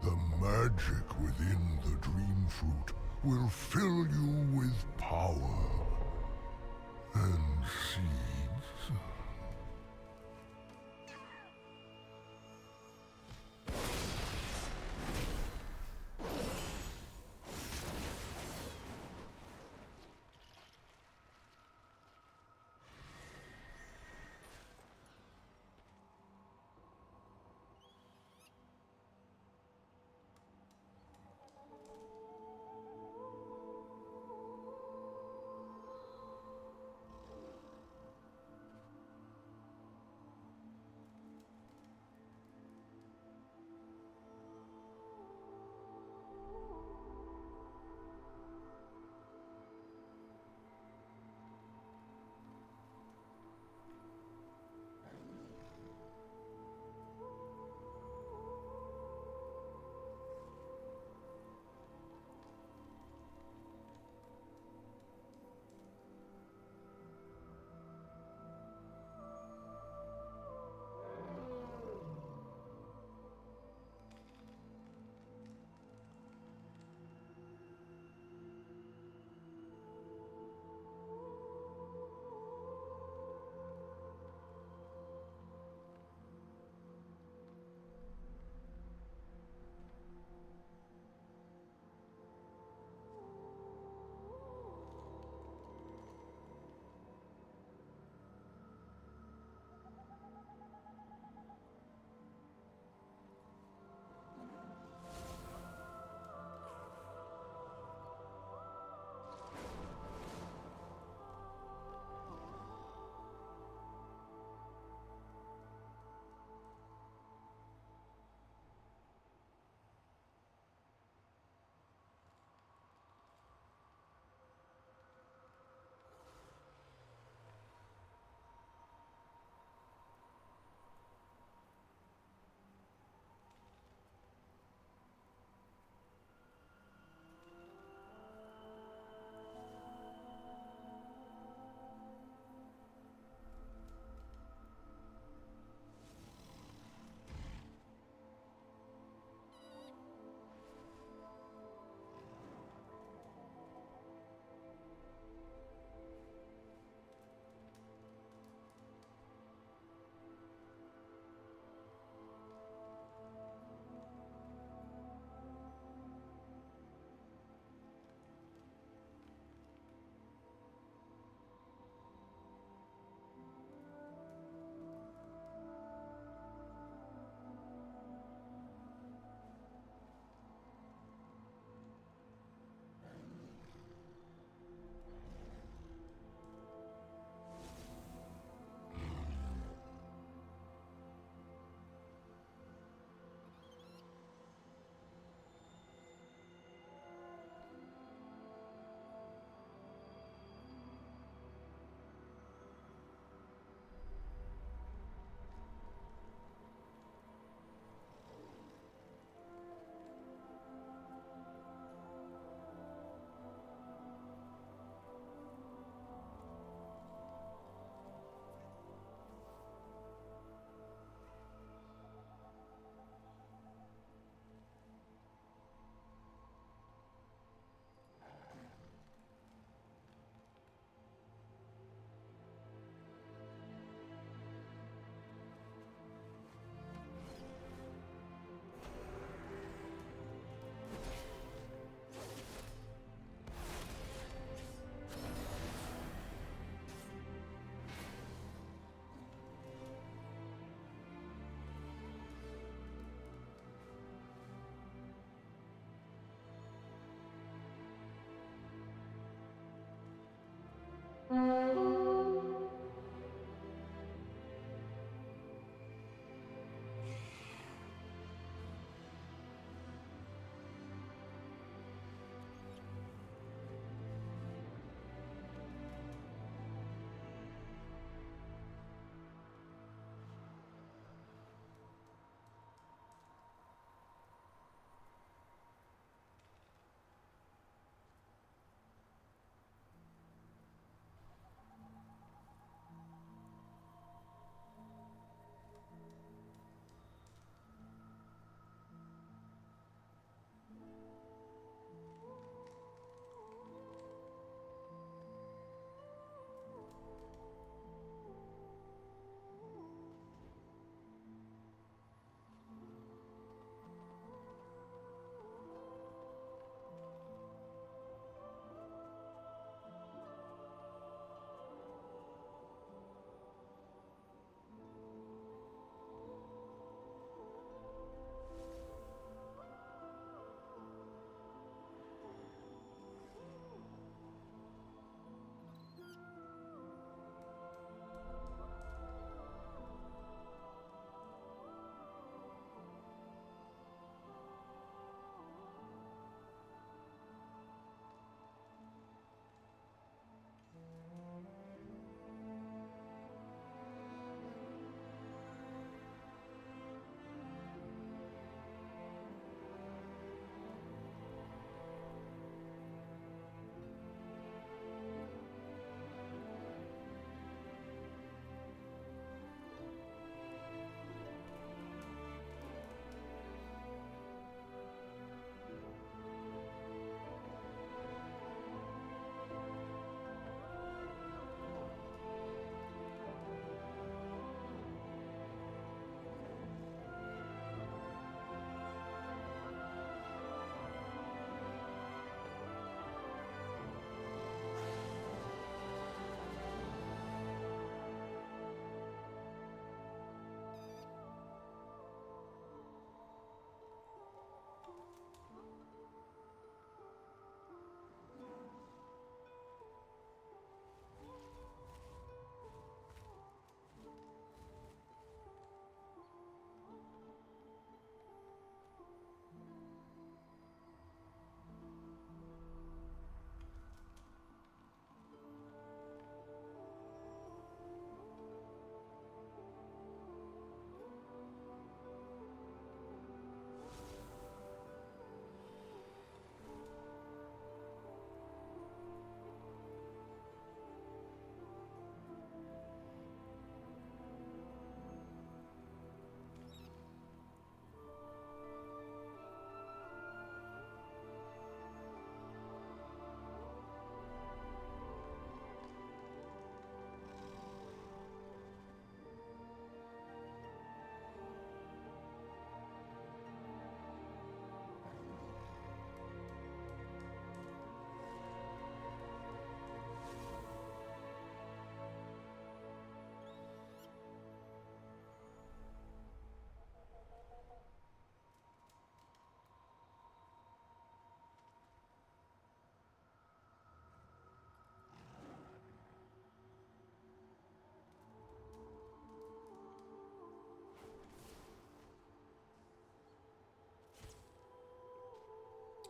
The magic within the dream fruit will fill you with power and seeds.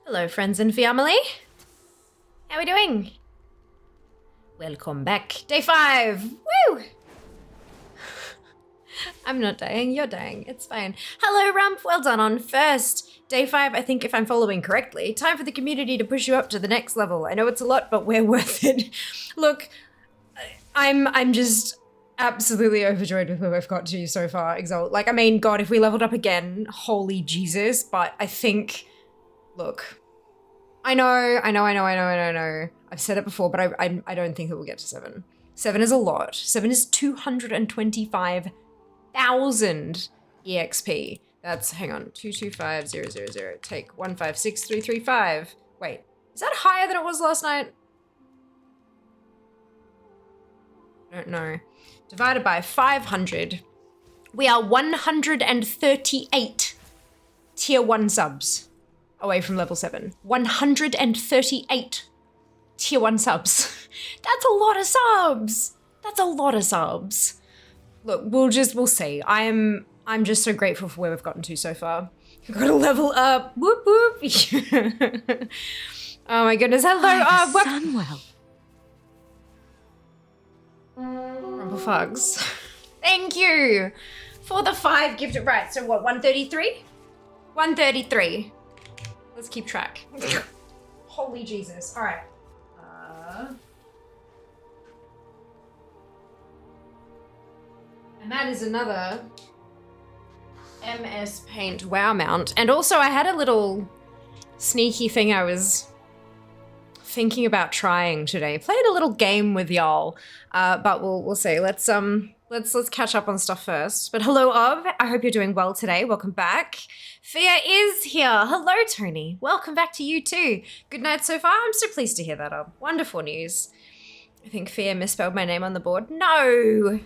Hello, friends and family. How are we doing? Welcome back. Day 5. Woo! I'm not dying, you're dying. It's fine. Hello, Rump. Well done on first. Day 5, I think if I'm following correctly. Time for the community to push you up to the next level. I know it's a lot, but we're worth it. Look, I'm just absolutely overjoyed with where we've got to so far, Exalt. Like, I mean, God, if we leveled up again, holy Jesus, but I think, look, I know. I've said it before, but I don't think it will get to 7. 7 is a lot. 7 is 225,000 EXP. That's, hang on, 225000. Take 156335. Wait, is that higher than it was last night? I don't know. Divided by 500. We are 138 tier 1 subs away from level 7. 138 tier 1 subs. That's a lot of subs. That's a lot of subs. Look, we'll see. I'm just so grateful for where we've gotten to so far. We've got to level up. Whoop whoop. Oh my goodness. Hello. Sunwell. Rumplefugs. Thank you for the 5 gifted. Right, so what, 133? 133. Let's keep track. Holy Jesus. All right. And that is another MS Paint WoW mount. And also I had a little sneaky thing I was thinking about trying today. Played a little game with y'all, but we'll see. Let's catch up on stuff first. But hello, Ob. I hope you're doing well today. Welcome back. Fia is here. Hello, Tony. Welcome back to you too. Good night so far. I'm so pleased to hear that, Ob. Wonderful news. I think Fia misspelled my name on the board. No.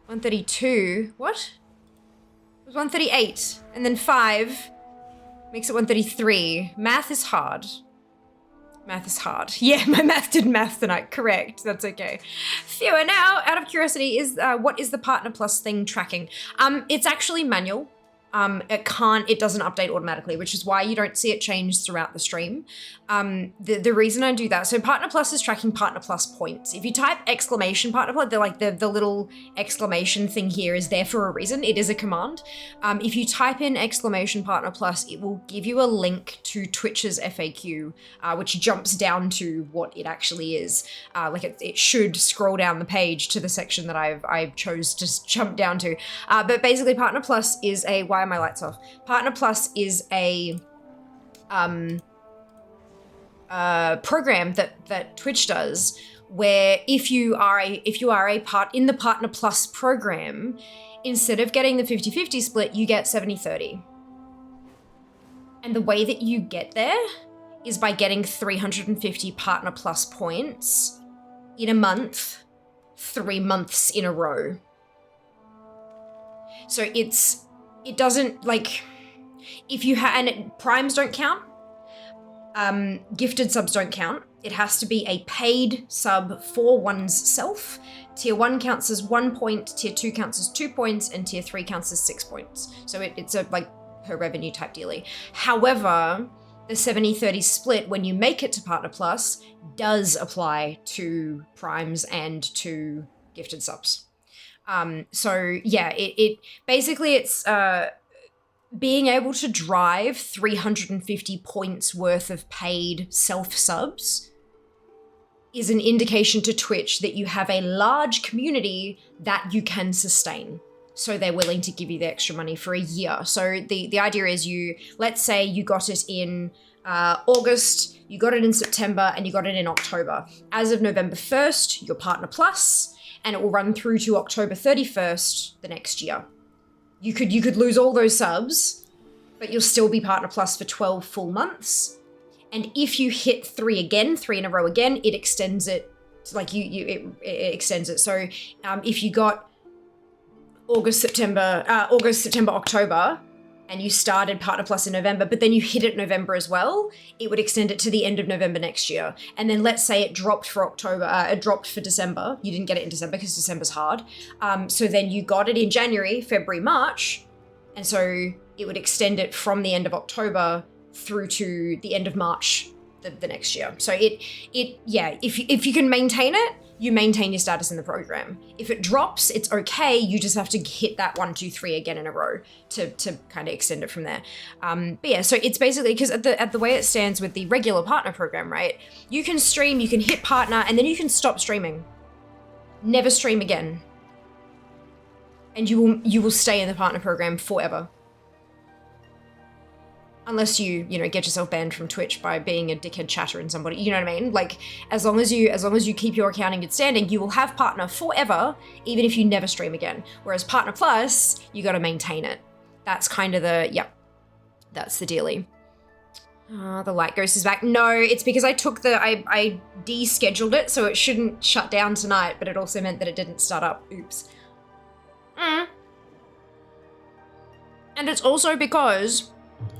132. What? It was 138. And then 5 makes it 133. Math is hard. Math is hard. Yeah, my math did math tonight. Correct. That's okay. Fewer now, out of curiosity, is what is the Partner Plus thing tracking? It's actually manual. It doesn't update automatically, which is why you don't see it change throughout the stream. The reason I do that, so Partner Plus is tracking Partner Plus points. If you type exclamation Partner Plus, they're like the little exclamation thing here is there for a reason. It is a command. If you type in exclamation Partner Plus, it will give you a link to Twitch's FAQ, which jumps down to what it actually is. It should scroll down the page to the section that I chose to jump down to. But basically Partner Plus is a, why are my lights off? Partner Plus is a program that Twitch does, where if you are a part in the Partner Plus program, instead of getting the 50-50 split, you get 70-30. And the way that you get there is by getting 350 Partner Plus points in a month, 3 months in a row. So it doesn't, like, if you primes don't count, gifted subs don't count. It has to be a paid sub for one's self. Tier 1 counts as 1 point, Tier 2 counts as 2 points, and Tier 3 counts as 6 points. So it's a, like, per revenue type dealie. However, the 70-30 split, when you make it to Partner Plus, does apply to primes and to gifted subs. So yeah, it basically it's being able to drive 350 points worth of paid self-subs is an indication to Twitch that you have a large community that you can sustain. So they're willing to give you the extra money for a year. So the idea is let's say you got it in August, you got it in September, and you got it in October. As of November 1st, you're Partner Plus, and it will run through to October 31st the next year. You could lose all those subs, but you'll still be Partner Plus for 12 full months. And if you hit 3 in a row again, it extends it. It extends it. So if you got August, September, October, and you started Partner Plus in November, but then you hit it November as well, it would extend it to the end of November next year. And then let's say it dropped for December. You didn't get it in December because December's hard. So then you got it in January, February, March. And so it would extend it from the end of October through to the end of March the next year. So yeah, if you can maintain it, you maintain your status in the program. If it drops, it's okay. You just have to hit that 1, 2, 3 again in a row to kind of extend it from there. But yeah, so it's basically, because at the way it stands with the regular partner program, right? You can stream, you can hit partner, and then you can stop streaming. Never stream again. And you will stay in the partner program forever. Unless you get yourself banned from Twitch by being a dickhead chatter and somebody, you know what I mean? Like, as long as you keep your account in good standing, you will have partner forever, even if you never stream again. Whereas partner plus, you got to maintain it. That's kind of that's the dealie. The light ghost is back. No, it's because I descheduled it, so it shouldn't shut down tonight, but it also meant that it didn't start up. Oops. And it's also because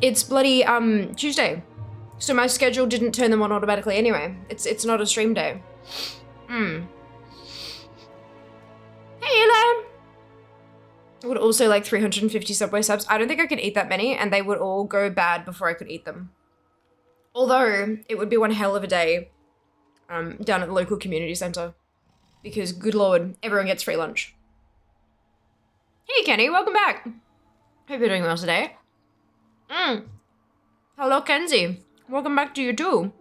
it's bloody Tuesday, so my schedule didn't turn them on automatically anyway. It's not a stream day. Hey, Lamb. I would also like 350 Subway subs. I don't think I could eat that many, and they would all go bad before I could eat them. Although it would be one hell of a day down at the local community center, because good lord, everyone gets free lunch. Hey Kenny, welcome back. Hope you're doing well today. Hello, Kenzie. Welcome back to you too.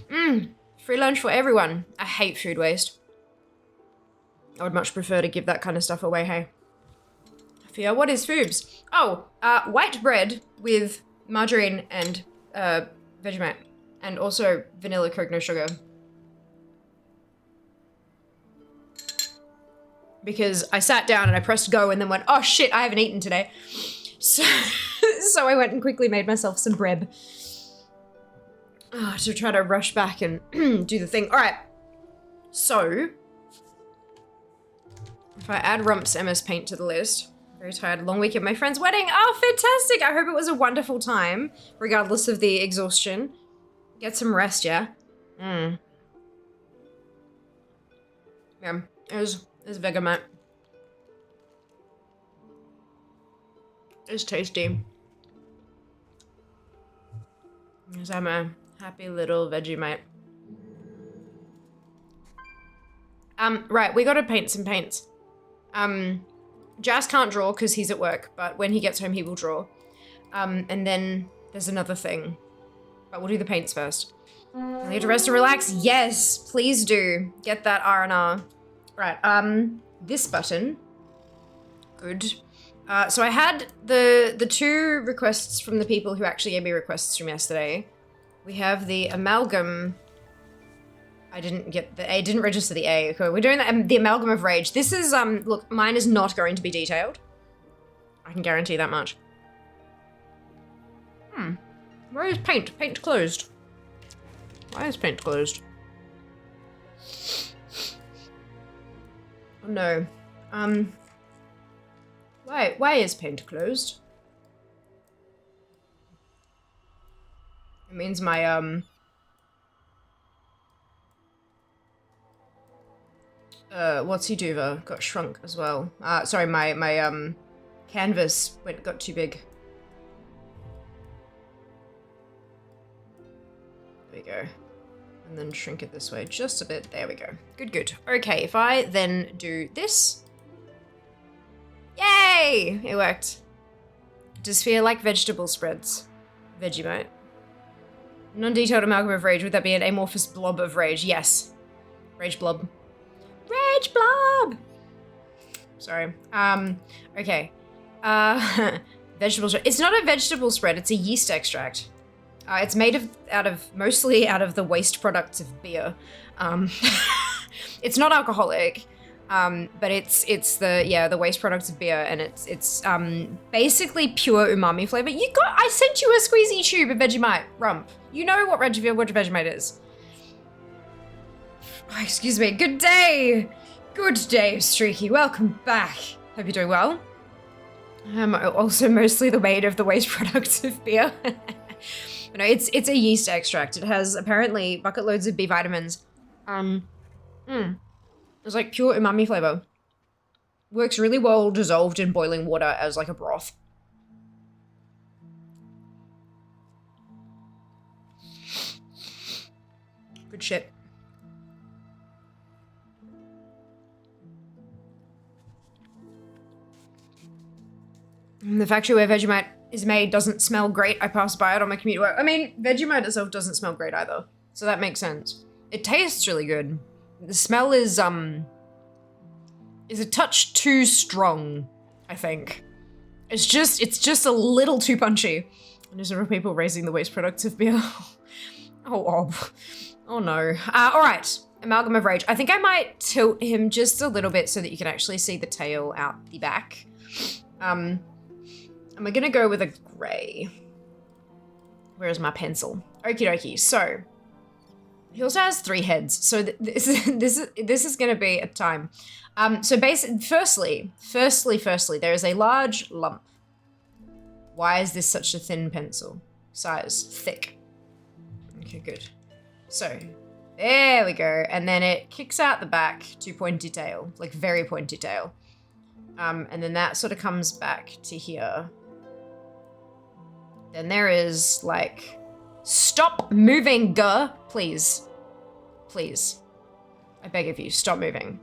Free lunch for everyone. I hate food waste. I would much prefer to give that kind of stuff away, hey. Fia, what is foobs? Oh, white bread with margarine and Vegemite. And also vanilla Coke, no sugar. Because I sat down and I pressed go and then went, oh shit, I haven't eaten today. So I went and quickly made myself some bread to try to rush back and do the thing. All right, so if I add Rump's MS Paint to the list, very tired, long week at my friend's wedding. Oh, fantastic. I hope it was a wonderful time, regardless of the exhaustion. Get some rest, yeah? Yeah, it was Vegemite. It's tasty. Because I'm a happy little Vegemite. Right, we gotta paint some paints. Jazz can't draw because he's at work, but when he gets home he will draw. And then there's another thing. But we'll do the paints first. I need to rest and relax? Yes, please do. Get that R&R. Right, this button. Good. So I had the 2 requests from the people who actually gave me requests from yesterday. We have the amalgam. I didn't register the A. Okay, we're doing the amalgam of rage. This is, look, mine is not going to be detailed. I can guarantee that much. Where is paint? Paint closed. Why is paint closed? Oh no. Why is paint closed? It means my, what's he do? Got shrunk as well. Sorry, my canvas got too big. There we go. And then shrink it this way just a bit. There we go. Good, good. Okay, if I then do this. Yay! It worked. Does feel like vegetable spreads. Vegemite. Non-detailed amalgam of rage. Would that be an amorphous blob of rage? Yes. Rage blob. Rage blob! Sorry. Okay. Vegetable spread. It's not a vegetable spread, it's a yeast extract. It's made mostly out of the waste products of beer. It's not alcoholic, but it's the waste products of beer, and it's basically pure umami flavor. I sent you a squeezy tube of Vegemite, Rump. You know what Vegemite is. Oh, excuse me. Good day. Good day, Streaky. Welcome back. Hope you're doing well. Also mostly made of the waste products of beer. No, it's a yeast extract. It has apparently bucket loads of B vitamins. It's like pure umami flavor. Works really well dissolved in boiling water as like a broth. shit. And the factory where Vegemite is made doesn't smell great. I passed by it on my commute to work. I mean, Vegemite itself doesn't smell great either. So that makes sense. It tastes really good. The smell is a touch too strong, I think. It's just a little too punchy. And there's several people raising the waste products of beer. Oh, Ob. Oh no. All right. Amalgam of Rage. I think I might tilt him just a little bit so that you can actually see the tail out the back. Am I gonna go with a gray? Where is my pencil? Okie dokie. So he also has 3 heads. So this is gonna be a time. So firstly, there is a large lump. Why is this such a thin pencil? Size, thick. Okay, good. So, there we go. And then it kicks out the back to pointy tail, like very pointy tail. And then that sort of comes back to here. Then there is like, stop moving, please. Please. I beg of you, stop moving.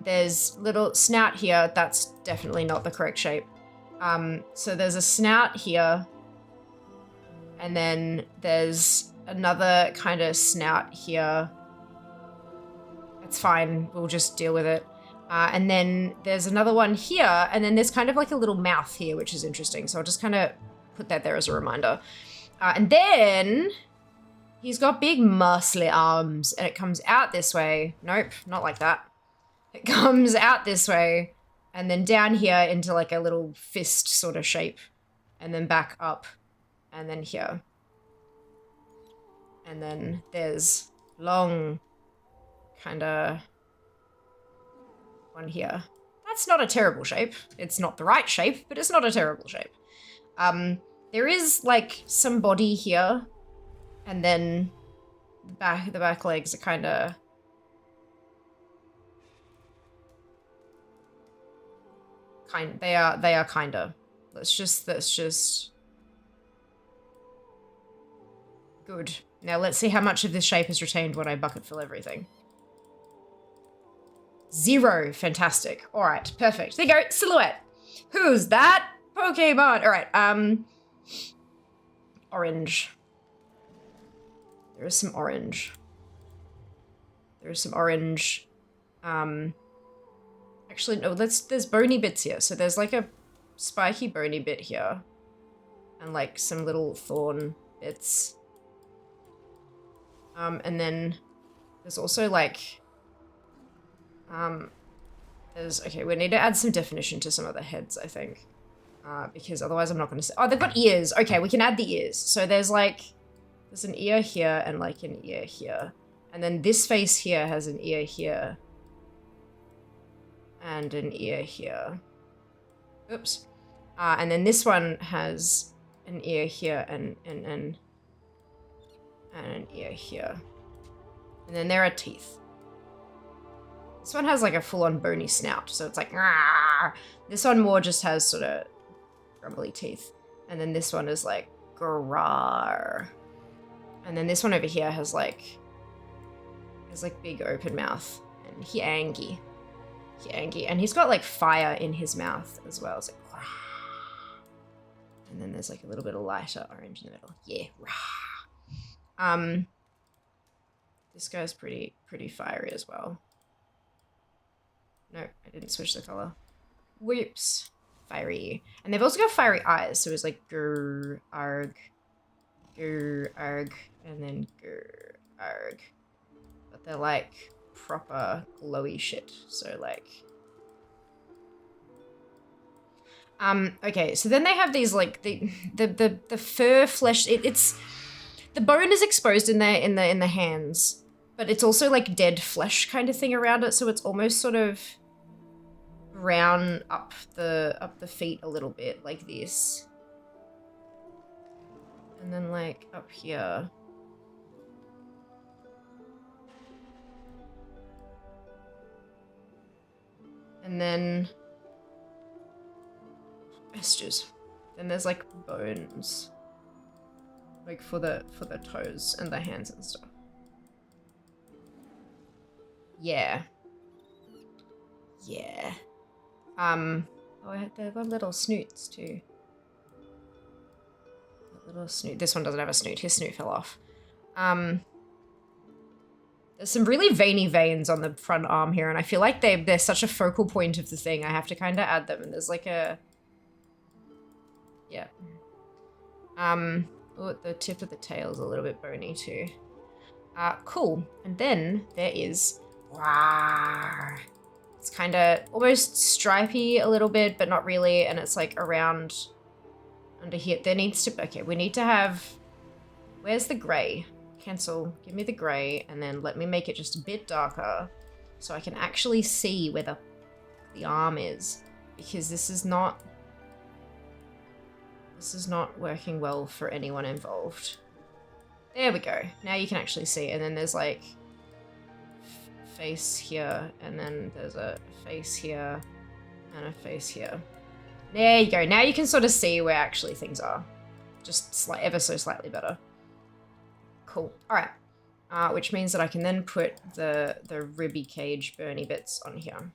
There's little snout here. That's definitely not the correct shape. So there's a snout here. And then there's another kind of snout here. It's fine. We'll just deal with it. And then there's another one here. And then there's kind of like a little mouth here, which is interesting. So I'll just kind of put that there as a reminder. And then he's got big muscly arms and it comes out this way. Nope, not like that. It comes out this way and then down here into like a little fist sort of shape and then back up and then here. And then there's long kind of one here. That's not a terrible shape. It's not the right shape, but it's not a terrible shape. There is like some body here and then the back legs are kind of they are kind of. Let's just good. Now let's see how much of this shape is retained when I bucket fill everything. 0. Fantastic. All right, perfect. There you go. Silhouette. Who's that? Pokemon. All right. Orange. There is some orange. There is some orange. Actually, no, there's bony bits here. So there's like a spiky bony bit here. And like some little thorn bits. And then there's also like, okay, we need to add some definition to some of the heads, I think. Because otherwise I'm not going to say, oh, they've got ears. Okay, we can add the ears. So there's an ear here and like an ear here. And then this face here has an ear here. And an ear here. Oops. And then this one has an ear here and an ear here. And then there are teeth. This one has like a full-on bony snout, so it's like, Rah! This one more just has sort of grumbly teeth. And then this one is like, Grar. And then this one over here has like big open mouth. And he angry. And he's got like fire in his mouth as well. It's like, Rah! And then there's like a little bit of lighter orange in the middle. Yeah, Rah! This guy's pretty fiery as well. No, I didn't switch the color. Whoops. Fiery. And they've also got fiery eyes, so it's like grr, arg, and then grr, arg. But they're like proper glowy shit, so like... okay, so then they have these like, the fur flesh, it's... The bone is exposed in the hands, but it's also like dead flesh kind of thing around it, so it's almost sort of brown up the feet a little bit, like this. And then like up here. And then vesges. Then there's like bones. Like for the toes and the hands and stuff. Yeah. Yeah. Oh, they've got little snoots too. Little snoot. This one doesn't have a snoot. His snoot fell off. There's some really veiny veins on the front arm here, and I feel like they're such a focal point of the thing. I have to kind of add them, and there's like a... Yeah. Oh, the tip of the tail is a little bit bony too. Cool. And then there is... Rawr. It's kind of almost stripy a little bit, but not really, and it's like around under here. There needs to... Okay, we need to have... Where's the grey? Cancel, give me the grey, and then let me make it just a bit darker so I can actually see where the arm is, because this is not working well for anyone involved. There we go. Now you can actually see, and then there's like face here, and then there's a face here, and a face here. There you go. Now you can sort of see where actually things are, just ever so slightly better. Cool. All right. Which means that I can then put the ribby cage burny bits on here.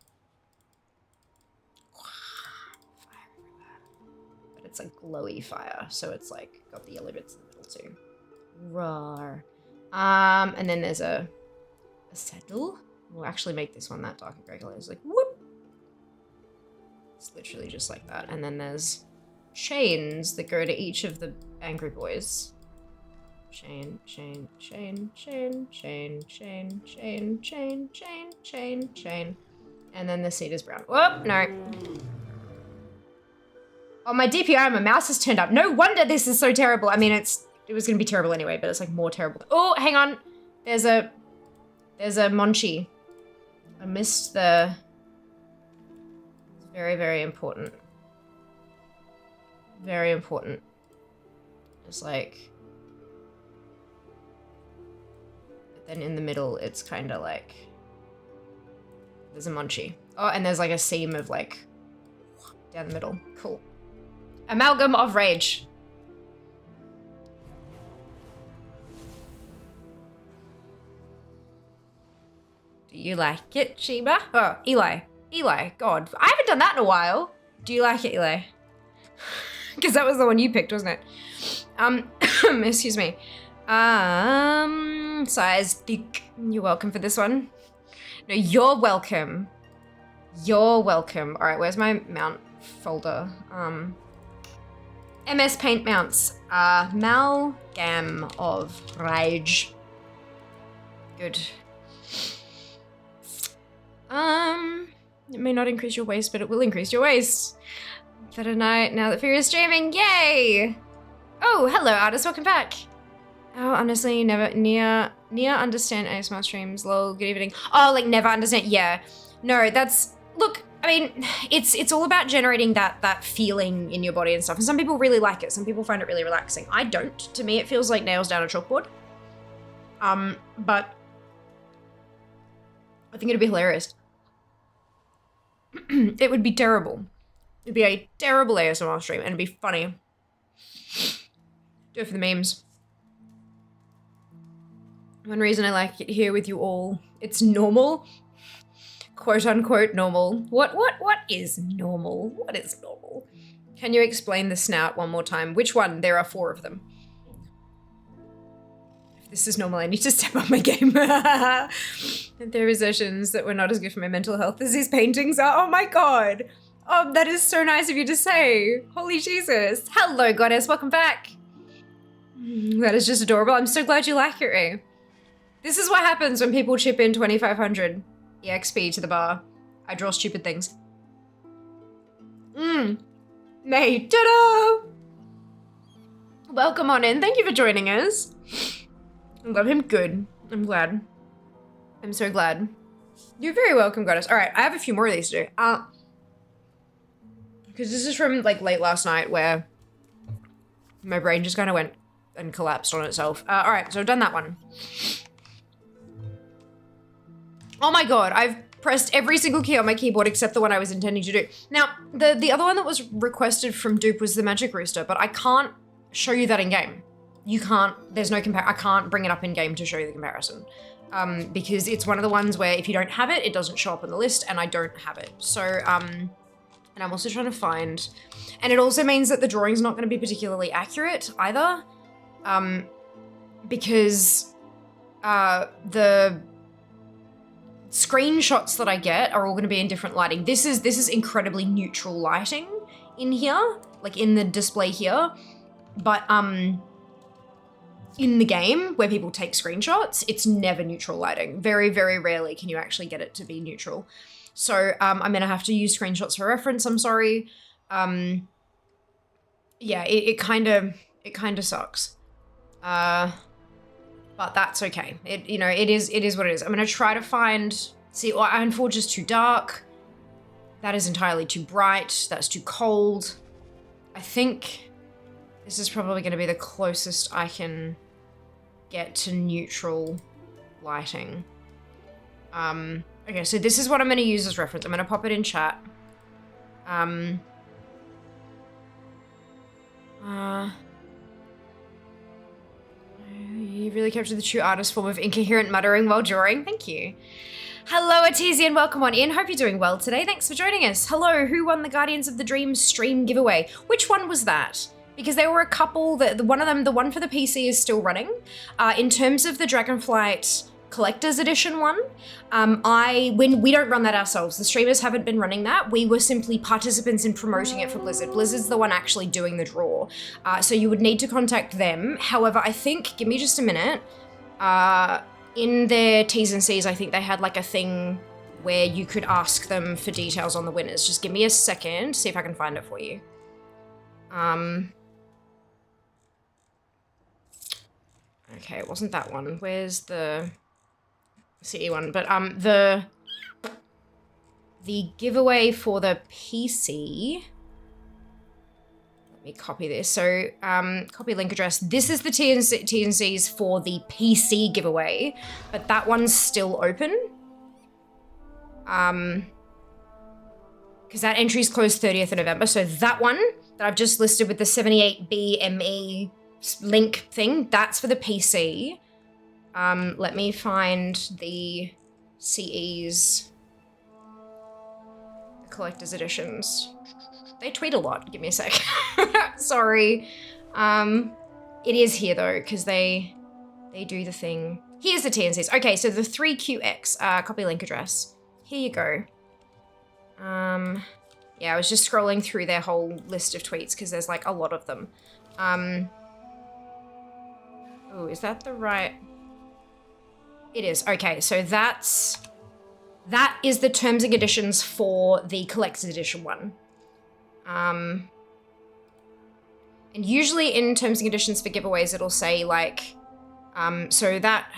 But it's a glowy fire, so it's like got the yellow bits in the middle too. Rawr. And then there's a saddle. We'll actually make this one that darker grey color. It's like whoop. It's literally just like that. And then there's chains that go to each of the angry boys. Chain, chain, chain, chain, chain, chain, chain, chain, chain, chain, chain. And then the seat is brown. Whoop, no. Oh, my DPI on my mouse has turned up. No wonder this is so terrible. I mean, it was gonna be terrible anyway, but it's like more terrible. Oh, hang on. There's a Monchi. I missed the... It's very, very important. Very important. It's like... Then in the middle, it's kind of like, there's a Munchie. Oh, and there's like a seam of like, down the middle. Cool. Amalgam of rage. Do you like it, Sheba? Oh, Eli. Eli, God. I haven't done that in a while. Do you like it, Eli? Because that was the one you picked, wasn't it? Excuse me. Size thick. You're welcome for this one. No, you're welcome. You're welcome. All right, where's my mount folder? MS Paint mounts. Amalgam of rage. Good. It may not increase your waist, but it will increase your waist. For tonight, now that Fear is streaming, yay! Oh, hello, artist, welcome back. Oh, honestly, never near understand ASMR streams. Lol, good evening. Oh, like never understand. Yeah, no, that's look. I mean, it's all about generating that feeling in your body and stuff. And some people really like it. Some people find it really relaxing. I don't. To me, it feels like nails down a chalkboard. But I think it'd be hilarious. It would be terrible. It'd be a terrible ASMR stream, and it'd be funny. Do it for the memes. One reason I like it here with you all, it's normal. Quote unquote normal. What is normal? What is normal? Can you explain the snout one more time? Which one? There are 4 of them. If this is normal, I need to step up my game. There are assertions that were not as good for my mental health as these paintings are. Oh my God. Oh, that is so nice of you to say. Holy Jesus. Hello, goddess. Welcome back. That is just adorable. I'm so glad you like it, Ray. This is what happens when people chip in 2,500 EXP to the bar. I draw stupid things. May, ta-da! Welcome on in. Thank you for joining us. I love him good. I'm glad. I'm so glad. You're very welcome, goddess. All right, I have a few more of these to do. Because this is from like late last night where my brain just kind of went and collapsed on itself. All right, so I've done that one. Oh my God, I've pressed every single key on my keyboard except the one I was intending to do. Now, the other one that was requested from Dupe was the Magic Rooster, but I can't show you that in game. You can't, there's no I can't bring it up in game to show you the comparison. because it's one of the ones where if you don't have it, it doesn't show up on the list, and I don't have it. So, and I'm also trying to find, and it also means that the drawing's not going to be particularly accurate either, because the screenshots that I get are all going to be in different lighting. This is incredibly neutral lighting in here, like in the display here, but in the game where people take screenshots, it's never neutral lighting. Very, very rarely can you actually get it to be neutral. So I'm gonna have to use screenshots for reference, I'm sorry. Yeah, it kind of sucks. But that's okay. It is what it is. I'm gonna try to find, see, Ironforge is too dark. That is entirely too bright. That's too cold. I think this is probably gonna be the closest I can get to neutral lighting. Okay, so this is what I'm gonna use as reference. I'm gonna pop it in chat. You really captured the true artist form of incoherent muttering while drawing. Thank you. Hello, Artesian. Welcome on in. Hope you're doing well today. Thanks for joining us. Hello, who won the Guardians of the Dream stream giveaway? Which one was that? Because there were a couple, one of them, the one for the PC is still running. In terms of the Dragonflight Collector's Edition one, when we don't run that ourselves, the streamers haven't been running that. We were simply participants in promoting it for Blizzard. Blizzard's the one actually doing the draw. So you would need to contact them. However, I think, give me just a minute, in their T's and C's, I think they had like a thing where you could ask them for details on the winners. Just give me a second, see if I can find it for you. Okay, it wasn't that one. Where's the CE one? But the giveaway for the PC. Let me copy this. So copy link address. This is the T&Cs for the PC giveaway, but that one's still open. Because that entry's closed 30th of November. So that one that I've just listed with the 78BME link thing, that's for the PC. Let me find the CEs, the collector's editions. They tweet a lot. Give me a sec. Sorry. It is here though, because they do the thing. Here's the TNCs. Okay, so the 3QX, copy link address. Here you go. Yeah, I was just scrolling through their whole list of tweets because there's like a lot of them. Oh, is that the right? It is. Okay, so that is the terms and conditions for the collector's edition one. And usually in terms and conditions for giveaways, it'll say like, so that,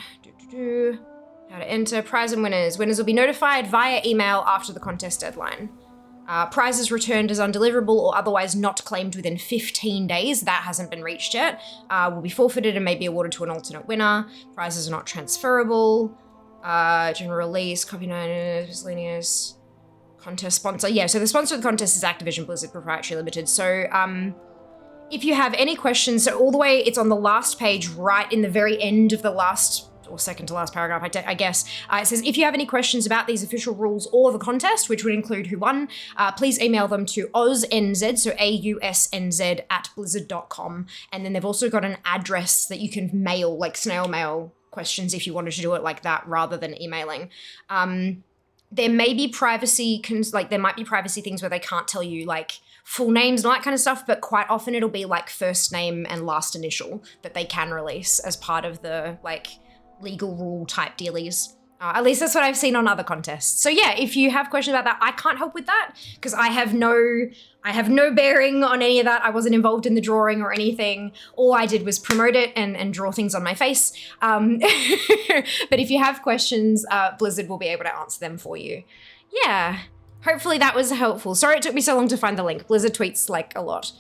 how to enter, prize and winners. Winners will be notified via email after the contest deadline. Prizes returned as undeliverable or otherwise not claimed within 15 days, that hasn't been reached yet, will be forfeited and may be awarded to an alternate winner. Prizes are not transferable. General release, copy miscellaneous, contest sponsor. Yeah, so the sponsor of the contest is Activision Blizzard Proprietary Limited. So if you have any questions, so all the way, it's on the last page, right in the very end of the last or second to last paragraph, I guess. It says, if you have any questions about these official rules or the contest, which would include who won, please email them to AUSNZ, so AUSNZ @blizzard.com. And then they've also got an address that you can mail, like snail mail questions if you wanted to do it like that rather than emailing. There may be privacy, there might be privacy things where they can't tell you like full names and all that kind of stuff, but quite often it'll be like first name and last initial that they can release as part of the like legal rule type dealies. At least that's what I've seen on other contests. So yeah, if you have questions about that, I can't help with that because I have no bearing on any of that. I wasn't involved in the drawing or anything. All I did was promote it and draw things on my face. But if you have questions, Blizzard will be able to answer them for you. Yeah, hopefully that was helpful. Sorry it took me so long to find the link. Blizzard tweets like a lot.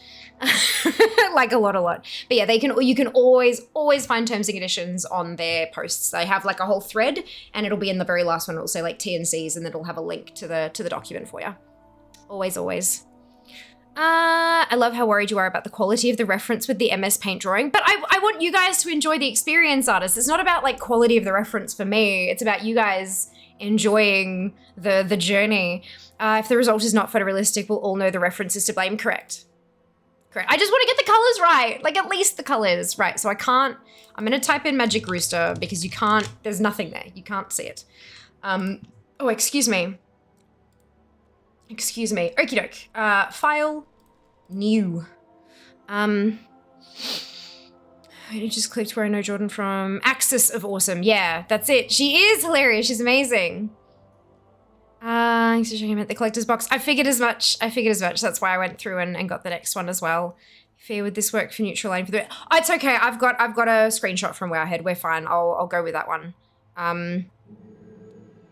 Like a lot. But yeah, you can always find terms and conditions on their posts. They have like a whole thread and it'll be in the very last one. It'll say like TNCs and then it'll have a link to the document for you. Always. I love how worried you are about the quality of the reference with the MS Paint drawing, but I want you guys to enjoy the experience, artists. It's not about like quality of the reference for me. It's about you guys enjoying the journey. If the result is not photorealistic, we'll all know the reference is to blame. Correct. I just want to get the colors right, like at least the colors right. So I'm gonna type in Magic Rooster because you can't, there's nothing there. You can't see it. Oh, excuse me. Okie doke. File, new. I just clicked where I know Jordan from. Axis of Awesome. Yeah, that's it. She is hilarious. She's amazing. Thanks for checking out the collector's box. I figured as much. That's why I went through and got the next one as well. Fair, would this work for neutral line for the? Oh, it's okay. I've got a screenshot from Wowhead. We're fine. I'll go with that one.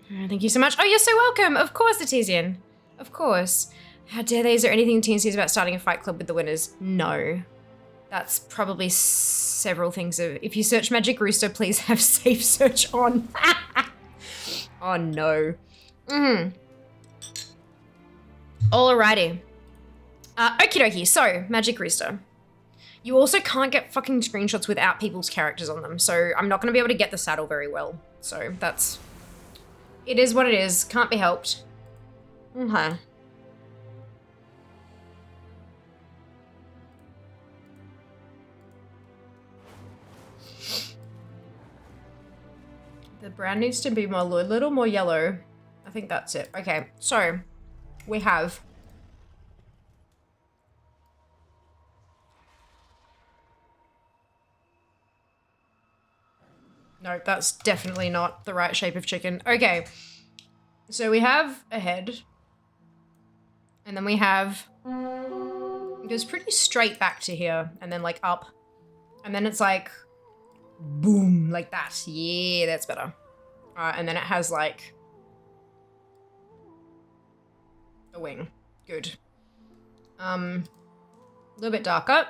Thank you so much. Oh, you're so welcome. Of course, Artesian. Of course. How dare they? Is there anything the team says about starting a fight club with the winners? No. That's probably several things. If you search Magic Rooster, please have safe search on. Oh no. Alrighty. Okie dokie. So, Magic Rooster. You also can't get fucking screenshots without people's characters on them. So I'm not going to be able to get the saddle very well. So that's... It is what it is. Can't be helped. Okay. The brand needs to be a little more yellow. I think that's it. Okay, so we have... No, that's definitely not the right shape of chicken. Okay, so we have a head. And then we have... It goes pretty straight back to here and then like up. And then it's like... Boom, like that. Yeah, that's better. And then it has like... a wing. Good. A little bit darker.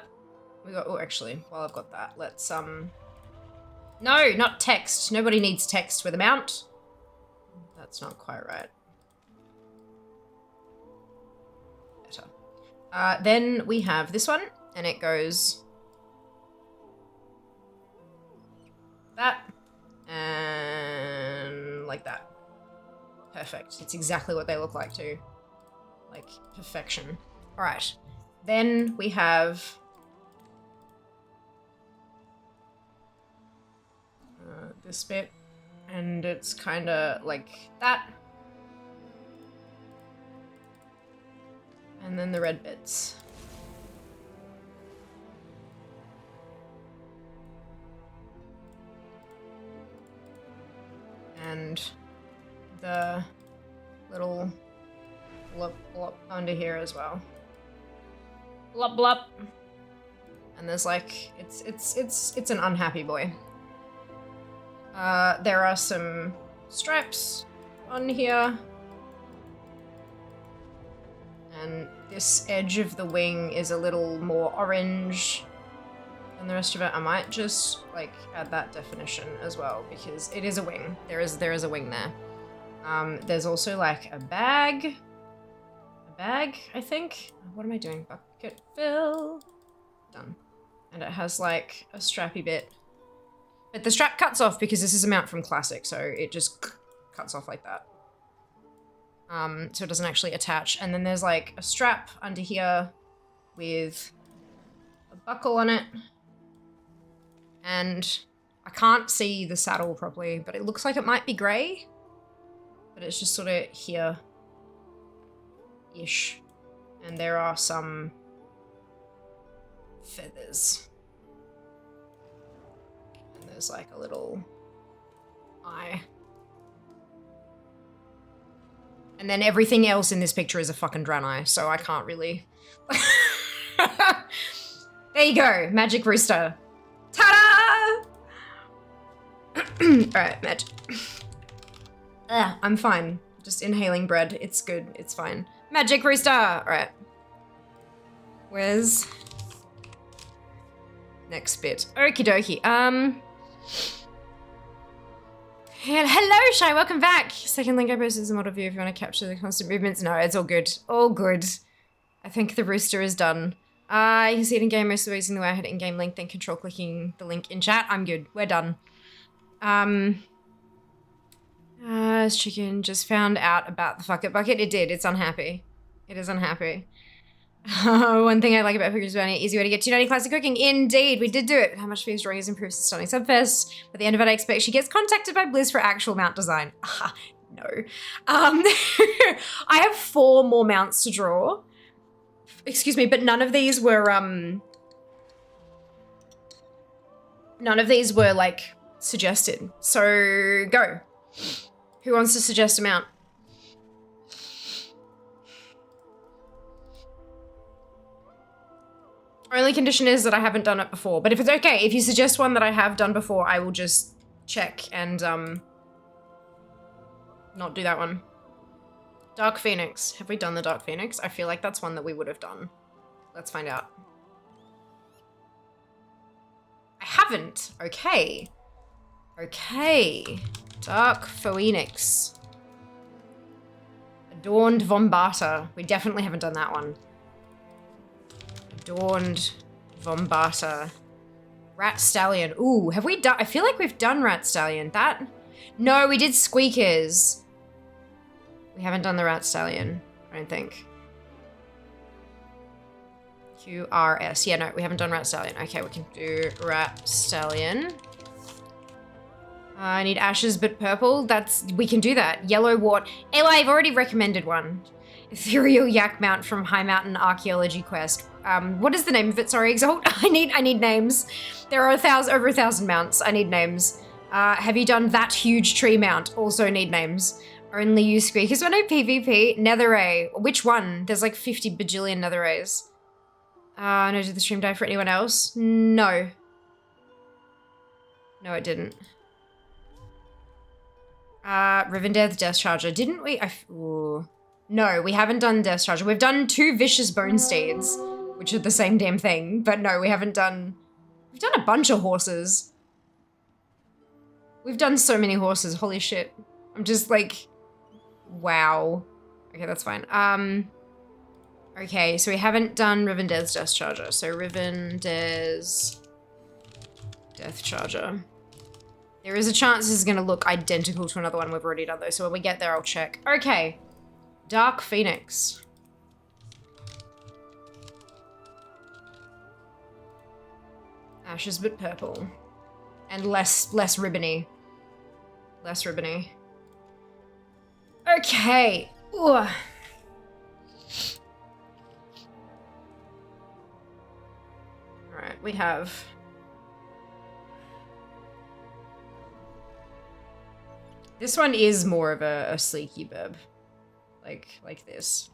We got... Oh, actually, while I've got that, let's... No, not text. Nobody needs text with a mount. That's not quite right. Better. Then we have this one, and it goes... that. And... like that. Perfect. It's exactly what they look like too. Like, perfection. Alright. Then we have... this bit, and it's kind of like that. And then the red bits. And the little blop blop under here as well. Blop blop. And there's like, it's an unhappy boy. There are some stripes on here. And this edge of the wing is a little more orange than the rest of it. I might just like add that definition as well because it is a wing. There is a wing there. There's also like a bag, I think. What am I doing? Bucket fill. Done. And it has like a strappy bit. But the strap cuts off because this is a mount from Classic, so it just cuts off like that. So it doesn't actually attach. And then there's like a strap under here with a buckle on it. And I can't see the saddle properly, but it looks like it might be grey. But it's just sort of here-ish. And there are some feathers. There's like a little eye. And then everything else in this picture is a fucking Draenei, so I can't really... There you go, Magic Rooster. Ta-da! Alright, magic. I'm fine. Just inhaling bread. It's good. It's fine. Magic Rooster! Alright. Where's... next bit? Okie dokie. Hello, Shy, welcome back. Second link I posted is a model view if you want to capture the constant movements. No, it's all good. All good. I think the rooster is done. You can see it in game mostly using the way I had it in game link, then control clicking the link in chat. I'm good. We're done. This chicken just found out about the fuck it bucket. It did. It's unhappy. It is unhappy. One thing I like about Pictures Bunny, easy way to get 290 classic cooking. Indeed, we did do it. How much Fee's drawing is improves the stunning subfest. By the end of it, I expect she gets contacted by Blizz for actual mount design. No. I have 4 more mounts to draw. Excuse me, but none of these were like suggested. So go. Who wants to suggest a mount? Only condition is that I haven't done it before, but if it's okay, if you suggest one that I have done before, I will just check and not do that one. Dark Phoenix. Have we done the Dark Phoenix? I feel like that's one that we would have done. Let's find out. I haven't. Okay. Okay. Dark Phoenix. Adorned Vombata. We definitely haven't done that one. Adorned Vombata. Rat Stallion. Ooh, have we done? I feel like we've done Rat Stallion. That? No, we did Squeakers. We haven't done the Rat Stallion, I don't think. QRS. Yeah, no, we haven't done Rat Stallion. Okay, we can do Rat Stallion. I need ashes, but purple. We can do that. Yellow wart. Ayla, I've already recommended one. Ethereal yak mount from High Mountain Archaeology Quest. What is the name of it? Sorry, Exalt. I need names. There are over 1,000 mounts. I need names. Have you done that huge tree mount? Also need names. Only use squeakers when I PvP. Netherray. Which one? There's like 50 bajillion Netherrays. No, did the stream die for anyone else? No. No, it didn't. Rivendell Death Charger. Didn't we? Ooh. No, we haven't done Death Charger. We've done 2 Vicious Bone Steeds, which are the same damn thing. But no, we haven't done... We've done a bunch of horses. We've done so many horses. Holy shit. I'm just like... Wow. Okay, that's fine. Okay, so we haven't done Rivendell's Death Charger. So Rivendell's Death Charger. There is a chance this is going to look identical to another one we've already done though, so when we get there I'll check. Okay. Dark Phoenix. Ashes but purple. And less ribbony. Less ribbony. Okay. Ooh. Alright, we have... This one is more of a sleeky bib. Like this.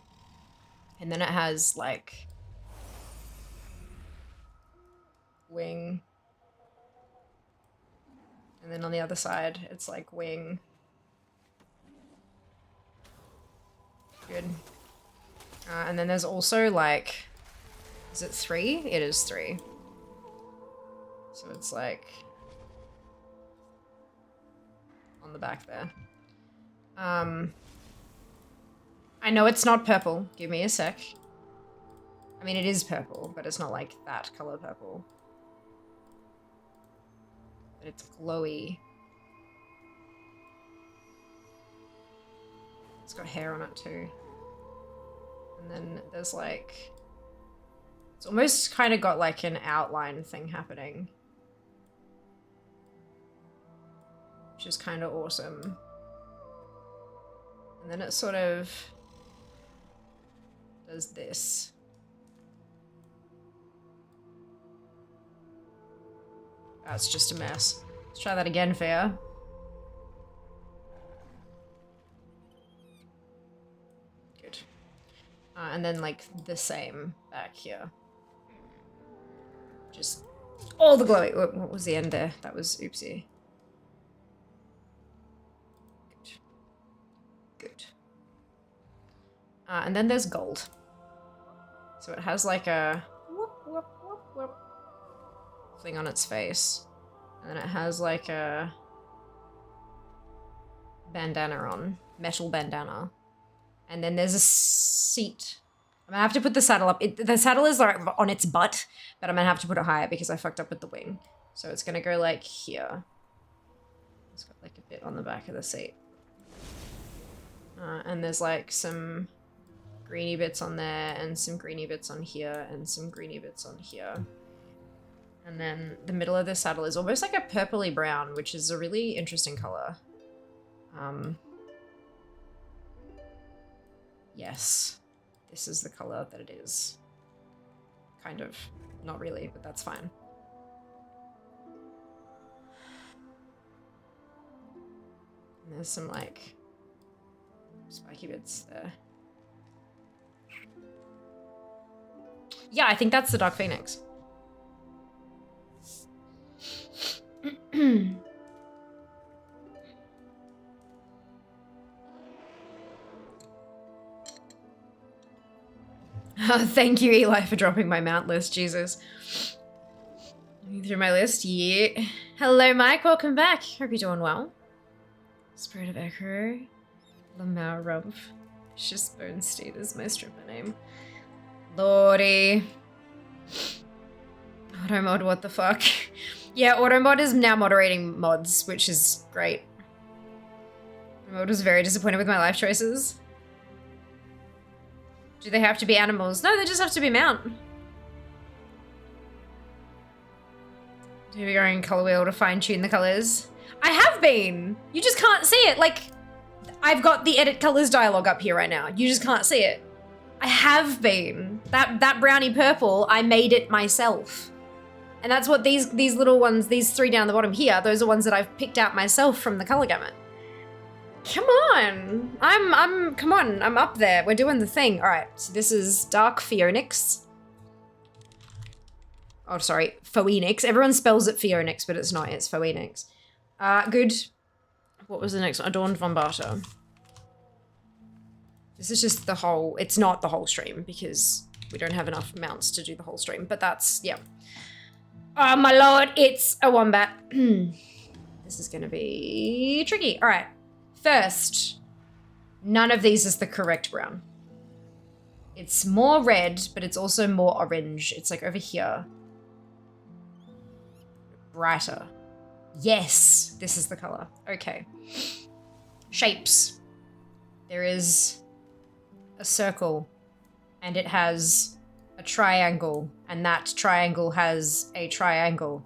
And then it has, like... wing. And then on the other side, it's like wing. Good. And then there's also like... Is it 3? It is 3. So it's like... on the back there. I know it's not purple. Give me a sec. I mean, it is purple, but it's not like that color purple. But it's glowy. It's got hair on it too. And then there's like... It's almost kind of got like an outline thing happening. Which is kind of awesome. And then it sort of does this. That's just a mess. Let's try that again, Fia. Good. And then like the same back here. Just all the glowy. What was the end there? That was oopsie. Good. And then there's gold. So it has like a whoop, whoop, whoop, whoop thing on its face. And then it has like a bandana on. Metal bandana. And then there's a seat I'm gonna have to put the saddle up. The saddle is like on its butt, but I'm gonna have to put it higher because I fucked up with the wing. So it's gonna go like here. It's got like a bit on the back of the seat. And there's like some greeny bits on there and some greeny bits on here and some greeny bits on here. And then the middle of the saddle is almost like a purpley brown, which is a really interesting color. Yes, this is the color that it is. Kind of. Not really, but that's fine. And there's some like spiky bits there. Yeah, I think that's the Dark Phoenix. Thank you, Eli, for dropping my mount list, Jesus. Looking through my list, yeah. Hello, Mike, welcome back. Hope you're doing well. Spirit of Echo. Lamau Rump. Vicious Bonesteed is my stripper name. Lordy. Automod, what the fuck? Yeah, Automod is now moderating mods, which is great. Automod was very disappointed with my life choices. Do they have to be animals? No, they just have to be mount. Do we go in color wheel to fine tune the colors? I have been! You just can't see it. Like, I've got the edit colors dialogue up here right now. You just can't see it. I have been. That brownie purple, I made it myself. And that's what these little ones, these three down the bottom here, those are ones that I've picked out myself from the color gamut. Come on. Come on, I'm up there. We're doing the thing. All right, so this is Dark Phoenix. Oh, sorry, Phoenix. Everyone spells it Phoenix, but it's not, it's Phoenix. Good. What was the next one? Adorned Vombata. This is just the whole, it's not the whole stream because we don't have enough mounts to do the whole stream, but that's, yeah. Oh my lord, it's a wombat. This is gonna be tricky. All right, first, none of these is the correct brown. It's more red, but it's also more orange. It's like over here. Brighter. Yes, this is the color. Okay. Shapes. There is a circle, and it has a triangle, and that triangle has a triangle.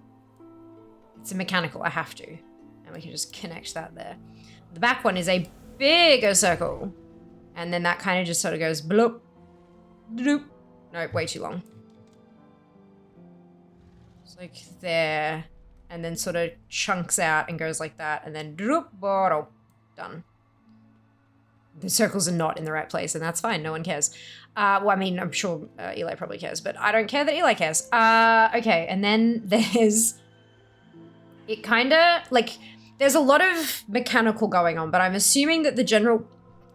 It's a mechanical, I have to. And we can just connect that there. The back one is a bigger circle, and then that kind of just sort of goes bloop, bloop. No, way too long. It's like there, and then sort of chunks out and goes like that, and then droop, bottle, done. The circles are not in the right place, and that's fine. No one cares. Well, I mean, I'm sure Eli probably cares, but I don't care that Eli cares. Okay, and then there's... It kind of, like, there's a lot of mechanical going on, but I'm assuming that the general...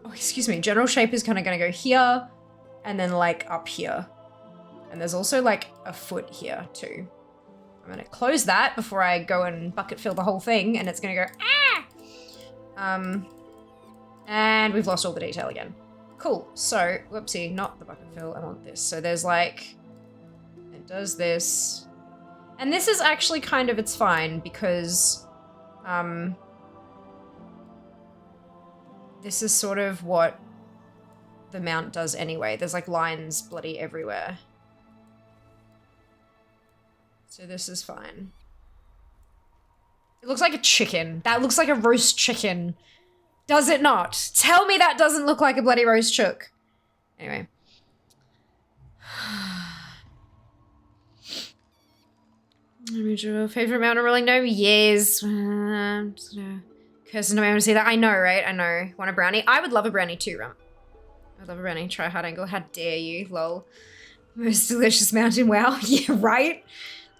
Oh, excuse me. General shape is kind of going to go here, and then, like, up here. And there's also, like, a foot here, too. I'm going to close that before I go and bucket fill the whole thing, and it's going to go, ah! And we've lost all the detail again. Cool, so, whoopsie, not the bucket fill, I want this. So there's like, it does this. And this is actually kind of, it's fine because, this is sort of what the mount does anyway. There's like lines bloody everywhere. So this is fine. It looks like a chicken. That looks like a roast chicken. Does it not? Tell me that doesn't look like a bloody roast chook. Anyway. Favorite mountain rolling gnome? Yes. Kirsten, do I want to see that? I know, right? I know. Want a brownie? I would love a brownie too, Rump. I'd love a brownie. Try hard angle. How dare you? Lol. Most delicious mountain. Wow. Yeah, right?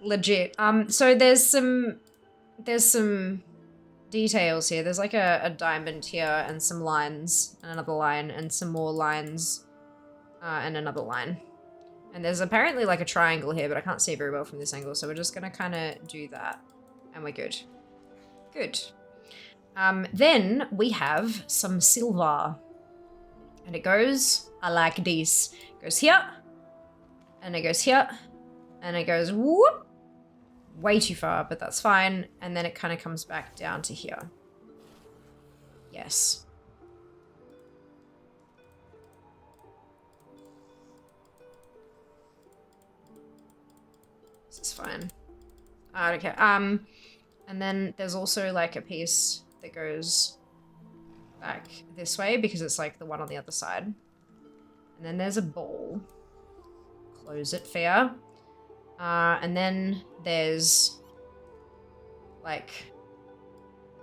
Legit. So there's some details here. There's like a diamond here and some lines and another line and some more lines and another line. And there's apparently like a triangle here, but I can't see very well from this angle, so we're just gonna kind of do that and we're good. Good. Then we have some silver. And it goes, I like this. It goes here, and it goes here, and it goes whoop. Way too far, but that's fine. And then it kind of comes back down to here. Yes. This is fine. Okay. And then there's also like a piece that goes back this way because it's like the one on the other side. And then there's a ball. Close it, fair. And then there's like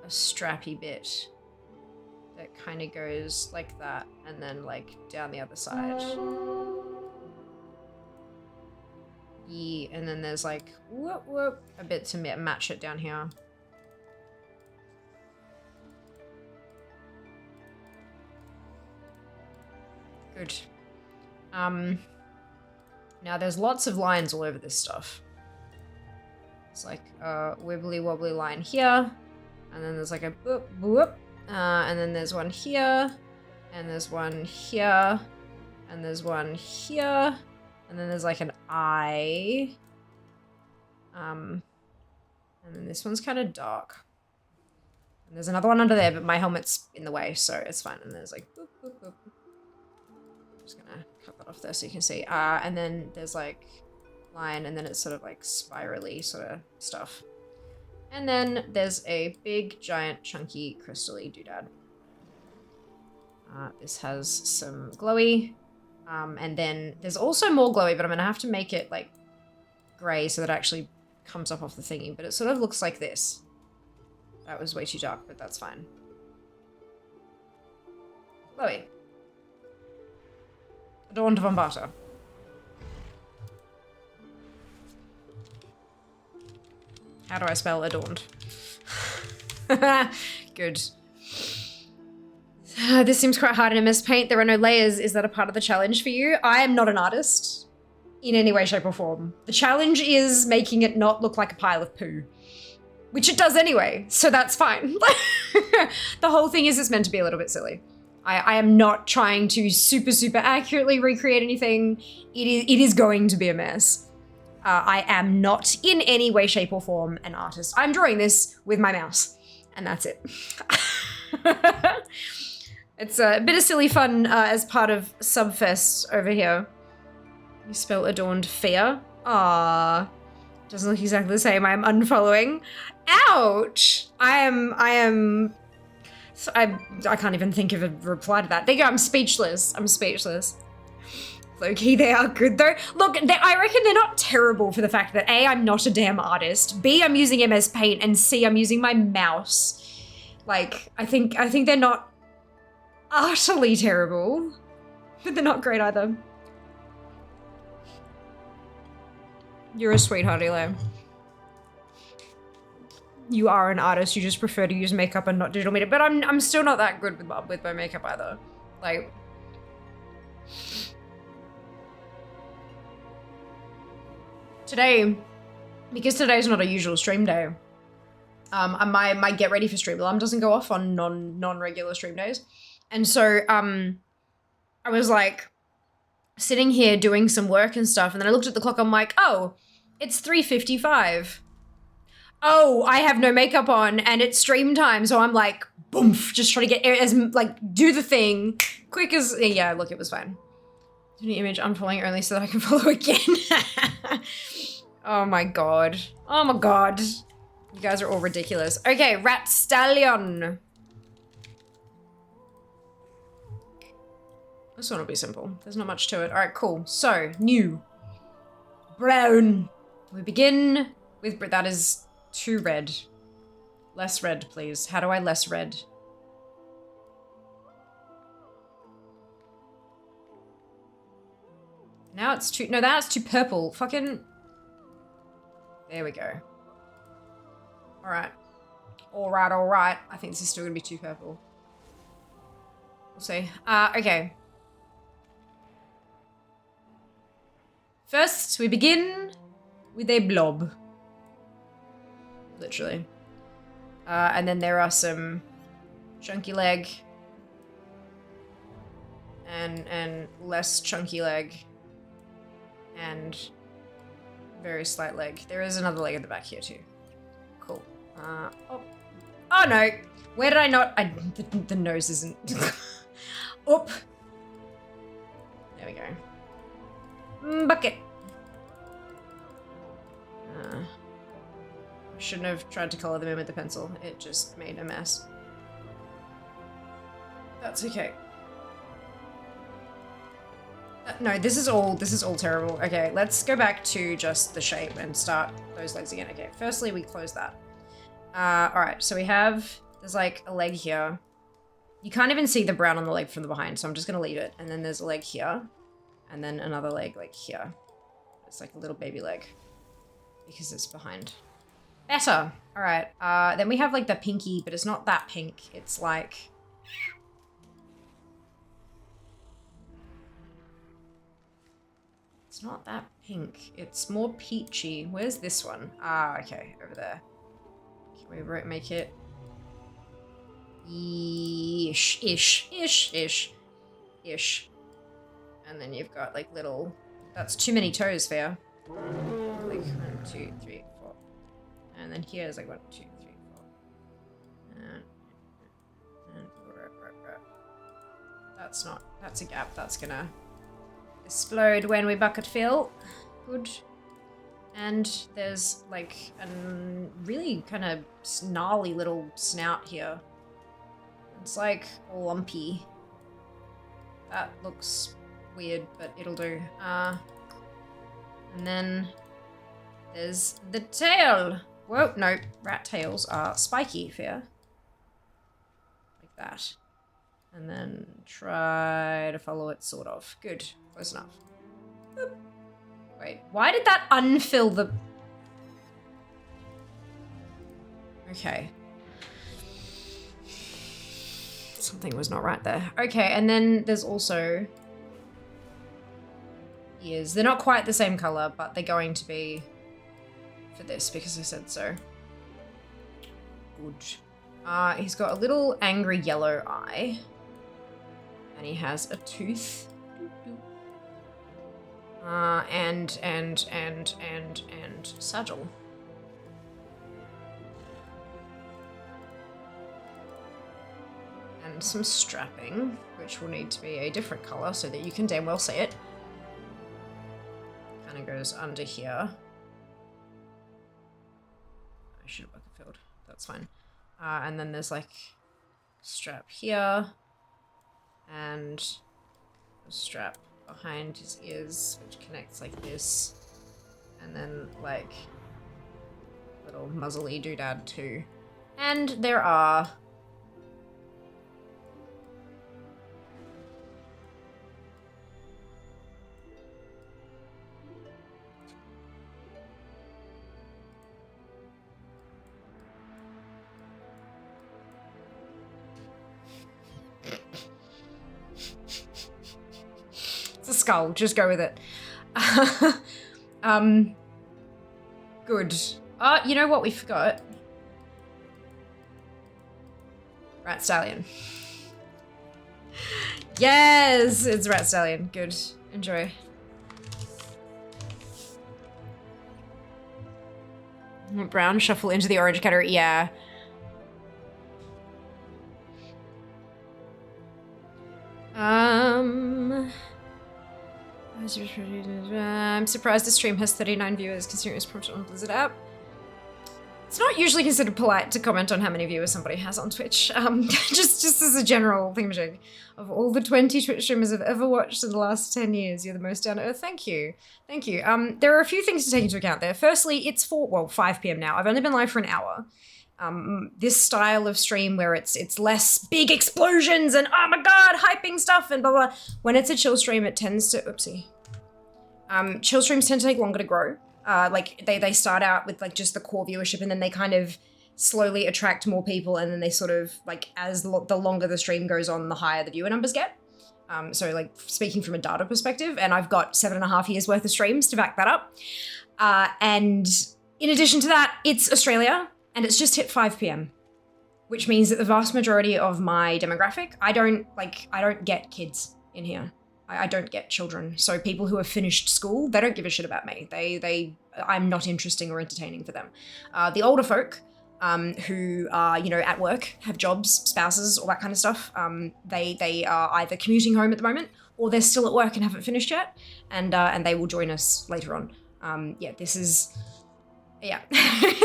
a strappy bit that kind of goes like that and then like down the other side. Yeah, and then there's like whoop, whoop, a bit to match it down here. Good. Now there's lots of lines all over this stuff. It's like a wibbly wobbly line here, and then there's like a boop boop, and then there's one here, and there's one here, and there's one here, and then there's like an eye. And then this one's kind of dark. And there's another one under there, but my helmet's in the way, so it's fine. And there's like boop boop boop. I'm just gonna cut that off there so you can see. And then there's like line, and then it's sort of like spirally sort of stuff. And then there's a big, giant, chunky, crystal-y doodad. This has some glowy. And then there's also more glowy, but I'm gonna have to make it like gray so that it actually comes up off the thingy. But it sort of looks like this. That was way too dark, but that's fine. Glowy. Adorned Vombata. How do I spell adorned? Good. This seems quite hard in MS Paint. There are no layers. Is that a part of the challenge for you? I am not an artist in any way, shape, or form. The challenge is making it not look like a pile of poo. Which it does anyway, so that's fine. The whole thing is it's meant to be a little bit silly. I am not trying to super accurately recreate anything. It is going to be a mess. I am not in any way, shape, or form an artist. I'm drawing this with my mouse, and that's it. It's a bit of silly fun as part of Subfest over here. You spell adorned fair. Ah, doesn't look exactly the same. I am unfollowing. Ouch! I can't even think of a reply to that. There you go, I'm speechless. Low-key, they are good though. Look, I reckon they're not terrible for the fact that A, I'm not a damn artist, B, I'm using MS Paint, and C, I'm using my mouse. Like, I think they're not utterly terrible, but they're not great either. You're a sweetheart, Elo. You are an artist, you just prefer to use makeup and not digital media, but I'm still not that good with my makeup either. Like, today, because today's not a usual stream day, my get ready for stream alarm doesn't go off on non-regular stream days. And so, I was like sitting here doing some work and stuff, and then I looked at the clock, I'm like, oh, it's 3:55. Oh, I have no makeup on and it's stream time. So I'm like, boom, just trying to get as like, do the thing quick as, yeah, look, it was fine. Any image unfollowing only so that I can follow again. Oh my God. Oh my God. You guys are all ridiculous. Okay, Rat Stallion. This one will be simple. There's not much to it. All right, cool. So, new. Brown. We begin with, that is too red. Less red, please. How do I less red? Now it's too, no, that's too purple. Fucking, there we go. All right. All right. I think this is still gonna be too purple. We'll see. Okay. First, we begin with a blob. Literally. And then there are some chunky leg. and less chunky leg, and very slight leg. There is another leg at the back here too. Cool. Oh no! Where did I not? The nose isn't. Up. There we go. Bucket. Shouldn't have tried to color them in with the pencil. It just made a mess. That's okay. No, this is all terrible. Okay, let's go back to just the shape and start those legs again. Okay, firstly we close that. Alright, so there's like a leg here. You can't even see the brown on the leg from the behind, so I'm just gonna leave it. And then there's a leg here, and then another leg like here. It's like a little baby leg, because it's behind. Better. Alright, then we have like the pinky, but it's not that pink. It's like... It's not that pink. It's more peachy. Where's this one? Ah, okay, over there. Can we make it... Ish. And then you've got like little... That's too many toes, Fair. Like 1, 2, 3, 4. And then here's like 1, 2, 3, 4. That's a gap. That's gonna explode when we bucket fill. Good. And there's like a really kind of gnarly little snout here. It's like lumpy. That looks weird, but it'll do. And then there's the tail. Whoa, no, rat tails are spiky, Fair. Like that. And then try to follow it, sort of. Good, close enough. Boop. Wait, why did that unfill the... Okay. Something was not right there. Okay, and then there's also ears. They're not quite the same color, but they're going to be for this because I said so. Good. He's got a little angry yellow eye. And he has a tooth. And saddle. And some strapping, which will need to be a different color so that you can damn well see it. Kind of goes under here. I should have bucket filled. That's fine. And then there's like strap here. And a strap behind his ears, which connects like this. And then like little muzzly doodad too. And there are a skull, just go with it. Good. You know what we forgot? Rat Stallion. Yes, it's Rat Stallion. Good. Enjoy. Brown shuffle into the orange category. Yeah. I'm surprised the stream has 39 viewers considering it was prompted on the Blizzard app. It's not usually considered polite to comment on how many viewers somebody has on Twitch. Just as a general thingamajig. Of all the 20 Twitch streamers I've ever watched in the last 10 years, you're the most down to earth. Thank you. Thank you. There are a few things to take into account there. Firstly, it's 5 p.m. now. I've only been live for an hour. This style of stream where it's less big explosions and oh my god, hyping stuff and blah blah. When it's a chill stream, it tends to chill streams tend to take longer to grow. Like they start out with like just the core viewership and then they kind of slowly attract more people and then they sort of like as the longer the stream goes on, the higher the viewer numbers get. So like speaking from a data perspective, and I've got 7.5 years worth of streams to back that up. And in addition to that, it's Australia. And it's just hit 5 p.m, which means that the vast majority of my demographic, I don't get kids. in here. I don't get children. So people who have finished school, they don't give a shit about me. I'm not interesting or entertaining for them. The older folk, who are, you know, at work, have jobs, spouses, all that kind of stuff, they are either commuting home at the moment or they're still at work and haven't finished yet, and they will join us later on. Yeah, this is... Yeah,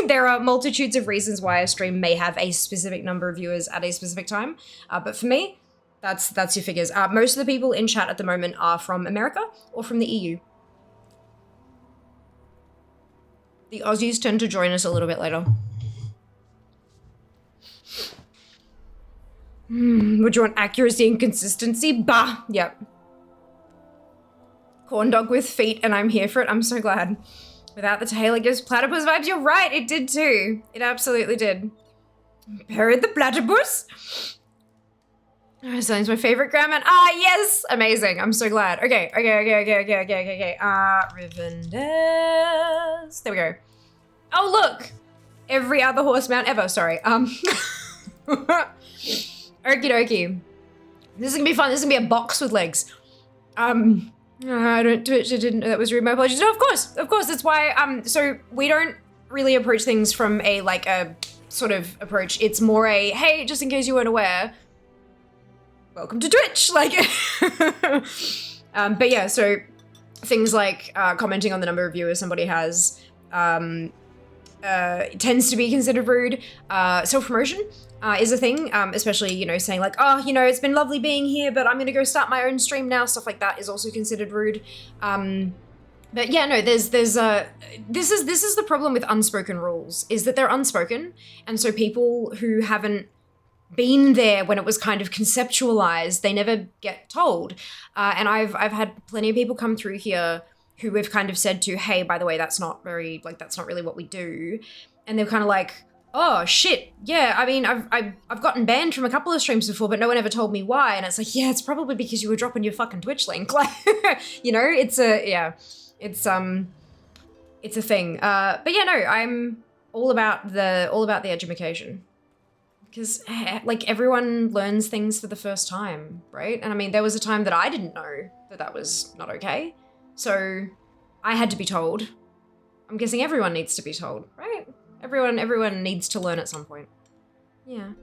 there are multitudes of reasons why a stream may have a specific number of viewers at a specific time, but for me, that's your figures. Most of the people in chat at the moment are from America or from the EU. The Aussies tend to join us a little bit later. Would you want accuracy and consistency? Bah, yep. Corn dog with feet, and I'm here for it. I'm so glad. Without the tail, it gives platypus vibes. You're right, it did too. It absolutely did. Buried the platypus? Oh, Sally's my favorite grandma. Ah, yes! Amazing. I'm so glad. Okay. Rivendell. There we go. Oh, look! Every other horse mount ever. Sorry. Okie dokie. This is gonna be fun. This is gonna be a box with legs. I don't Twitch. I didn't know that was rude. My apologies. No, of course. That's why. So we don't really approach things from a sort of approach. It's more a, hey, just in case you weren't aware, welcome to Twitch. Like, but yeah. So things like commenting on the number of viewers somebody has tends to be considered rude. Self-promotion is a thing, especially, you know, saying like, oh, you know, it's been lovely being here, but I'm gonna go start my own stream now. Stuff like that is also considered rude. But yeah, no, this is the problem with unspoken rules, is that they're unspoken, and so people who haven't been there when it was kind of conceptualized, they never get told. And I've had plenty of people come through here who we've kind of said to, hey, by the way, that's not really what we do, and they're kind of like, oh shit, yeah, I mean, I've gotten banned from a couple of streams before, but no one ever told me why. And it's like, yeah, it's probably because you were dropping your fucking Twitch link. Like, you know, it's a thing. But yeah, no, I'm all about the education, because like everyone learns things for the first time, right? And I mean, there was a time that I didn't know that was not okay, so I had to be told. I'm guessing everyone needs to be told, right? Everyone needs to learn at some point. Yeah.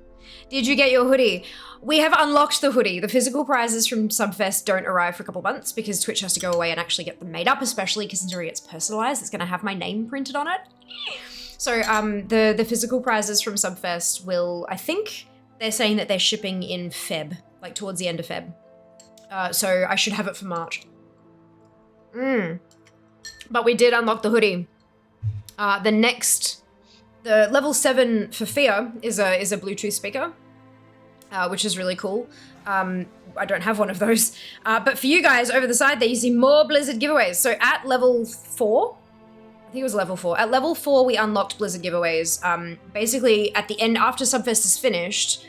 Did you get your hoodie? We have unlocked the hoodie. The physical prizes from Subfest don't arrive for a couple months because Twitch has to go away and actually get them made up, especially considering it's personalized. It's gonna have my name printed on it. So the physical prizes from Subfest will, I think they're saying that they're shipping in Feb, like towards the end of Feb. So I should have it for March. But we did unlock the hoodie. The level 7 for Fear is a Bluetooth speaker, which is really cool. I don't have one of those. But for you guys over the side there, you see more Blizzard giveaways. So at level 4, I think it was level 4. At level 4, we unlocked Blizzard giveaways. Basically, at the end, after Subfest is finished,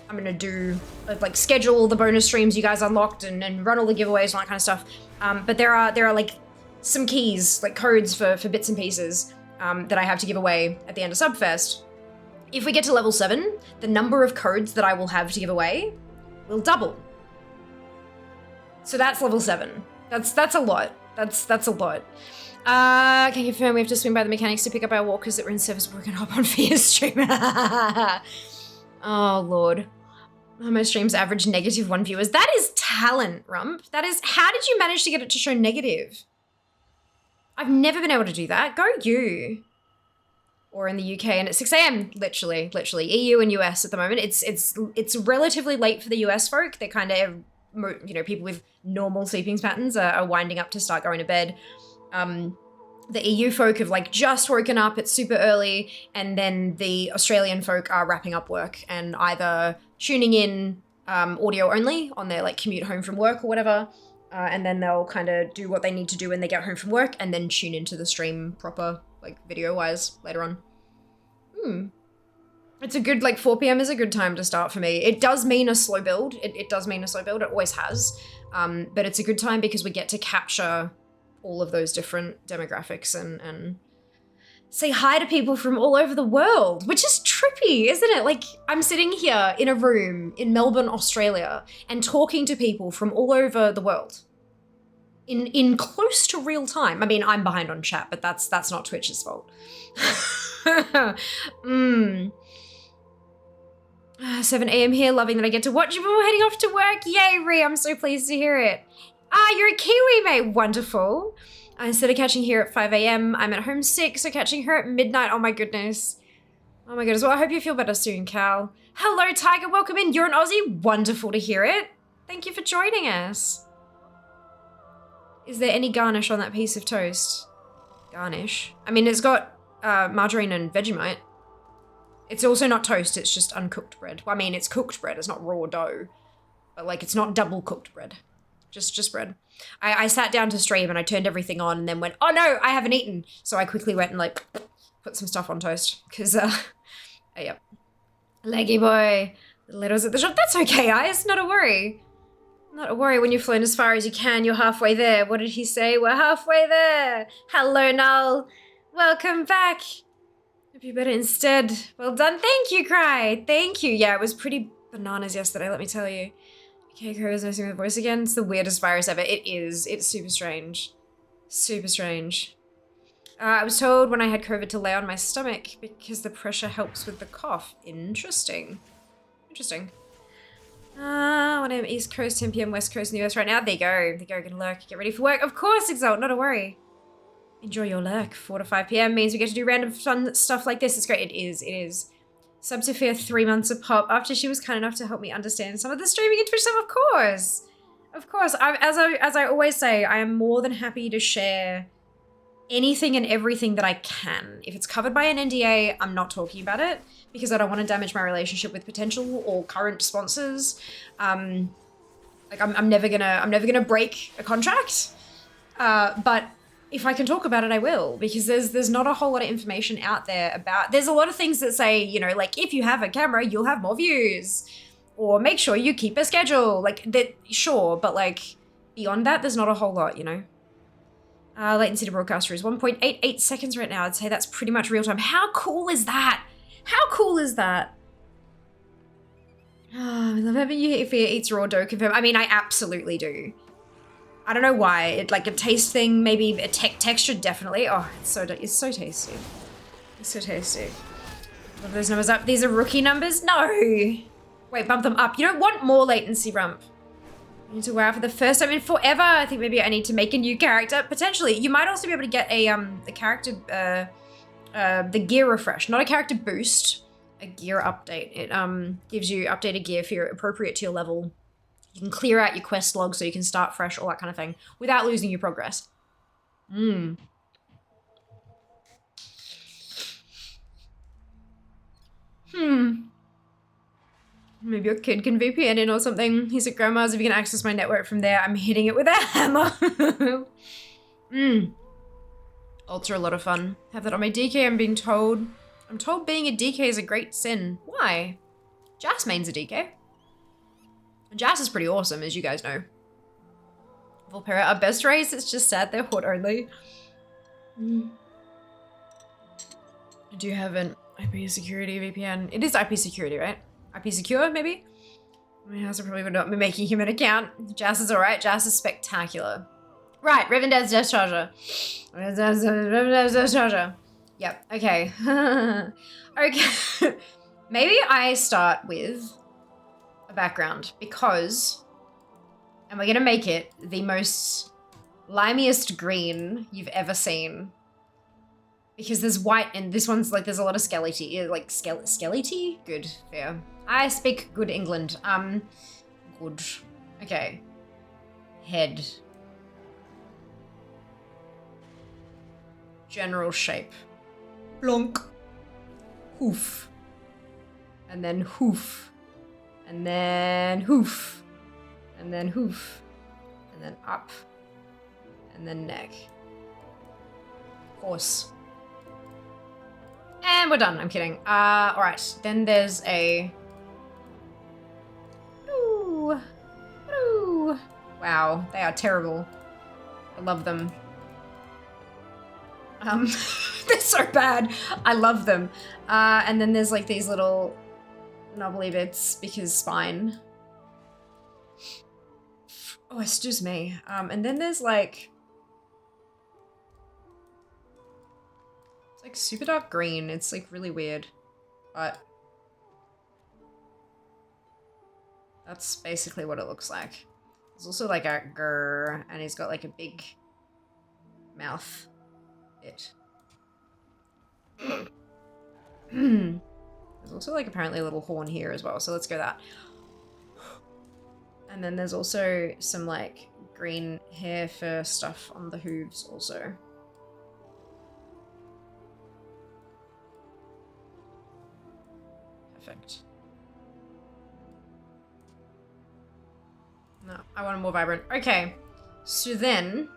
I'm gonna do, like, schedule all the bonus streams you guys unlocked and run all the giveaways and all that kind of stuff. But there are like some keys, like codes for bits and pieces that I have to give away at the end of Subfest. If we get to level 7, the number of codes that I will have to give away will double. So that's level 7. That's a lot. That's a lot. Can you confirm we have to swing by the mechanics to pick up our walkers that were in service before we can hop on Fear's stream? Oh, Lord. My streams average -1 viewers. That is talent, Rump. That is, how did you manage to get it to show negative? I've never been able to do that. Go you. Or in the UK, and it's 6 a.m. literally. EU and US at the moment. It's relatively late for the US folk. They're kind of, you know, people with normal sleeping patterns are winding up to start going to bed. The EU folk have like just woken up. It's super early, and then the Australian folk are wrapping up work and either tuning in audio only on their like commute home from work or whatever. And then they'll kind of do what they need to do when they get home from work and then tune into the stream proper, like video-wise later on. It's a good, like 4 p.m. is a good time to start for me. It does mean a slow build. It does mean a slow build. It always has. But it's a good time because we get to capture all of those different demographics and say hi to people from all over the world, which is true. trippy, isn't it? Like, I'm sitting here in a room in Melbourne, Australia, and talking to people from all over the world in close to real time. I mean, I'm behind on chat, but that's not Twitch's fault. 7 a.m. here, loving that I get to watch you before heading off to work. Yay, Ree, I'm so pleased to hear it. Ah, you're a Kiwi, mate. Wonderful. Instead of catching here at 5 a.m., I'm at home 6, so catching her at midnight. Oh my goodness. Oh my goodness. Well, I hope you feel better soon, Cal. Hello, Tiger. Welcome in. You're an Aussie. Wonderful to hear it. Thank you for joining us. Is there any garnish on that piece of toast? Garnish? I mean, it's got margarine and Vegemite. It's also not toast, it's just uncooked bread. Well, I mean, it's cooked bread, it's not raw dough. But like, it's not double cooked bread. Just bread. I sat down to stream and I turned everything on and then went, oh no, I haven't eaten. So I quickly went and like, put some stuff on toast. Cause, yep. Leggy boy. The letters at the shop. That's okay, guys, not a worry. Not a worry, when you've flown as far as you can, you're halfway there. What did he say? We're halfway there. Hello, Null. Welcome back. Hope you better instead. Well done. Thank you, Cry. Thank you. Yeah, it was pretty bananas yesterday, let me tell you. Okay, Crow is messing with the voice again. It's the weirdest virus ever. It is. It's super strange. Super strange. I was told when I had COVID to lay on my stomach because the pressure helps with the cough. Interesting. Interesting. 1 a.m. East Coast, 10 p.m. West Coast in the US right now. There you go. There you go. Gonna lurk. Get ready for work. Of course, Exalt. Not a worry. Enjoy your lurk. 4 to 5 p.m. means we get to do random fun stuff like this. It's great. It is. It is. Sub Sophia 3 months of pop after she was kind enough to help me understand some of the streaming and Twitch stuff. Of course. Of course. As I always say, I am more than happy to share anything and everything that I can. If it's covered by an NDA, I'm not talking about it because I don't want to damage my relationship with potential or current sponsors. Like I'm never gonna break a contract. But if I can talk about it, I will, because there's not a whole lot of information out there about, there's a lot of things that say, you know, like if you have a camera, you'll have more views, or make sure you keep a schedule, like that, sure, but like beyond that, there's not a whole lot, you know. Latency to broadcaster is 1.88 seconds right now. I'd say that's pretty much real time. How cool is that? How cool is that? Oh, I love having you if it eats raw dough confirm. I mean, I absolutely do. I don't know why. It like a taste thing, maybe a texture, definitely. Oh, it's so tasty. It's so tasty. Bump those numbers up. These are rookie numbers? No. Wait, bump them up. You don't want more latency, Rump. You need to wear out for the first time in forever. I think maybe I need to make a new character. Potentially. You might also be able to get a character, the gear refresh. Not a character boost, a gear update. It gives you updated gear for appropriate to your level. You can clear out your quest log so you can start fresh, all that kind of thing, without losing your progress. Maybe your kid can VPN in or something. He's at grandma's. If you can access my network from there, I'm hitting it with a hammer. Ultra a lot of fun. Have that on my DK, I'm told being a DK is a great sin. Why? Jasmine's a DK. Jas is pretty awesome, as you guys know. Volpera, our best race, it's just sad they're hot only. I do have an IP security VPN. It is IP security, right? IP secure, maybe? My house probably would not be making him an account. Jas is alright. Jas is spectacular. Right, Rivendell's discharger. Rivendell's discharger. Yep, okay. Okay. Maybe I start with a background because, and we're gonna make it the most limiest green you've ever seen. Because there's white and this one's like, there's a lot of skelety, like skelety? Good, fair. I speak good England. Good. Okay. Head. General shape. Blonk. Hoof. And then hoof. And then hoof. And then hoof. And then up. And then neck. Horse. And we're done, I'm kidding. Alright, then there's a... Ooh. Ooh. Wow, they are terrible. I love them. They're so bad. I love them. And then there's like these little knobbly bits because spine. Oh, excuse me. And then there's like, it's like super dark green. It's like really weird, but that's basically what it looks like. There's also like a grrr, and he's got like a big mouth bit. There's also like apparently a little horn here as well, so let's go that. And then there's also some like green hair fur stuff on the hooves also. Perfect. No, I want it more vibrant. Okay, so then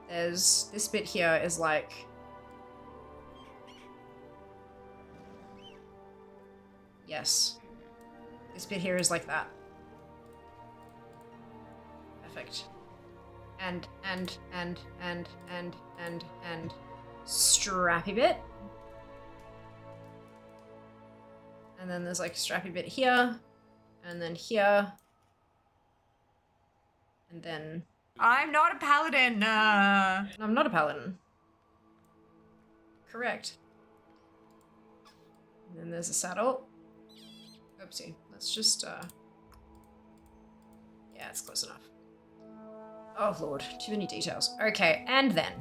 there's this bit here is like, yes, this bit here is like that. Perfect. And strappy bit. And then there's like strappy bit here, and then here. And then... I'm not a paladin! I'm not a paladin. Correct. And then there's a saddle. Oopsie. Let's just, yeah, it's close enough. Oh, Lord. Too many details. Okay, and then,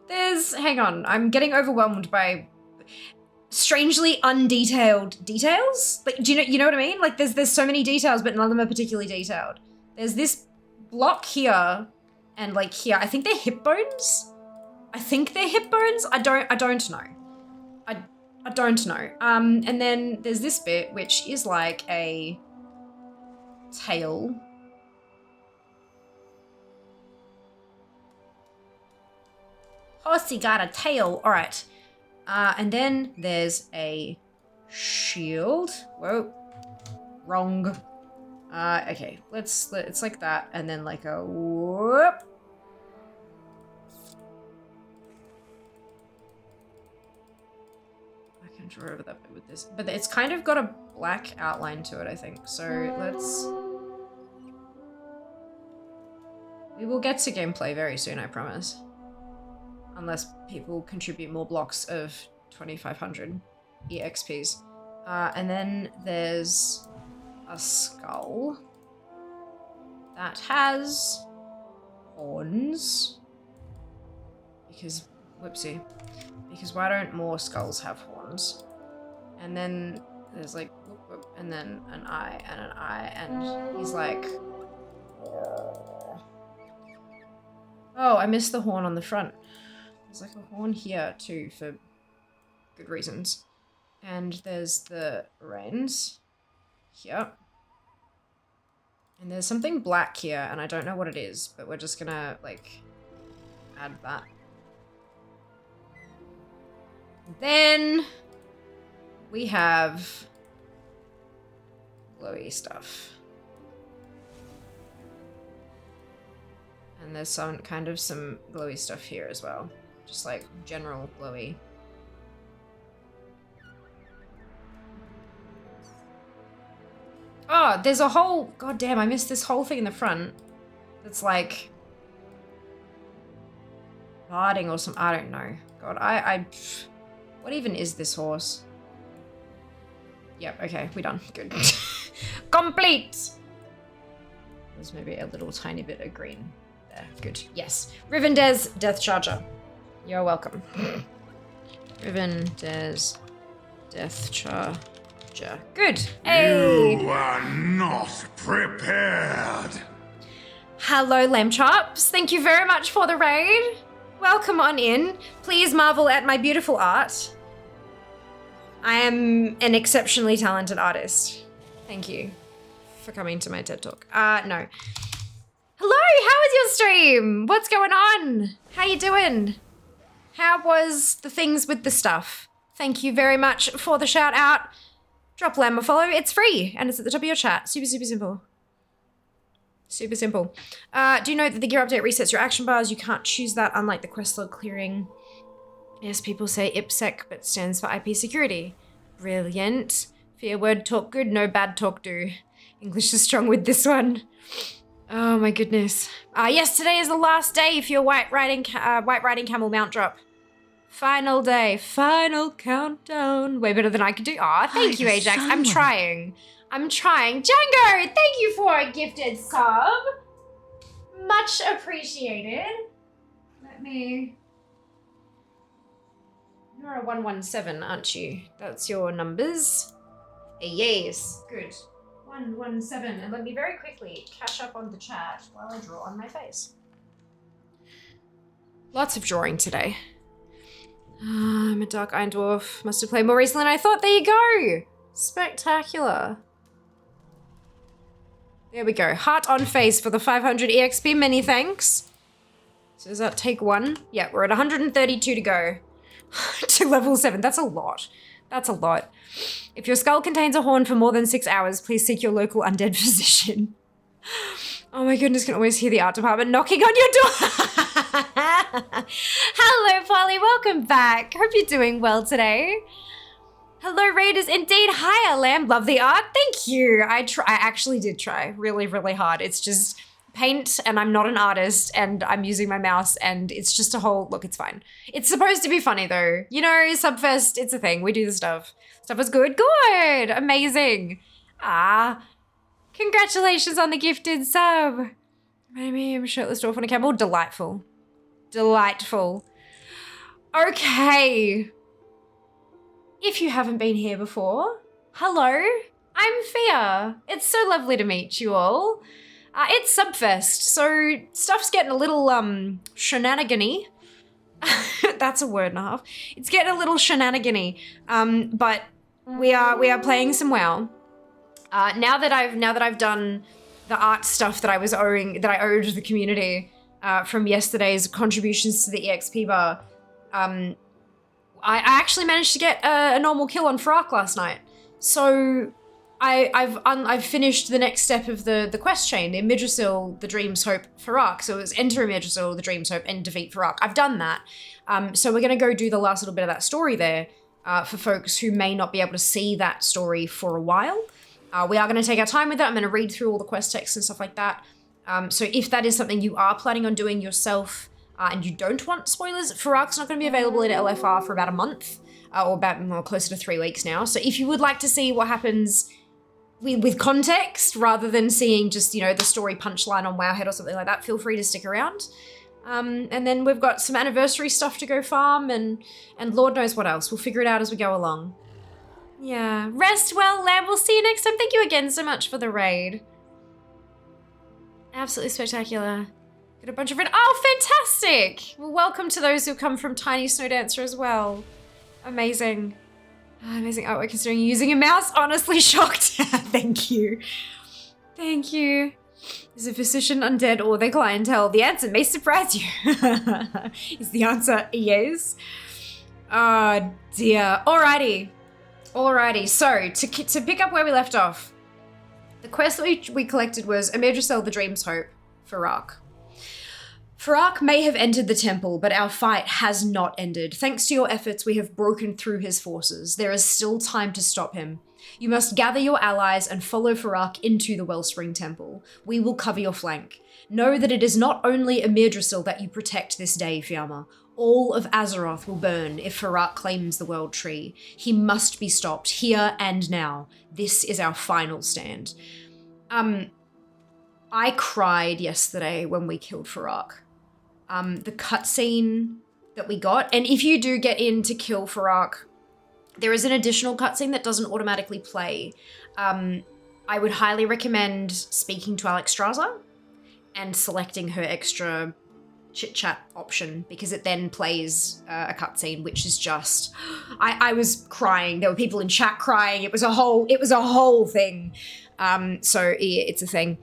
there's... Hang on. I'm getting overwhelmed by strangely undetailed details. Like, do you know what I mean? Like, there's so many details, but none of them are particularly detailed. There's this block here, and like here. I think they're hip bones. I don't know. I don't know. And then there's this bit, which is like a tail. Horsey got a tail. All right. And then there's a shield. Whoa. Wrong. Okay. It's like that. And then like a whoop. I can draw over that bit with this. But it's kind of got a black outline to it, I think. So let's... We will get to gameplay very soon, I promise. Unless people contribute more blocks of 2500 EXPs. And then there's a skull that has horns. Because, whoopsie. Because why don't more skulls have horns? And then there's like, whoop, whoop, and then an eye, and he's like... Oh, I missed the horn on the front. There's like a horn here too, for good reasons. And there's the reins here. And there's something black here, and I don't know what it is, but we're just gonna, like, add that. Then we have glowy stuff. And there's some glowy stuff here as well. Just like general glowy. Oh, there's a whole... God damn, I missed this whole thing in the front. That's like... Barding or some... I don't know. God, what even is this horse? Yep, okay, we're done. Good. Complete! There's maybe a little tiny bit of green there. Good. Yes. Rivendell's Death Charger. You're welcome. Rivendell's Death Charger. Good. Hey! You are not prepared. Hello, Lamb Chops. Thank you very much for the raid. Welcome on in. Please marvel at my beautiful art. I am an exceptionally talented artist. Thank you for coming to my TED Talk. No. Hello, how was your stream? What's going on? How you doing? How was the things with the stuff? Thank you very much for the shout out. Drop Lamb a follow, it's free, and it's at the top of your chat. Super, super simple. Super simple. Do you know that the gear update resets your action bars? You can't choose that, unlike the quest log clearing. Yes, people say IPSEC, but stands for IP security. Brilliant. Fair word talk good, no bad talk do. English is strong with this one. Oh my goodness. Yes, today is the last day for your white riding camel mount drop. Final day, final countdown. Way better than I could do. Aw, thank you, Ajax. I'm trying. Django, thank you for a gifted sub. Much appreciated. You're a 117, aren't you? That's your numbers. Yes, good. 117. And let me very quickly catch up on the chat while I draw on my face. Lots of drawing today. I'm a Dark Iron Dwarf. Must have played more recently than I thought. There you go. Spectacular. There we go. Heart on face for the 500 EXP. Many thanks. So does that take one? Yeah, we're at 132 to go. To level 7. That's a lot. That's a lot. If your skull contains a horn for more than 6 hours, please seek your local undead physician. Oh my goodness, can always hear the art department knocking on your door. Hello, Polly. Welcome back. Hope you're doing well today. Hello, Raiders. Indeed. Hi, Lamb. Love the art. Thank you. I actually did try really, really hard. It's just paint and I'm not an artist and I'm using my mouse and it's just a whole, look, it's fine. It's supposed to be funny though. You know, Subfest, it's a thing. We do the stuff. Stuff is good. Good. Amazing. Congratulations on the gifted sub. Maybe I'm shirtless dwarf on a camel. Delightful. Delightful. Okay. If you haven't been here before, hello, I'm Fia. It's so lovely to meet you all. It's Subfest, so stuff's getting a little shenanigan-y. That's a word and a half. It's getting a little shenanigan-y. But we are playing some WoW. Now that I've done the art stuff that I owed the community from yesterday's contributions to the EXP bar, I actually managed to get a normal kill on Farak last night. So I've finished the next step of the quest chain, Imidrisil, the Dream's Hope, Farak. So it was enter Imidrisil, the Dream's Hope, and defeat Farak. I've done that. So we're gonna go do the last little bit of that story there for folks who may not be able to see that story for a while. We are gonna take our time with it. I'm gonna read through all the quest texts and stuff like that. So if that is something you are planning on doing yourself and you don't want spoilers, Farak's not gonna be available in LFR for about a month, or about more closer to 3 weeks now. So if you would like to see what happens with context rather than seeing just, you know, the story punchline on Wowhead or something like that, feel free to stick around. And then we've got some anniversary stuff to go farm and Lord knows what else. We'll figure it out as we go along. Yeah. Rest well, Lamb. We'll see you next time. Thank you again so much for the raid. Absolutely spectacular. Got a bunch of oh, fantastic! Well, welcome to those who come from Tiny Snow Dancer as well. Amazing. Amazing artwork considering you're using a mouse. Honestly shocked. Thank you. Thank you. Is a physician undead or their clientele? The answer may surprise you. Is the answer yes? Oh dear. Alrighty. So to pick up where we left off, the quest that we collected was Imidrisil, the Dream's Hope, Farak. Farak may have entered the temple, but our fight has not ended. Thanks to your efforts, we have broken through his forces. There is still time to stop him. You must gather your allies and follow Farak into the Wellspring Temple. We will cover your flank. Know that it is not only Imidrisil that you protect this day, Fiamma. All of Azeroth will burn if Farak claims the World Tree. He must be stopped, here and now. This is our final stand. I cried yesterday when we killed Farak. The cutscene that we got, and if you do get in to kill Farak, there is an additional cutscene that doesn't automatically play. I would highly recommend speaking to Alexstrasza and selecting her extra chit-chat option, because it then plays a cutscene, which is just, I was crying. There were people in chat crying. It was a whole thing. So yeah, it's a thing.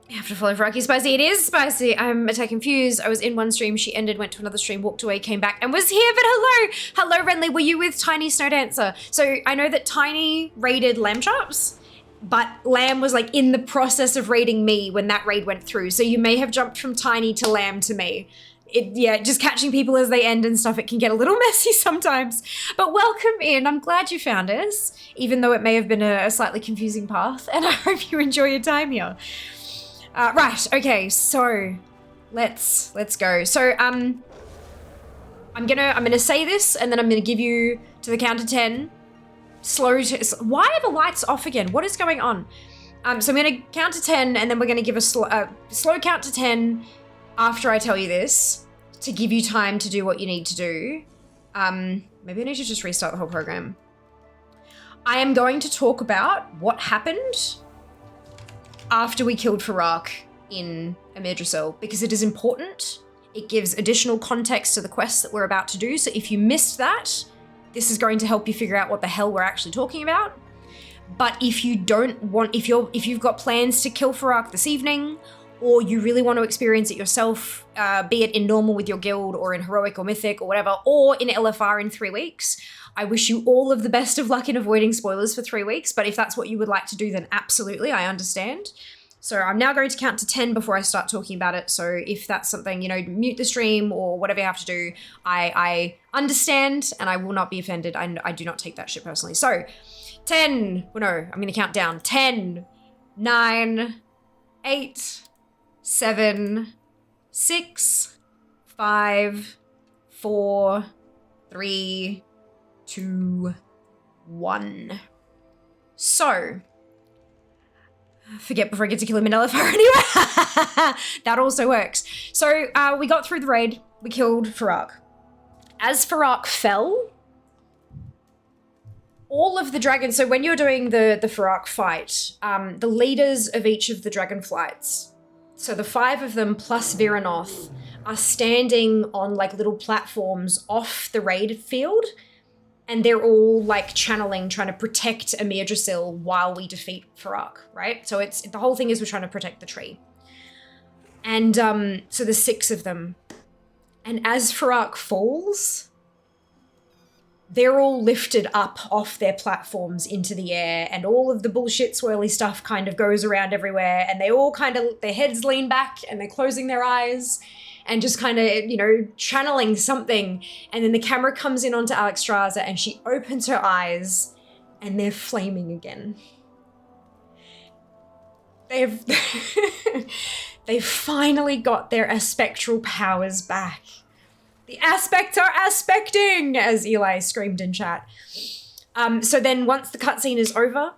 You have to follow Farak. Spicy. It is spicy. I'm a tad confused. I was in one stream, she ended, went to another stream, walked away, came back, and was here, but hello! Hello, Renly. Were you with Tiny Snow Dancer? So I know that Tiny raided Lamb Chops, but Lamb was like in the process of raiding me when that raid went through. So you may have jumped from Tiny to Lamb to me. Just catching people as they end and stuff, it can get a little messy sometimes. But welcome in. I'm glad you found us, even though it may have been a slightly confusing path, and I hope you enjoy your time here. Right, okay, so let's go. So I'm gonna say this, and then I'm gonna give you to the count of 10. Why are the lights off again? What is going on? So I'm gonna count to 10, and then we're gonna give a slow count to 10 after I tell you this, to give you time to do what you need to do. Maybe I need to just restart the whole program. I am going to talk about what happened after we killed Farak in Amirdrasil, because it is important. It gives additional context to the quest that we're about to do. So if you missed that, this is going to help you figure out what the hell we're actually talking about. But if you don't want, if you've got plans to kill Farak this evening, or you really want to experience it yourself, be it in normal with your guild, or in heroic or mythic or whatever, or in LFR in 3 weeks, I wish you all of the best of luck in avoiding spoilers for 3 weeks. But if that's what you would like to do, then absolutely, I understand. So I'm now going to count to 10 before I start talking about it. So if that's something, mute the stream or whatever you have to do, I understand, and I will not be offended. I do not take that shit personally. So 10, well, no, I'm going to count down. 10, 9, 8, 7, 6, 5, 4, 3, 2, 1. So, forget before I get to kill him in LFR anyway. That also works. So we got through the raid. We killed Farak. As Farak fell, all of the dragons, so when you're doing the Farak fight, the leaders of each of the dragon flights, so the 5 of them plus Viranoth, are standing on like little platforms off the raid field, and they're all like channeling, trying to protect Amirdrasil while we defeat Farak, right? So the whole thing is we're trying to protect the tree. And so there's 6 of them. And as Farak falls, they're all lifted up off their platforms into the air, and all of the bullshit swirly stuff kind of goes around everywhere, and they all kind of, their heads lean back and they're closing their eyes and just kind of, channeling something. And then the camera comes in onto Alexstrasza and she opens her eyes and they're flaming again. They've finally got their aspectral powers back. The aspects are aspecting, as Eli screamed in chat. So then once the cutscene is over,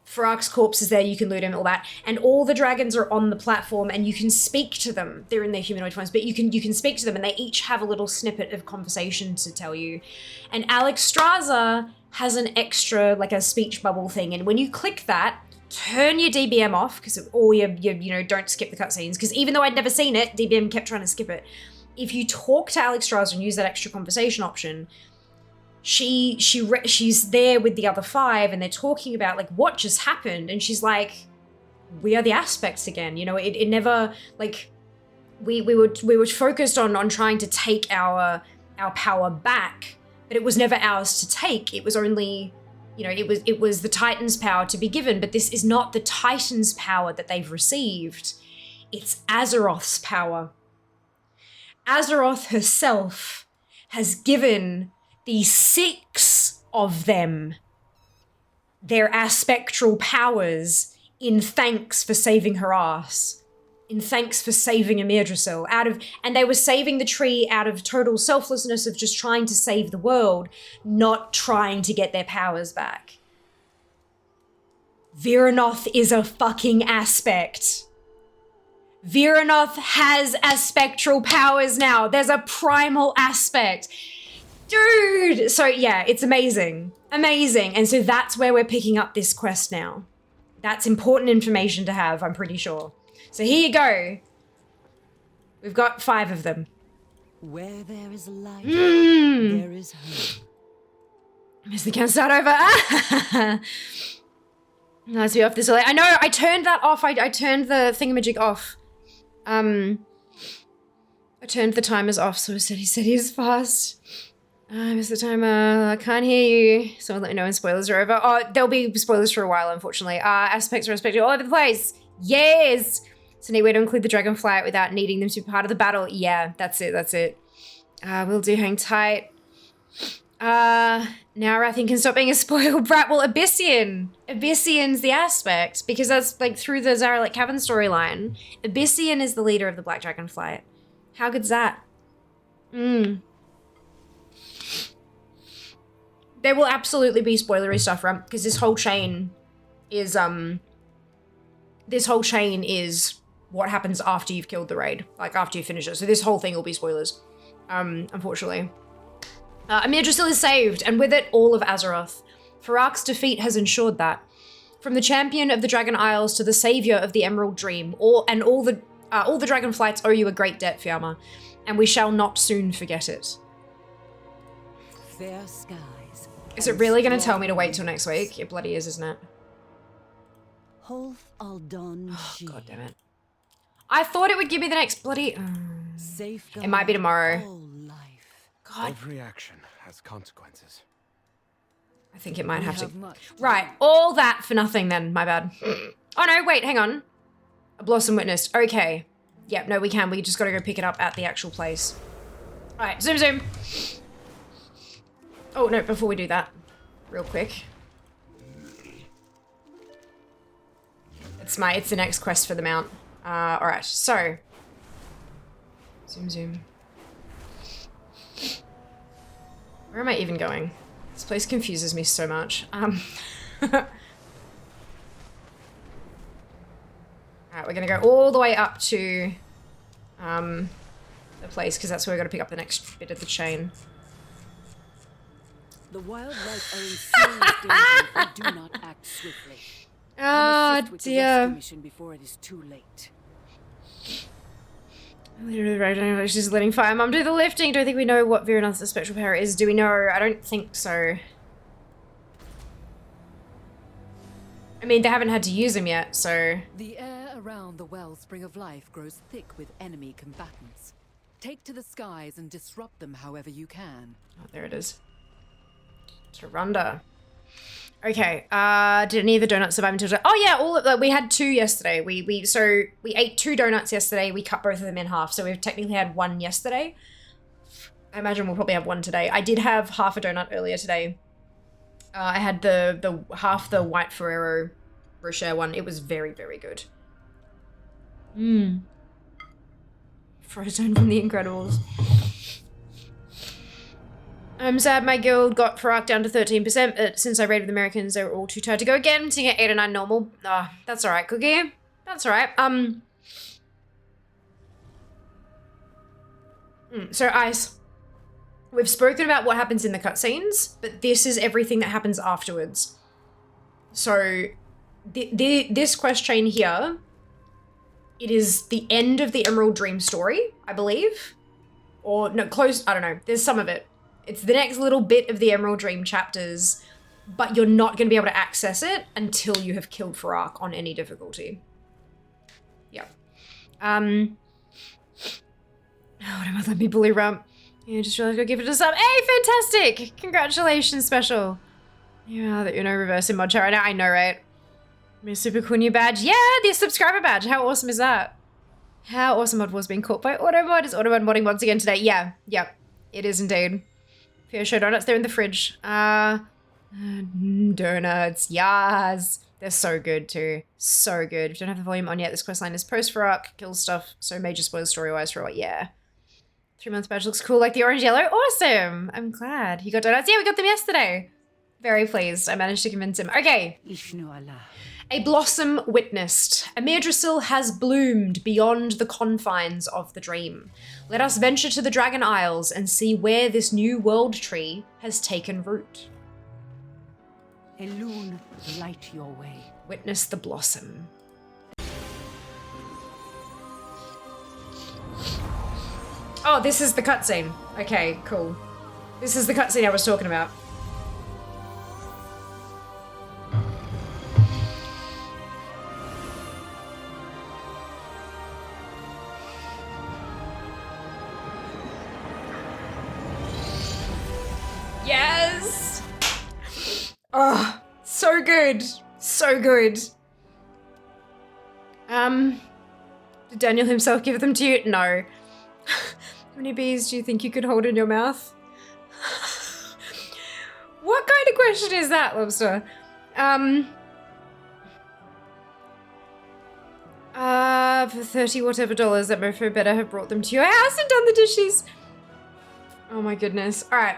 Farak's corpse is there, you can loot him, all that, and all the dragons are on the platform and you can speak to them. They're in their humanoid forms, but you can speak to them, and they each have a little snippet of conversation to tell you. And Alexstrasza has an extra, like a speech bubble thing, and when you click that, turn your DBM off, or don't skip the cutscenes, because even though I'd never seen it, DBM kept trying to skip it. If you talk to Alexstrasza and use that extra conversation option, she's there with the other 5, and they're talking about like what just happened, and she's like, we are the aspects again. It never, like, we were focused on trying to take our power back, but it was never ours to take. It was only, it was the Titan's power to be given, but this is not the Titan's power that they've received. It's Azeroth's power. Azeroth herself has given the 6 of them their aspectral powers in thanks for saving her ass, in thanks for saving Amirdrasil and they were saving the tree out of total selflessness of just trying to save the world, not trying to get their powers back. Viranoth is a fucking aspect. Viranoth has aspectral powers now. There's a primal aspect. Dude! So yeah, it's amazing. Amazing. And so that's where we're picking up this quest now. That's important information to have, I'm pretty sure. So here you go. We've got 5 of them. Where there is light, there is hope. As the count start over. Let's be off this early. I know, I turned that off. I turned the thingamajig off. I turned the timers off so steady is fast. Mr. Timer, I can't hear you. Someone let me know when spoilers are over. Oh, there'll be spoilers for a while, unfortunately. Aspects are respected all over the place. Yes! So need way to include the dragonflight without needing them to be part of the battle. Yeah, that's it. Will do, hang tight. Now Rathian can stop being a spoiled brat. Well, Abyssian. Abyssian's the aspect, because that's like through the Zaralek Cavern storyline. Abyssian is the leader of the Black Dragonflight. How good's that? There will absolutely be spoilery stuff, right? Because this whole chain is what happens after you've killed the raid, like after you finish it. So this whole thing will be spoilers, unfortunately. Amirdrasil is saved, and with it, all of Azeroth. Farak's defeat has ensured that. From the champion of the Dragon Isles to the savior of the Emerald Dream, all the Dragonflights owe you a great debt, Fiamma, and we shall not soon forget it. Fair skies. Is it really going to tell me to wait till next week? It bloody is, isn't it? Oh, God damn it. I thought it would give me the next bloody... It might be tomorrow. God. Every action has consequences. I think it might have to... Right, all that for nothing then, my bad. Oh no, wait, hang on. A Blossom witnessed, okay. Yep, no, we can. We just gotta go pick it up at the actual place. All right, zoom. Oh no, before we do that, real quick. It's the next quest for the mount. All right, so. Zoom. Where am I even going? This place confuses me so much. Alright, we're gonna go all the way up to the place, because that's where we're gonna pick up the next bit of the chain. The wildlife are in serious danger if we do not act swiftly. Ah, dear. Before it is too late. She's letting Fire Mum do the lifting. Don't think we know what Viranath's special power is. Do we know? I don't think so. I mean, they haven't had to use him yet, so... The air around the wellspring of life grows thick with enemy combatants. Take to the skies and disrupt them however you can. Oh, there it is. Tarunda. Okay, did any of the donuts survive until... Oh yeah, all of we had 2 yesterday. We ate 2 donuts yesterday. We cut both of them in half, so we've technically had 1 yesterday. I imagine we'll probably have 1 today. I did have half a donut earlier today. I had the half the white Ferrero Rocher one. It was very, very good. Frozone from The Incredibles. I'm sad my guild got Farak down to 13%, but since I raided with Americans, they were all too tired to go again. Seeing at 8 or 9 normal. That's alright, Cookie. That's alright. So Ice. We've spoken about what happens in the cutscenes, but this is everything that happens afterwards. So, this quest chain here, it is the end of the Emerald Dream story, I believe. Or, no, close, I don't know. There's some of it. It's the next little bit of the Emerald Dream chapters, but you're not going to be able to access it until you have killed Farak on any difficulty. Yep. Oh, what am I letting me bully rump? Yeah, just realized I'll give it a sub. Hey, fantastic! Congratulations, special. Yeah, that you're no reversing mod chat right now. I know, right? My super cool new badge. Yeah, the subscriber badge. How awesome is that? How awesome mod was being caught by Automod. Is Automod modding once again today? Yeah, yep. It is indeed. Pure show donuts, they're in the fridge. Donuts, yas. They're so good too. So good. If you don't have the volume on yet, this questline is post-Farak, kill stuff, so major spoilers story-wise for what, yeah. 3 months badge looks cool like the orange yellow. Awesome. I'm glad. You got donuts? Yeah, we got them yesterday. Very pleased. I managed to convince him. Okay. A blossom witnessed. Amirdrasil has bloomed beyond the confines of the dream. Let us venture to the Dragon Isles and see where this new world tree has taken root. Elune, light your way. Witness the blossom. Oh, this is the cutscene. Okay, cool. This is the cutscene I was talking about. good. So good. Did Daniel himself give them to you? No. How many bees do you think you could hold in your mouth? What kind of question is that, Lobster? For 30 whatever dollars, that mofo better have brought them to you. I hasn't done the dishes. Oh my goodness. All right.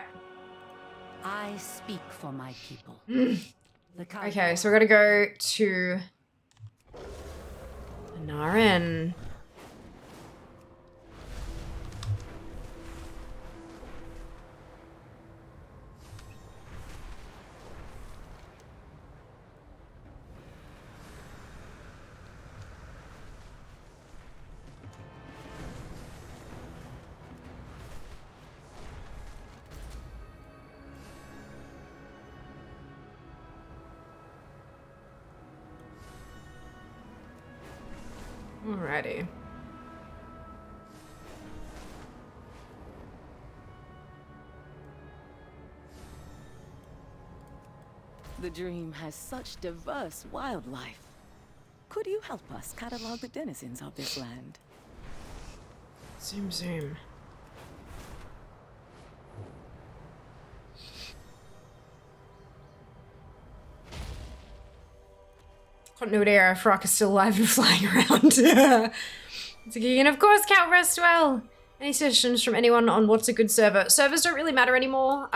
I speak for my people. Okay, so we're gonna go to Naren. Alrighty. The dream has such diverse wildlife. Could you help us catalog the denizens of this land? Zoom, zoom. Continuity error, Frock is still alive and flying around. And of course, Cal rest well. Any suggestions from anyone on what's a good server? Servers don't really matter anymore.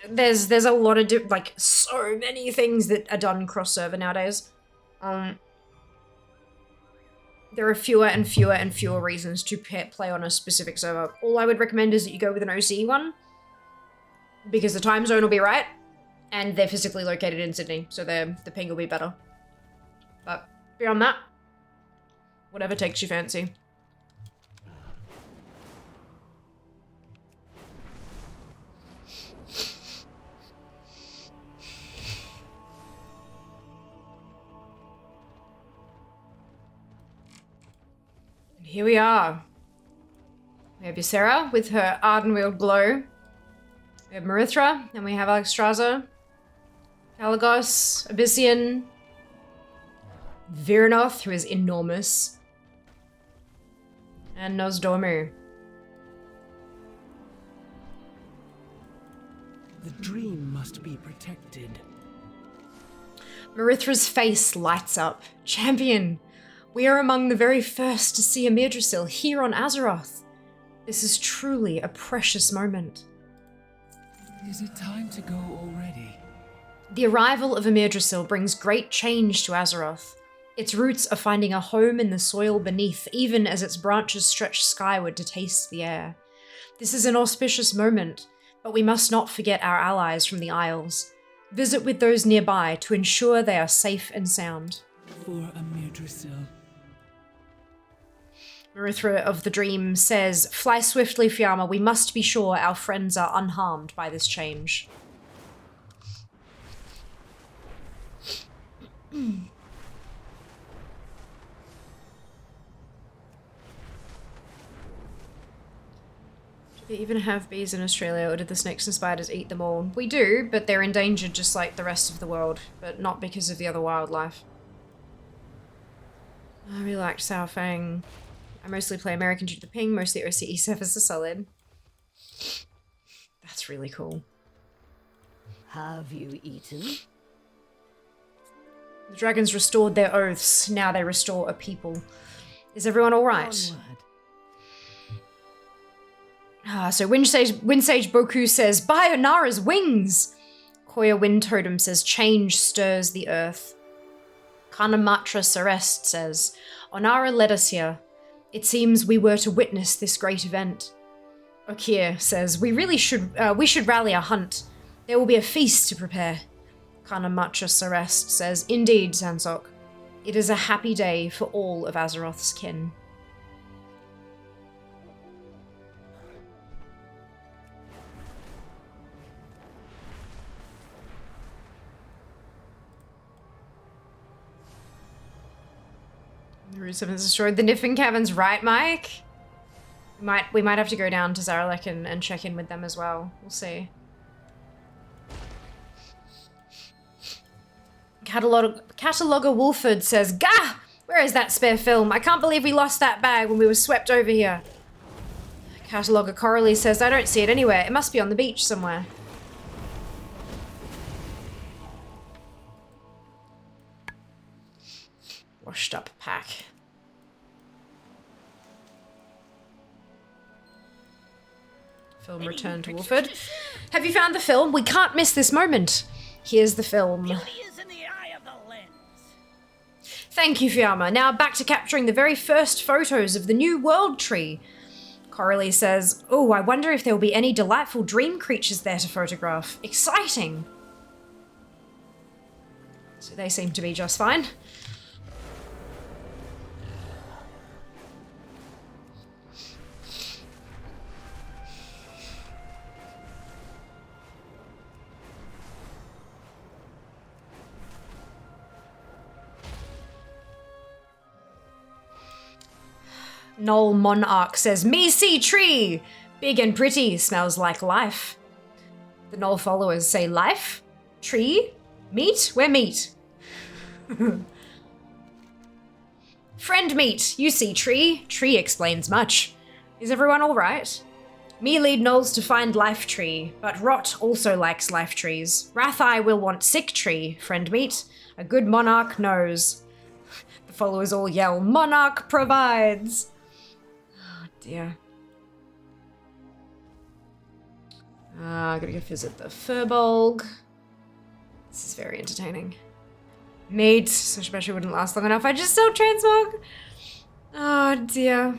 There's a lot of so many things that are done cross server nowadays. There are fewer and fewer and fewer reasons to play on a specific server. All I would recommend is that you go with an OC one, because the time zone will be right, and they're physically located in Sydney, so the ping will be better. But beyond that, whatever takes your fancy. And here we are. We have Ysera with her Ardenweald glow. We have Marithra, and we have Alexstrasza, Kalagos, Abyssian, Virnoth, who is enormous, and Nosdormu. The dream must be protected. Marithra's face lights up. Champion, we are among the very first to see a Mirdrasil here on Azeroth. This is truly a precious moment. Is it time to go already? The arrival of a Mirdrasil brings great change to Azeroth. Its roots are finding a home in the soil beneath, even as its branches stretch skyward to taste the air. This is an auspicious moment, but we must not forget our allies from the Isles. Visit with those nearby to ensure they are safe and sound. For a Mirdrasil. Marithra of the Dream says, "Fly swiftly, Fiamma. We must be sure our friends are unharmed by this change." Do they even have bees in Australia, or did the snakes and spiders eat them all? We do, but they're endangered just like the rest of the world, but not because of the other wildlife. I really liked Saurfang. I mostly play American due to the ping, mostly OCE servers are solid. That's really cool. Have you eaten? The dragons restored their oaths, now they restore a people. Is everyone alright? So Windsage Boku says, "By Onara's wings!" Koya Wind Totem says, "Change stirs the earth." Kanamatra Serest says, "Onara led us here. It seems we were to witness this great event." Okir says, we should rally a hunt. There will be a feast to prepare." Kanamatra Serest says, "Indeed, Sansok. It is a happy day for all of Azeroth's kin." The Root 7's destroyed the Niffin Caverns, right, Mike? We might have to go down to Zaralek and check in with them as well. We'll see. Cataloger Wolford says, Gah! Where is that spare film? I can't believe we lost that bag when we were swept over here. Cataloger Coralie says, I don't see it anywhere. It must be on the beach somewhere. Washed up pack. Film returned to Wolford. Have you found the film? We can't miss this moment. Here's the film. Thank you, Fiamma. Now back to capturing the very first photos of the new world tree. Coralie says, oh, I wonder if there will be any delightful dream creatures there to photograph. Exciting. So they seem to be just fine. Noel Monarch says, me see tree! Big and pretty, smells like life. The Noel followers say, life? Tree? Meat? Where meat? Friend meat, you see tree. Tree explains much. Is everyone alright? Me lead Knowles to find life tree, but Rot also likes life trees. Rathai will want sick tree, friend meat. A good monarch knows. The followers all yell, monarch provides! Dear. Gotta go visit the Furbolg. This is very entertaining. Mate, such battery wouldn't last long enough. I just saw transmog. Oh dear.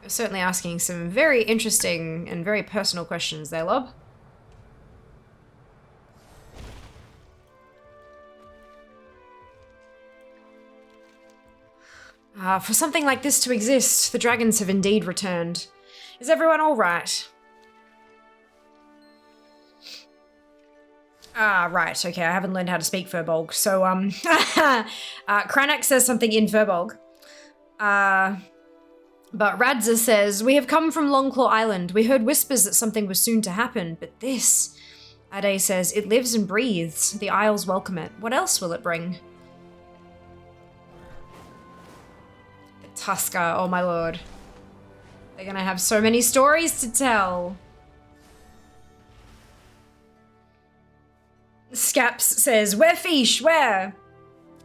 You're certainly asking some very interesting and very personal questions there, Lob. For something like this to exist, the dragons have indeed returned. Is everyone all right? Right, okay, I haven't learned how to speak Furbolg, so, Kranak says something in Furbolg. But Radza says, we have come from Longclaw Island. We heard whispers that something was soon to happen, but this... Ade says, it lives and breathes. The Isles welcome it. What else will it bring? Tusker, oh my lord. They're gonna have so many stories to tell. Scaps says, where fish, where?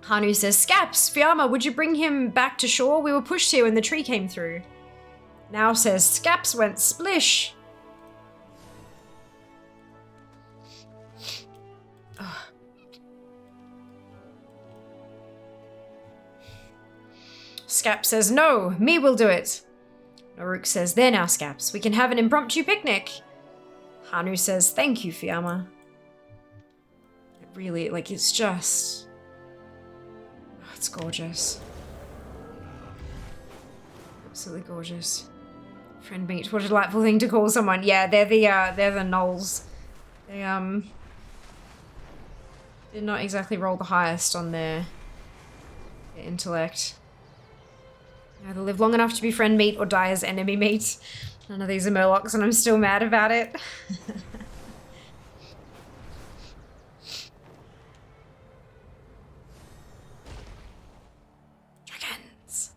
Hanu says, Scaps, Fiamma, would you bring him back to shore? We were pushed here when the tree came through. Now says, Scaps went splish. Scap says, no, me will do it. Naruk says, there now, Scaps. We can have an impromptu picnic. Hanu says, thank you, Fiamma. It really, like, it's just... Oh, it's gorgeous. Absolutely gorgeous. Friend meet, what a delightful thing to call someone. Yeah, they're the Knolls. They, did not exactly roll the highest on their intellect. Either live long enough to be friend meat or die as enemy meat. None of these are Murlocs and I'm still mad about it. Dragons.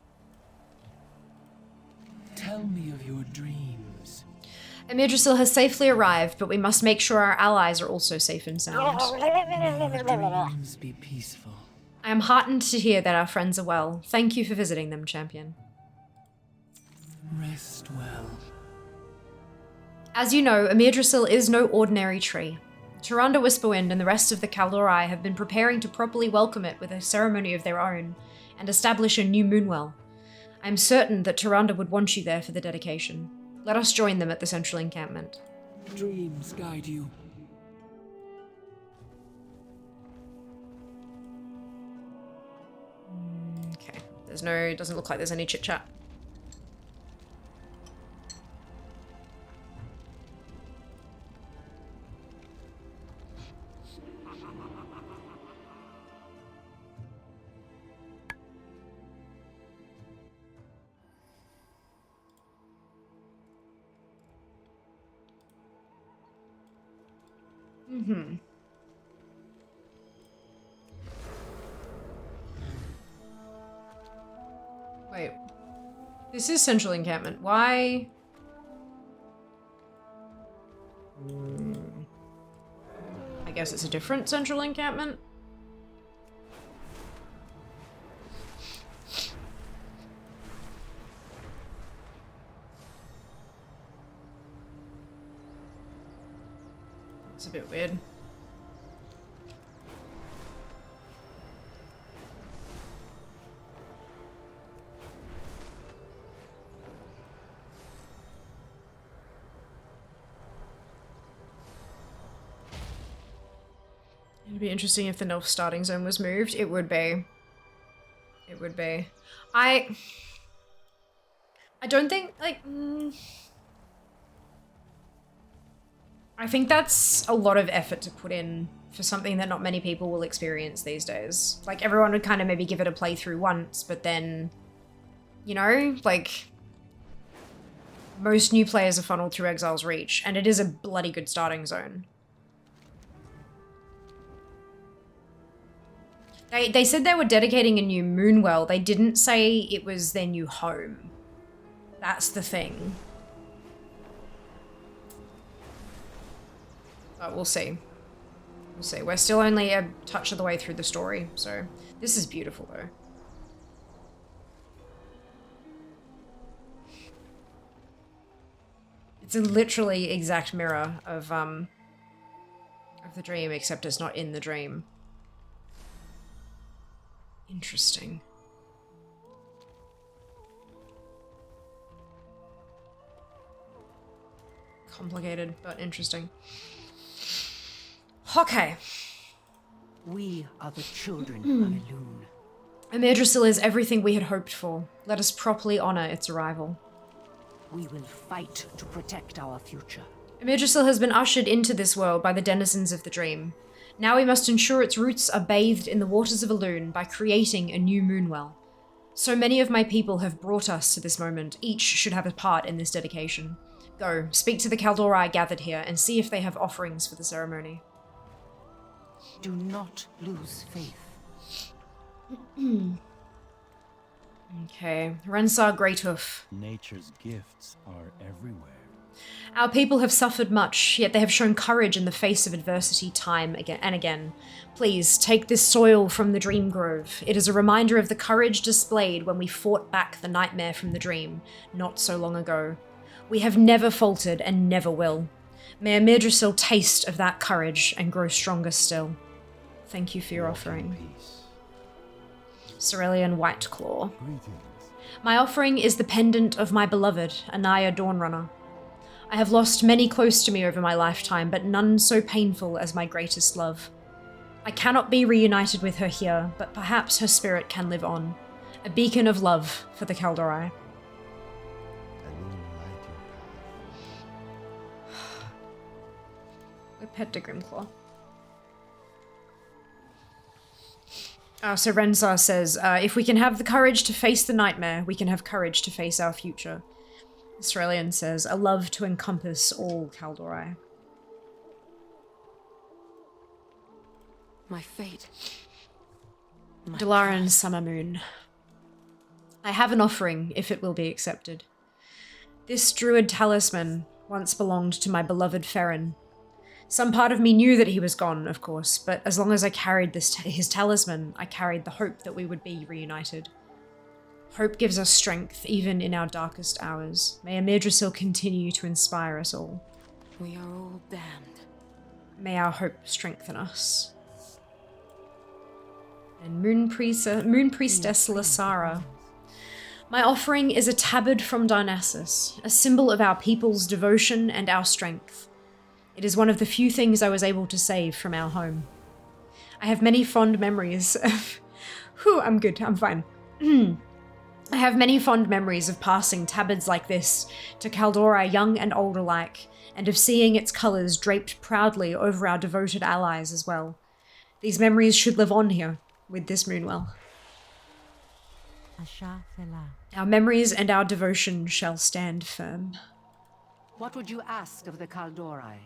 Tell me of your dreams. Amidrisil has safely arrived, but we must make sure our allies are also safe and sound. May your dreams be peaceful. I am heartened to hear that our friends are well. Thank you for visiting them, champion. Rest well. As you know, Amidrisil is no ordinary tree. Tyrande Whisperwind and the rest of the Kaldorei have been preparing to properly welcome it with a ceremony of their own and establish a new moonwell. I am certain that Tyrande would want you there for the dedication. Let us join them at the central encampment. Dreams guide you. Okay, doesn't look like there's any chit chat. Mm-hmm. Wait. This is central encampment. Why? I guess it's a different central encampment. It's a bit weird. It'd be interesting if the Nelf starting zone was moved. It would be. It would be. I don't think, like... I think that's a lot of effort to put in for something that not many people will experience these days. Like, everyone would kind of maybe give it a playthrough once, but then, you know, like, most new players are funneled through Exile's Reach, and it is a bloody good starting zone. They said they were dedicating a new Moonwell. They didn't say it was their new home. That's the thing. But we'll see. We'll see. We're still only a touch of the way through the story, so this is beautiful though. It's a literally exact mirror of the dream, except it's not in the dream. Interesting. Complicated, but interesting. Okay. We are the children of Elune. Amirdrasil is everything we had hoped for. Let us properly honor its arrival. We will fight to protect our future. Amirdrasil has been ushered into this world by the denizens of the dream. Now we must ensure its roots are bathed in the waters of Elune by creating a new Moonwell. So many of my people have brought us to this moment. Each should have a part in this dedication. Go, speak to the Kaldori gathered here and see if they have offerings for the ceremony. Do not lose faith. Okay. Rensar Greathoof. Nature's gifts are everywhere. Our people have suffered much, yet they have shown courage in the face of adversity time and again. Please, take this soil from the Dream Grove. It is a reminder of the courage displayed when we fought back the nightmare from the dream, not so long ago. We have never faltered and never will. May Amirdrasil taste of that courage and grow stronger still. Thank you for your offering. Cerulean Whiteclaw. My offering is the pendant of my beloved, Anaya Dawnrunner. I have lost many close to me over my lifetime, but none so painful as my greatest love. I cannot be reunited with her here, but perhaps her spirit can live on. A beacon of love for the Kaldori. We pet the Grimclaw. So Rensar says, if we can have the courage to face the nightmare, we can have courage to face our future. Australian says, a love to encompass all Kaldori. My fate. Dalaran Summer Moon. I have an offering, if it will be accepted. This druid talisman once belonged to my beloved Ferrin. Some part of me knew that he was gone, of course, but as long as I carried his talisman, I carried the hope that we would be reunited. Hope gives us strength, even in our darkest hours. May Amirdrasil continue to inspire us all. We are all damned. May our hope strengthen us. And Moon Priestess Lasara. My offering is a tabard from Darnassus, a symbol of our people's devotion and our strength. It is one of the few things I was able to save from our home. I have many fond memories of... I'm good, I'm fine. I have many fond memories of passing tabards like this to Kaldori young and old alike, and of seeing its colours draped proudly over our devoted allies as well. These memories should live on here, with this Moonwell. Our memories and our devotion shall stand firm. What would you ask of the Kaldori?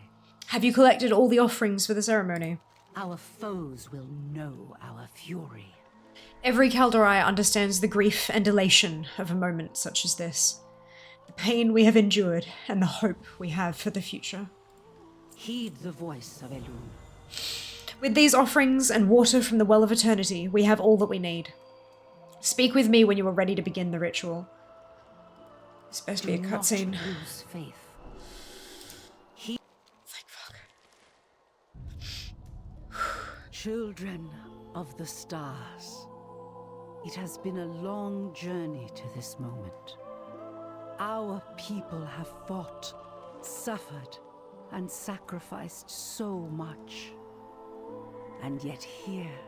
Have you collected all the offerings for the ceremony? Our foes will know our fury. Every Kaldorei understands the grief and elation of a moment such as this. The pain we have endured and the hope we have for the future. Heed the voice of Elun. With these offerings and water from the Well of Eternity, we have all that we need. Speak with me when you are ready to begin the ritual. This better be a cutscene. Do not lose faith. Thank fuck. Children of the stars, it has been a long journey to this moment. Our people have fought, suffered, and sacrificed so much. And yet here,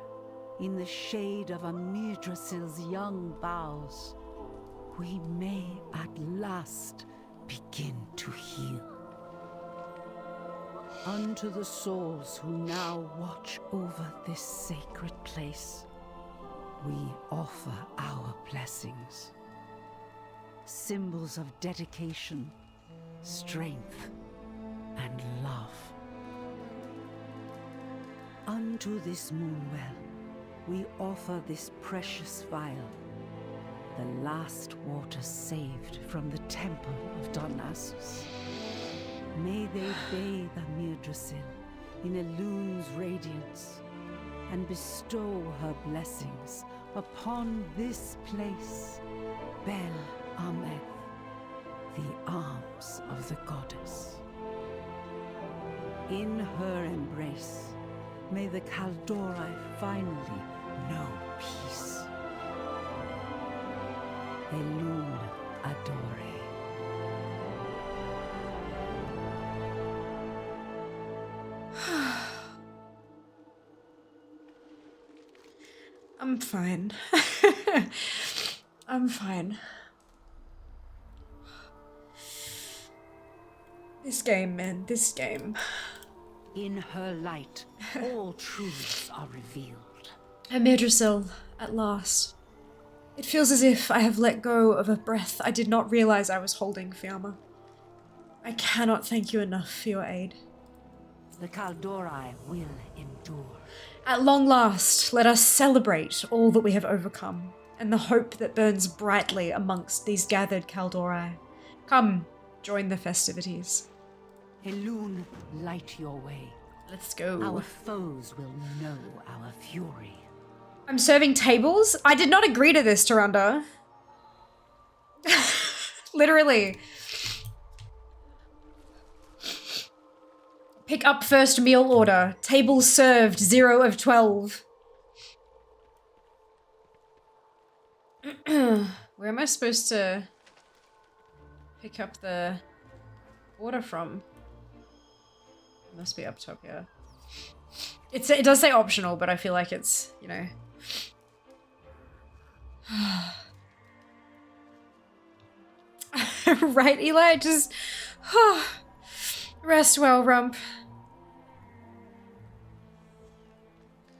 in the shade of Yggdrasil's young boughs, we may at last begin to heal. Unto the souls who now watch over this sacred place, we offer our blessings. Symbols of dedication, strength, and love. Unto this moonwell, we offer this precious vial, the last water saved from the temple of Darnassus. May they bathe Yggdrasil in Elun's radiance and bestow her blessings upon this place, Bel Ameth, the arms of the goddess. In her embrace, may the Kaldorei finally know peace. Elun Adore. I'm fine. I'm fine. This game, man, this game. In her light, all truths are revealed. Yggdrasil, at last. It feels as if I have let go of a breath I did not realize I was holding, Fiamma. I cannot thank you enough for your aid. The Kaldorei will endure. At long last, let us celebrate all that we have overcome, and the hope that burns brightly amongst these gathered Kaldorei. Come, join the festivities. Elun, light your way. Let's go. Our foes will know our fury. I'm serving tables? I did not agree to this, Tyrande. Literally. Pick up first meal order. Tables served, 0 of 12. Where am I supposed to pick up the order from? It must be up top here. It does say optional, but I feel like it's, you know. Right, Eli? Just rest well, Rump.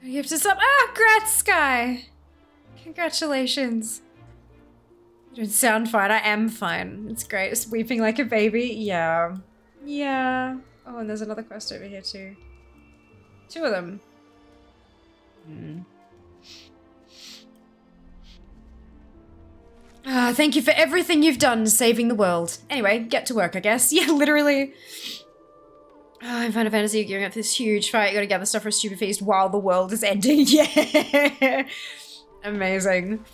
You have to stop. Ah, grats, Sky. Congratulations. You don't sound fine. I am fine. It's great. It's weeping like a baby. Yeah. Yeah. Oh, and there's another quest over here too. 2 of them. Thank you for everything you've done saving the world. Anyway, get to work, I guess. Yeah, literally. In Final Fantasy, you're gearing up for this huge fight. You gotta gather stuff for a stupid feast while the world is ending. Yeah. Amazing.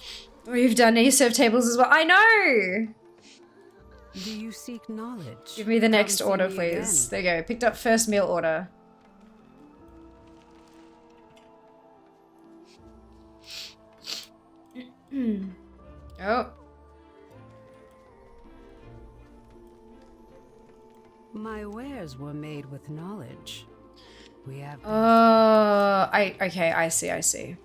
Oh, you've done you serve tables as well. I know! Do you seek knowledge? Give me the next Come see order, me please. again. There you go. Picked up first meal order. Oh. My wares were made with knowledge. We have. Okay, I see.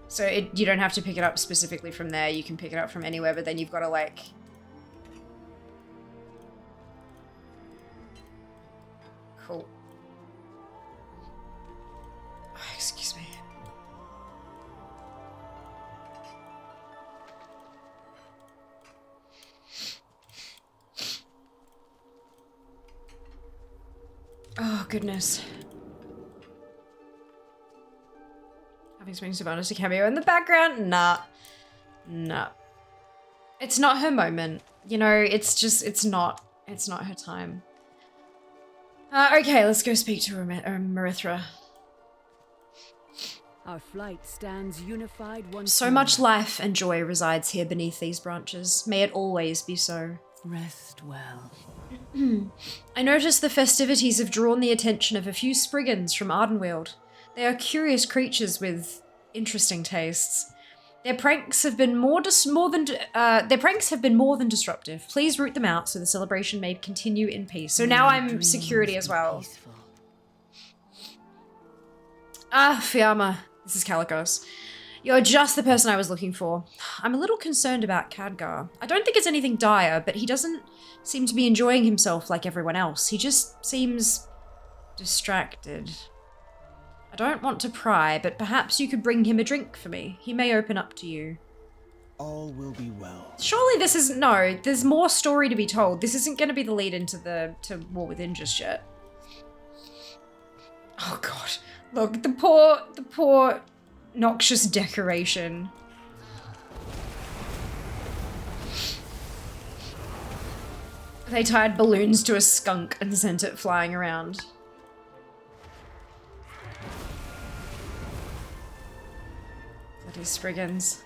So you don't have to pick it up specifically from there. You can pick it up from anywhere, but then you've got to like. Cool. Oh, excuse me. Oh, goodness. Having Swing Sylvanas a cameo in the background? Nah. Nah. It's not her moment. You know, it's not her time. Okay, let's go speak to Marithra. Our flight stands unified once So more. much life and joy resides here beneath these branches. May it always be so. Rest well. I notice the festivities have drawn the attention of a few Spriggans from Ardenweald. They are curious creatures with interesting tastes. Their pranks have been more than disruptive. Please root them out so the celebration may continue in peace. So now I'm security as well. Peaceful. Ah, Fiamma. This is Calicos. You're just the person I was looking for. I'm a little concerned about Khadgar. I don't think it's anything dire, but he doesn't seem to be enjoying himself like everyone else. He just seems distracted. I don't want to pry, but perhaps you could bring him a drink for me. He may open up to you. All will be well. Surely this isn't... No, there's more story to be told. This isn't going to be the lead into to War Within just yet. Oh god. Look, the poor noxious decoration. They tied balloons to a skunk and sent it flying around. Bloody Spriggans.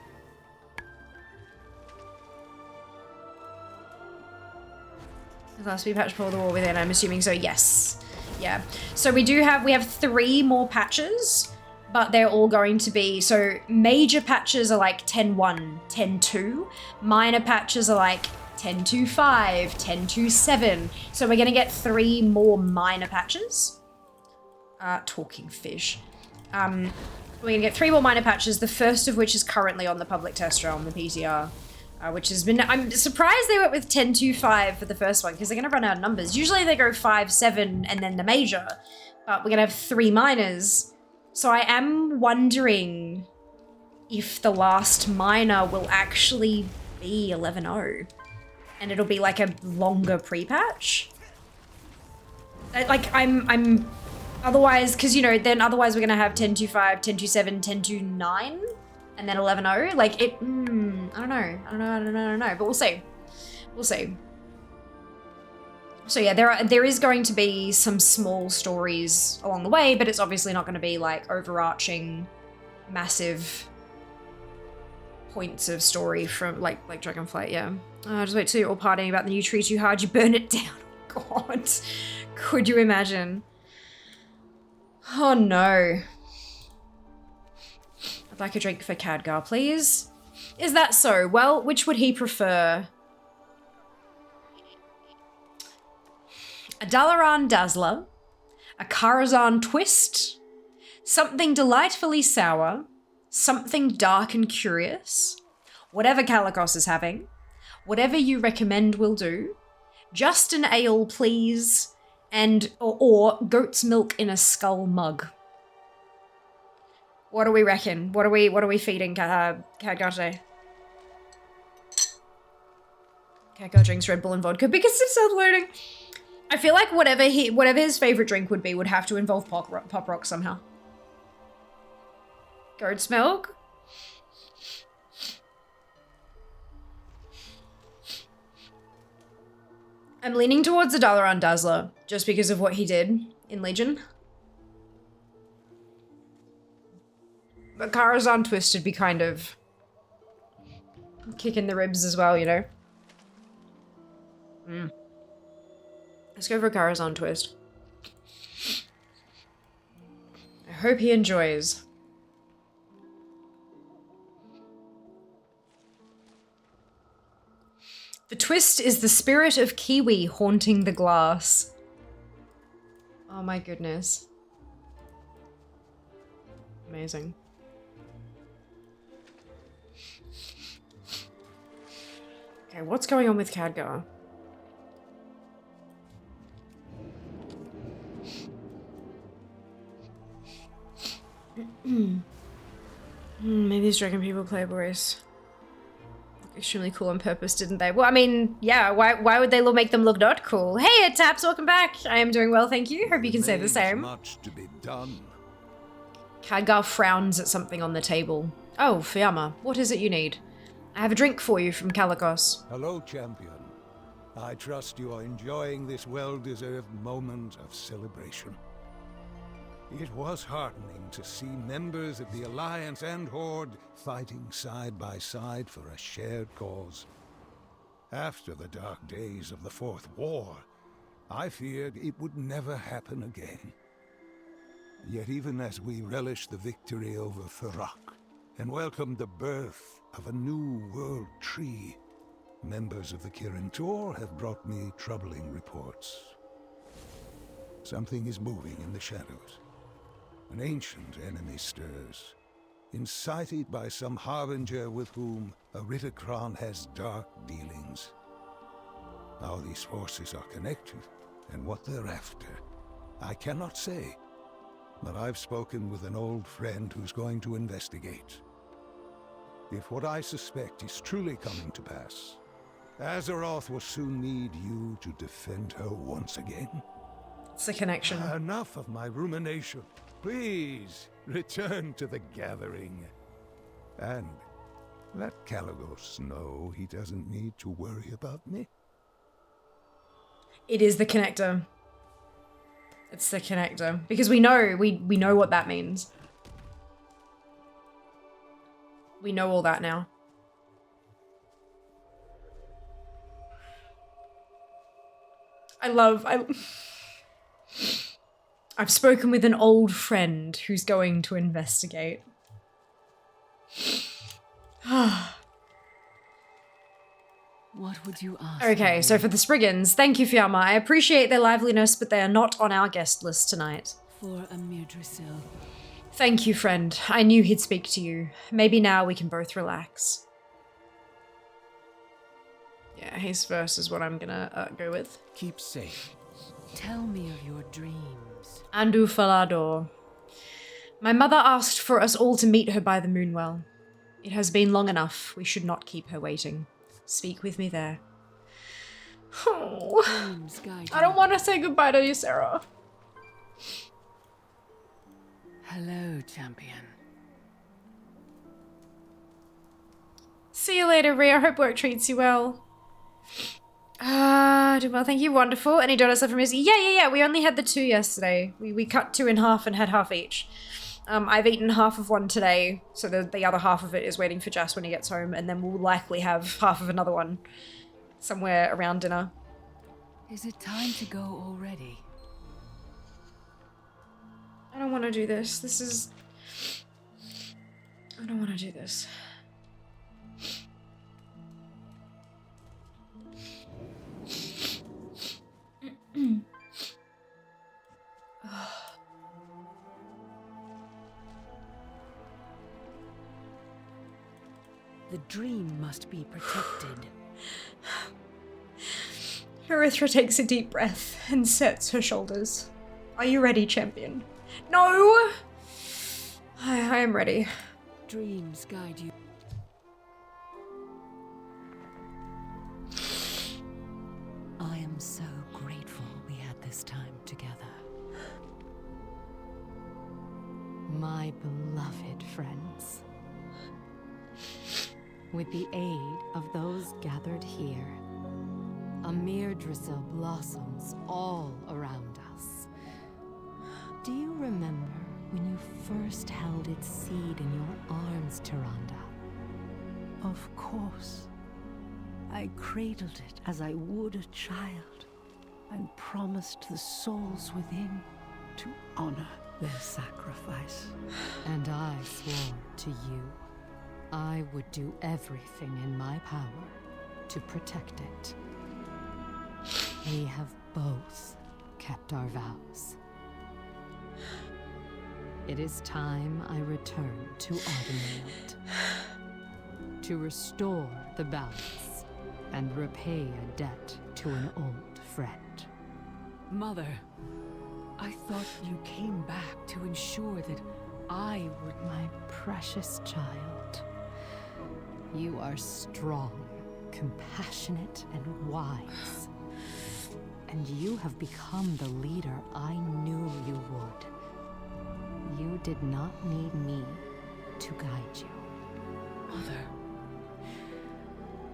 The last we patch for the War Within, I'm assuming so, yes. Yeah. So we have 3 more patches, but they're all going to be, so major patches are like 10.1, 10.2. Minor patches are like 10.2.5, 10.2.7. So we're gonna get 3 more minor patches. Talking fish. We're gonna get 3 more minor patches, the first of which is currently on the public test realm, the PTR. Which has been, I'm surprised they went with 10.2.5 for the first one, because they're gonna run out of numbers. Usually they go 5, 7, and then the major, but we're gonna have 3 minors. So I am wondering if the last minor will actually be 11.0, and it'll be like a longer pre-patch. Like I'm, otherwise, because you know, then otherwise we're gonna have 10.2.5, 10.2.7, 10.2.9. And then 11.0, like it, I don't know, but we'll see. We'll see. So yeah, there is going to be some small stories along the way, but it's obviously not going to be like overarching, massive points of story from like Dragonflight, yeah. Just wait till you're all partying about the new tree too hard, you burn it down. God, could you imagine? Oh no. I'd like a drink for Khadgar, please. Is that so? Well, which would he prefer? A Dalaran Dazzler, a Karazhan Twist, something delightfully sour, something dark and curious, whatever Calicos is having, whatever you recommend will do, just an ale, please, and or goat's milk in a skull mug. What do we reckon? What are we feeding Khadgar today? Khadgar drinks Red Bull and vodka because it's self-loading. I feel like whatever his favorite drink would be would have to involve pop rock somehow. Goat's milk. I'm leaning towards the Dalaran Dazzler just because of what he did in Legion. But Karazhan Twist would be kind of kicking the ribs as well, you know? Let's go for Karazhan Twist. I hope he enjoys. The twist is the spirit of Kiwi haunting the glass. Oh my goodness. Amazing. Okay, what's going on with Khadgar? Maybe these dragon people play boys. extremely cool on purpose, didn't they? Well, I mean, yeah, why would they make them look not cool? Hey, Taps, welcome back. I am doing well, thank you. Hope you can say the same. Much to be done. Khadgar frowns at something on the table. Oh, Fiamma, what is it you need? I have a drink for you from Kalikos. Hello, champion. I trust you are enjoying this well-deserved moment of celebration. It was heartening to see members of the Alliance and Horde fighting side by side for a shared cause. After the dark days of the Fourth War, I feared it would never happen again. Yet even as we relish the victory over Farak and welcome the birth of a new world tree, members of the Kirin Tor have brought me troubling reports. Something is moving in the shadows. An ancient enemy stirs, incited by some harbinger with whom Aritokron has dark dealings. How these forces are connected, and what they're after, I cannot say. But I've spoken with an old friend who's going to investigate. If what I suspect is truly coming to pass, Azeroth will soon need you to defend her once again. It's a connection. Enough of my rumination. Please, return to the gathering. And let Kalikos know he doesn't need to worry about me. It is the connector. It's the connector. Because we know what that means. We know all that now. I've spoken with an old friend who's going to investigate. What would you ask? Okay, so for the Spriggans, thank you, Fiamma. I appreciate their liveliness, but they are not on our guest list tonight. For Amir Drisil. Thank you, friend. I knew he'd speak to you. Maybe now we can both relax. Yeah, his verse is what I'm gonna go with. Keep safe. Tell me of your dreams. Andu Falador. My mother asked for us all to meet her by the Moonwell. It has been long enough. We should not keep her waiting. Speak with me there. Oh, I don't want to say goodbye to you, Sarah. Hello, champion. See you later, Rhea. Hope work treats you well. Doing well, thank you. Wonderful. Any donuts left from Izzy? Yeah. We only had the 2 yesterday. We cut 2 in half and had half each. I've eaten half of one today, so the other half of it is waiting for Jas when he gets home, and then we'll likely have half of another one somewhere around dinner. Is it time to go already? I don't want to do this. I don't want to do this. The dream must be protected. Erithra takes a deep breath and sets her shoulders. Are you ready, champion? No! I am ready. Dreams guide you. I am so grateful we had this time together. My beloved friends. With the aid of those gathered here, Amir Drisil blossoms all around us. Do you remember when you first held its seed in your arms, Tyrande? Of course. I cradled it as I would a child, and promised the souls within to honor their sacrifice. And I swore to you I would do everything in my power to protect it. We have both kept our vows. It is time I return to Ardenland to restore the balance and repay a debt to an old friend. Mother, I thought you came back to ensure that I would. My precious child, you are strong compassionate and wise. And you have become the leader I knew you would. You did not need me to guide you. Mother,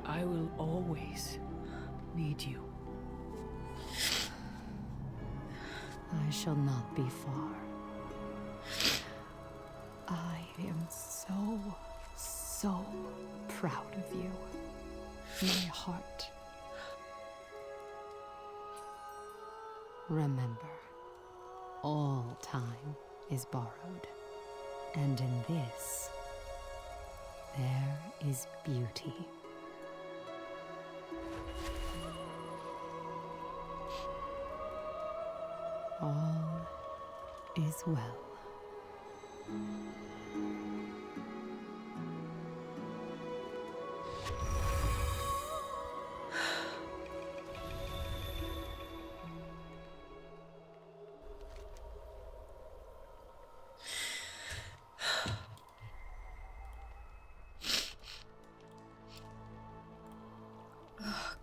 I will always need you. I shall not be far. I am so proud of you. My heart. Remember, all time is borrowed. And in this, there is beauty. All is well.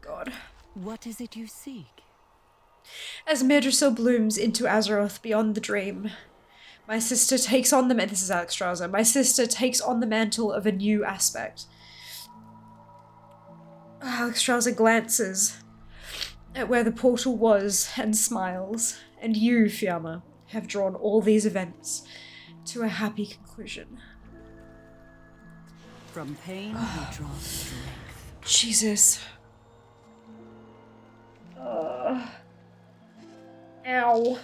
God. What is it you seek? As Madrassil blooms into Azeroth beyond the dream, my sister takes on the this is Alex Strauser. My sister takes on the mantle of a new aspect. Alex Strauser glances at where the portal was and smiles. And you, Fiamma, have drawn all these events to a happy conclusion. From pain we draw strength. Jesus. Ow.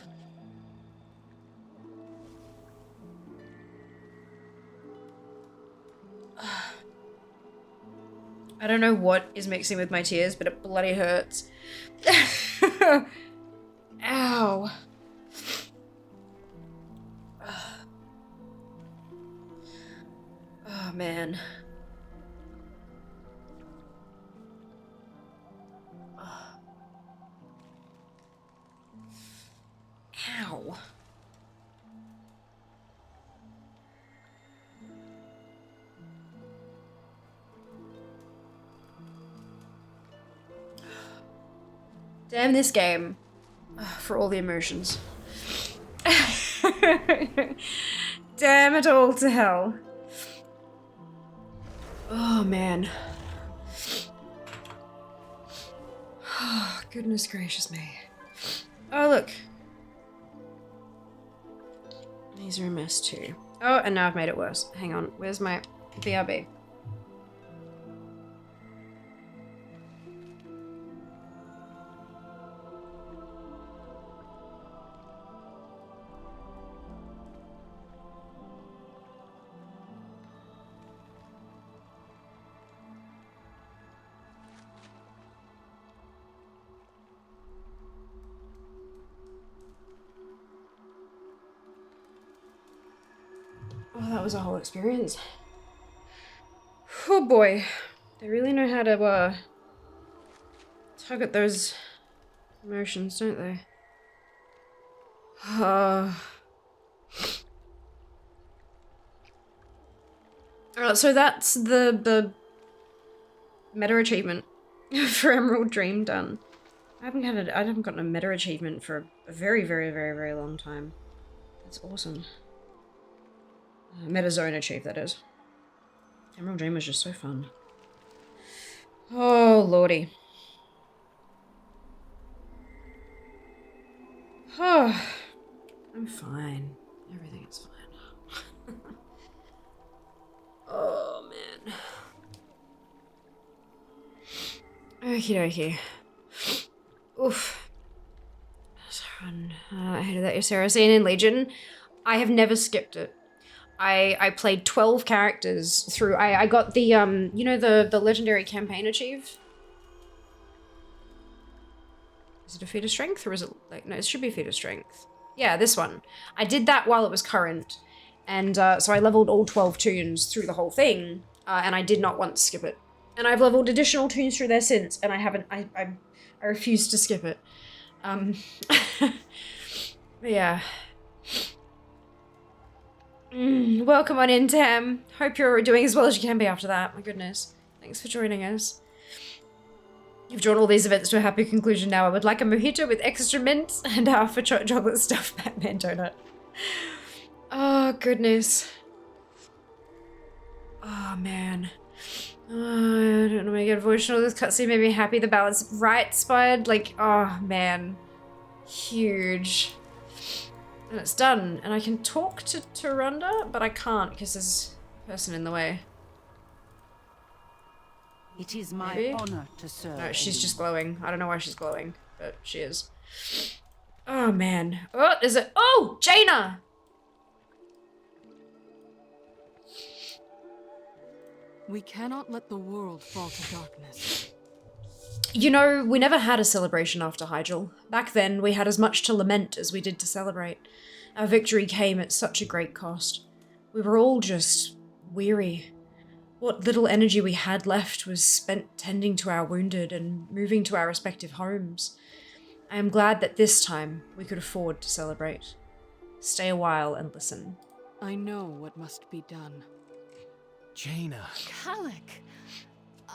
I don't know what is mixing with my tears, but it bloody hurts. Ow. Oh, man. Ow. Damn this game. For all the emotions. Damn it all to hell. Oh, man. Oh, goodness gracious me. Oh, look. These are a mess too. Oh, and now I've made it worse. Hang on, where's my BRB? Oh, that was a whole experience. Oh boy. They really know how to, tug at those emotions, don't they? So that's the meta achievement for Emerald Dream done. I haven't gotten a meta achievement for a very, very, very, very long time. That's awesome. Meta zone achieved, that is. Emerald Dream was just so fun. Oh, lordy. Oh, I'm fine. Everything is fine. Oh, man. Okie dokie. Oof. I hated that Ysera scene in Legion. I have never skipped it. I played 12 characters through. I got the, you know, the legendary campaign achieve? Is it a feat of strength or is it like, no, it should be a feat of strength. Yeah, this one. I did that while it was current. And so I leveled all 12 tunes through the whole thing. And I did not once skip it. And I've leveled additional tunes through there since. And I haven't, I refuse to skip it. Yeah. Welcome on in, Tam. Hope you're doing as well as you can be after that. My goodness. Thanks for joining us. You've drawn all these events to a happy conclusion now. I would like a mojito with extra mint and half a chocolate stuffed Batman donut. Oh, goodness. Oh, man. Oh, I don't know, make it emotional. This cutscene made me happy. The balance right spied. Like, oh, man. Huge. And it's done. And I can talk to Turunda, but I can't because there's a person in the way. It is my Maybe? honor to serve. No, she's just glowing. I don't know why she's glowing, but she is. Oh, man. Oh, is it? Oh, Jaina! We cannot let the world fall to darkness. You know, we never had a celebration after Hyjal. Back then, we had as much to lament as we did to celebrate. Our victory came at such a great cost. We were all just weary. What little energy we had left was spent tending to our wounded and moving to our respective homes. I am glad that this time we could afford to celebrate. Stay a while and listen. I know what must be done. Jaina. Calic!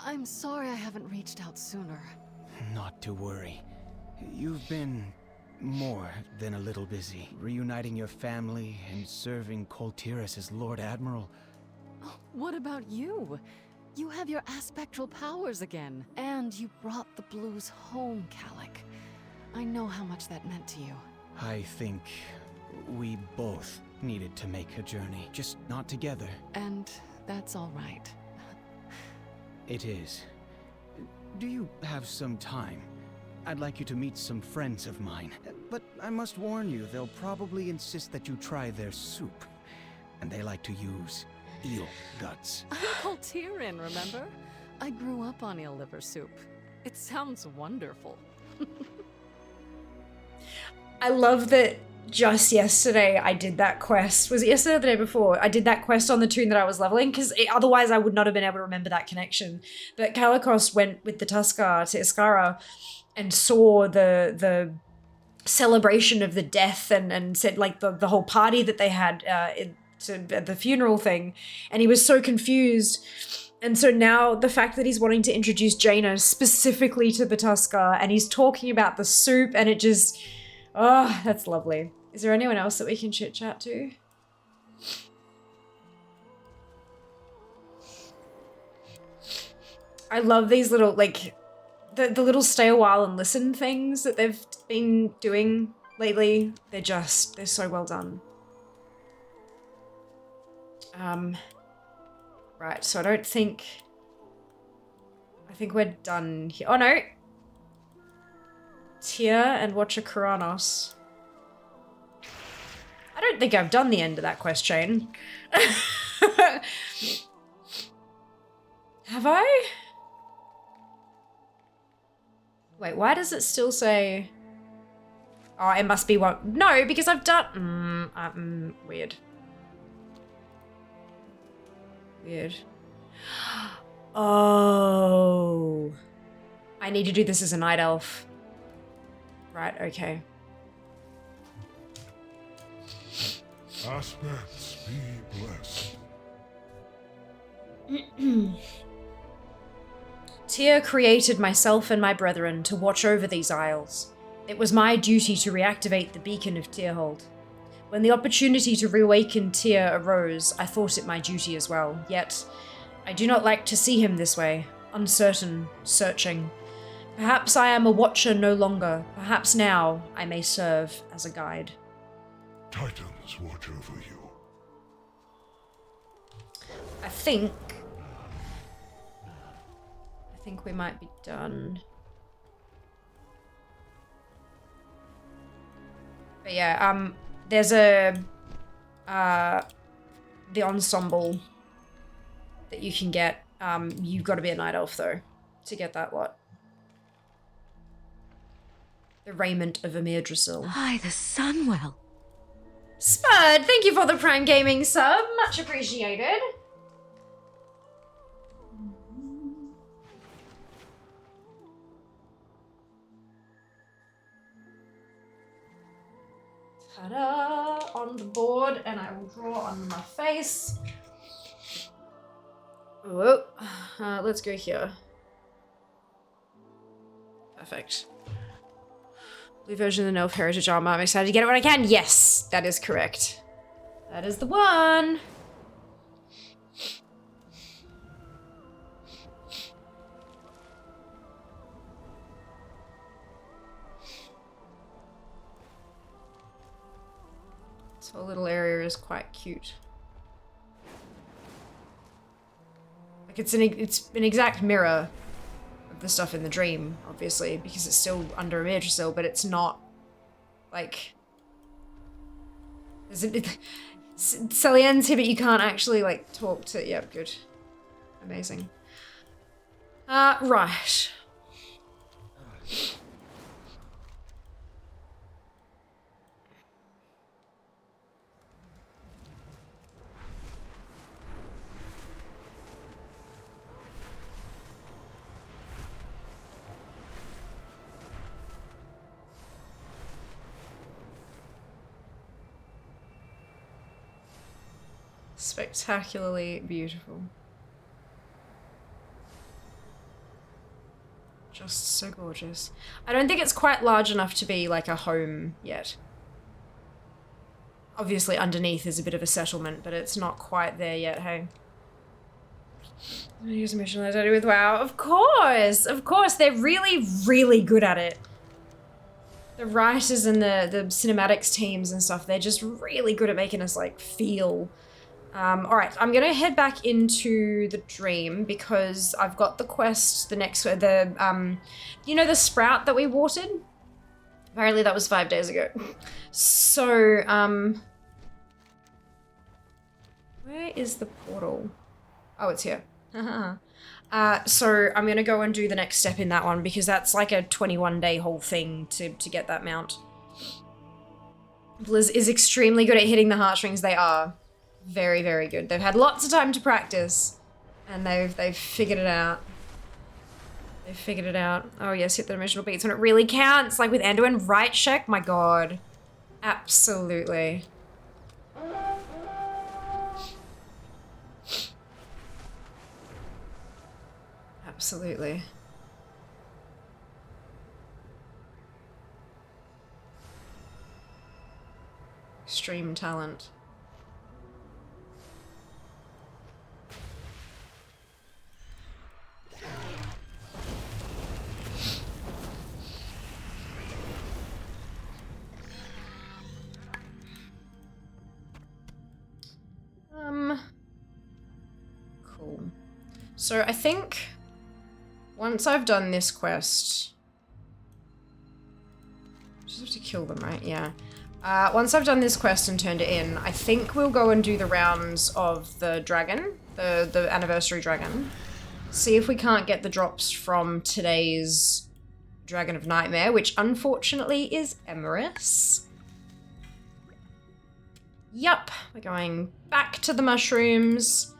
I'm sorry I haven't reached out sooner. Not to worry. You've been more than a little busy, reuniting your family and serving Coltiris as Lord Admiral. What about you? You have your aspectral powers again. And you brought the blues home, Calic. I know how much that meant to you. I think we both needed to make a journey, just not together. And that's all right. It is. Do you have some time? I'd like you to meet some friends of mine. But I must warn you, they'll probably insist that you try their soup. And they like to use eel guts. I'm Coltirin, remember? I grew up on eel liver soup. It sounds wonderful. I love that just yesterday I did that quest. Was it yesterday or the day before? I did that quest on the toon that I was leveling, because otherwise I would not have been able to remember that connection. But Kalikos went with the Tuskar to Iskara and saw the celebration of the death and said, like, the whole party that they had at the funeral thing. And he was so confused. And so now the fact that he's wanting to introduce Jaina specifically to the Tuskar, and he's talking about the soup, and it just... Oh, that's lovely. Is there anyone else that we can chit chat to? I love these little, like, the little stay a while and listen things that they've been doing lately. They're so well done. Right, so I think we're done here. Oh no! Tyr and Watcher Kuranos. I don't think I've done the end of that quest chain. Have I? Wait, why does it still say... Oh, it must be one... No, because I've done... weird. Weird. Oh. I need to do this as a night elf. Right, okay. Aspects be blessed. Tyr created myself and my brethren to watch over these isles. It was my duty to reactivate the beacon of Tyrhold. When the opportunity to reawaken Tyr arose, I thought it my duty as well. Yet, I do not like to see him this way, uncertain, searching. Perhaps I am a watcher no longer. Perhaps now I may serve as a guide. Titans watch over you. I think we might be done. But yeah, there's the ensemble that you can get. You've got to be a night elf though to get that lot. The raiment of Amir Drasil. Hi, the Sunwell. Spud, thank you for the Prime Gaming sub. Much appreciated. Ta-da! On the board, and I will draw on my face. Whoa. Let's go here. Perfect. Blue version of the Elf Heritage armor. I'm excited to get it when I can. Yes, that is correct. That is the one. This whole little area is quite cute. Like it's an exact mirror of the stuff in the dream, obviously, because it's still under a Madrasil, but it's not like Celienne's here, but you can't actually like talk to. Yeah, good, amazing. Right. Spectacularly beautiful. Just so gorgeous. I don't think it's quite large enough to be like a home yet. Obviously underneath is a bit of a settlement, but it's not quite there yet, hey? I'm gonna use a mission like I do with WoW. Of course! Of course, they're really, really good at it. The writers and the cinematics teams and stuff, they're just really good at making us like feel. Alright, I'm gonna head back into the dream because I've got the quest, you know the sprout that we watered? Apparently that was 5 days ago. So, where is the portal? Oh, it's here. So I'm gonna go and do the next step in that one because that's like a 21-day whole thing to get that mount. Blizz is extremely good at hitting the heartstrings. They are. Very, very good. They've had lots of time to practice, and they've figured it out. They've figured it out. Oh yes, hit the dimensional beats when it really counts, like with Anduin, right, Shek? My god. Absolutely. Absolutely. Extreme talent. Cool. So I think once I've done this quest, just have to kill them, right? Yeah. Once I've done this quest and turned it in, I think we'll go and do the rounds of the dragon, the anniversary dragon. See if we can't get the drops from today's Dragon of Nightmare, which unfortunately is Emerus. Yup, we're going back to the mushrooms.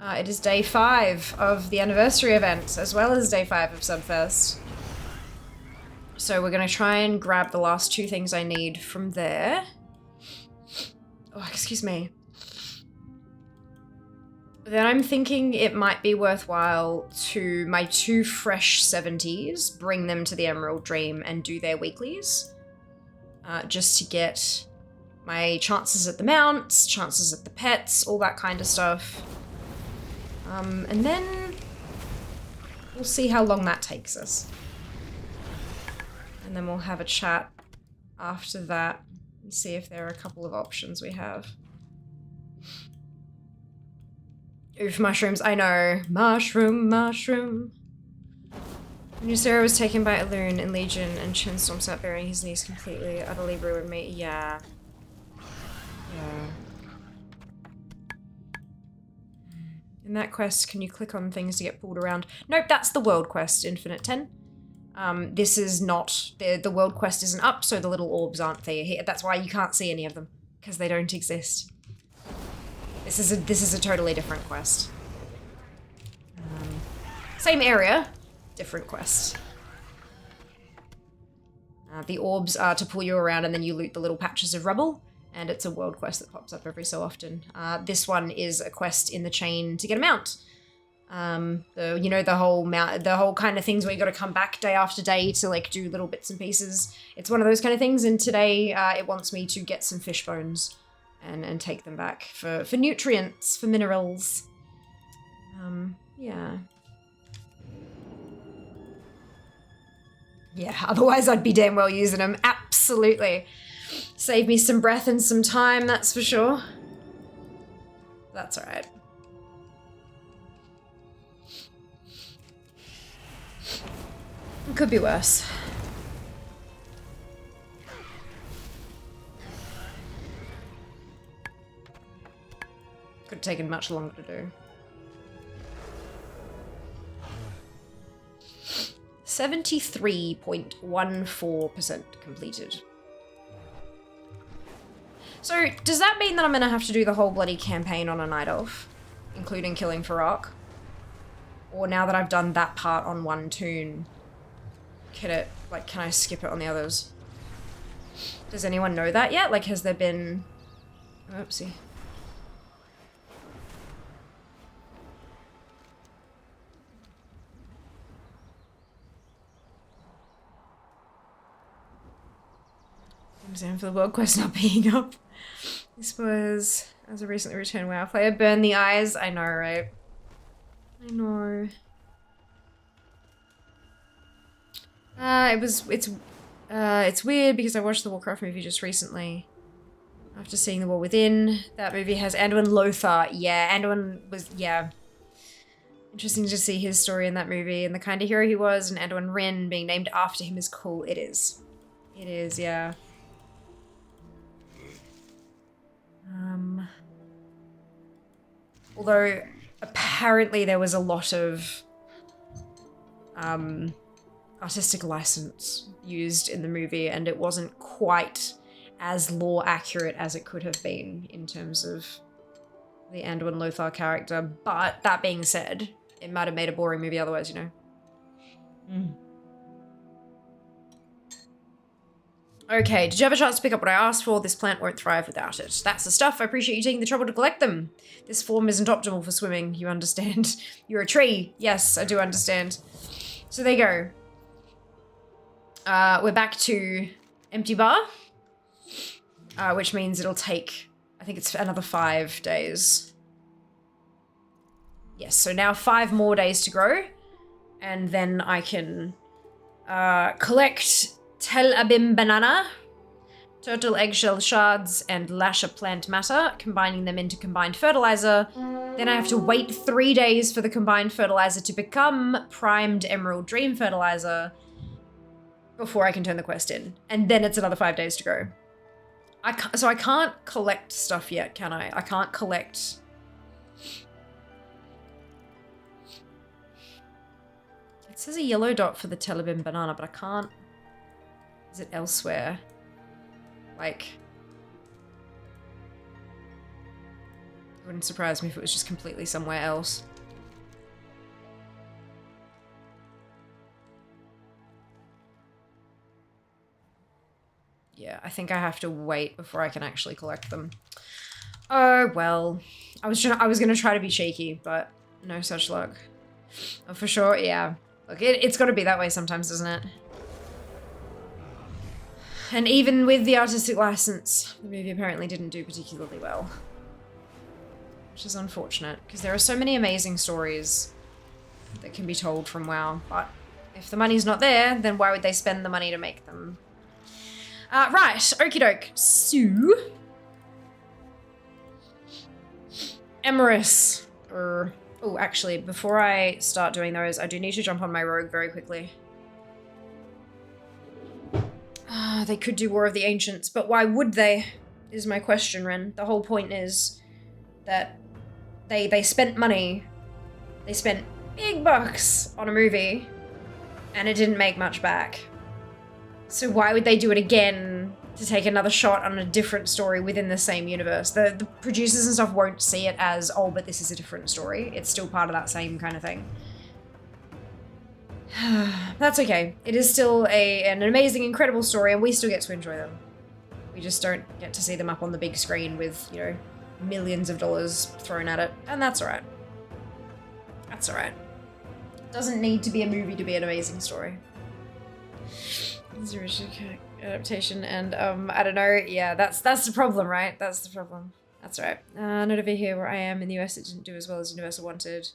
It is day 5 of the anniversary event, as well as day 5 of Subfest. So we're gonna try and grab the last 2 things I need from there. Oh, excuse me. Then I'm thinking it might be worthwhile to my 2 fresh 70s, bring them to the Emerald Dream and do their weeklies. Just to get my chances at the mounts, chances at the pets, all that kind of stuff. And then we'll see how long that takes us. And then we'll have a chat after that and see if there are a couple of options we have. Oof, mushrooms, I know. Mushroom. When Sarah was taken by a loon in Legion and Chen storms out burying his knees completely, utterly ruined me. Yeah. Yeah. In that quest, can you click on things to get pulled around? Nope, that's the world quest, Infinite 10. This is not, the world quest isn't up, so the little orbs aren't there. That's why you can't see any of them, because they don't exist. This is a totally different quest. Same area, different quest. The orbs are to pull you around and then you loot the little patches of rubble, and it's a world quest that pops up every so often. This one is a quest in the chain to get a mount. The whole kind of things where you got to come back day after day to like do little bits and pieces. It's one of those kind of things. And today it wants me to get some fish bones and take them back for nutrients, for minerals. Yeah. Yeah, otherwise I'd be damn well using them. Absolutely. Save me some breath and some time, that's for sure. That's alright. It could be worse. Could have taken much longer to do. 73.14% completed. So, does that mean that I'm gonna have to do the whole bloody campaign on a night elf? Including killing Farak? Or now that I've done that part on one toon, can I skip it on the others? Does anyone know that yet? Like, has there been... Oopsie. For the world quest not being up. This was, as a recently returned WoW player, burn the eyes. I know, right? I know. It's weird because I watched the Warcraft movie just recently. After seeing The War Within, that movie has Anduin Lothar. Yeah, Anduin was, yeah. Interesting to see his story in that movie and the kind of hero he was, and Anduin Wrynn being named after him is cool. It is. It is, yeah. Although apparently there was a lot of artistic license used in the movie, and it wasn't quite as lore accurate as it could have been in terms of the Anduin Lothar character. But that being said, it might have made a boring movie otherwise, you know. Okay, did you have a chance to pick up what I asked for? This plant won't thrive without it. That's the stuff. I appreciate you taking the trouble to collect them. This form isn't optimal for swimming, you understand. You're a tree. Yes, I do understand. So there you go. We're back to empty bar. Which means it'll take, I think it's another 5 days. Yes, so now 5 more days to grow. And then I can collect Tel Abim banana, turtle eggshell shards, and lasher plant matter, combining them into combined fertilizer. Then I have to wait 3 days for the combined fertilizer to become primed emerald dream fertilizer before I can turn the quest in. And then it's another 5 days to go. So I can't collect stuff yet, can I? I can't collect... It says a yellow dot for the Tel Abim banana, but I can't... Is it elsewhere? Like... It wouldn't surprise me if it was just completely somewhere else. Yeah, I think I have to wait before I can actually collect them. Oh, well. I was gonna try to be cheeky, but no such luck. Oh, for sure, yeah. Look, it's gotta be that way sometimes, doesn't it? And even with the artistic license, the movie apparently didn't do particularly well. Which is unfortunate, because there are so many amazing stories that can be told from WoW, but if the money's not there, then why would they spend the money to make them? Right, okie doke. So... Emerus. Oh, actually, before I start doing those, I do need to jump on my rogue very quickly. They could do War of the Ancients, but why would they? Is my question, Ren. The whole point is that they spent money. They spent big bucks on a movie, and it didn't make much back. So why would they do it again to take another shot on a different story within the same universe? The producers and stuff won't see it as, oh, but this is a different story. It's still part of that same kind of thing. That's okay. It is still an amazing, incredible story, and we still get to enjoy them. We just don't get to see them up on the big screen with, you know, millions of dollars thrown at it, and that's alright. That's alright. Doesn't need to be a movie to be an amazing story. Zero adaptation and I don't know. Yeah, that's the problem, right? That's the problem. That's right. Not over here where I am in the US. It didn't do as well as Universal wanted.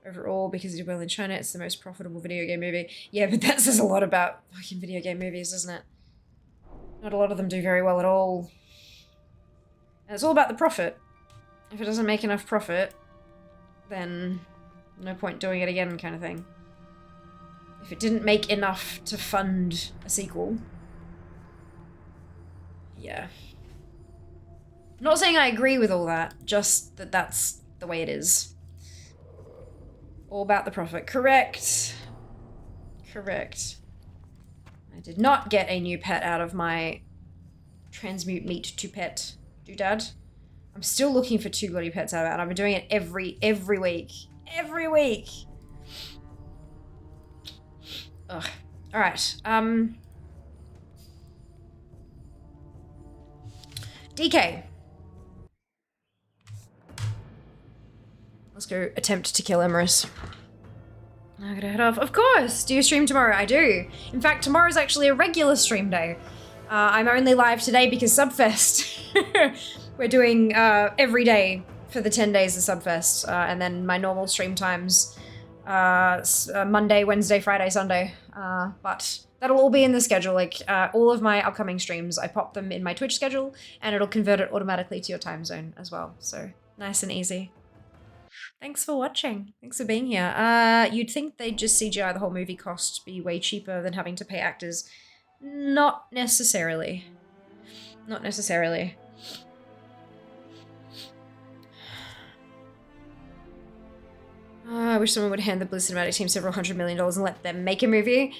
Overall, because it did well in China, it's the most profitable video game movie. Yeah, but that says a lot about fucking video game movies, doesn't it? Not a lot of them do very well at all. And it's all about the profit. If it doesn't make enough profit, then no point doing it again, kind of thing. If it didn't make enough to fund a sequel. Yeah. I'm not saying I agree with all that, just that that's the way it is. All about the profit. Correct. Correct. I did not get a new pet out of my transmute meat to pet doodad. I'm still looking for 2 bloody pets out of it, and I've been doing it every week. Every week! Ugh. Alright, DK. Let's go attempt to kill Emerus. I gotta head off. Of course! Do you stream tomorrow? I do. In fact, tomorrow's actually a regular stream day. I'm only live today because Subfest. We're doing every day for the 10 days of Subfest. And then my normal stream times, Monday, Wednesday, Friday, Sunday. But that'll all be in the schedule. Like all of my upcoming streams, I pop them in my Twitch schedule and it'll convert it automatically to your time zone as well. So nice and easy. Thanks for watching. Thanks for being here. You'd think they'd just CGI the whole movie cost be way cheaper than having to pay actors. Not necessarily. Not necessarily. I wish someone would hand the Blizzard Cinematic team several $100 million and let them make a movie.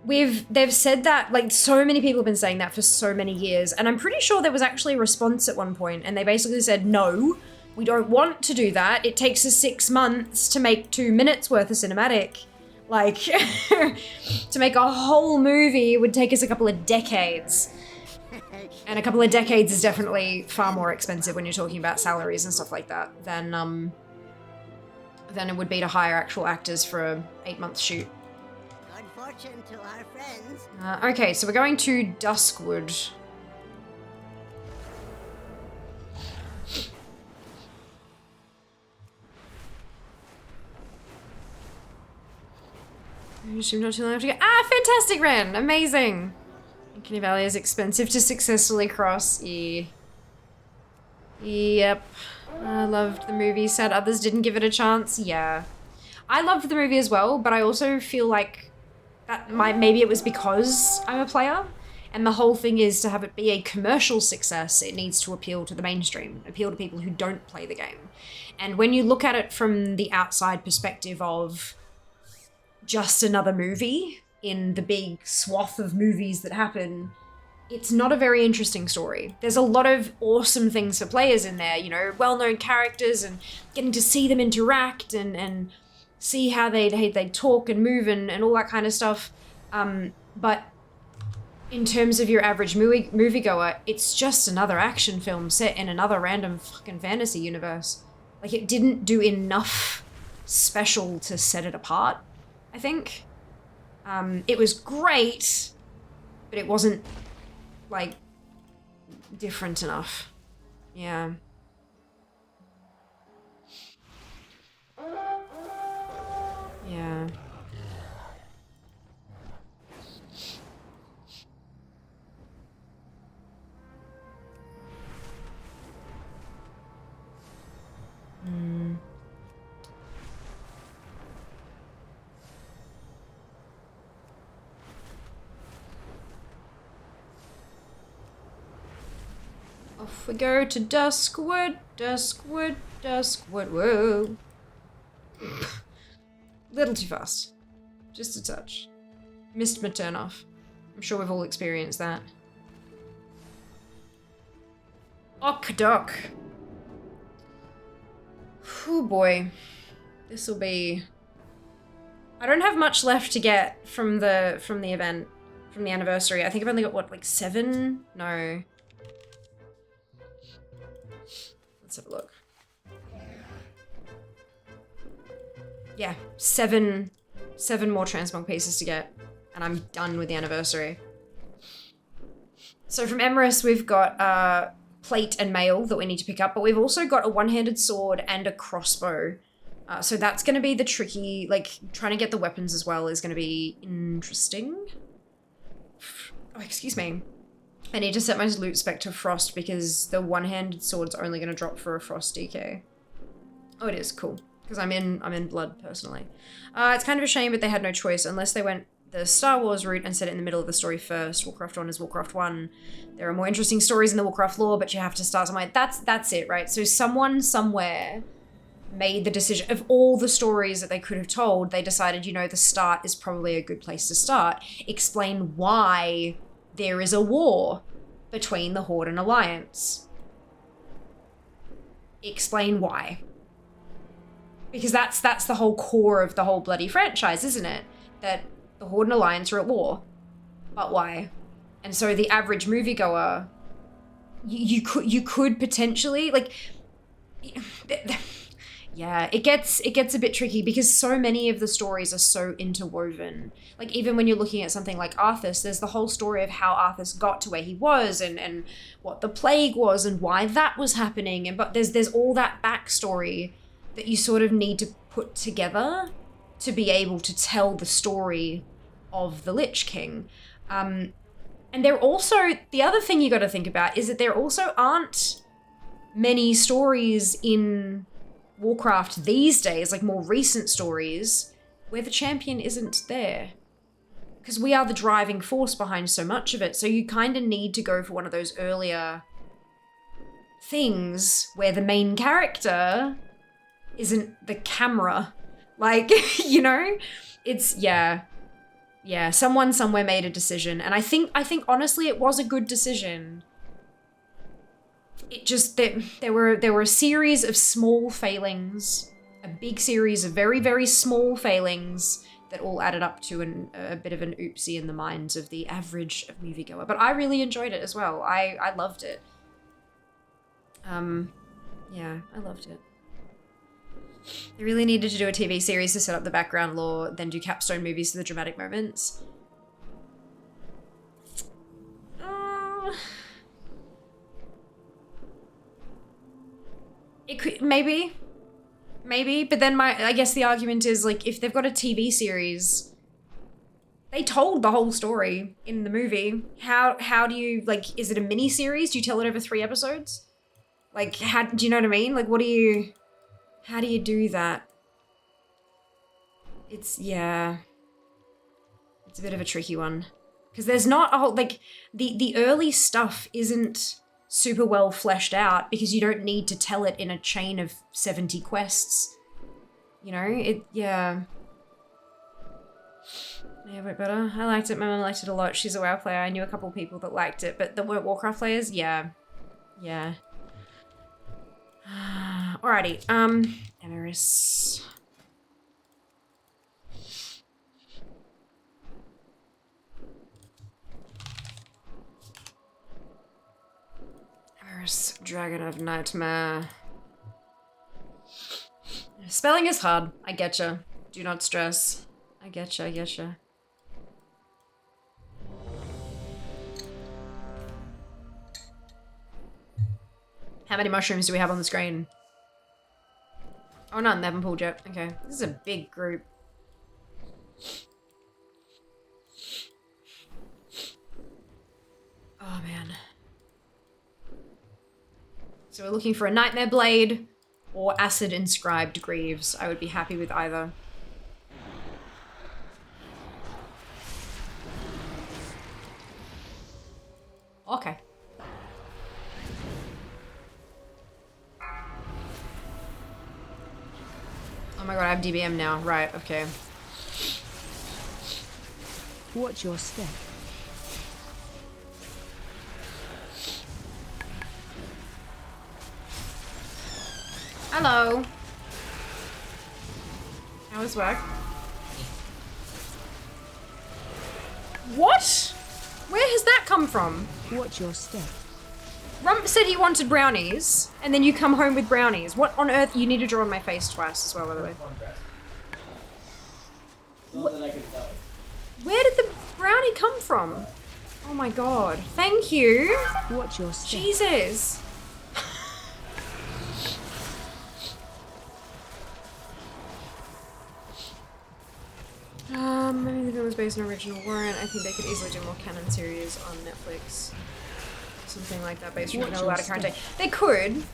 They've said that, like, so many people have been saying that for so many years, and I'm pretty sure there was actually a response at one point, and they basically said, no, we don't want to do that. It takes us 6 months to make 2 minutes worth of cinematic. Like, to make a whole movie would take us a couple of decades. And a couple of decades is definitely far more expensive when you're talking about salaries and stuff like that than it would be to hire actual actors for a 8-month shoot. Good fortune to our friends. Okay, so we're going to Duskwood. Not too long to go. Ah, fantastic, Ren! Amazing! Uncanny Valley is expensive to successfully cross. Yeah. Yep. I loved the movie. Sad others didn't give it a chance. Yeah. I loved the movie as well, but I also feel like that maybe it was because I'm a player. And the whole thing is to have it be a commercial success, it needs to appeal to the mainstream, appeal to people who don't play the game. And when you look at it from the outside perspective of just another movie in the big swath of movies that happen, it's not a very interesting story. There's a lot of awesome things for players in there, you know, well-known characters and getting to see them interact and see how they talk and move and all that kind of stuff. But in terms of your average moviegoer, it's just another action film set in another random fucking fantasy universe. Like, it didn't do enough special to set it apart, I think. It was great, but it wasn't, like, different enough. Yeah. Yeah. Hmm. Off we go to Duskwood, Duskwood, Duskwood, whoa. Little too fast. Just a touch. Missed my turn off. I'm sure we've all experienced that. Okdok. Oh boy. This'll be... I don't have much left to get from the event, from the anniversary. I think I've only got, what, like 7? No. Let's have a look. yeah, seven more transmog pieces to get, and I'm done with the anniversary. So from Emerus, we've got plate and mail that we need to pick up, but we've also got a one-handed sword and a crossbow. So that's going to be the tricky, like, trying to get the weapons as well is going to be interesting. Oh, excuse me. I need to set my loot spec to frost because the one-handed sword's only going to drop for a frost DK. Oh, it is. Cool. Because I'm in blood, personally. It's kind of a shame, but they had no choice unless they went the Star Wars route and set it in the middle of the story first. Warcraft 1 is Warcraft 1. There are more interesting stories in the Warcraft lore, but you have to start somewhere. That's it, right? So someone somewhere made the decision of all the stories that they could have told. They decided, you know, the start is probably a good place to start. Explain why there is a war between the Horde and Alliance. Explain why. Because that's the whole core of the whole bloody franchise, isn't it? That the Horde and Alliance are at war. But why? And so the average moviegoer, you could potentially, like, yeah, it gets a bit tricky because so many of the stories are so interwoven. Like, even when you're looking at something like Arthas, there's the whole story of how Arthas got to where he was and what the plague was and why that was happening. But there's all that backstory that you sort of need to put together to be able to tell the story of the Lich King. And there also, the other thing you got to think about is that there also aren't many stories in Warcraft these days, like more recent stories, where the champion isn't there. Because we are the driving force behind so much of it, so you kind of need to go for one of those earlier things where the main character isn't the camera. Like, you know? It's, yeah, someone somewhere made a decision, and I think honestly it was a good decision. It just, there were a series of small failings, a big series of very, very small failings that all added up to a bit of an oopsie in the minds of the average moviegoer. But I really enjoyed it as well. I loved it. Yeah, I loved it. They really needed to do a TV series to set up the background lore, then do capstone movies for the dramatic moments. It could, maybe, but then I guess the argument is, like, if they've got a TV series, they told the whole story in the movie. How do you, like, is it a mini series? Do you tell it over 3 episodes? Like, how, do you know what I mean? Like, how do you do that? It's, yeah. It's a bit of a tricky one. Because there's not a whole, like, the early stuff isn't super well fleshed out because you don't need to tell it in a chain of 70 quests. You know, yeah. Yeah, but better. I liked it. My mum liked it a lot. She's a WoW player. I knew a couple of people that liked it, but the Warcraft players, yeah. Yeah. Alrighty, Emerus. Emerus, Dragon of Nightmare. Spelling is hard. I getcha. Do not stress. I getcha. How many mushrooms do we have on the screen? Oh, none. They haven't pulled yet. Okay. This is a big group. Oh, man. So we're looking for a Nightmare Blade or Acid Inscribed Greaves. I would be happy with either. Okay. Oh my god, I have DBM now. Right, okay. Watch your step. Hello. How was work? What? Where has that come from? Watch your step. Rump said he wanted brownies, and then you come home with brownies. What on earth? You need to draw on my face twice as well, by the way. Not that I could tell. Where did the brownie come from? Oh my god. Thank you. Watch your step. Jesus. Maybe the film was based on original warrant. I think they could easily do more canon series on Netflix. Something like that based on a lot of current day. They could.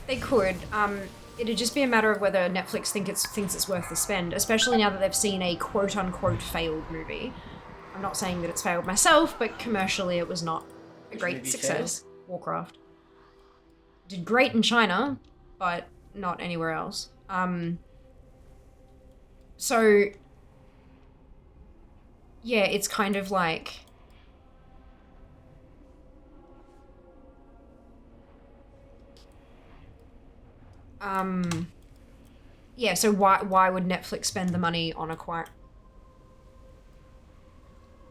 It'd just be a matter of whether Netflix thinks it's worth the spend, especially now that they've seen a quote-unquote failed movie. I'm not saying that it's failed myself, but commercially it was not a great success. Warcraft. Did great in China, but not anywhere else. So yeah, it's kind of like yeah, so why would Netflix spend the money on acquire?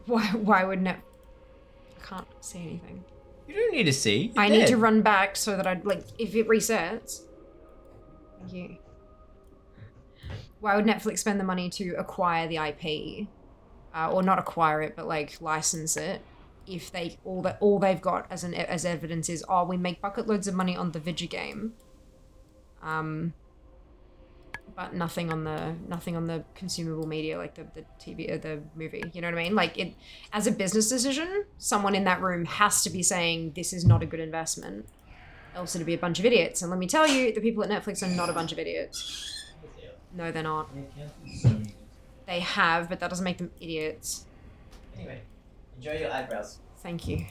Why would I can't see anything. You don't need to see. I need to run back so that I'd like if it resets. Thank you. Why would Netflix spend the money to acquire the IP, or not acquire it, but like license it? If they all they've got as evidence is, oh, we make bucket loads of money on the video game, but nothing on the consumable media like the TV or the movie. You know what I mean? Like it as a business decision, someone in that room has to be saying this is not a good investment, else it'd be a bunch of idiots. And let me tell you, the people at Netflix are not a bunch of idiots. No, they're not. They have, but that doesn't make them idiots. Anyway, enjoy your eyebrows. Thank you.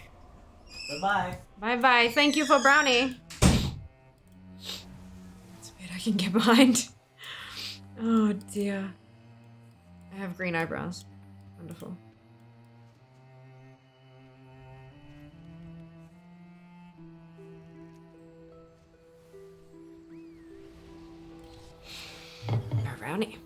Bye-bye. Bye-bye. Thank you for brownie. That's a bit I can get behind. Oh, dear. I have green eyebrows. Wonderful. Brownie.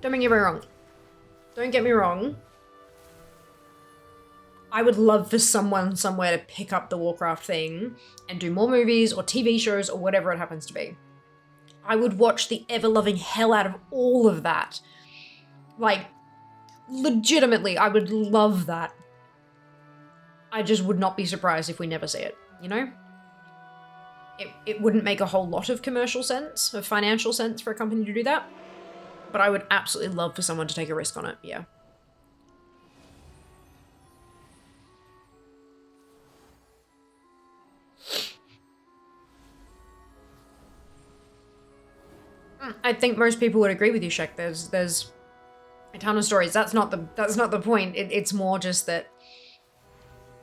Don't get me wrong. Don't get me wrong. I would love for someone somewhere to pick up the Warcraft thing and do more movies or TV shows or whatever it happens to be. I would watch the ever-loving hell out of all of that. Like, legitimately, I would love that. I just would not be surprised if we never see it, you know? It wouldn't make a whole lot of commercial sense, of financial sense for a company to do that, but I would absolutely love for someone to take a risk on it, yeah. I think most people would agree with you, Shek. There's a ton of stories. That's not the point. It's more just that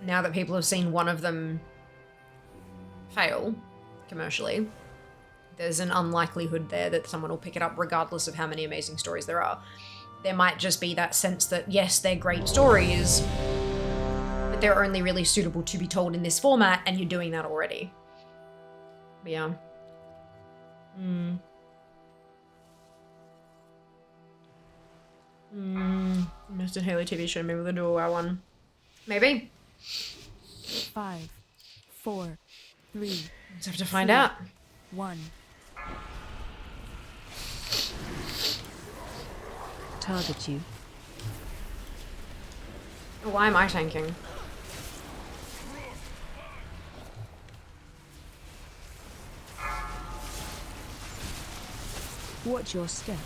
now that people have seen one of them fail commercially, there's an unlikelihood there that someone will pick it up regardless of how many amazing stories there are. There might just be that sense that, yes, they're great stories, but they're only really suitable to be told in this format, and you're doing that already. But yeah. Mr. Haley TV show, maybe they'll do a WoW one. Maybe. 5, 4, 3. Just have to find out. 1. Target you. Why am I tanking? Watch your step.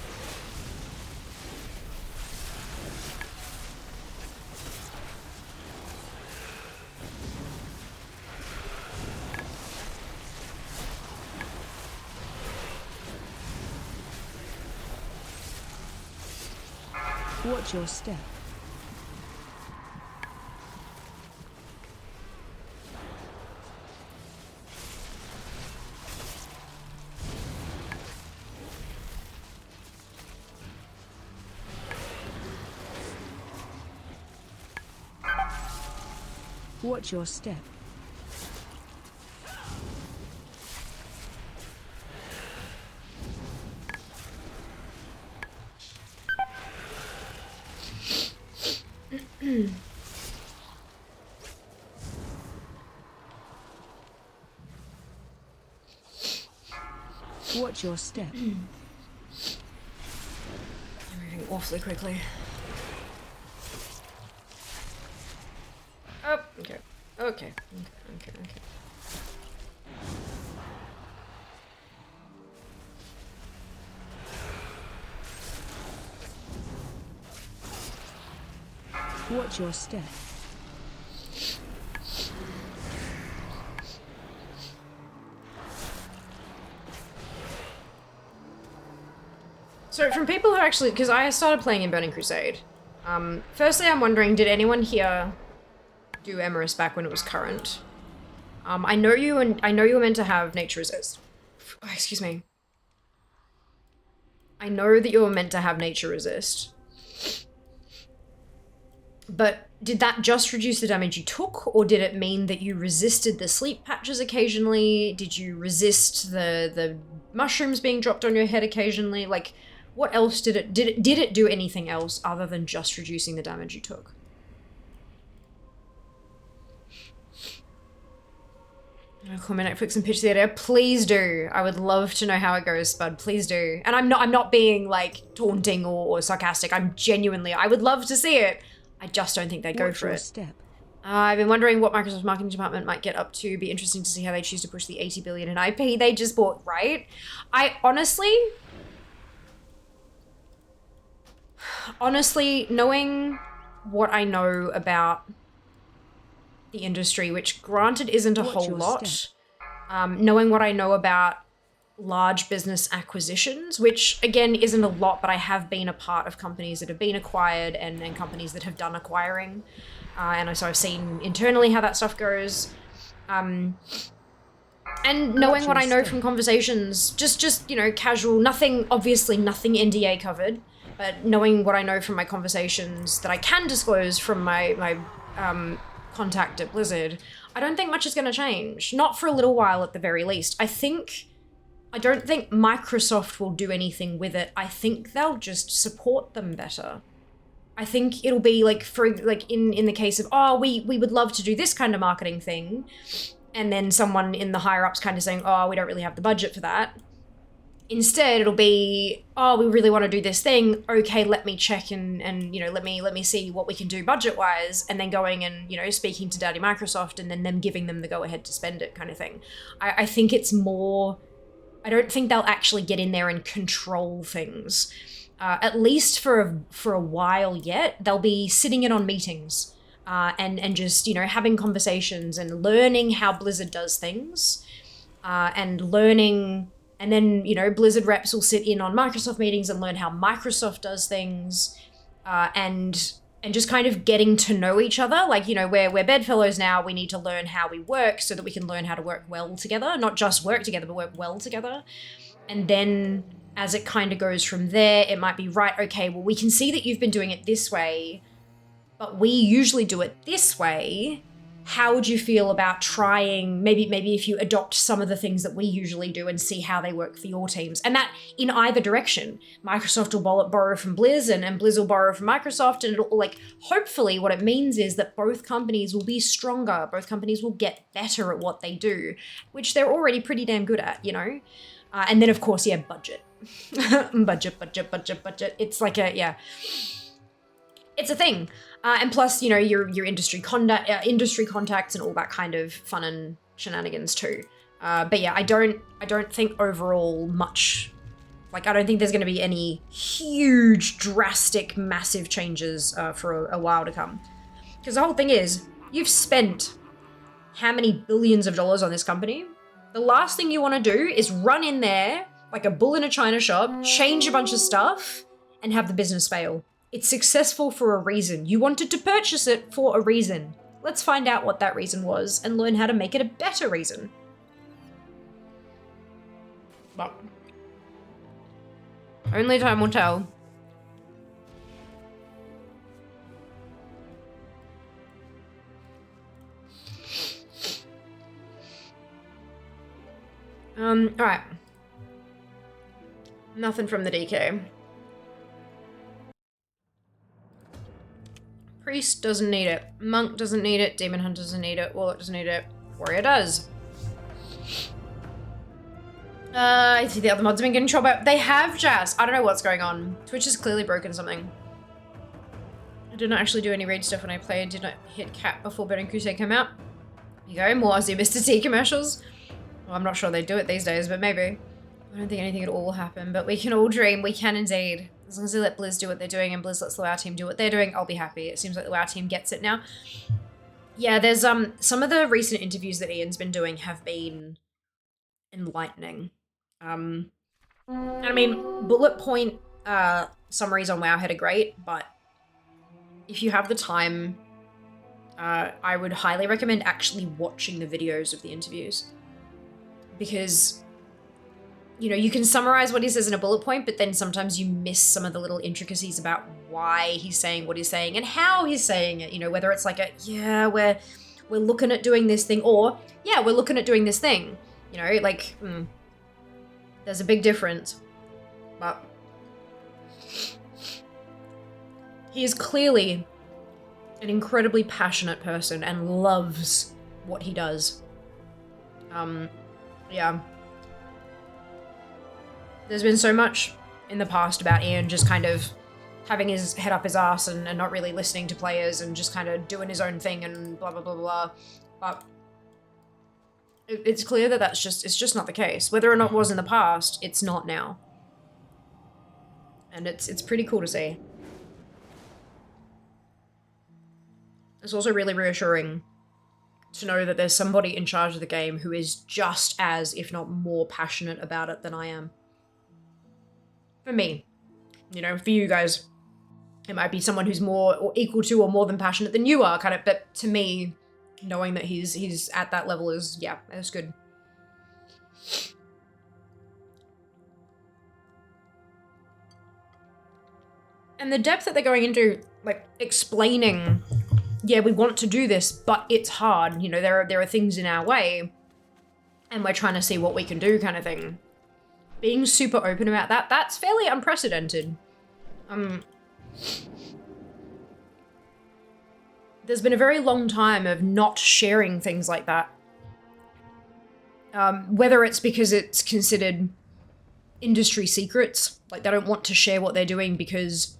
Watch your step. Watch your step. Watch your step. I'm moving awfully quickly. Oh, okay. Okay. Okay. Watch your step. So from people who actually, because I started playing in Burning Crusade, firstly I'm wondering, did anyone here do Emerus back when it was current? I know you were meant to have nature resist. Oh, excuse me. I know that you were meant to have nature resist. But did that just reduce the damage you took, or did it mean that you resisted the sleep patches occasionally? Did you resist the mushrooms being dropped on your head occasionally? Like, what else did it do anything else other than just reducing the damage you took? Call me Netflix and pitch the idea. Please do. I would love to know how it goes, Spud. Please do. And I'm not being like taunting or sarcastic. I'm genuinely, I would love to see it. I just don't think they'd go for it. Step. I've been wondering what Microsoft's marketing department might get up to. Be interesting to see how they choose to push the 80 billion in IP they just bought, right? I honestly, knowing what I know about the industry, which granted isn't a whole lot, knowing what I know about large business acquisitions, which again isn't a lot, but I have been a part of companies that have been acquired and companies that have done acquiring, and so I've seen internally how that stuff goes, and knowing what I know from conversations, just you know, casual, obviously nothing NDA covered, but knowing what I know from my conversations that I can disclose from my contact at Blizzard, I don't think much is going to change. Not for a little while at the very least. I don't think Microsoft will do anything with it. I think they'll just support them better. I think it'll be like, in the case of, oh, we would love to do this kind of marketing thing, and then someone in the higher ups kind of saying, oh, we don't really have the budget for that. Instead, it'll be, oh, we really want to do this thing. Okay, let me check and you know, let me see what we can do budget-wise, and then going and, you know, speaking to Daddy Microsoft and then them giving them the go-ahead to spend it kind of thing. I think it's more, I don't think they'll actually get in there and control things. At least for a while yet. They'll be sitting in on meetings and just, you know, having conversations and learning how Blizzard does things and learning. And then, you know, Blizzard reps will sit in on Microsoft meetings and learn how Microsoft does things, and just kind of getting to know each other. Like, you know, we're bedfellows now, we need to learn how we work so that we can learn how to work well together. Not just work together, but work well together. And then as it kind of goes from there, it might be, right, okay, well, we can see that you've been doing it this way, but we usually do it this way. How would you feel about trying, maybe if you adopt some of the things that we usually do and see how they work for your teams? And that in either direction. Microsoft will borrow from Blizz and Blizz will borrow from Microsoft, and it'll, like, hopefully what it means is that both companies will be stronger, both companies will get better at what they do, which they're already pretty damn good at, you know? And then of course, yeah, budget. budget. It's like it's a thing. And plus, you know, your industry contacts and all that kind of fun and shenanigans too. But yeah, I don't think overall much, like, I don't think there's going to be any huge, drastic, massive changes for a while to come. Because the whole thing is, you've spent how many billions of dollars on this company? The last thing you want to do is run in there like a bull in a china shop, change a bunch of stuff, and have the business fail. It's successful for a reason. You wanted to purchase it for a reason. Let's find out what that reason was and learn how to make it a better reason. But only time will tell. Alright. Nothing from the DK. Priest doesn't need it. Monk doesn't need it. Demon Hunter doesn't need it. Warlock doesn't need it. Warrior does. I see the other mods have been getting trolled out. They have, Jazz. I don't know what's going on. Twitch has clearly broken something. I did not actually do any raid stuff when I played. Did not hit cap before Burning Crusade came out. You go, more Aussie Mr. T commercials. Well, I'm not sure they do it these days, but maybe. I don't think anything at all will happen, but we can all dream. We can indeed. As long as they let Blizz do what they're doing and Blizz lets the WoW team do what they're doing, I'll be happy. It seems like the WoW team gets it now. Yeah, there's some of the recent interviews that Ian's been doing have been enlightening. And I mean, bullet point summaries on Wowhead are great, but if you have the time, I would highly recommend actually watching the videos of the interviews. Because, you know, you can summarize what he says in a bullet point, but then sometimes you miss some of the little intricacies about why he's saying what he's saying and how he's saying it. You know, whether it's like a, yeah, we're looking at doing this thing, or, yeah, we're looking at doing this thing. You know, like, there's a big difference. But he is clearly an incredibly passionate person and loves what he does. Yeah. There's been so much in the past about Ian just kind of having his head up his ass and not really listening to players and just kind of doing his own thing and blah, blah, blah, blah. But it's clear that it's just not the case. Whether or not it was in the past, it's not now. And it's pretty cool to see. It's also really reassuring to know that there's somebody in charge of the game who is just as, if not more, passionate about it than I am. For me. You know, for you guys, it might be someone who's more or equal to or more than passionate than you are, kind of, but to me, knowing that he's at that level is, yeah, it's good. And the depth that they're going into, like, explaining, yeah, we want to do this, but it's hard. You know, there are things in our way, and we're trying to see what we can do, kind of thing. Being super open about that, that's fairly unprecedented. There's been a very long time of not sharing things like that. Whether it's because it's considered industry secrets, like they don't want to share what they're doing because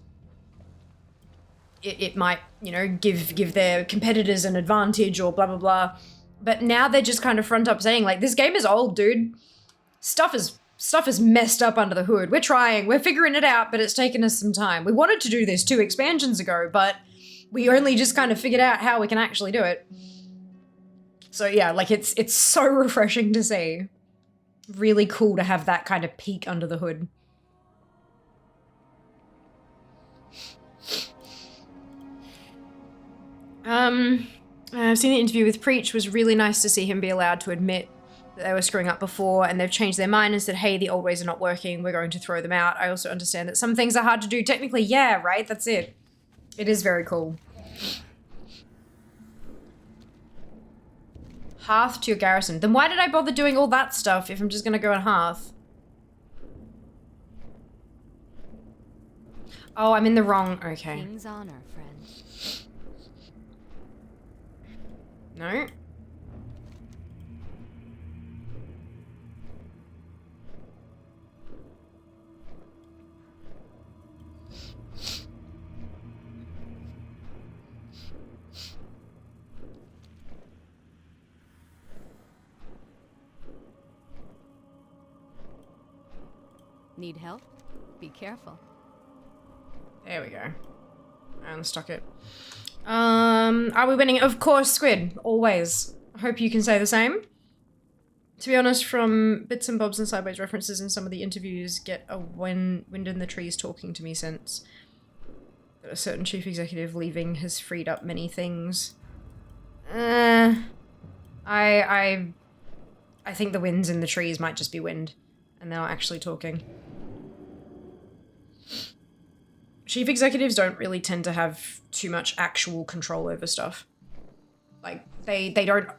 it might, you know, give their competitors an advantage or blah, blah, blah. But now they're just kind of front up saying, like, this game is old, dude. Stuff is messed up under the hood. We're trying, we're figuring it out, but it's taken us some time. We wanted to do this 2 expansions ago, but we only just kind of figured out how we can actually do it. So yeah, like it's so refreshing to see. Really cool to have that kind of peek under the hood. I've seen the interview with Preach. It was really nice to see him be allowed to admit that they were screwing up before and they've changed their mind and said, hey, the old ways are not working, we're going to throw them out. I also understand that some things are hard to do technically. Yeah, right, that's it. It is very cool. Hearth to your garrison. Then why did I bother doing all that stuff if I'm just gonna go on Hearth? Oh, I'm in the wrong, okay. King's honor, friend. No. Need help? Be careful. There we go. I unstuck it. Are we winning? Of course, Squid. Always. I hope you can say the same. To be honest, from bits and bobs and sideways references in some of the interviews, get a wind in the trees talking to me sense that a certain chief executive leaving has freed up many things. I think the winds in the trees might just be wind, and they're not actually talking. Chief executives don't really tend to have too much actual control over stuff. Like, they don't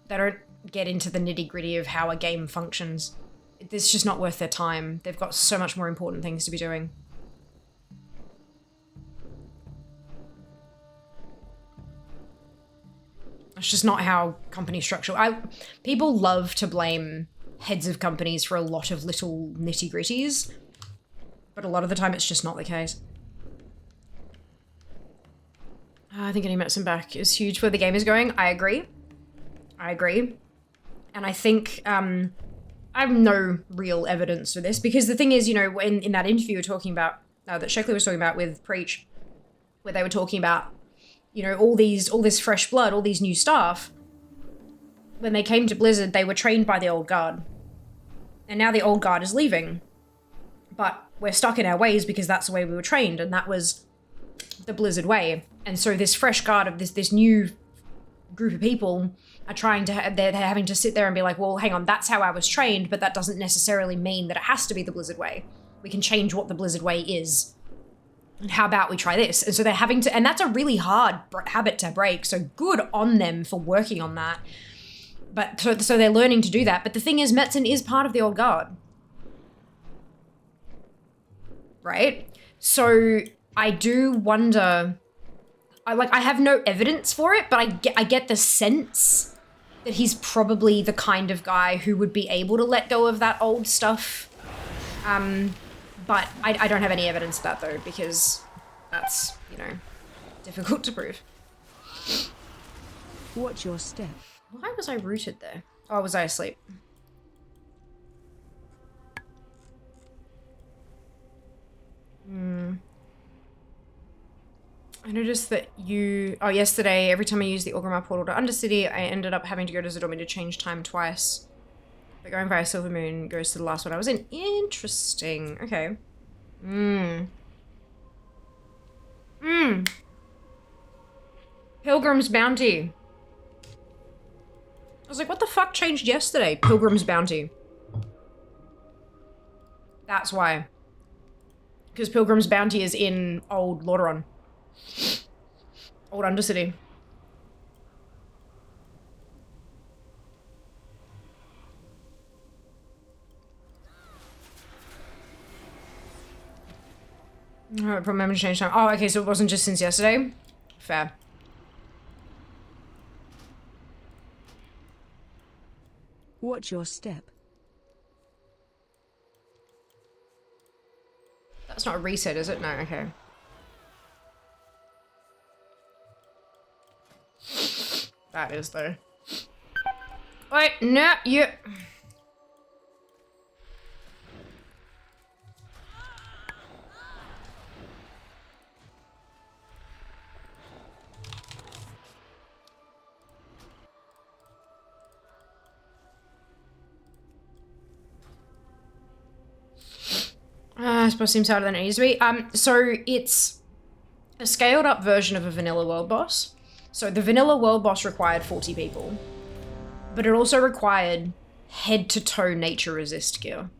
get into the nitty-gritty of how a game functions. It's just not worth their time. They've got so much more important things to be doing. That's just not how company structure. People love to blame heads of companies for a lot of little nitty-gritties. But a lot of the time it's just not the case. I think getting medicine back is huge where the game is going. I agree. I agree. And I think, I have no real evidence for this, because the thing is, you know, in that interview we're talking about, that Sheckley was talking about with Preach, where they were talking about, you know, all this fresh blood, all these new staff, when they came to Blizzard, they were trained by the old guard. And now the old guard is leaving. But we're stuck in our ways because that's the way we were trained, and that was the Blizzard way. And so this fresh guard of this new group of people are trying to, they're having to sit there and be like, well, hang on, that's how I was trained, but that doesn't necessarily mean that it has to be the Blizzard way. We can change what the Blizzard way is. And how about we try this? And so they're having to, and that's a really hard habit to break, so good on them for working on that. But so they're learning to do that. But the thing is, Metzen is part of the old guard. Right? So I do wonder, I have no evidence for it, but I get the sense that he's probably the kind of guy who would be able to let go of that old stuff. But I don't have any evidence of that, though, because that's, you know, difficult to prove. Watch your step. Why was I rooted there? Oh, was I asleep? I noticed that yesterday, every time I used the Orgrimmar portal to Undercity, I ended up having to go to Zadomi to change time twice. But going via Silver Moon goes to the last one I was in. Interesting. Okay. Pilgrim's Bounty. I was like, what the fuck changed yesterday? Pilgrim's Bounty. That's why. Because Pilgrim's Bounty is in Old Lordaeron. Old Undercity. Alright, from memory change time. Oh, okay, so it wasn't just since yesterday? Fair. Watch your step. That's not a reset, is it? No, okay. That is, though. Wait, no, you... I suppose it seems harder than it needs to be. So it's a scaled up version of a vanilla world boss. So the vanilla world boss required 40 people, but it also required head to toe nature resist gear.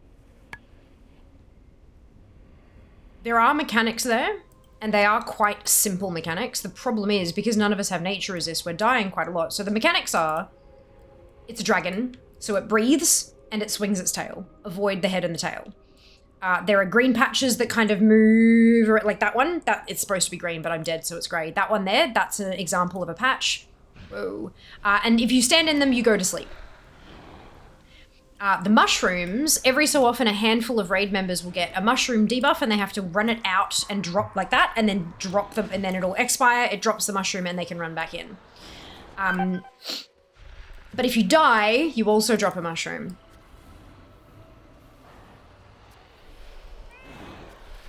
There are mechanics there, and they are quite simple mechanics. The problem is, because none of us have nature resist, we're dying quite a lot. So the mechanics are, it's a dragon, so it breathes and it swings its tail. Avoid the head and the tail. There are green patches that kind of move, like that one. It's supposed to be green, but I'm dead, so it's grey. That one there, that's an example of a patch. Whoa. And if you stand in them, you go to sleep. The mushrooms, every so often a handful of raid members will get a mushroom debuff and they have to run it out and drop like that, and then drop them, and then it'll expire, it drops the mushroom, and they can run back in. But if you die, you also drop a mushroom.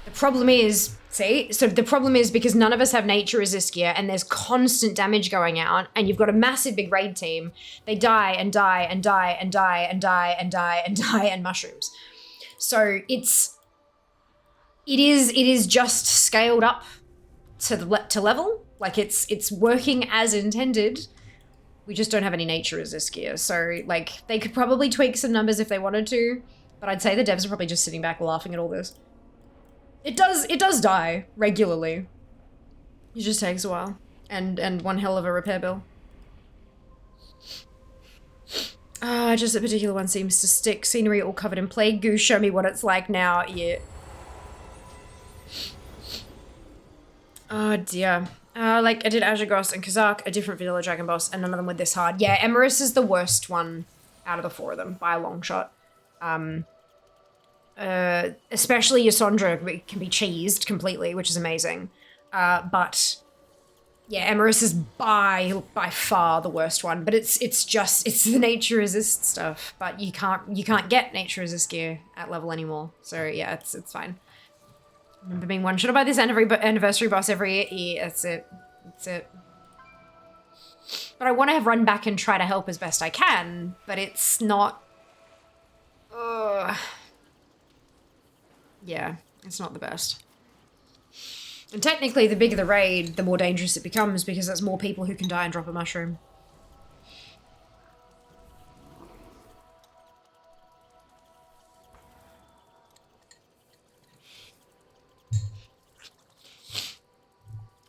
The problem is, the problem is because none of us have nature resist gear and there's constant damage going out and you've got a massive big raid team, they die and die and die and die and die and die and die and mushrooms. So it is just scaled up to level. Like it's working as intended. We just don't have any nature resist gear. So like they could probably tweak some numbers if they wanted to, but I'd say the devs are probably just sitting back laughing at all this. It does die regularly. It just takes a while. And one hell of a repair bill. Just a particular one seems to stick. Scenery all covered in plague goo. Show me what it's like now. Yeah. Oh dear. Like I did Azagos and Kazak, a different vanilla dragon boss, and none of them were this hard. Yeah, Emerus is the worst one out of the four of them by a long shot. Especially Yasondra can be cheesed completely, which is amazing. But yeah, Emerus is by far the worst one. But it's the nature resist stuff. But you can't get nature resist gear at level anymore. So yeah, it's fine. I remember being one shot by this anniversary boss every year. That's it. That's it. But I want to have run back and try to help as best I can, but it's not... yeah, it's not the best. And technically, the bigger the raid, the more dangerous it becomes, because there's more people who can die and drop a mushroom.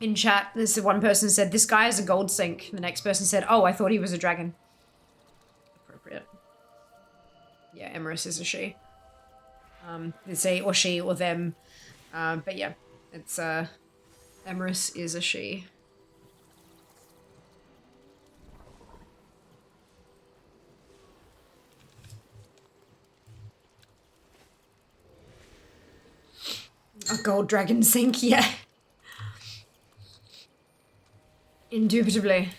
In chat, this one person said, this guy is a gold sink. The next person said, oh, I thought he was a dragon. Appropriate. Yeah, Emerus is a she. They say or she or them. But yeah, it's, Emerus is a she. A gold dragon sink, yeah. Indubitably.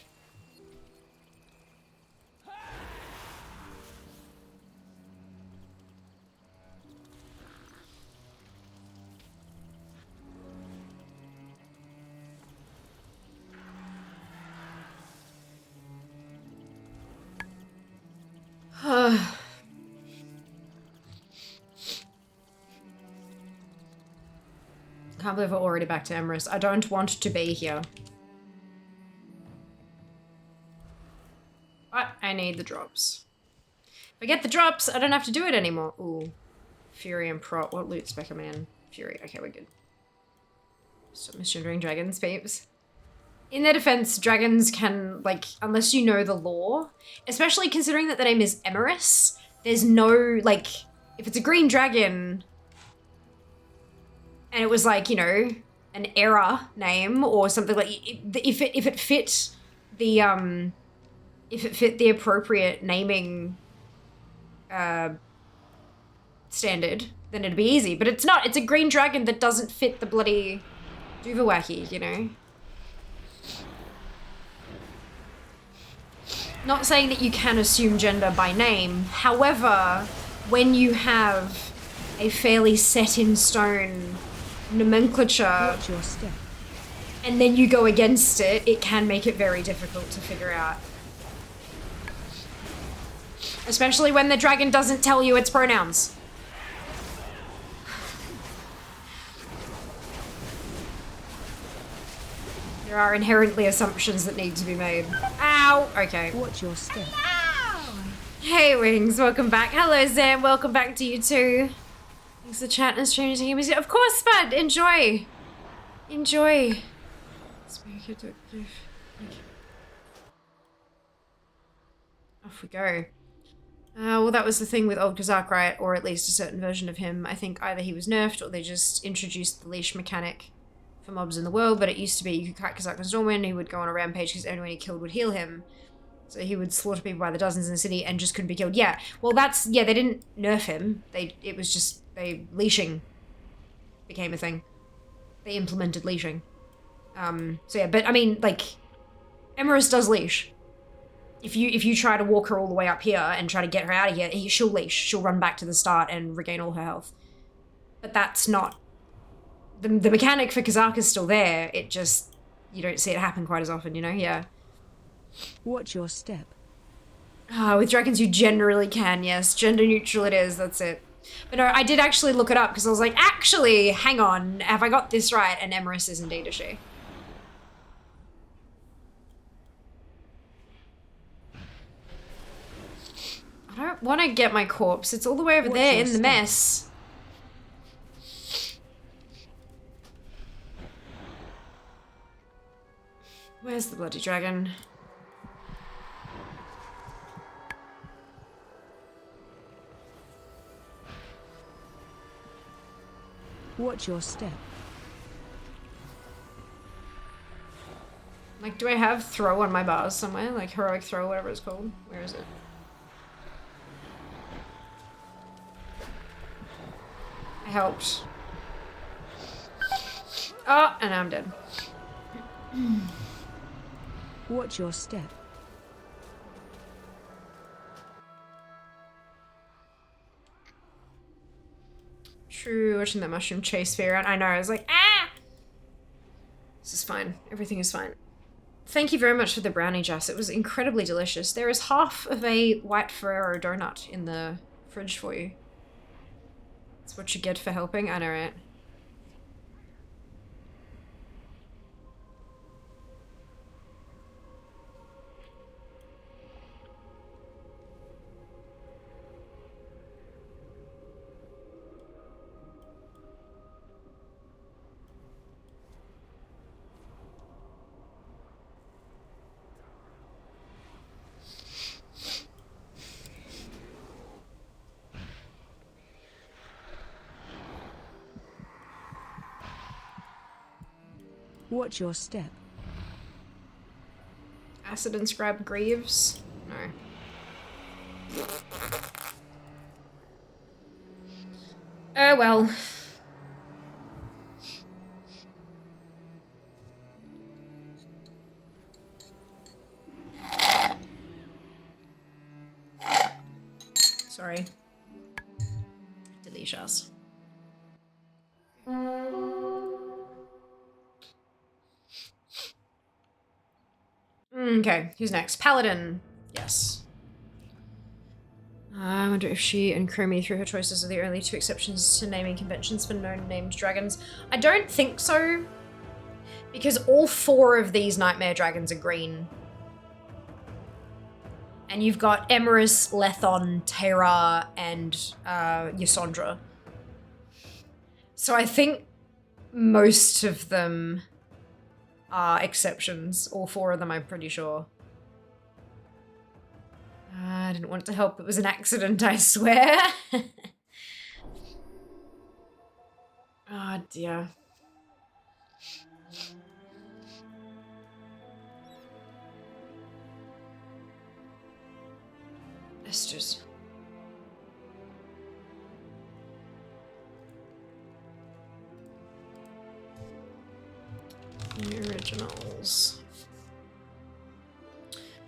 Can't believe we're already back to Emerus. I don't want to be here. But I need the drops. If I get the drops, I don't have to do it anymore. Ooh. Fury and Prot. What loot spec am I in? Fury. Okay, we're good. Stop misgendering dragons, peeps. In their defense, dragons can, like, unless you know the lore, especially considering that the name is Emerus, there's no, like, if it's a green dragon, and it was, like, you know, an era name or something like, if it fit the, if it fit the appropriate naming standard, then it'd be easy. But it's not. It's a green dragon that doesn't fit the bloody Duvawacky, you know? Not saying that you can assume gender by name. However, when you have a fairly set in stone nomenclature and then you go against it, it can make it very difficult to figure out. Especially when the dragon doesn't tell you its pronouns. There are inherently assumptions that need to be made. Ow! Okay. Watch your step. Ow! Hey, Wings, welcome back. Hello, Zam, welcome back to you too. Thanks for chat and streaming to music. Of course, Spud, enjoy. Enjoy. Off we go. Well, that was the thing with old Kazak, right? Or at least a certain version of him. I think either he was nerfed or they just introduced the leash mechanic for mobs in the world, but it used to be you could crack Kazak and Stormwind, he would go on a rampage because anyone he killed would heal him. So he would slaughter people by the dozens in the city and just couldn't be killed. Yeah, well that's, yeah, they didn't nerf him. It was just, leashing became a thing. They implemented leashing. So yeah, but I mean, like, Emerus does leash. If you try to walk her all the way up here and try to get her out of here, she'll leash. She'll run back to the start and regain all her health. But that's not... The mechanic for Kazak is still there. It just... You don't see it happen quite as often, you know? Yeah. Watch your step. With dragons you generally can, yes. Gender neutral it is, that's it. But no, I did actually look it up because I was like, actually, hang on, have I got this right? And Emerus is indeed a she. I don't want to get my corpse. It's all the way over there in the mess. Where's the bloody dragon? Watch your step. Like, do I have throw on my bars somewhere? Like heroic throw, whatever it's called. Where is it? helped. Oh, and I'm dead. Watch your step. True, watching that mushroom chase me around. I know, I was like, ah! This is fine. Everything is fine. Thank you very much for the brownie, Jess. It was incredibly delicious. There is half of a white Ferrero donut in the fridge for you. That's what you get for helping. I know, right? Watch your step. Acid inscribed Greaves? No. Oh well. Sorry. Delicious. Okay, who's next? Paladin. Yes. I wonder if she and Chromie, through her choices, are the only two exceptions to naming conventions for known named dragons. I don't think so, because all 4 of these nightmare dragons are green. And you've got Emerus, Lethon, Terra, and Ysondra. So I think most of them are exceptions. All 4 of them, I'm pretty sure. I didn't want to help. It was an accident, I swear. Oh, dear. Esters. The originals.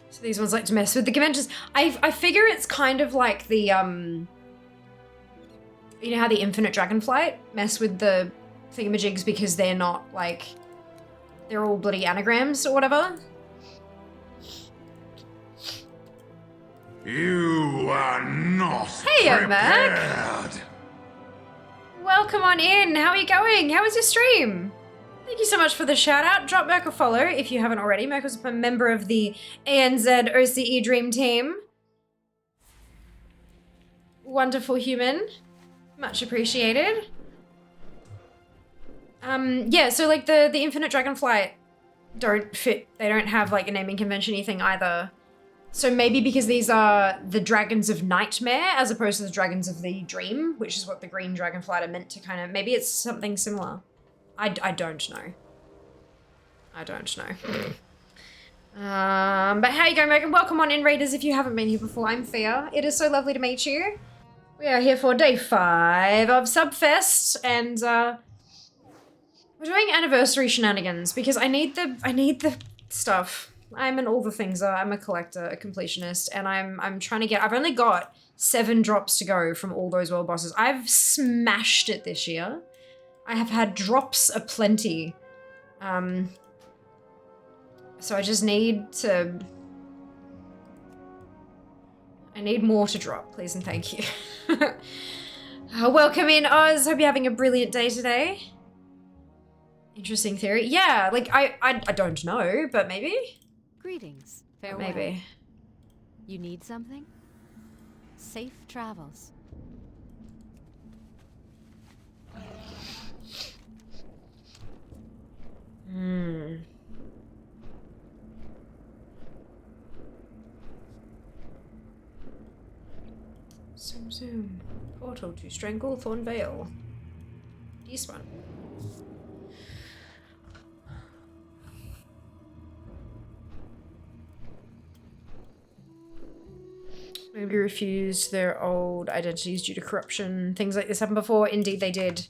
So these ones like to mess with the conventions. I figure it's kind of like the, you know how the Infinite Dragonflight mess with the thingamajigs because they're not, like, they're all bloody anagrams or whatever? You are not Hey, Mac! Welcome on in. How are you going? How was your stream? Thank you so much for the shout out. Drop Merc a follow if you haven't already. Merc was a member of the ANZ OCE Dream Team. Wonderful human. Much appreciated. Yeah, so like the Infinite Dragonflight don't fit. They don't have like a naming convention-y thing either. So maybe because these are the Dragons of Nightmare as opposed to the Dragons of the Dream, which is what the Green Dragonflight are meant to kind of, maybe it's something similar. I don't know. I don't know. But how you going, Megan? Welcome on in, readers, if you haven't been here before. I'm Fia. It is so lovely to meet you. We are here for day 5 of Subfest, and we're doing anniversary shenanigans because I need the stuff. I'm an all the things. I'm a collector, a completionist, and I'm trying to get. I've only got 7 drops to go from all those world bosses. I've smashed it this year. I have had drops aplenty. So I just need to... I need more to drop, please and thank you. Welcome in, Oz. Hope you're having a brilliant day today. Interesting theory. Yeah, like, I don't know, but maybe? Greetings. Farewell. Maybe. You need something? Safe travels. Zoom zoom. Portal to Stranglethorn Vale. This one. Maybe refused their old identities due to corruption. Things like this happened before. Indeed they did.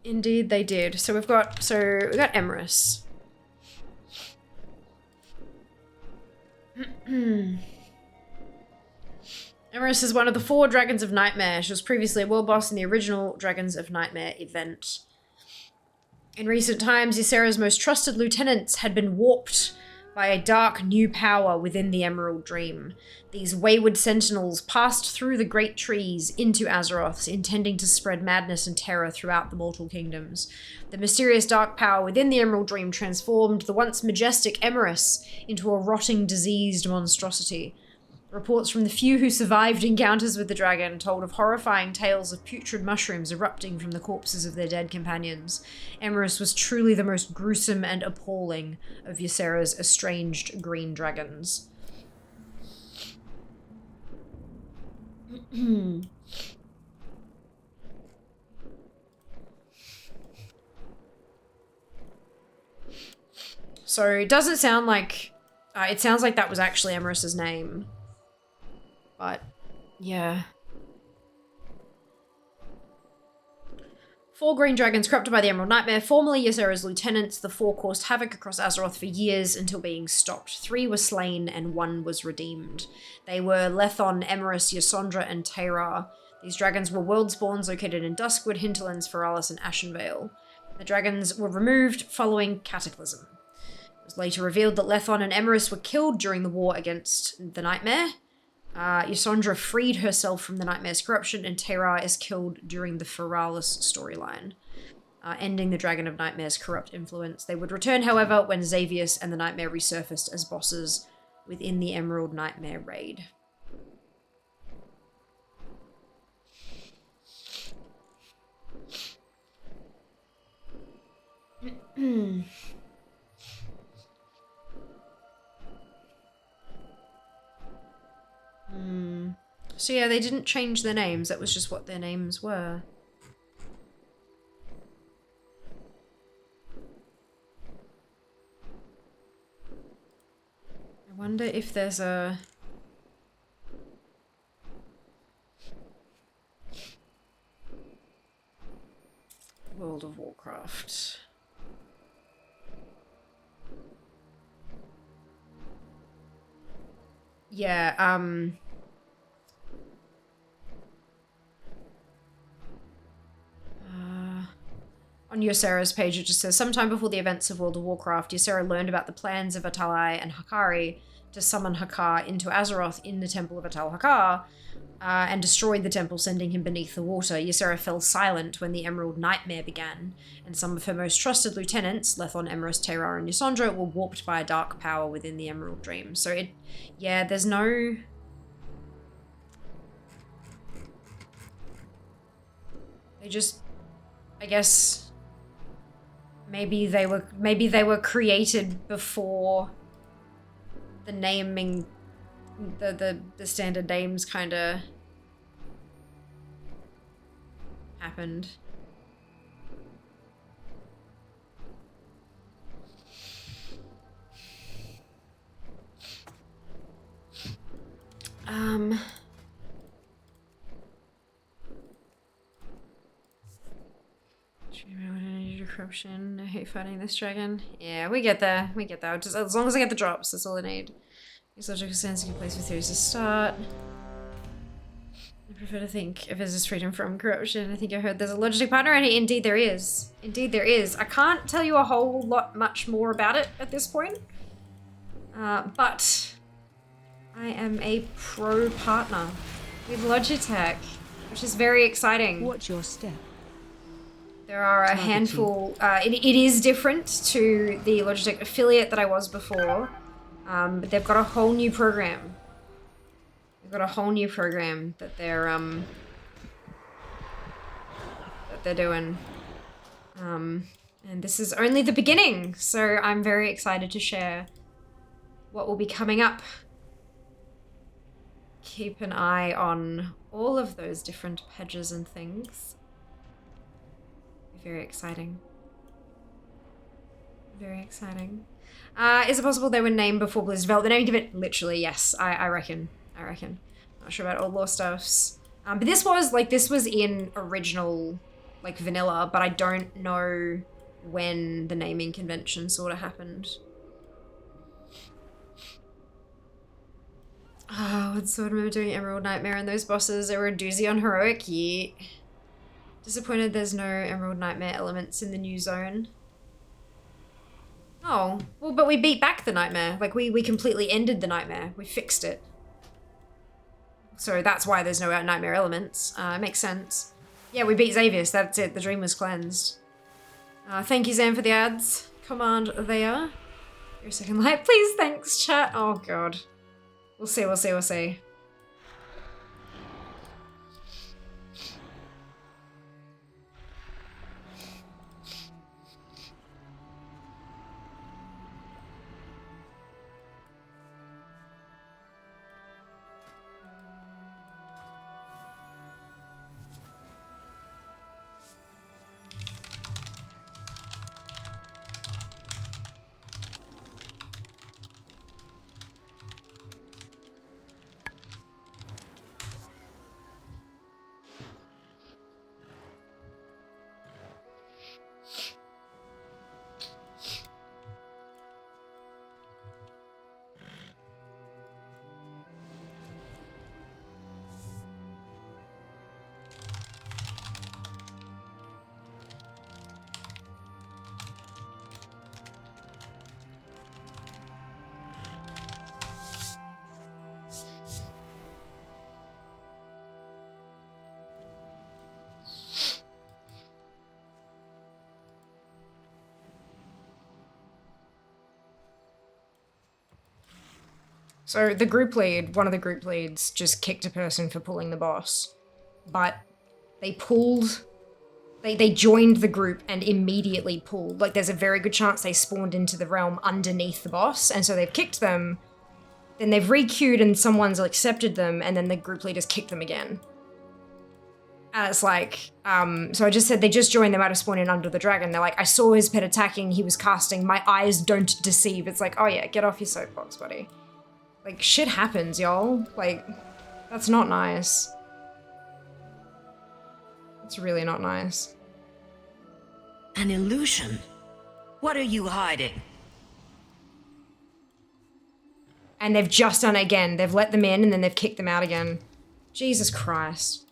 Indeed they did. So we've got Emerus. Emerus is one of the 4 Dragons of Nightmare. She was previously a world boss in the original Dragons of Nightmare event. In recent times, Ysera's most trusted lieutenants had been warped by a dark new power within the Emerald Dream. These wayward sentinels passed through the great trees into Azeroth, intending to spread madness and terror throughout the mortal kingdoms. The mysterious dark power within the Emerald Dream transformed the once majestic Emerus into a rotting, diseased monstrosity. Reports from the few who survived encounters with the dragon told of horrifying tales of putrid mushrooms erupting from the corpses of their dead companions. Emerus was truly the most gruesome and appalling of Ysera's estranged green dragons. So it doesn't sound like... it sounds like that was actually Emerus's name. But, yeah. 4 green dragons corrupted by the Emerald Nightmare, formerly Ysera's lieutenants. The 4 caused havoc across Azeroth for years until being stopped. 3 were slain and 1 was redeemed. They were Lethon, Emerus, Ysondra, and Teyrar. These dragons were world spawns located in Duskwood, Hinterlands, Feralis, and Ashenvale. The dragons were removed following Cataclysm. It was later revealed that Lethon and Emerus were killed during the war against the Nightmare. Ysondra freed herself from the Nightmare's corruption, and Teyrar is killed during the Feralis storyline, ending the Dragon of Nightmare's corrupt influence. They would return, however, when Xavius and the Nightmare resurfaced as bosses within the Emerald Nightmare raid. So yeah, they didn't change their names. That was just what their names were. I wonder if there's a... World of Warcraft. Yeah, on Ysera's page, it just says, sometime before the events of World of Warcraft, Ysera learned about the plans of Atalai and Hakari to summon Hakar into Azeroth in the Temple of Atal Hakar, and destroyed the temple, sending him beneath the water. Ysera fell silent when the Emerald Nightmare began, and some of her most trusted lieutenants, Lethon, Emerus, Teyrar, and Ysondra, were warped by a dark power within the Emerald Dream. So yeah, there's no... They just... I guess... Maybe they were created before the naming, the standard names kind of happened. Corruption. I hate fighting this dragon. Yeah, we get there. We get there. Just as long as I get the drops, that's all I need. Use logical sense you can place with theories to start. I prefer to think of it as freedom from corruption. I think I heard there's a logistic partner, and indeed there is. Indeed there is. I can't tell you a whole lot much more about it at this point. But I am a pro partner with Logitech, which is very exciting. What's your step? There are a handful. It is different to the Logitech affiliate that I was before, but they've got a whole new program. They've got a whole new program that they're doing, and this is only the beginning. So I'm very excited to share what will be coming up. Keep an eye on all of those different pages and things. Very exciting. Very exciting. Is it possible they were named before Blizzard developed? They don't give it literally, yes, I reckon. I reckon. Not sure about old lore stuffs. But this was in original, like, vanilla, but I don't know when the naming convention sort of happened. Oh, I sort of remember doing Emerald Nightmare and those bosses. They were a doozy on Heroic. Yeah. Disappointed there's no Emerald Nightmare elements in the new zone. Oh, well, but we beat back the nightmare. Like, we completely ended the nightmare. We fixed it. So that's why there's no nightmare elements. It makes sense. Yeah, we beat Xavius. That's it. The dream was cleansed. Thank you, Zan, for the ads. Command there. Your second light. Please, thanks, chat. Oh, God. We'll see, we'll see, we'll see. So the group lead, one of the group leads, just kicked a person for pulling the boss. But they joined the group and immediately pulled. Like, there's a very good chance they spawned into the realm underneath the boss, and so they've kicked them, then they've re-queued and someone's accepted them, and then the group leaders kick them again. And it's like, so I just said they just joined, they might have spawned in under the dragon. They're like, I saw his pet attacking, he was casting, my eyes don't deceive. It's like, oh yeah, get off your soapbox, buddy. Like, shit happens, y'all. Like, that's not nice. It's really not nice. An illusion? What are you hiding? And they've just done it again. They've let them in and then they've kicked them out again. Jesus Christ.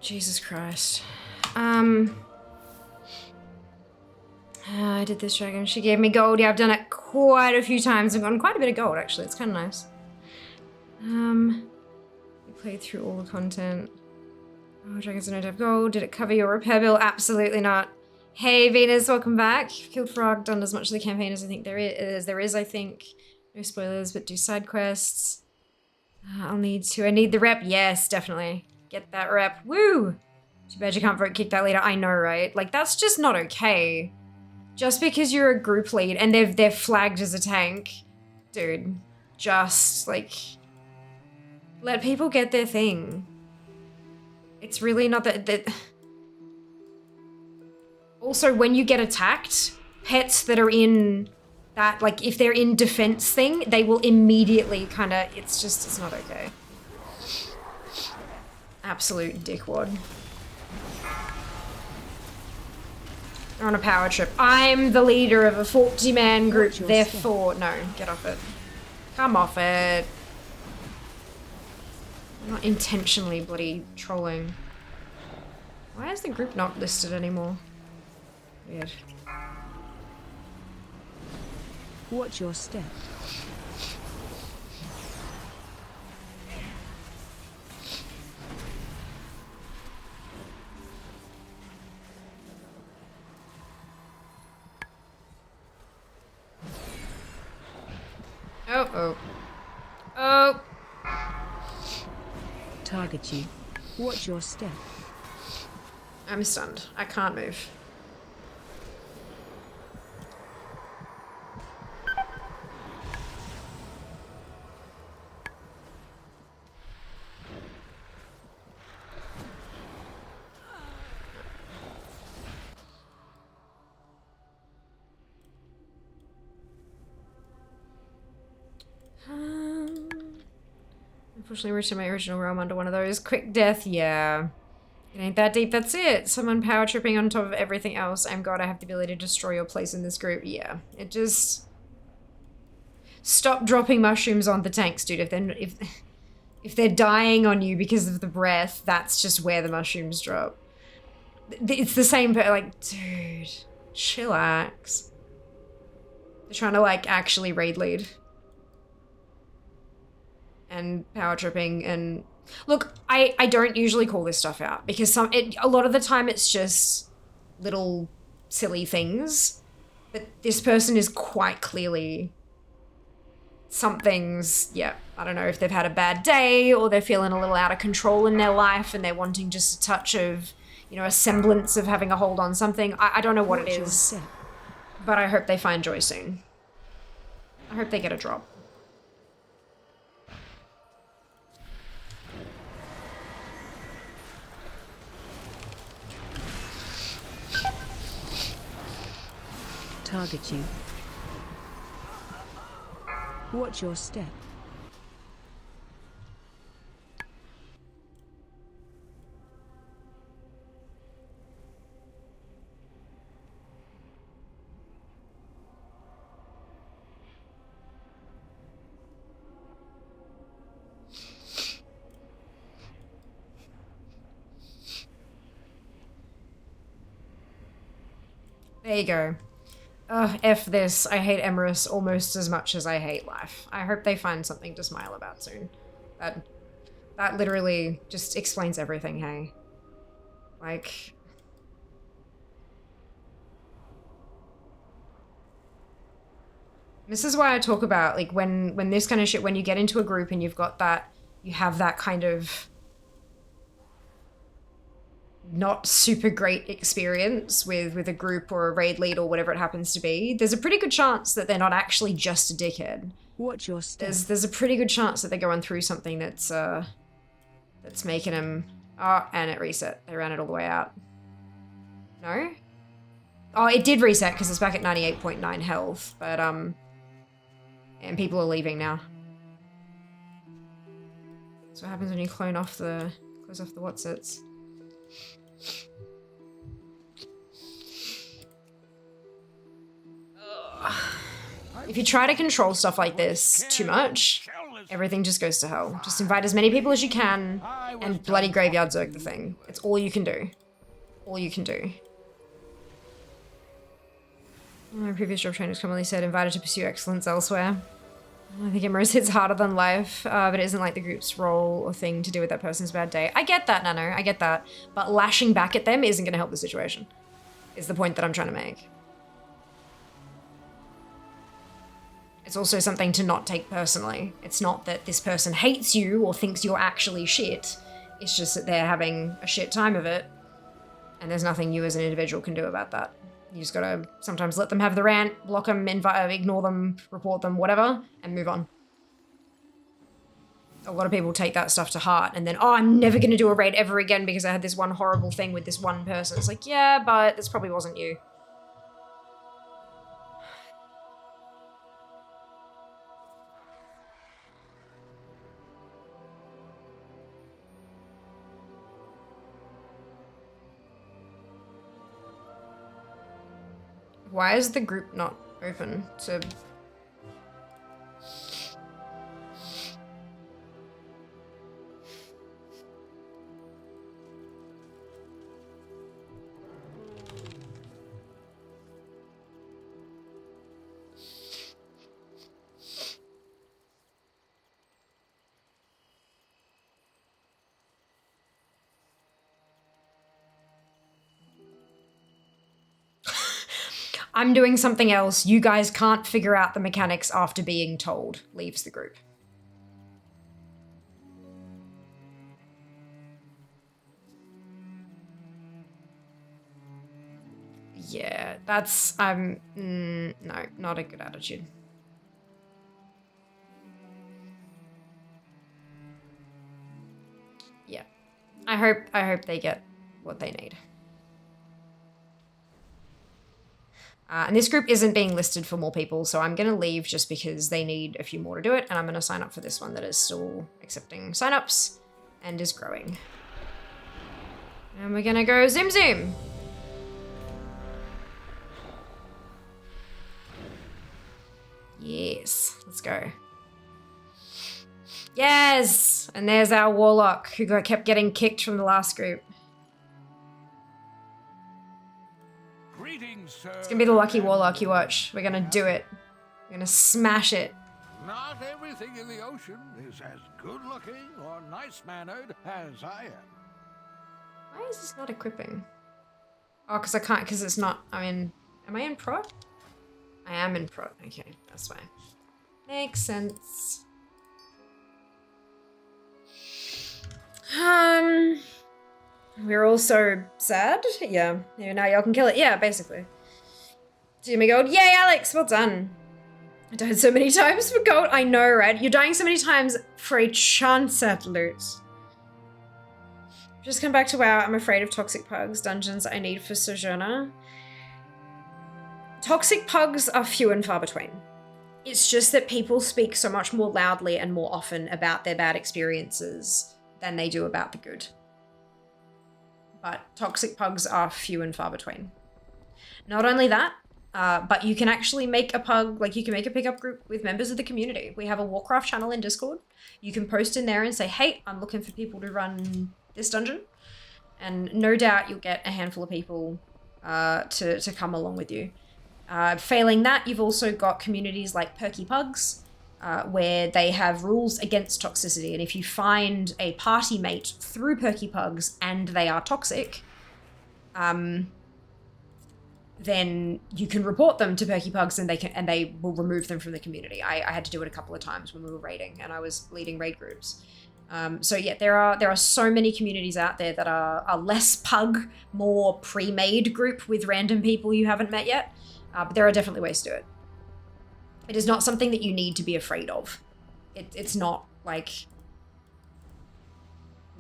Jesus Christ. I did this dragon. She gave me gold. Yeah, I've done it quite a few times. I've gotten quite a bit of gold, actually. It's kind of nice. We played through all the content. Oh, dragons don't have gold. Did it cover your repair bill? Absolutely not. Hey, Venus, welcome back. Killed Frog, done as much of the campaign as I think there is, I think. No spoilers, but do side quests. I need the rep. Yes, definitely. Get that rep. Woo! Too bad you can't vote kick that leader. I know, right? Like, that's just not okay. Just because you're a group lead and they're flagged as a tank. Dude, just, like, let people get their thing. It's really not that... Also, when you get attacked, pets that are in that, like, if they're in defense thing, they will immediately kind of... It's not okay. Absolute dickwad. They're on a power trip. I'm the leader of a 40-man group, therefore... No, get off it. Come off it. I'm not intentionally bloody trolling. Why is the group not listed anymore? Weird. Watch your step. Oh, oh. Oh! Target you. Watch your step. I'm stunned. I can't move. Unfortunately, returned my original realm under one of those. Quick death, yeah. It ain't that deep, that's it. Someone power tripping on top of everything else. I'm God, I have the ability to destroy your place in this group. Yeah, it just... Stop dropping mushrooms on the tanks, dude. If they're dying on you because of the breath, that's just where the mushrooms drop. It's the same, but like, dude, chillax. They're trying to like actually raid lead. And power tripping and... Look, I don't usually call this stuff out because a lot of the time it's just little silly things. But this person is quite clearly... Something's, yeah, I don't know if they've had a bad day or they're feeling a little out of control in their life and they're wanting just a touch of, you know, a semblance of having a hold on something. I don't know what it is, but I hope they find joy soon. I hope they get a drop. Target you. Watch your step. There you go. Ugh, F this. I hate Emerus almost as much as I hate life. I hope they find something to smile about soon. That literally just explains everything, hey? Like... This is why I talk about, like, when this kind of shit, when you get into a group and you've got that, you have that kind of... not super great experience with a group or a raid lead or whatever it happens to be, there's a pretty good chance that they're not actually just a dickhead. Watch your step. There's a pretty good chance that they're going through something that's making them... Oh, and it reset. They ran it all the way out. No? Oh, it did reset because it's back at 98.9 health, but and people are leaving now. That's what happens when you close off the whatsits. If you try to control stuff like this too much, everything just goes to hell. Just invite as many people as you can and bloody graveyard zerg the thing. It's all you can do. All you can do. My previous job trainers commonly said invited to pursue excellence elsewhere. I think Emerus hits harder than life, but it isn't like the group's role or thing to do with that person's bad day. I get that, Nano, I get that. But lashing back at them isn't going to help the situation, is the point that I'm trying to make. It's also something to not take personally. It's not that this person hates you or thinks you're actually shit. It's just that they're having a shit time of it. And there's nothing you as an individual can do about that. You just gotta sometimes let them have the rant, block them, ignore them, report them, whatever, and move on. A lot of people take that stuff to heart and then, oh, I'm never gonna do a raid ever again because I had this one horrible thing with this one person. It's like, yeah, but this probably wasn't you. Why is the group not open to... I'm doing something else. You guys can't figure out the mechanics after being told. Leaves the group. Yeah, that's, no, not a good attitude. Yeah. I hope they get what they need. And this group isn't being listed for more people, so I'm going to leave just because they need a few more to do it, and I'm going to sign up for this one that is still accepting signups and is growing. And we're going to go zoom zoom. Yes, let's go. Yes! And there's our warlock who kept getting kicked from the last group. Greetings, sir. It's gonna be the lucky warlock, you watch. We're gonna do it. We're gonna smash it. Not everything in the ocean is as good-looking or nice-mannered as I am. Why is this not equipping? Oh, because I can't, because it's not, am I in prod? I am in prod. Okay, that's fine. Makes sense. We're all so sad. Yeah, now y'all can kill it. Yeah, basically. Jimmy Gold. Yay, Alex, well done. I died so many times for gold. I know, right? You're dying so many times for a chance at loot. Just come back to WoW. I'm afraid of toxic pugs. Dungeons I need for Sojourner. Toxic pugs are few and far between. It's just that people speak so much more loudly and more often about their bad experiences than they do about the good. But toxic pugs are few and far between. Not only that, but you can actually make a pug, like you can make a pickup group with members of the community. We have a Warcraft channel in Discord. You can post in there and say, hey, I'm looking for people to run this dungeon. And no doubt you'll get a handful of people to come along with you. Failing that, you've also got communities like Perky Pugs, where they have rules against toxicity. And if you find a party mate through Perky Pugs and they are toxic, then you can report them to Perky Pugs and they will remove them from the community. I had to do it a couple of times when we were raiding and I was leading raid groups. So yeah, there are so many communities out there that are a less pug, more pre-made group with random people you haven't met yet. But there are definitely ways to do it. It is not something that you need to be afraid of. It's not like...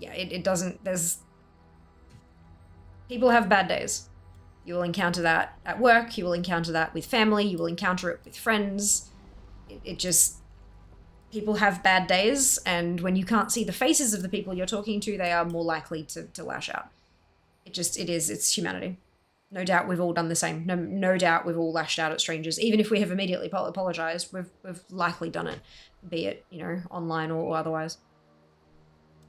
Yeah, it doesn't... There's... People have bad days. You will encounter that at work, you will encounter that with family, you will encounter it with friends. It just... People have bad days, and when you can't see the faces of the people you're talking to, they are more likely to lash out. It's humanity. No doubt we've all done the same. No doubt we've all lashed out at strangers. Even if we have immediately apologized, we've likely done it. Be it, online or otherwise.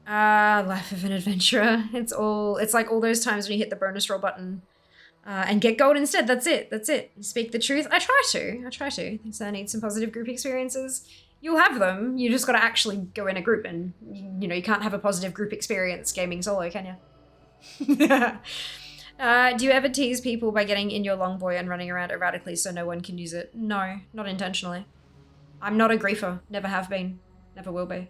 Life of an adventurer. It's like all those times when you hit the bonus roll button and get gold instead. That's it. You speak the truth. I try to. So I need some positive group experiences. You'll have them. You just got to actually go in a group and, you can't have a positive group experience gaming solo, can you? Do you ever tease people by getting in your longboy and running around erratically so no one can use it? No, not intentionally. I'm not a griefer. Never have been. Never will be.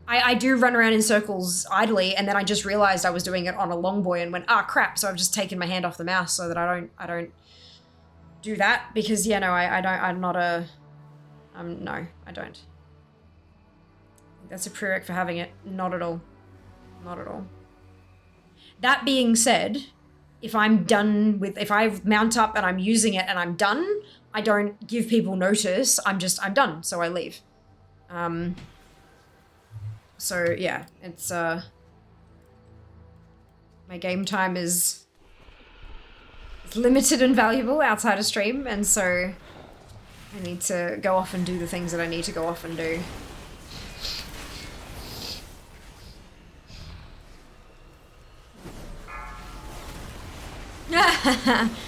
I do run around in circles idly, and then I just realized I was doing it on a longboy and went, crap, so I've just taken my hand off the mouse so that I don't do that, because, no, I don't. That's a prereq for having it. Not at all. Not at all. That being said, if I mount up and I'm using it and I'm done, I don't give people notice. I'm done, so I leave. So yeah, it's, my game time is limited and valuable outside of stream, and so I need to go off and do the things that I need to go off and do.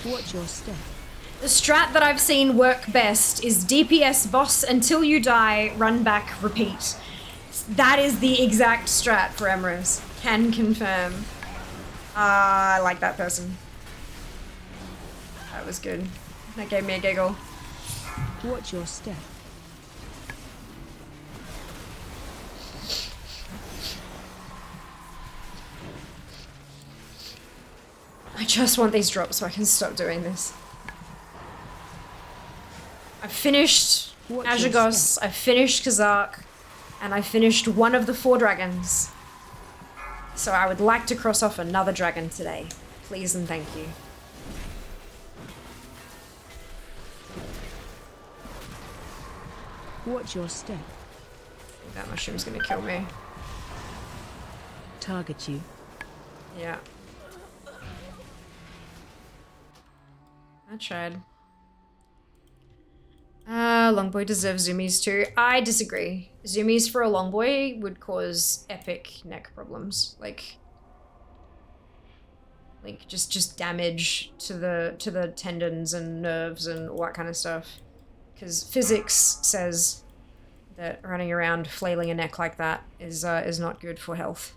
Watch your step. The strat that I've seen work best is DPS boss until you die, run back, repeat. That is the exact strat for Emrys. Can confirm. I like that person. That was good. That gave me a giggle. Watch your step. I just want these drops so I can stop doing this. I've finished Azhagos, I've finished Kazakh, and I've finished one of the 4 dragons. So I would like to cross off another dragon today. Please and thank you. Watch your step. I think that mushroom's gonna kill me. Target you. Yeah. I tried. Longboy deserves zoomies too. I disagree. Zoomies for a longboy would cause epic neck problems. Like just damage to the tendons and nerves and all that kind of stuff. Because physics says that running around flailing a neck like that is not good for health.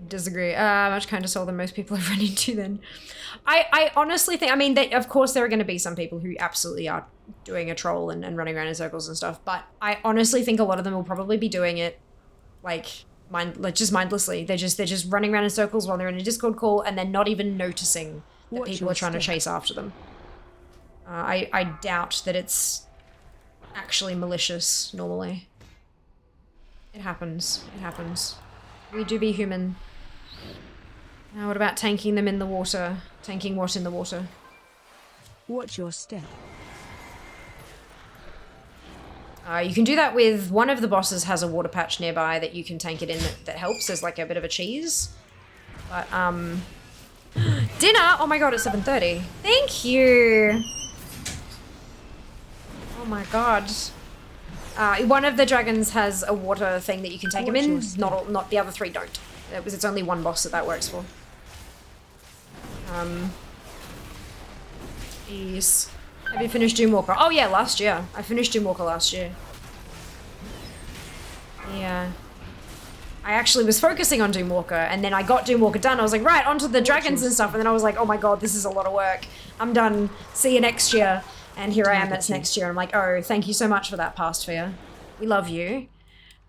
Disagree. Much kinder soul than most people have run into then. I honestly think, I mean, of course there are going to be some people who absolutely are doing a troll and running around in circles and stuff, but I honestly think a lot of them will probably be doing it like just mindlessly. They're just running around in circles while they're in a Discord call and they're not even noticing that people are trying to chase after them. I doubt that it's actually malicious normally. It happens. It happens. We do be human. Now what about tanking them in the water? Tanking what in the water? Watch your step. You can do that with one of the bosses has a water patch nearby that you can tank it in that helps as like a bit of a cheese. But dinner! Oh my god, it's 7:30. Thank you! Oh my god. One of the dragons has a water thing that you can take him in. Not the other three don't. It's only one boss that works for. Jeez. Have you finished Doomwalker? Oh yeah, last year. I finished Doomwalker last year. Yeah. I actually was focusing on Doomwalker, and then I got Doomwalker done. I was like, right, onto the dragons and stuff, and then I was like, oh my god, this is a lot of work. I'm done. See you next year. And here I am, that's next year. I'm like, oh, thank you so much for that, Past Fear. We love you.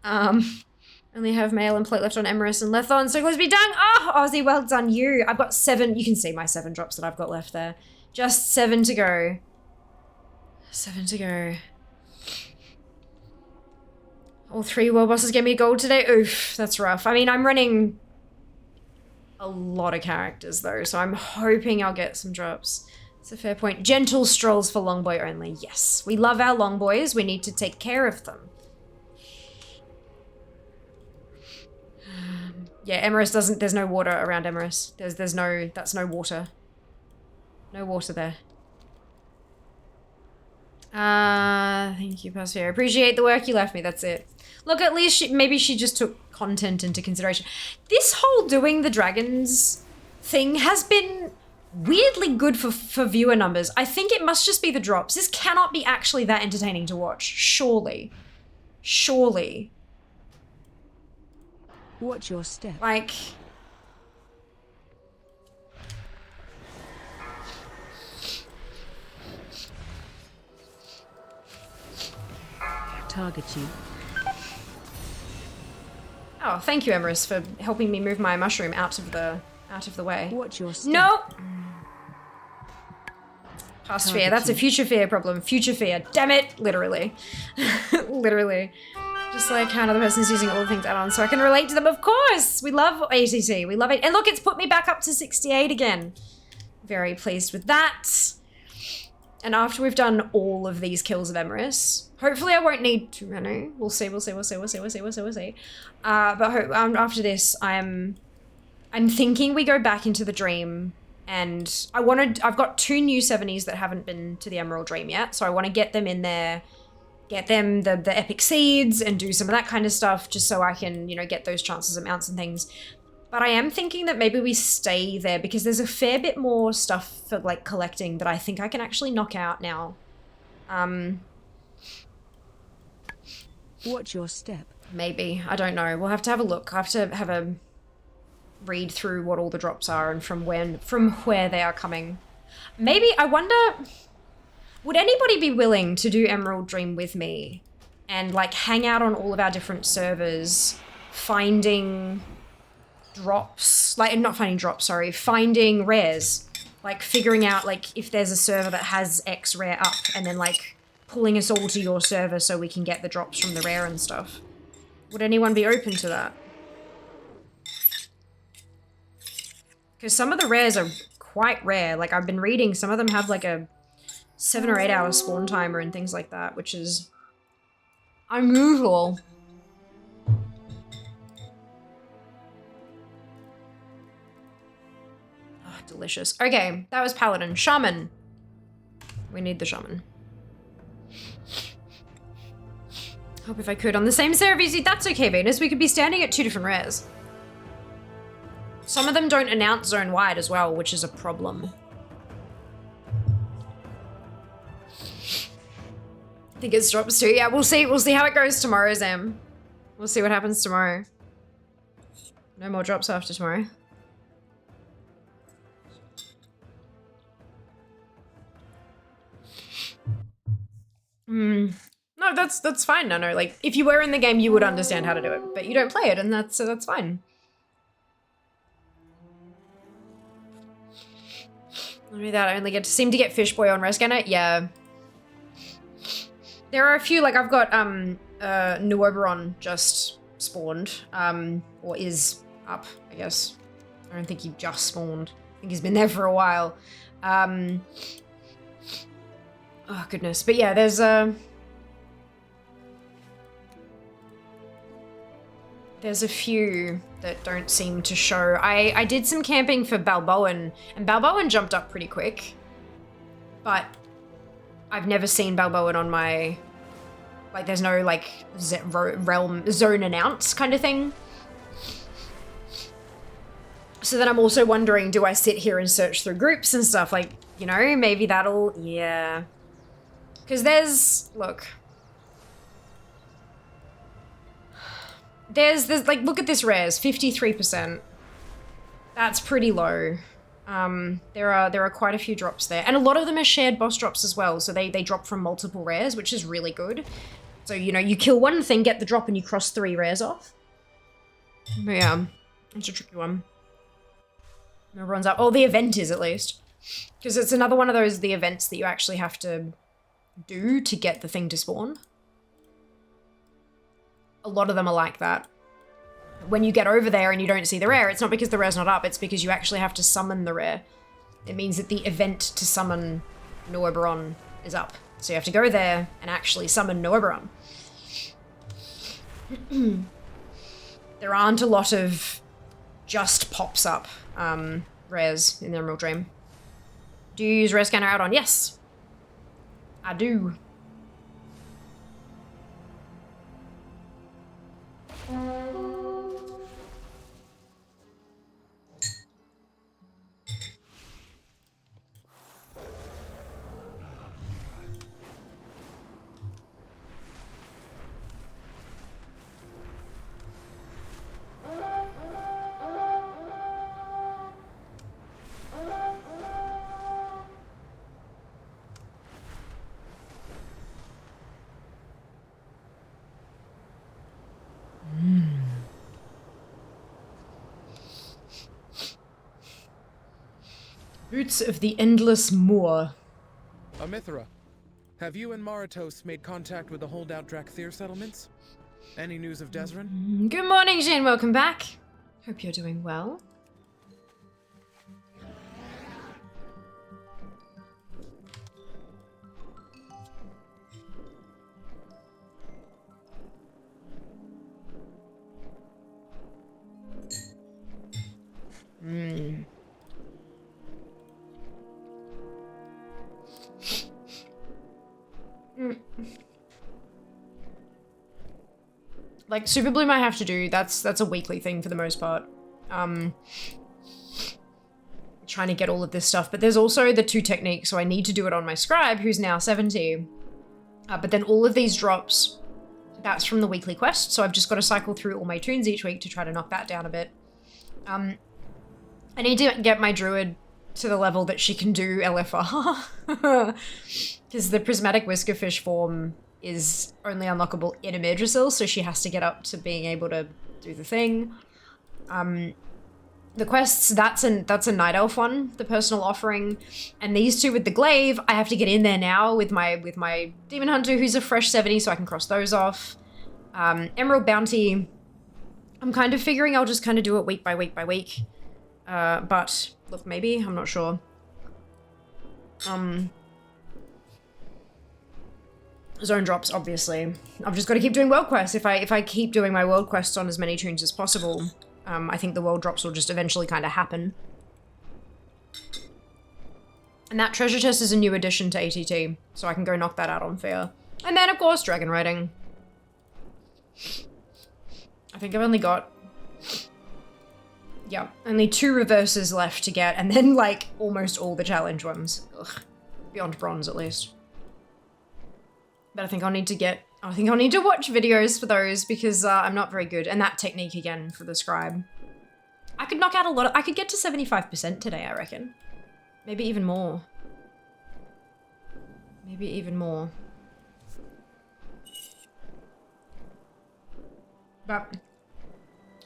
Only have mail and plate left on Emerus and Lethon. So close to be done. Oh, Ozzy, well done you. I've got 7. You can see my 7 drops that I've got left there. Just 7 to go. 7 to go. All 3 world bosses gave me gold today. Oof, that's rough. I mean, I'm running a lot of characters though, so I'm hoping I'll get some drops. It's a fair point. Gentle strolls for longboy only. Yes, we love our longboys. We need to take care of them. Yeah, Emerus doesn't. There's no water around Emerus. That's no water. No water there. Thank you, Pastor. I appreciate the work you left me. That's it. Look, at least maybe she just took content into consideration. This whole doing the dragons thing has been weirdly good for viewer numbers. I think it must just be the drops. This cannot be actually that entertaining to watch. Surely. Surely. Watch your step. Like... Target you. Oh, thank you, Emerus, for helping me move my mushroom out of the way. Watch your step. Nope. Past fear. That's a future fear problem. Future fear. Damn it. Literally. Literally. Just like how another person's using all the things add-on so I can relate to them. Of course. We love ATT. We love it. And look, it's put me back up to 68 again. Very pleased with that. And after we've done all of these kills of Emerus, hopefully I won't need too many. We'll see. But after this, I'm thinking we go back into the dream, and I've got 2 new 70s that haven't been to the Emerald Dream yet, so I want to get them in there, get them the epic seeds, and do some of that kind of stuff, just so I can, you know, get those chances of mounts and things. But I am thinking that maybe we stay there because there's a fair bit more stuff for like collecting that I think I can actually knock out now. Watch your step. Maybe. I don't know. We'll have to have a look. I have to have a read through what all the drops are and from where they are coming. Maybe, I wonder, would anybody be willing to do Emerald Dream with me and like hang out on all of our different servers, finding drops, like not finding drops, sorry, finding rares, like figuring out like if there's a server that has X rare up and then like pulling us all to your server so we can get the drops from the rare and stuff. Would anyone be open to that? Because some of the rares are quite rare. Like, I've been reading, some of them have like a 7 or 8 hour spawn timer and things like that, which is unusual. Oh, delicious. Okay, that was Paladin. Shaman. We need the Shaman. Hope if I could on the same server as you. That's okay, Venus. We could be standing at 2 different rares. Some of them don't announce zone-wide as well, which is a problem. I think it's drops too. Yeah, we'll see. We'll see how it goes tomorrow, Zam. We'll see what happens tomorrow. No more drops after tomorrow. No, that's fine, Nano. Like, if you were in the game, you would understand how to do it, but you don't play it, and that's fine. Not only that, I only seem to get Fishboy on Rescanner. Yeah. There are a few, like, I've got New Oberon just spawned, or is up, I guess. I don't think he just spawned. I think he's been there for a while. Oh goodness, but yeah, there's a few that don't seem to show. I did some camping for Balboan, and Balboan jumped up pretty quick, but I've never seen Balboan on my, like, there's no like realm zone announce kind of thing. So then I'm also wondering, do I sit here and search through groups and stuff? Like, you know, maybe that'll, yeah. Because look. There's like, look at this rares, 53%. That's pretty low. There are quite a few drops there. And a lot of them are shared boss drops as well. So they drop from multiple rares, which is really good. So, you know, you kill one thing, get the drop, and you cross 3 rares off. But yeah, it's a tricky one. Everyone's up. Oh, the event is, at least. Because it's another one of the events that you actually have to do to get the thing to spawn. A lot of them are like that. When you get over there and you don't see the rare, it's not because the rare's not up, it's because you actually have to summon the rare. It means that the event to summon New Oberon is up. So you have to go there and actually summon New Oberon. There aren't a lot of just pops up rares in the Emerald Dream. Do you use Rare Scanner add-on? Yes, I do. Roots of the Endless Moor. Amithra, have you and Maratos made contact with the holdout Drakthir settlements? Any news of Desrin? Good morning, Jane. Welcome back. Hope you're doing well. Like, Super Bloom I have to do, that's a weekly thing for the most part. Trying to get all of this stuff, but there's also the 2 techniques, so I need to do it on my scribe, who's now 70. But then all of these drops, that's from the weekly quest, so I've just got to cycle through all my tunes each week to try to knock that down a bit. I need to get my druid to the level that she can do LFR. Because the prismatic whiskerfish form is only unlockable in a Madrasil, so she has to get up to being able to do the thing. The quests, that's a night elf one, the personal offering, and these 2 with the glaive, I have to get in there now with my demon hunter, who's a fresh 70, so I can cross those off. Emerald bounty, I'm kind of figuring I'll just kind of do it week by week by week. But look, maybe, I'm not sure. Zone drops, obviously. I've just got to keep doing world quests. If I keep doing my world quests on as many tunes as possible, I think the world drops will just eventually kind of happen. And that treasure chest is a new addition to ATT, so I can go knock that out on fair. And then, of course, dragon riding. I think I've only got... yeah, only 2 reverses left to get, and then, like, almost all the challenge ones. Ugh. Beyond bronze, at least. But I think I'll need to get... I think I'll need to watch videos for those, because I'm not very good. And that technique, again, for the scribe. I could knock out a lot of... I could get to 75% today, I reckon. Maybe even more. Maybe even more. But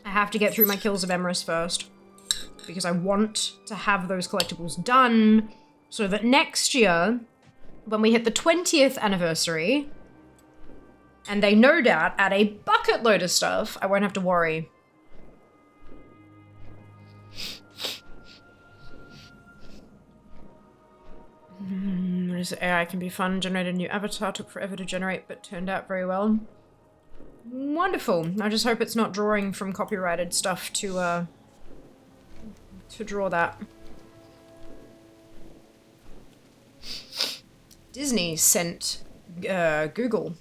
I have to get through my kills of Emerus first, because I want to have those collectibles done so that next year, when we hit the 20th anniversary, and they no doubt add a bucket load of stuff, I won't have to worry. What is it? AI can be fun. Generate a new avatar. Took forever to generate, but turned out very well. Wonderful. I just hope it's not drawing from copyrighted stuff to draw that. Disney sent Microsoft.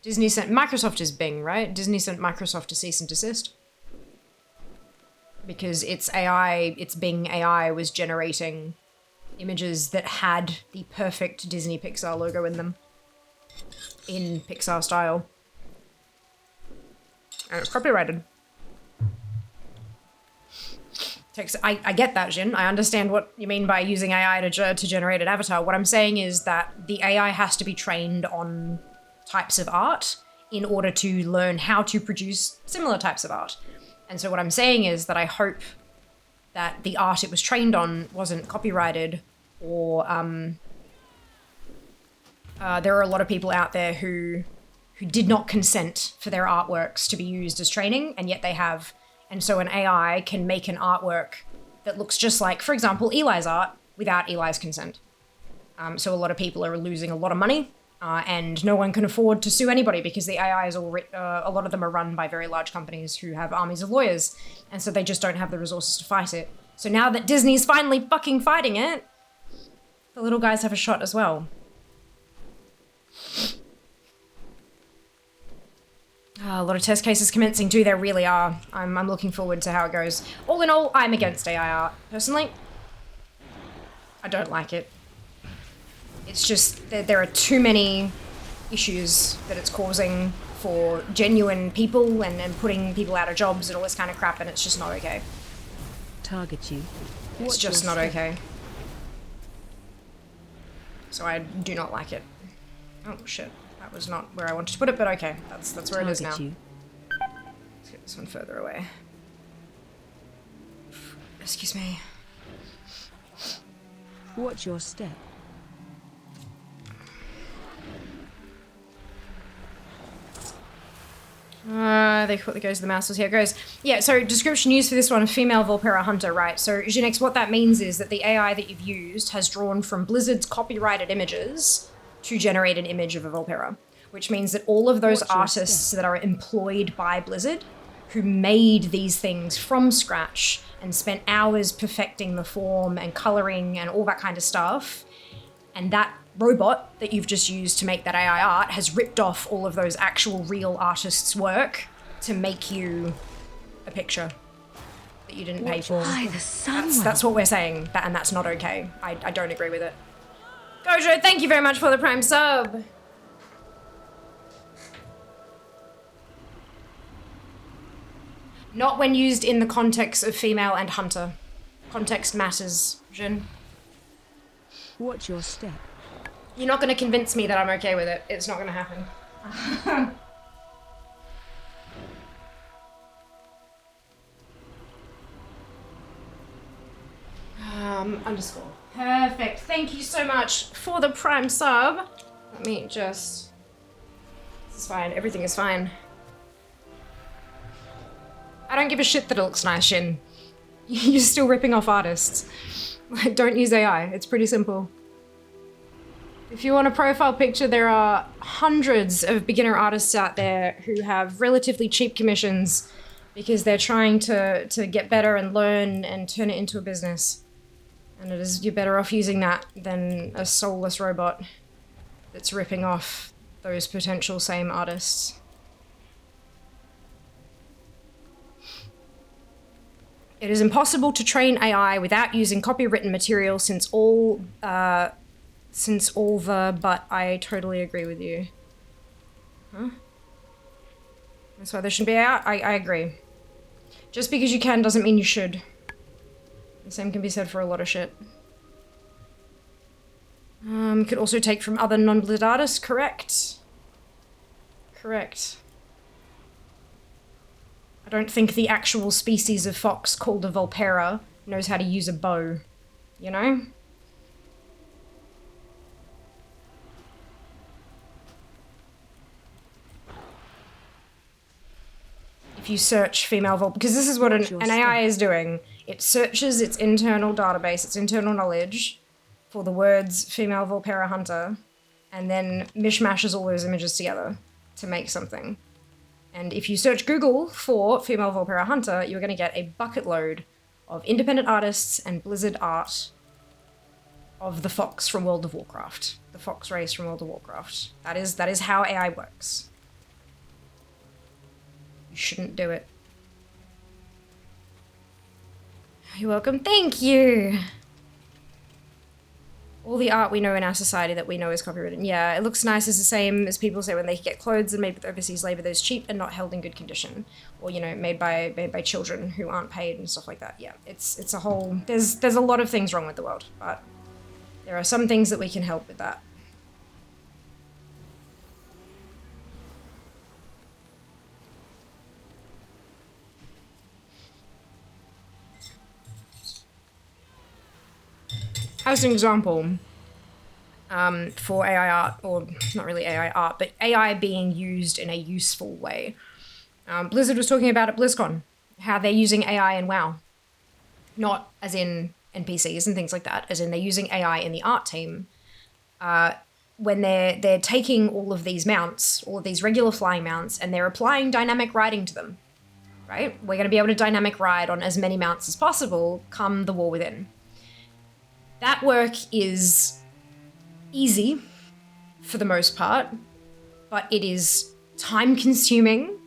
Disney sent, Microsoft is Bing, right? Disney sent Microsoft to cease and desist. Because its AI, its Bing AI was generating images that had the perfect Disney Pixar logo in them. In Pixar style. And it's copyrighted. I get that, Jin. I understand what you mean by using AI to generate an avatar. What I'm saying is that the AI has to be trained on types of art in order to learn how to produce similar types of art. And so what I'm saying is that I hope that the art it was trained on wasn't copyrighted, or there are a lot of people out there who did not consent for their artworks to be used as training, and yet they have. And so an AI can make an artwork that looks just like, for example, Eli's art without Eli's consent. So a lot of people are losing a lot of money, and no one can afford to sue anybody because the AI is all a lot of them are run by very large companies who have armies of lawyers, and so they just don't have the resources to fight it. So now that Disney's finally fucking fighting it, the little guys have a shot as well. A lot of test cases commencing too, there really are. I'm looking forward to how it goes. All in all, I'm against AI art, personally. I don't like it. It's just, there are too many issues that it's causing for genuine people and putting people out of jobs and all this kind of crap, and it's just not okay. Target you. It's just not okay. So I do not like it. Oh shit. That was not where I wanted to put it, but okay, that's where it is now. Let's get this one further away. Excuse me. Watch your step. They quickly goes to the mouse. Here it goes. Yeah, so description used for this one, female Volpera hunter, right? So, Jinx, what that means is that the AI that you've used has drawn from Blizzard's copyrighted images to generate an image of a Volpera, which means that all of those artists that are employed by Blizzard, who made these things from scratch and spent hours perfecting the form and coloring and all that kind of stuff, and that robot that you've just used to make that AI art has ripped off all of those actual real artists' work to make you a picture that you didn't pay for. That's what we're saying, and that's not okay. I don't agree with it. Gojo, thank you very much for the Prime sub. Not when used in the context of female and hunter. Context matters, Jin. Watch your step. You're not going to convince me that I'm okay with it. It's not going to happen. Underscore. Perfect. Thank you so much for the Prime sub. Let me just... This is fine. Everything is fine. I don't give a shit that it looks nice, Shin. You're still ripping off artists. Like, don't use AI. It's pretty simple. If you want a profile picture, there are hundreds of beginner artists out there who have relatively cheap commissions because they're trying to get better and learn and turn it into a business. And you're better off using that than a soulless robot that's ripping off those potential same artists. It is impossible to train AI without using copywritten material since all the, but I totally agree with you. Huh? That's why there shouldn't be AI? I agree. Just because you can doesn't mean you should. The same can be said for a lot of shit. Could also take from other non-blizzard artists, correct? Correct. I don't think the actual species of fox called a Volpera knows how to use a bow, you know? If you search female Volpera, because this is what an AI is doing. It searches its internal database, its internal knowledge for the words female Volpera hunter, and then mishmashes all those images together to make something. And if you search Google for female Volpera hunter, you're going to get a bucket load of independent artists and Blizzard art of the fox from World of Warcraft. The fox race from World of Warcraft. That is how AI works. You shouldn't do it. You're welcome. Thank you! All the art we know in our society that we know is copywritten. Yeah, it looks nice. It's the same as people say when they get clothes and made with overseas labor that's cheap and not held in good condition. Or, you know, made by children who aren't paid and stuff like that. Yeah, it's a whole... There's a lot of things wrong with the world, but there are some things that we can help with that. As an example, for AI art, or not really AI art, but AI being used in a useful way. Blizzard was talking about at BlizzCon, how they're using AI in WoW. Not as in NPCs and things like that, as in they're using AI in the art team. When they're taking all of these mounts, all of these regular flying mounts, and they're applying dynamic riding to them, right? We're going to be able to dynamic ride on as many mounts as possible come the War Within. That work is easy for the most part, but it is time consuming,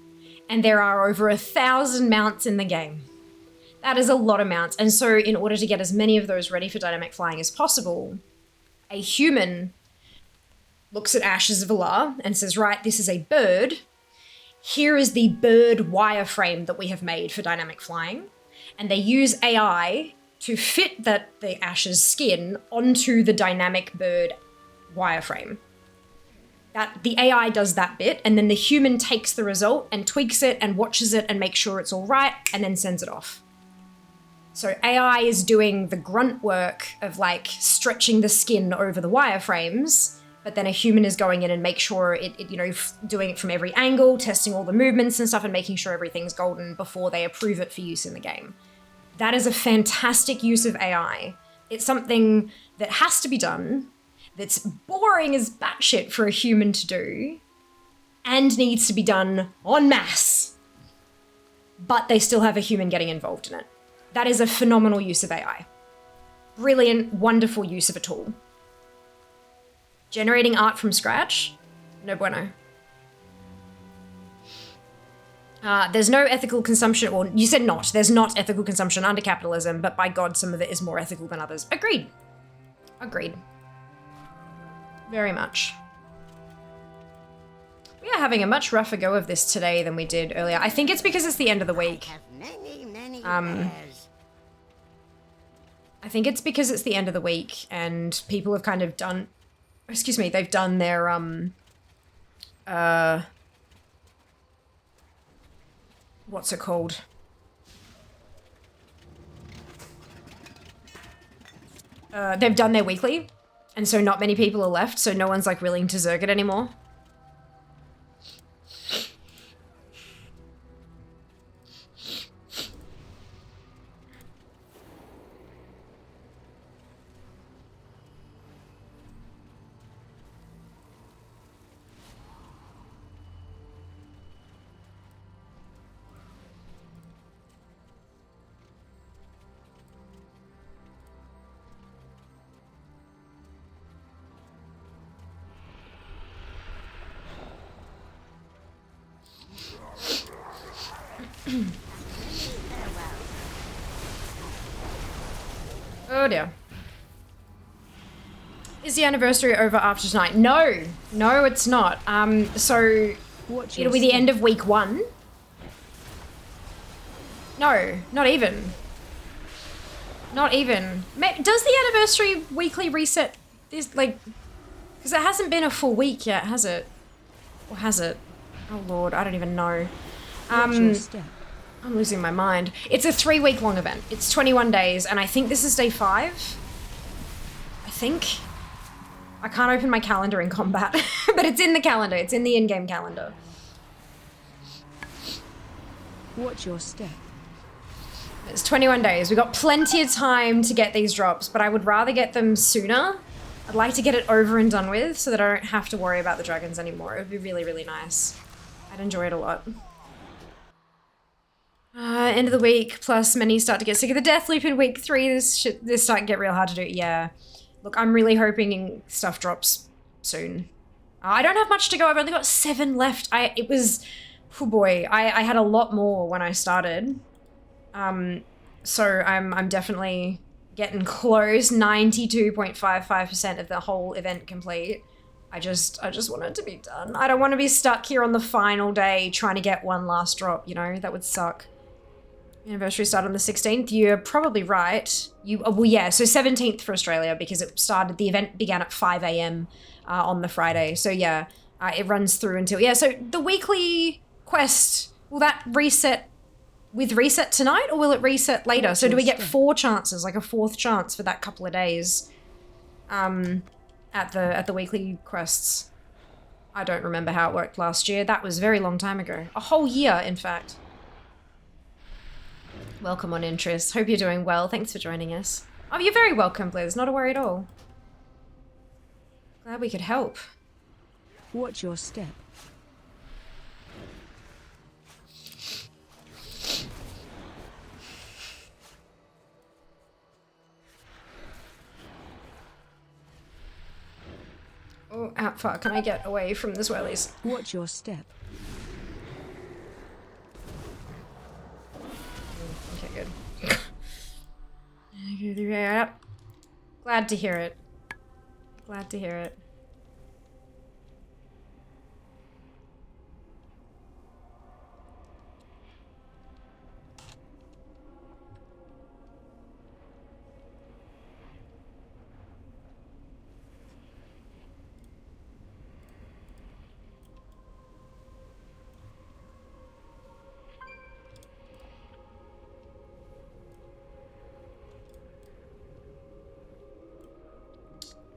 and there are over 1,000 mounts in the game. That is a lot of mounts, and so in order to get as many of those ready for dynamic flying as possible, a human looks at Ashes of Alar and says, right, this is a bird. Here is the bird wireframe that we have made for dynamic flying, and they use AI to fit the Ash's skin onto the dynamic bird wireframe. The AI does that bit, and then the human takes the result and tweaks it and watches it and makes sure it's all right, and then sends it off. So AI is doing the grunt work of like stretching the skin over the wireframes, but then a human is going in and make sure doing it from every angle, testing all the movements and stuff, and making sure everything's golden before they approve it for use in the game. That is a fantastic use of AI. It's something that has to be done, that's boring as batshit for a human to do, and needs to be done en masse. But they still have a human getting involved in it. That is a phenomenal use of AI. Brilliant, wonderful use of a tool. Generating art from scratch? No bueno. There's no ethical consumption, or you said not. There's not ethical consumption under capitalism, but by God, some of it is more ethical than others. Agreed. Agreed. Very much. We are having a much rougher go of this today than we did earlier. I think it's because it's the end of the week. I think it's because it's the end of the week and people have kind of done, excuse me, they've done their, what's it called? They've done their weekly, and so not many people are left, so no one's like willing to zerg it anymore. Oh dear. Is the anniversary over after tonight? No, no, it's not. So it'll be the end of week 1. No, not even. Not even. Does the anniversary weekly reset this, like, because it hasn't been a full week yet, has it? Or has it? Oh lord, I don't even know. I'm losing my mind. It's a 3-week long event. It's 21 days, and I think this is day 5. I think. I can't open my calendar in combat, but it's in the calendar. It's in the in-game calendar. Watch your step. It's 21 days. We've got plenty of time to get these drops, but I would rather get them sooner. I'd like to get it over and done with so that I don't have to worry about the dragons anymore. It would be really, really nice. I'd enjoy it a lot. End of the week, plus many start to get sick of the death loop in week 3. This start to get real hard to do. Yeah. Look, I'm really hoping stuff drops soon. I don't have much to go. I've only got 7 left. It was, oh boy, I had a lot more when I started. So I'm definitely getting close. 92.55% of the whole event complete. I just want it to be done. I don't want to be stuck here on the final day trying to get one last drop, you know? That would suck. Anniversary started on the 16th. You're probably right. Well, yeah, so 17th for Australia because the event began at 5 a.m. On the Friday. So yeah, it runs through until, yeah, so the weekly quest, will that reset with reset tonight or will it reset later? So do we get 4 chances, like a 4th chance for that couple of days at the weekly quests? I don't remember how it worked last year. That was a very long time ago. A whole year, in fact. Welcome on interest. Hope you're doing well. Thanks for joining us. Oh, you're very welcome, Blizz. Not a worry at all. Glad we could help. Watch your step. Oh, how far can I get away from the swirlies? Watch your step. Okay, good. Glad to hear it. Glad to hear it.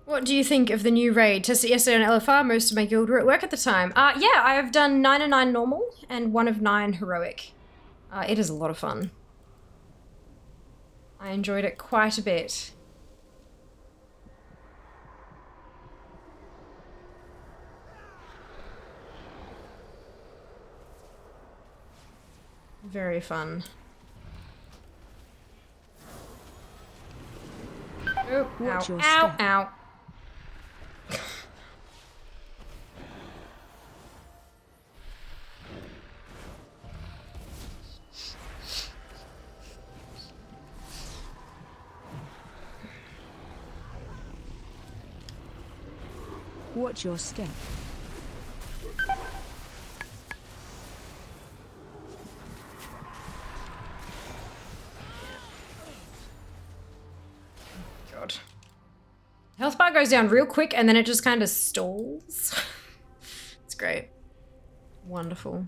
What do you think of the new raid? Tested yesterday on LFR, most of my guild were at work at the time. Yeah, I have done 9 of 9 normal and 1 of 9 heroic. It is a lot of fun. I enjoyed it quite a bit. Very fun. Oh, ow, ow, ow. Watch your step. God. Health bar goes down real quick and then it just kind of stalls. It's great. Wonderful.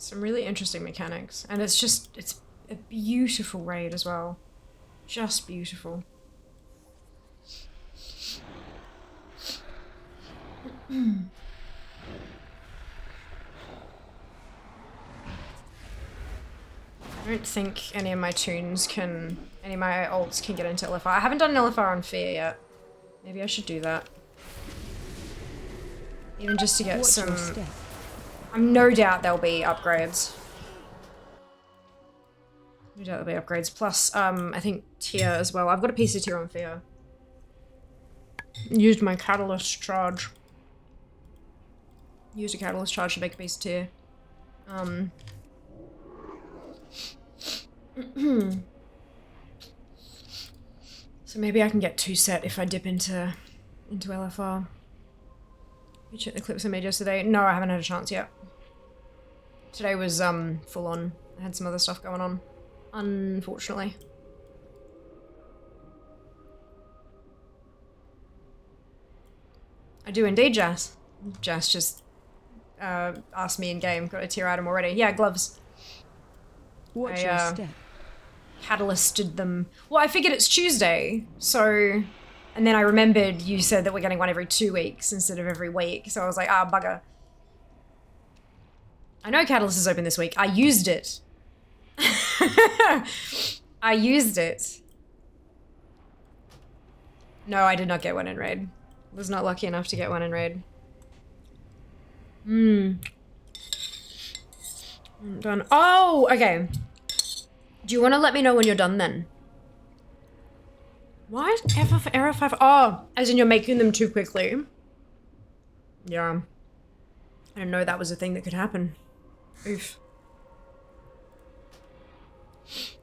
Some really interesting mechanics. And it's a beautiful raid as well. Just beautiful. I don't think any of my tunes can, any of my ults can get into LFR. I haven't done an LFR on Fear yet. Maybe I should do that. Even just to get some... I'm no doubt there'll be upgrades. No doubt there'll be upgrades. Plus, I think tier as well. I've got a piece of tier on Fear. Used my catalyst charge. Used a catalyst charge to make a piece of tier. So maybe I can get 2 set if I dip into LFR. You checked the clips I made yesterday? No, I haven't had a chance yet. Today was full on. I had some other stuff going on, unfortunately. I do indeed, Jazz. Jazz just asked me in game. Got a tier item already. Yeah, gloves. What's your step? Catalysted them. Well, I figured it's Tuesday, so... And then I remembered you said that we're getting one every 2 weeks instead of every week, so I was like, ah, bugger. I know Catalyst is open this week. I used it. I used it. No, I did not get one in raid. Was not lucky enough to get one in raid. I'm done. Oh, okay. Do you want to let me know when you're done then? Why is error 5? Oh, as in you're making them too quickly. Yeah. I didn't know that was a thing that could happen. Oof.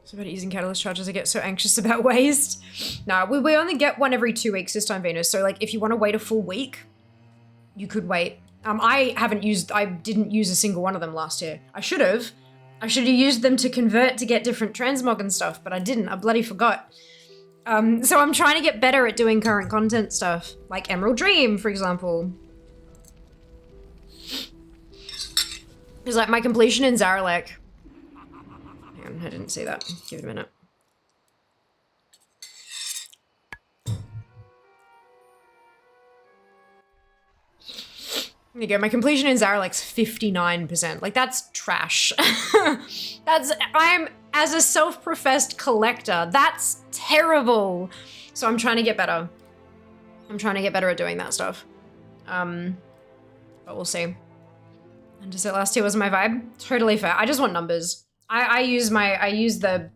So about using catalyst charges, I get so anxious about waste. No, we only get one every 2 weeks this time, Venus. So like if you want to wait a full week, you could wait. I didn't use a single one of them last year. I should have. I should have used them to convert to get different transmog and stuff, but I didn't. I bloody forgot. So I'm trying to get better at doing current content stuff, like Emerald Dream, for example. It's like my completion in Zaralek. Hang on, I didn't see that. Give it a minute. There you go, my completion in Zaralek's 59%. Like, that's trash. I'm, as a self-professed collector, that's terrible. So I'm trying to get better. I'm trying to get better at doing that stuff. But we'll see. And just that last tier wasn't my vibe. Totally fair. I just want numbers. I use that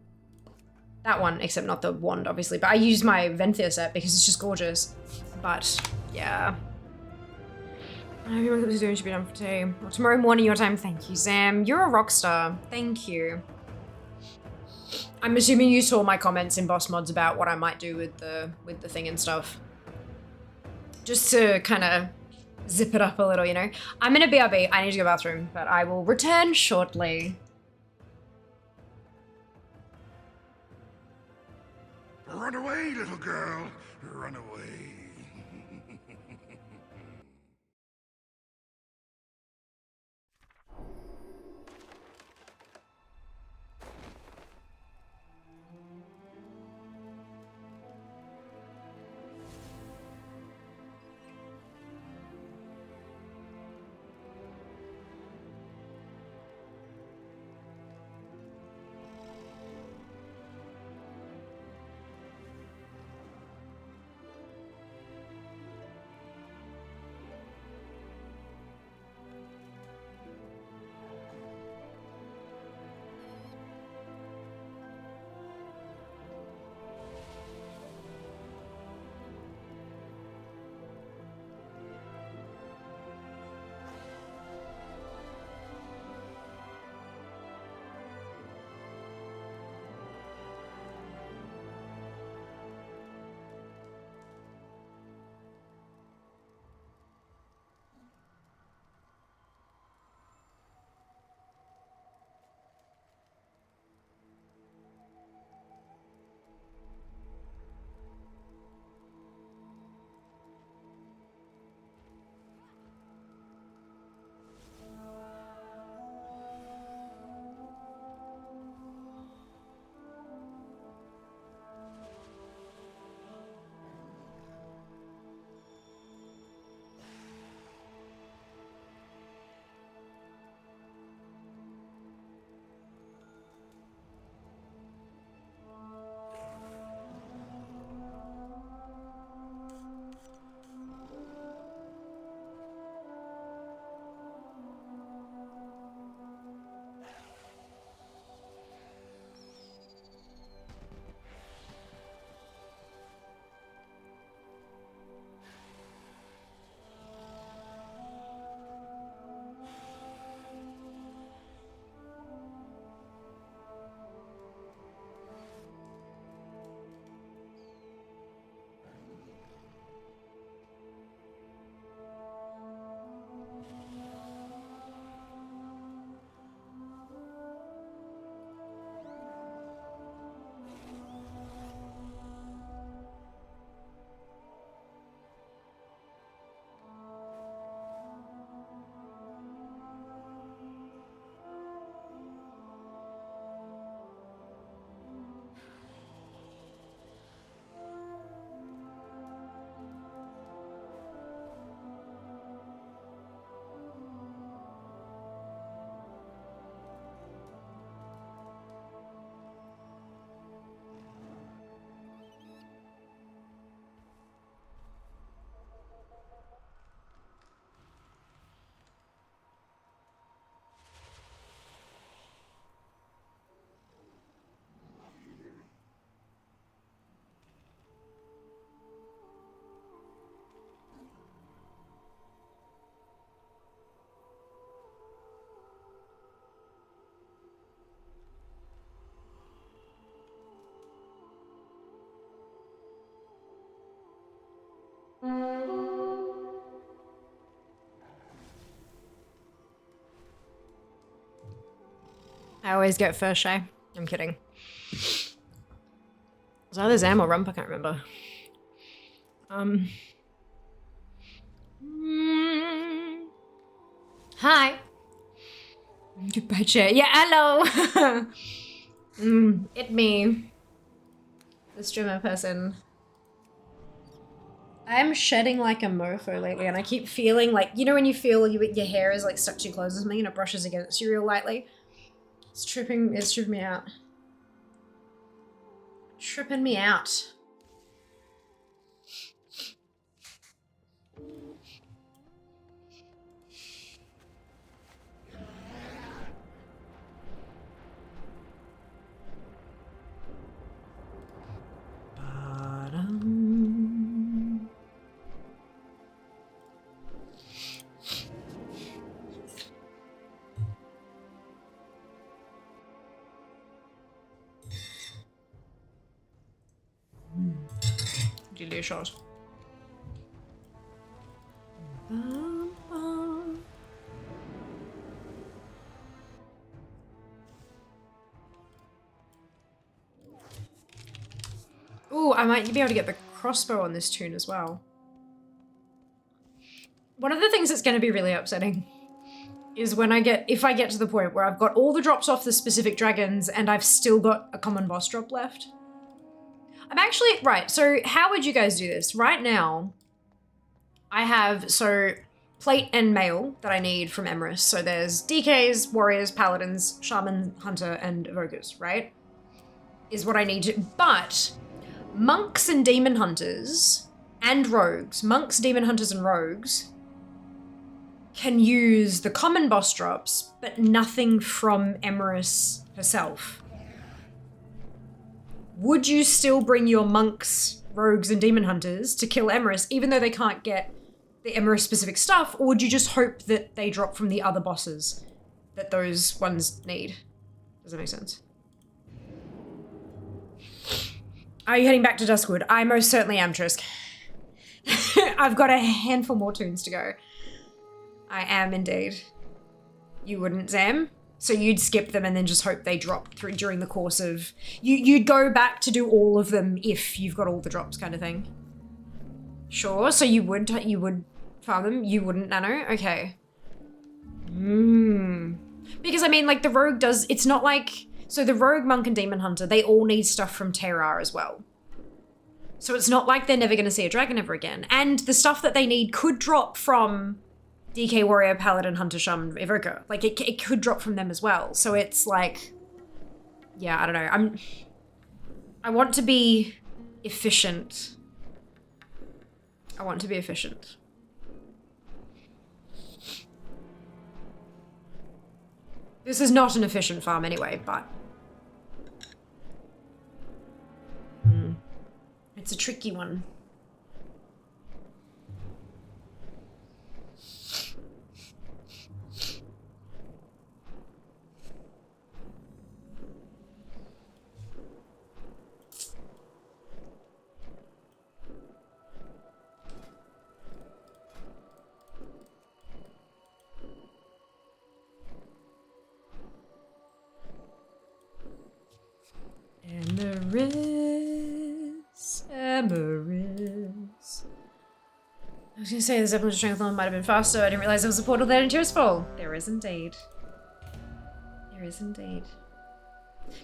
one, except not the wand, obviously, but I use my Venthir set because it's just gorgeous. But, yeah. Everyone that was doing should be done for today. Or tomorrow morning your time. Thank you, Sam. You're a rock star. Thank you. I'm assuming you saw my comments in Boss Mods about what I might do with the thing and stuff. Just to kind of zip it up a little, you know? I'm in a BRB. I need to go to the bathroom, but I will return shortly. Run away, little girl. Run away. I always get first shy. I'm kidding. It was either Zam or Rump, I can't remember. Hi. Goodbye, chat. Yeah, hello. It me. The streamer person. I'm shedding like a mofo lately, and I keep feeling like, you know when you feel your hair is like stuck too close or something and it brushes against you real lightly? It's tripping me out. Tripping me out. Delicious. Ooh, I might be able to get the crossbow on this tune as well. One of the things that's going to be really upsetting is when if I get to the point where I've got all the drops off the specific dragons and I've still got a common boss drop left. I'm actually, right, so how would you guys do this? Right now, I have, so, plate and mail that I need from Emerus. So there's DKs, warriors, paladins, shaman, hunter, and evokers, right? Is what I need to, but monks and demon hunters and rogues, monks, demon hunters, and rogues can use the common boss drops, but nothing from Emerus herself. Would you still bring your monks, rogues, and demon hunters to kill Emerus, even though they can't get the Emerus specific stuff, or would you just hope that they drop from the other bosses that those ones need? Does that make sense? Are you heading back to Duskwood? I most certainly am, Trisk. I've got a handful more tunes to go. I am indeed. You wouldn't, Zam? So you'd skip them and then just hope they drop through during the course of... You'd go back to do all of them if you've got all the drops kind of thing. Sure, so you would farm them? You wouldn't, Nano? Okay. Because I mean, like, the rogue does... It's not like... So the rogue, monk, and demon hunter, they all need stuff from Terrar as well. So it's not like they're never going to see a dragon ever again. And the stuff that they need could drop from DK warrior, paladin, hunter, shaman, evoker. Like, it could drop from them as well. So it's like... Yeah, I don't know. I want to be efficient. I want to be efficient. This is not an efficient farm anyway, but... It's a tricky one. Emerus. I was gonna say the Zeppelin strength one might have been faster. I didn't realize there was a portal there in Tearsfall. There is indeed. There is indeed.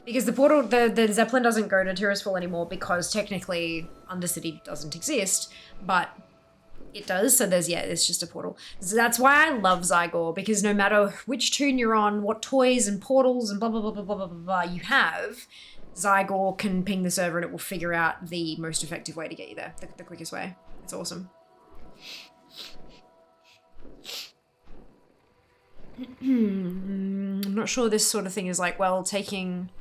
Because the portal, the Zeppelin doesn't go to Tearsfall anymore because technically Undercity doesn't exist, but it does, so there's just a portal. So that's why I love Zygor, because no matter which tune you're on, what toys and portals and blah blah blah blah blah blah blah, blah you have, Zygor can ping the server and it will figure out the most effective way to get you there, the quickest way. It's awesome. I'm not sure this sort of thing is like, well, taking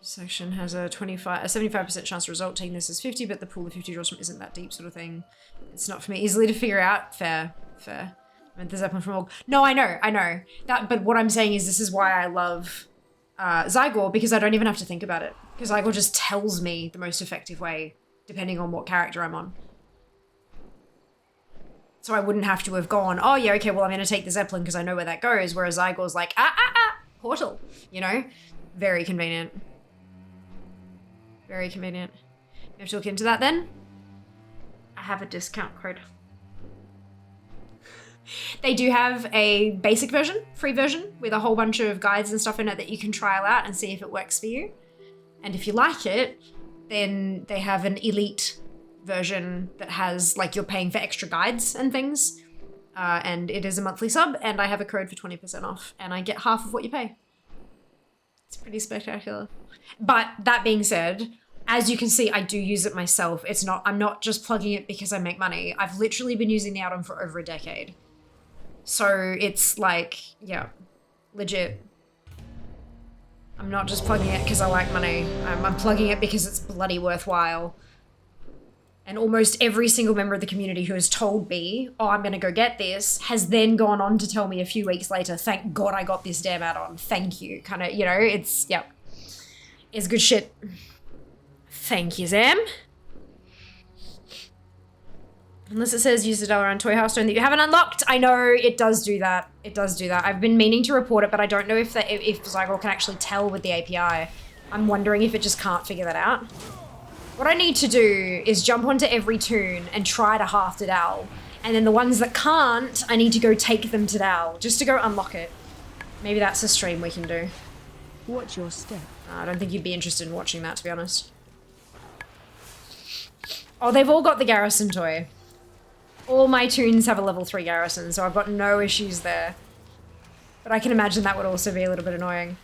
section has a 75% chance to result, taking this as 50, but the pool of 50 draws from isn't that deep sort of thing. It's not for me. Easily to figure out. Fair. I mean, there's Zeppelin from Org. No, I know. But what I'm saying is this is why I love Zygor, because I don't even have to think about it. Because Zygor just tells me the most effective way, depending on what character I'm on. So I wouldn't have to have gone, oh yeah, okay, well I'm going to take the Zeppelin because I know where that goes, whereas Zygor's like, portal, you know? Very convenient. Very convenient. You have to look into that then. I have a discount code. They do have a basic version, free version, with a whole bunch of guides and stuff in it that you can trial out and see if it works for you. And if you like it, then they have an elite version that has, like, you're paying for extra guides and things. And it is a monthly sub, and I have a code for 20% off, and I get half of what you pay. It's pretty spectacular. But that being said, as you can see, I do use it myself. I'm not just plugging it because I make money. I've literally been using the add-on for over a decade. So it's like, yeah, legit. I'm not just plugging it because I like money. I'm plugging it because it's bloody worthwhile. And almost every single member of the community who has told me, oh, I'm going to go get this, has then gone on to tell me a few weeks later, thank God I got this damn add-on. Thank you. Kind of, you know, it's, yeah. It's good shit. Thank you, Zam. Unless it says use the dollar on Toy House Stone that you haven't unlocked. I know it does do that. It does do that. I've been meaning to report it, but I don't know if Zygoral can actually tell with the API. I'm wondering if it just can't figure that out. What I need to do is jump onto every toon and try to half to Dal. And then the ones that can't, I need to go take them to Dal, just to go unlock it. Maybe that's a stream we can do. Watch your step. I don't think you'd be interested in watching that, to be honest. Oh, they've all got the Garrison toy. All my toons have a level 3 Garrison, so I've got no issues there. But I can imagine that would also be a little bit annoying.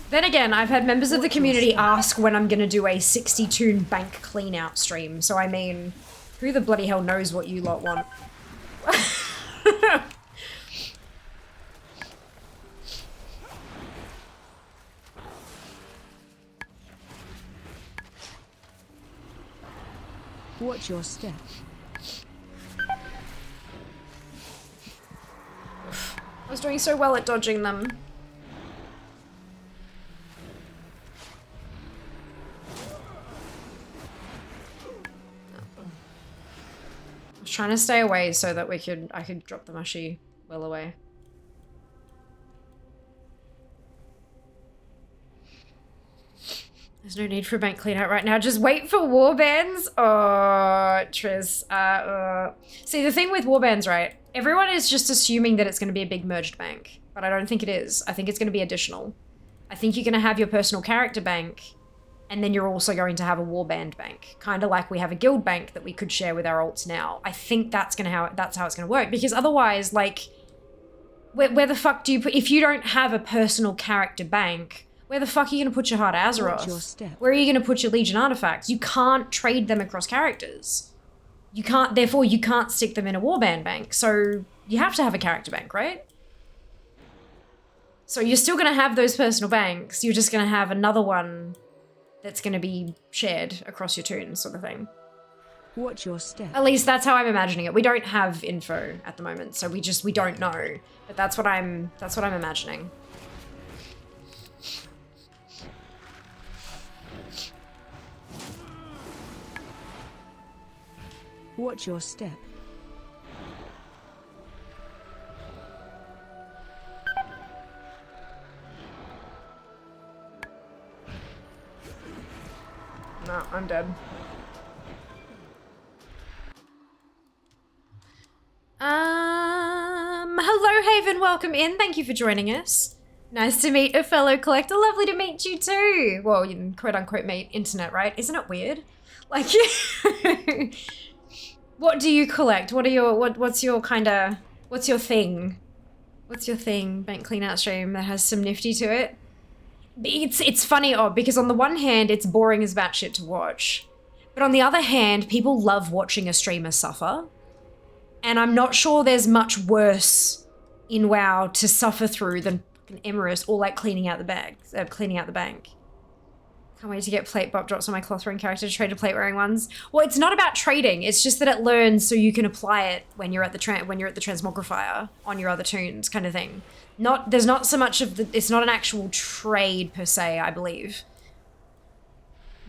Then again, I've had members of the community ask when I'm gonna do a 60 toon bank clean out stream. So I mean, who the bloody hell knows what you lot want? Watch your step. I was doing so well at dodging them. I was trying to stay away so that I could drop the mushy well away. There's no need for a bank clean out right now. Just wait for warbands. Oh, Triz. See, the thing with warbands, right? Everyone is just assuming that it's going to be a big merged bank, but I don't think it is. I think it's going to be additional. I think you're going to have your personal character bank, and then you're also going to have a warband bank, kind of like we have a guild bank that we could share with our alts now. I think that's how it's going to work, because otherwise, like, where the fuck do you put, if you don't have a personal character bank, where the fuck are you going to put your Heart of Azeroth? Where are you going to put your Legion artifacts? You can't trade them across characters. You can't, therefore you can't stick them in a warband bank. So you have to have a character bank, right? So you're still going to have those personal banks. You're just going to have another one that's going to be shared across your toons, sort of thing. Watch your step. At least that's how I'm imagining it. We don't have info at the moment, so we don't know. But that's what I'm imagining. Watch your step. No, I'm dead. Hello Haven, welcome in. Thank you for joining us. Nice to meet a fellow collector. Lovely to meet you too. Well, you can quote unquote meet internet, right? Isn't it weird? Like, what do you collect? What's your thing? What's your thing? Bank clean out stream that has some nifty to it. It's funny, because on the one hand, it's boring as batshit to watch. But on the other hand, people love watching a streamer suffer. And I'm not sure there's much worse in WoW to suffer through than Emerus or like cleaning out the bank. Can't wait to get plate bop drops on my cloth wearing character to trade to plate wearing ones. Well, it's not about trading. It's just that it learns so you can apply it when you're at the transmogrifier on your other toons, kind of thing. There's not so much of it's not an actual trade per se, I believe.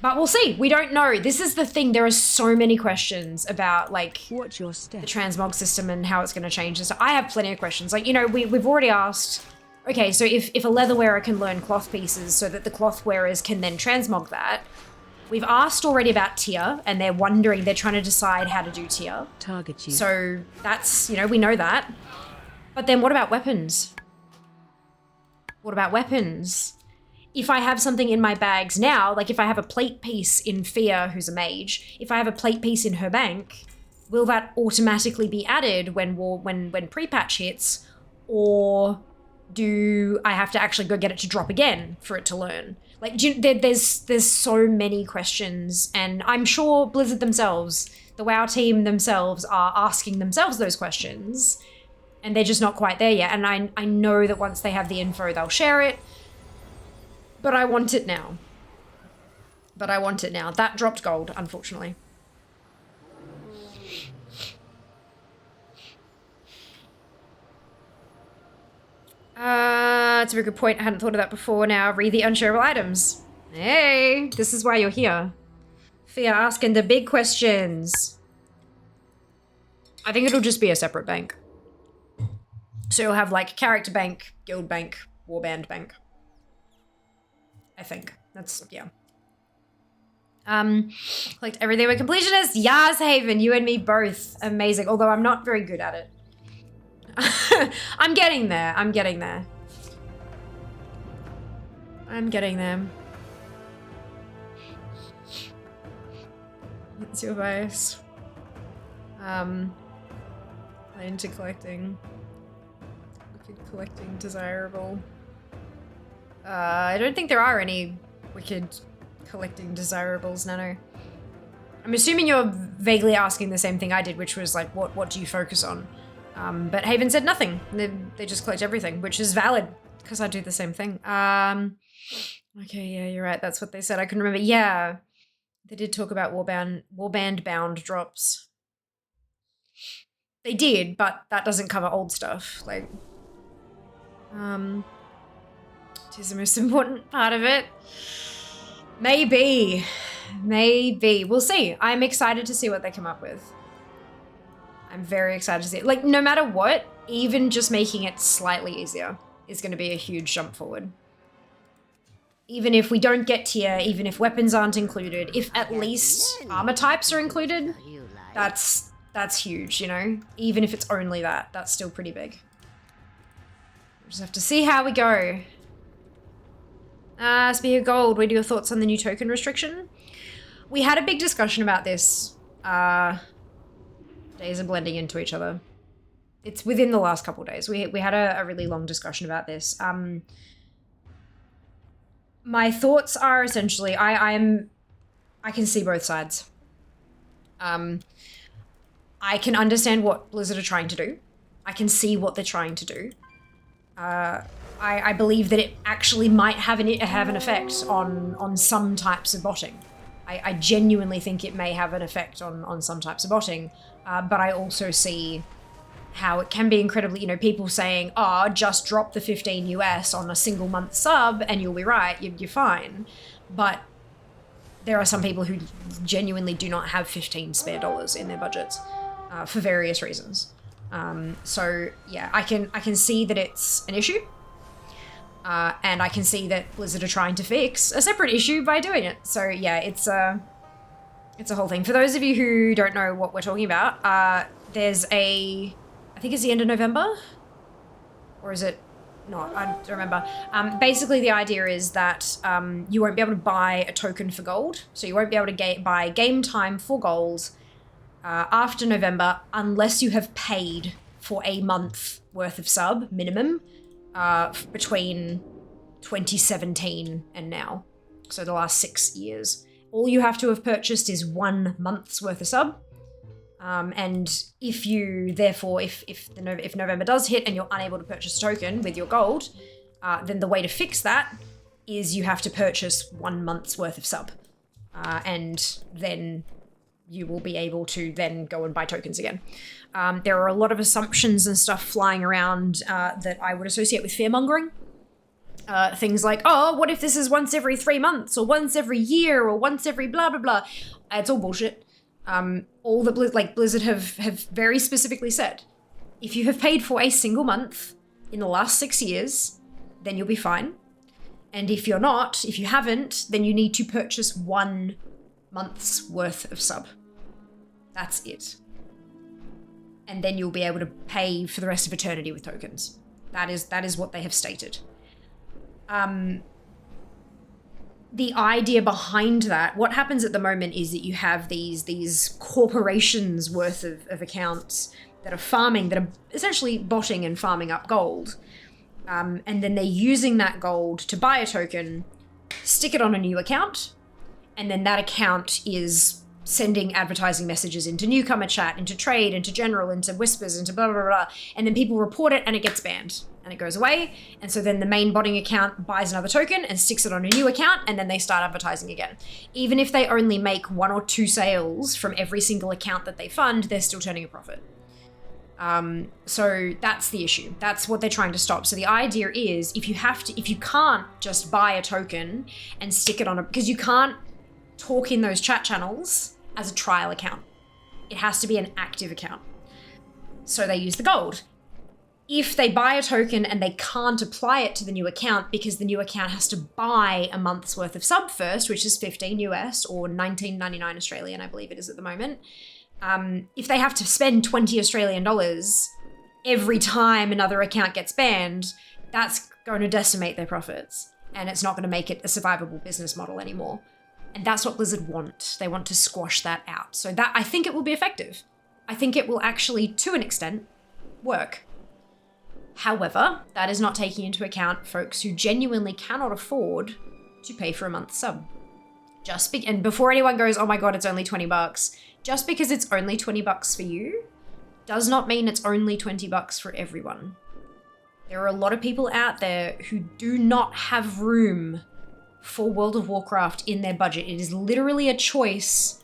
But we'll see. We don't know. This is the thing. There are so many questions about like What's your step? the transmog system and how it's going to change. And so I have plenty of questions. Like, you know, we've already asked, okay, so if a leather wearer can learn cloth pieces so that the cloth wearers can then transmog that, we've asked already about tier, and they're wondering, they're trying to decide how to do tier. Target you. So that's, you know, we know that. But then what about weapons? What about weapons? If I have something in my bags now, like if I have a plate piece in Fia, who's a mage, if I have a plate piece in her bank, will that automatically be added when pre-patch hits, or do I have to actually go get it to drop again for it to learn? Like, there's so many questions, and I'm sure Blizzard themselves, the WoW team themselves, are asking themselves those questions, and they're just not quite there yet. And I know that once they have the info, they'll share it. But I want it now. That dropped gold, unfortunately. That's a very good point. I hadn't thought of that before now. Read the unshareable items. Hey, this is why you're here. Fia asking the big questions. I think it'll just be a separate bank. So you'll have like character bank, guild bank, warband bank. I think. That's, yeah. Collect everything with Completionist. Yas, Haven, you and me both. Amazing. Although I'm not very good at it. I'm getting there. I'm getting there. What's your advice? Into collecting. Wicked collecting desirable. I don't think there are any wicked collecting desirables, Nano. I'm assuming you're vaguely asking the same thing I did, which was like, what do you focus on? But Haven said nothing. They just collect everything, which is valid, because I do the same thing. Okay, yeah, you're right. That's what they said. I couldn't remember. Yeah, they did talk about warband bound drops. They did, but that doesn't cover old stuff. Like, it is the most important part of it. Maybe. We'll see. I'm excited to see what they come up with. I'm very excited to see it. Like, no matter what, even just making it slightly easier is going to be a huge jump forward. Even if we don't get tier, even if weapons aren't included, if at least armor types are included, that's huge, you know? Even if it's only that, that's still pretty big. We'll just have to see how we go. Speaking of gold, what are your thoughts on the new token restriction? We had a big discussion about this. Days are blending into each other. It's within the last couple of days. We had a really long discussion about this. My thoughts are essentially, I can see both sides. I can understand what Blizzard are trying to do. I can see what they're trying to do. I believe that it actually might have an effect on some types of botting. I genuinely think it may have an effect on some types of botting, but I also see how it can be incredibly, you know, people saying, oh, just drop the 15 US on a single month sub and you'll be right, you're fine. But there are some people who genuinely do not have 15 spare dollars in their budgets for various reasons. So yeah, I can see that it's an issue. And I can see that Blizzard are trying to fix a separate issue by doing it. So yeah, it's a whole thing. For those of you who don't know what we're talking about, there's I think it's the end of November? Or is it not? I don't remember. Basically, the idea is that you won't be able to buy a token for gold. So you won't be able to buy game time for gold after November unless you have paid for a month worth of sub minimum between 2017 and now. So the last 6 years. All you have to have purchased is 1 month's worth of sub. And if you, therefore, if November does hit and you're unable to purchase a token with your gold, then the way to fix that is you have to purchase 1 month's worth of sub. And then you will be able to then go and buy tokens again. There are a lot of assumptions and stuff flying around that I would associate with fear-mongering. Things like, oh, what if this is once every 3 months or once every year or once every blah, blah, blah. It's all bullshit. All the Blizzard have very specifically said, if you have paid for a single month in the last 6 years, then you'll be fine. And if you're not, if you haven't, then you need to purchase 1 month's worth of sub. That's it. And then you'll be able to pay for the rest of eternity with tokens. That is what they have stated. The idea behind that, what happens at the moment is that you have these corporations worth of accounts that are farming, that are essentially botting and farming up gold. And then they're using that gold to buy a token, stick it on a new account, and then that account is sending advertising messages into newcomer chat, into trade, into general, into whispers, into blah, blah, blah, blah. And then people report it and it gets banned and it goes away. And so then the main botting account buys another token and sticks it on a new account, and then they start advertising again. Even if they only make 1 or 2 sales from every single account that they fund, they're still turning a profit. So that's the issue. That's what they're trying to stop. So the idea is if you can't just buy a token and stick it on because you can't talk in those chat channels as a trial account. It has to be an active account. So they use the gold. If they buy a token and they can't apply it to the new account because the new account has to buy a month's worth of sub first, which is $15 US or $19.99 Australian, I believe it is at the moment. If they have to spend 20 Australian dollars every time another account gets banned, that's going to decimate their profits. And it's not going to make it a survivable business model anymore. And that's what Blizzard want. They want to squash that out. So that, I think it will be effective. I think it will actually, to an extent, work. However, that is not taking into account folks who genuinely cannot afford to pay for a month's sub. And before anyone goes, oh my god, it's only $20, just because it's only $20 for you does not mean it's only $20 for everyone. There are a lot of people out there who do not have room for World of Warcraft in their budget. It is literally a choice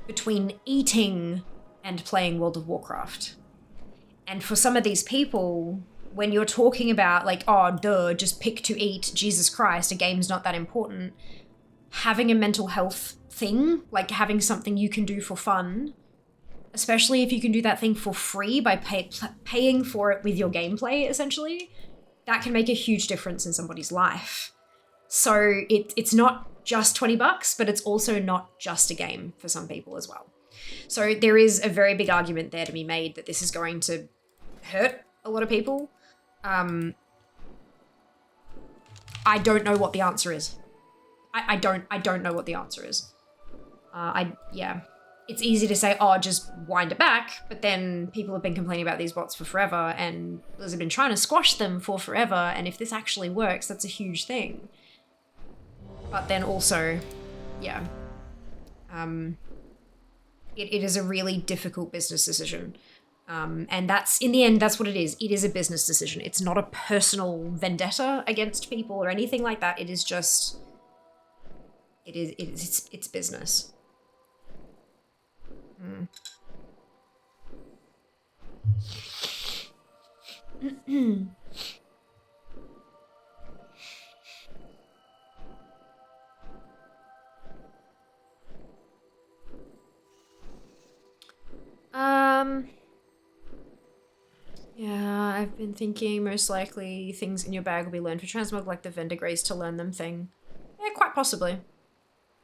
between eating and playing World of Warcraft. And for some of these people, when you're talking about like, oh, duh, just pick to eat, Jesus Christ, a game's not that important, having a mental health thing, like having something you can do for fun, especially if you can do that thing for free by paying for it with your gameplay, essentially, that can make a huge difference in somebody's life. So it's not just $20, but it's also not just a game for some people as well. So there is a very big argument there to be made that this is going to hurt a lot of people. I don't know what the answer is. I don't know what the answer is. Yeah. It's easy to say, oh, just wind it back, but then people have been complaining about these bots for forever, and Blizzard have been trying to squash them for forever, and if this actually works, that's a huge thing. But then also, yeah, it is a really difficult business decision. And that's, in the end, that's what it is. It is a business decision. It's not a personal vendetta against people or anything like that. It is just, it's business. Yeah, I've been thinking most likely things in your bag will be learned for transmog, like the vendor grace to learn them thing. Yeah, quite possibly.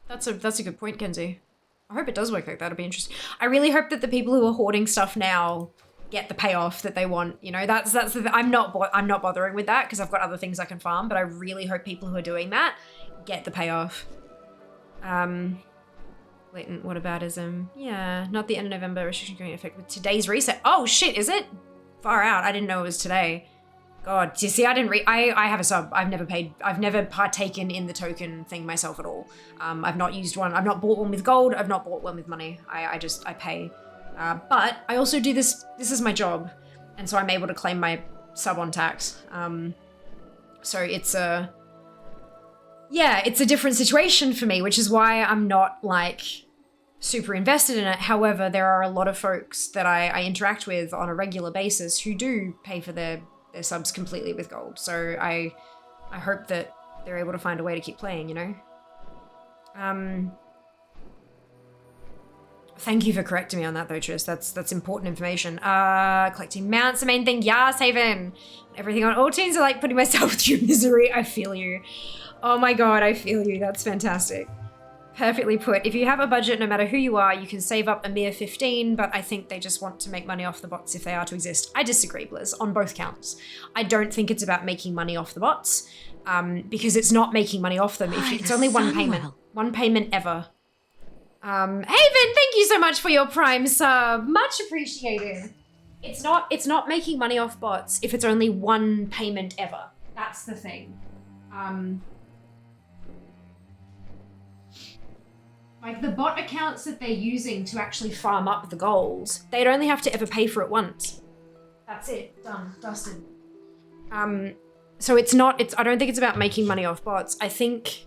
That's a good point, Kenzie. I hope it does work like that. It'll be interesting. I really hope that the people who are hoarding stuff now get the payoff that they want. You know, that's I'm not bothering with that because I've got other things I can farm. But I really hope people who are doing that get the payoff. Latent whataboutism. Yeah, not the end of November restriction going into effect with today's reset. Oh shit, is it? Far out. I didn't know it was today. God, do you see, I didn't I have a sub. I've never partaken in the token thing myself at all. I've not used one. I've not bought one with gold. I've not bought one with money. I pay. But I also do this is my job. And so I'm able to claim my sub on tax. So it's a different situation for me, which is why I'm not like super invested in it. However, there are a lot of folks that I interact with on a regular basis who do pay for their subs completely with gold. So I I hope that they're able to find a way to keep playing, you know? Thank you for correcting me on that though, Tris. That's important information. Collecting mounts, the main thing. Yes, Haven. Everything on all teams are like putting myself through misery. I feel you. Oh my god, I feel you. That's fantastic. Perfectly put. If you have a budget, no matter who you are, you can save up a mere 15, but I think they just want to make money off the bots if they are to exist. I disagree, Blizz, on both counts. I don't think it's about making money off the bots, because it's not making money off them. If it's only one payment. One payment ever. Haven, thank you so much for your Prime sub. Much appreciated. It's not making money off bots if it's only one payment ever. That's the thing. Like the bot accounts that they're using to actually farm up the gold, they'd only have to ever pay for it once. That's it. Done. Dusted. So I don't think it's about making money off bots. I think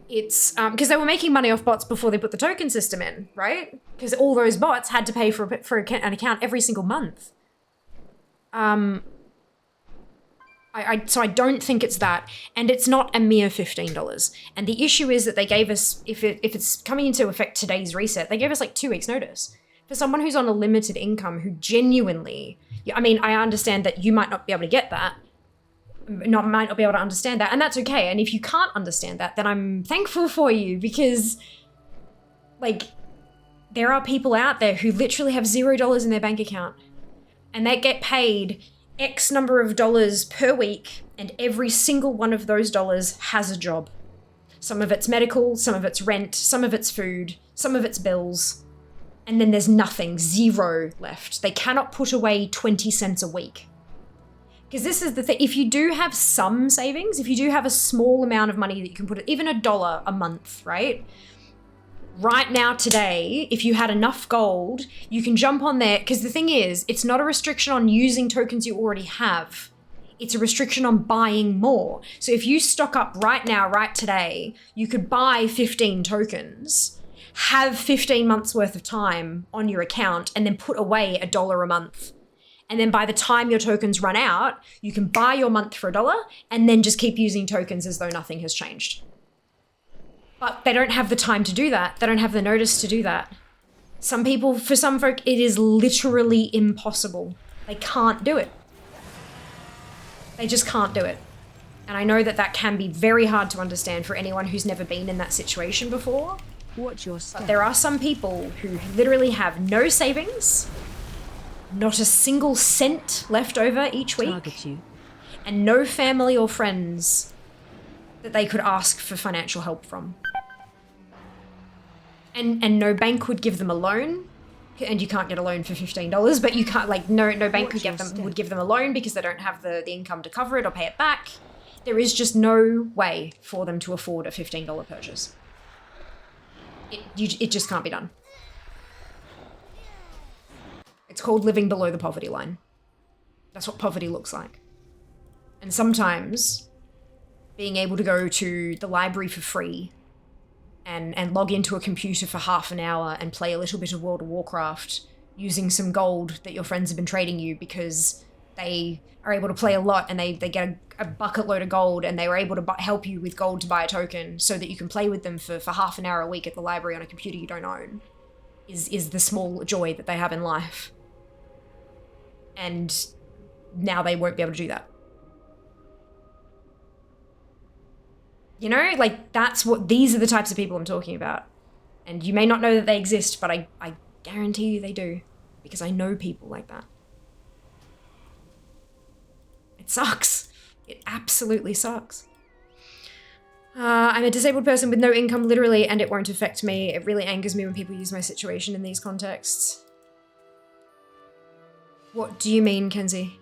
it's, because they were making money off bots before they put the token system in, right? Because all those bots had to pay for an account every single month. So I don't think it's that, and it's not a mere $15. And the issue is that they gave us, if it's coming into effect today's reset, they gave us like 2 weeks notice. For someone who's on a limited income, who genuinely, I mean, I understand that you might not be able to get that, might not be able to understand that, and that's okay. And if you can't understand that, then I'm thankful for you, because like there are people out there who literally have $0 in their bank account, and they get paid X number of dollars per week, and every single one of those dollars has a job. Some of it's medical, some of it's rent, some of it's food, some of it's bills, and then there's nothing, 0 left. They cannot put away 20 cents a week. Because this is the thing, if you do have some savings, if you do have a small amount of money that you can put, even $1 a month, right? Right now, today, if you had enough gold, you can jump on there, because the thing is, it's not a restriction on using tokens you already have. It's a restriction on buying more. So if you stock up right now, right today, you could buy 15 tokens, have 15 months worth of time on your account, and then put away $1 a month. And then by the time your tokens run out, you can buy your month for $1, and then just keep using tokens as though nothing has changed. But they don't have the time to do that. They don't have the notice to do that. For some folk, it is literally impossible. They can't do it. They just can't do it. And I know that that can be very hard to understand for anyone who's never been in that situation before. Watch your step. But there are some people who literally have no savings, not a single cent left over each week, and no family or friends that they could ask for financial help from. And no bank would give them a loan, and you can't get a loan for $15, but you can't, like, no bank would give them a loan because they don't have the income to cover it or pay it back. There is just no way for them to afford a $15 purchase. It just can't be done. It's called living below the poverty line. That's what poverty looks like. And sometimes being able to go to the library for free and log into a computer for half an hour and play a little bit of World of Warcraft using some gold that your friends have been trading you because they are able to play a lot and they get a bucket load of gold, and they were able to help you with gold to buy a token so that you can play with them for half an hour a week at the library on a computer you don't own, is the small joy that they have in life. And now they won't be able to do that. You know, like, these are the types of people I'm talking about. And you may not know that they exist, but I guarantee you they do, because I know people like that. It sucks. It absolutely sucks. I'm a disabled person with no income, literally, and it won't affect me. It really angers me when people use my situation in these contexts. What do you mean, Kenzie?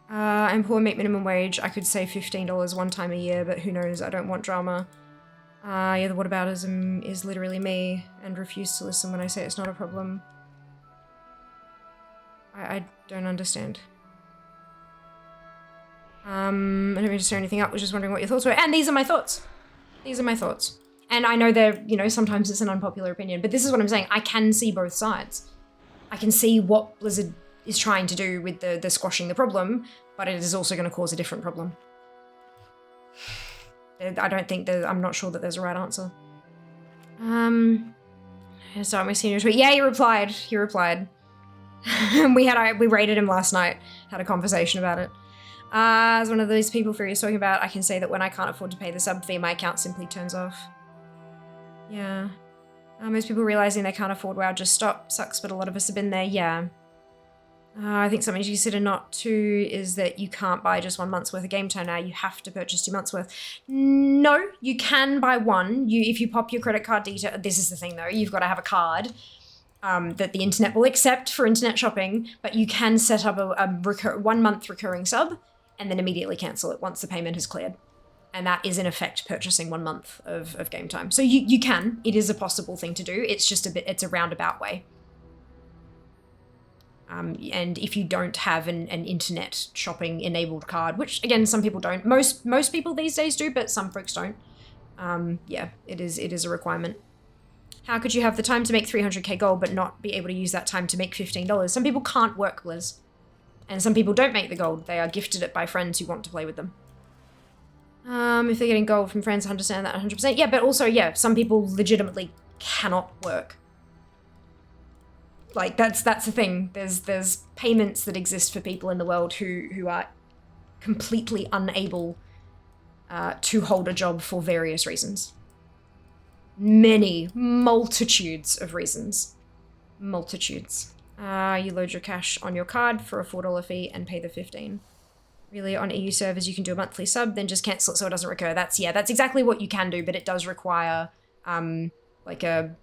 I'm poor, make minimum wage. I could say $15 one time a year, but who knows? I don't want drama. Yeah, the whataboutism is literally me, and refuse to listen when I say it's not a problem. I don't understand. I don't mean to stir anything up, was just wondering what your thoughts were. And these are my thoughts. These are my thoughts. And I know that, you know, sometimes it's an unpopular opinion, but this is what I'm saying. I can see both sides. I can see what Blizzard is trying to do with the squashing the problem, but it is also going to cause a different problem. I don't think I'm not sure that there's a right answer. So my senior tweet. Yeah, he replied. He replied. we rated him last night. Had a conversation about it. As one of these people Fury is talking about, I can say that when I can't afford to pay the sub fee, my account simply turns off. Yeah. Most people realizing they can't afford WoW just stop. Sucks, but a lot of us have been there. Yeah. I think something to consider not to is that you can't buy just 1 month's worth of game time now. You have to purchase 2 months worth. No, you can buy one. If you pop your credit card detail, this is the thing though, you've got to have a card that the internet will accept for internet shopping, but you can set up a 1 month recurring sub and then immediately cancel it once the payment has cleared. And that is in effect purchasing 1 month of game time. So you can, it is a possible thing to do. It's just it's a roundabout way. And if you don't have an internet shopping enabled card, which again, some people don't, most people these days do, but some folks don't. Yeah, it is a requirement. How could you have the time to make 300k gold, but not be able to use that time to make $15? Some people can't work, Liz. And some people don't make the gold. They are gifted it by friends who want to play with them. If they're getting gold from friends, I understand that 100%. Yeah, but also, yeah, some people legitimately cannot work. Like, that's the thing. There's payments that exist for people in the world who are completely unable to hold a job for various reasons. Many, multitudes of reasons. Multitudes. You load your cash on your card for a $4 fee and pay the $15. Really, on EU servers, you can do a monthly sub, then just cancel it so it doesn't recur. That's exactly what you can do, but it does require, like a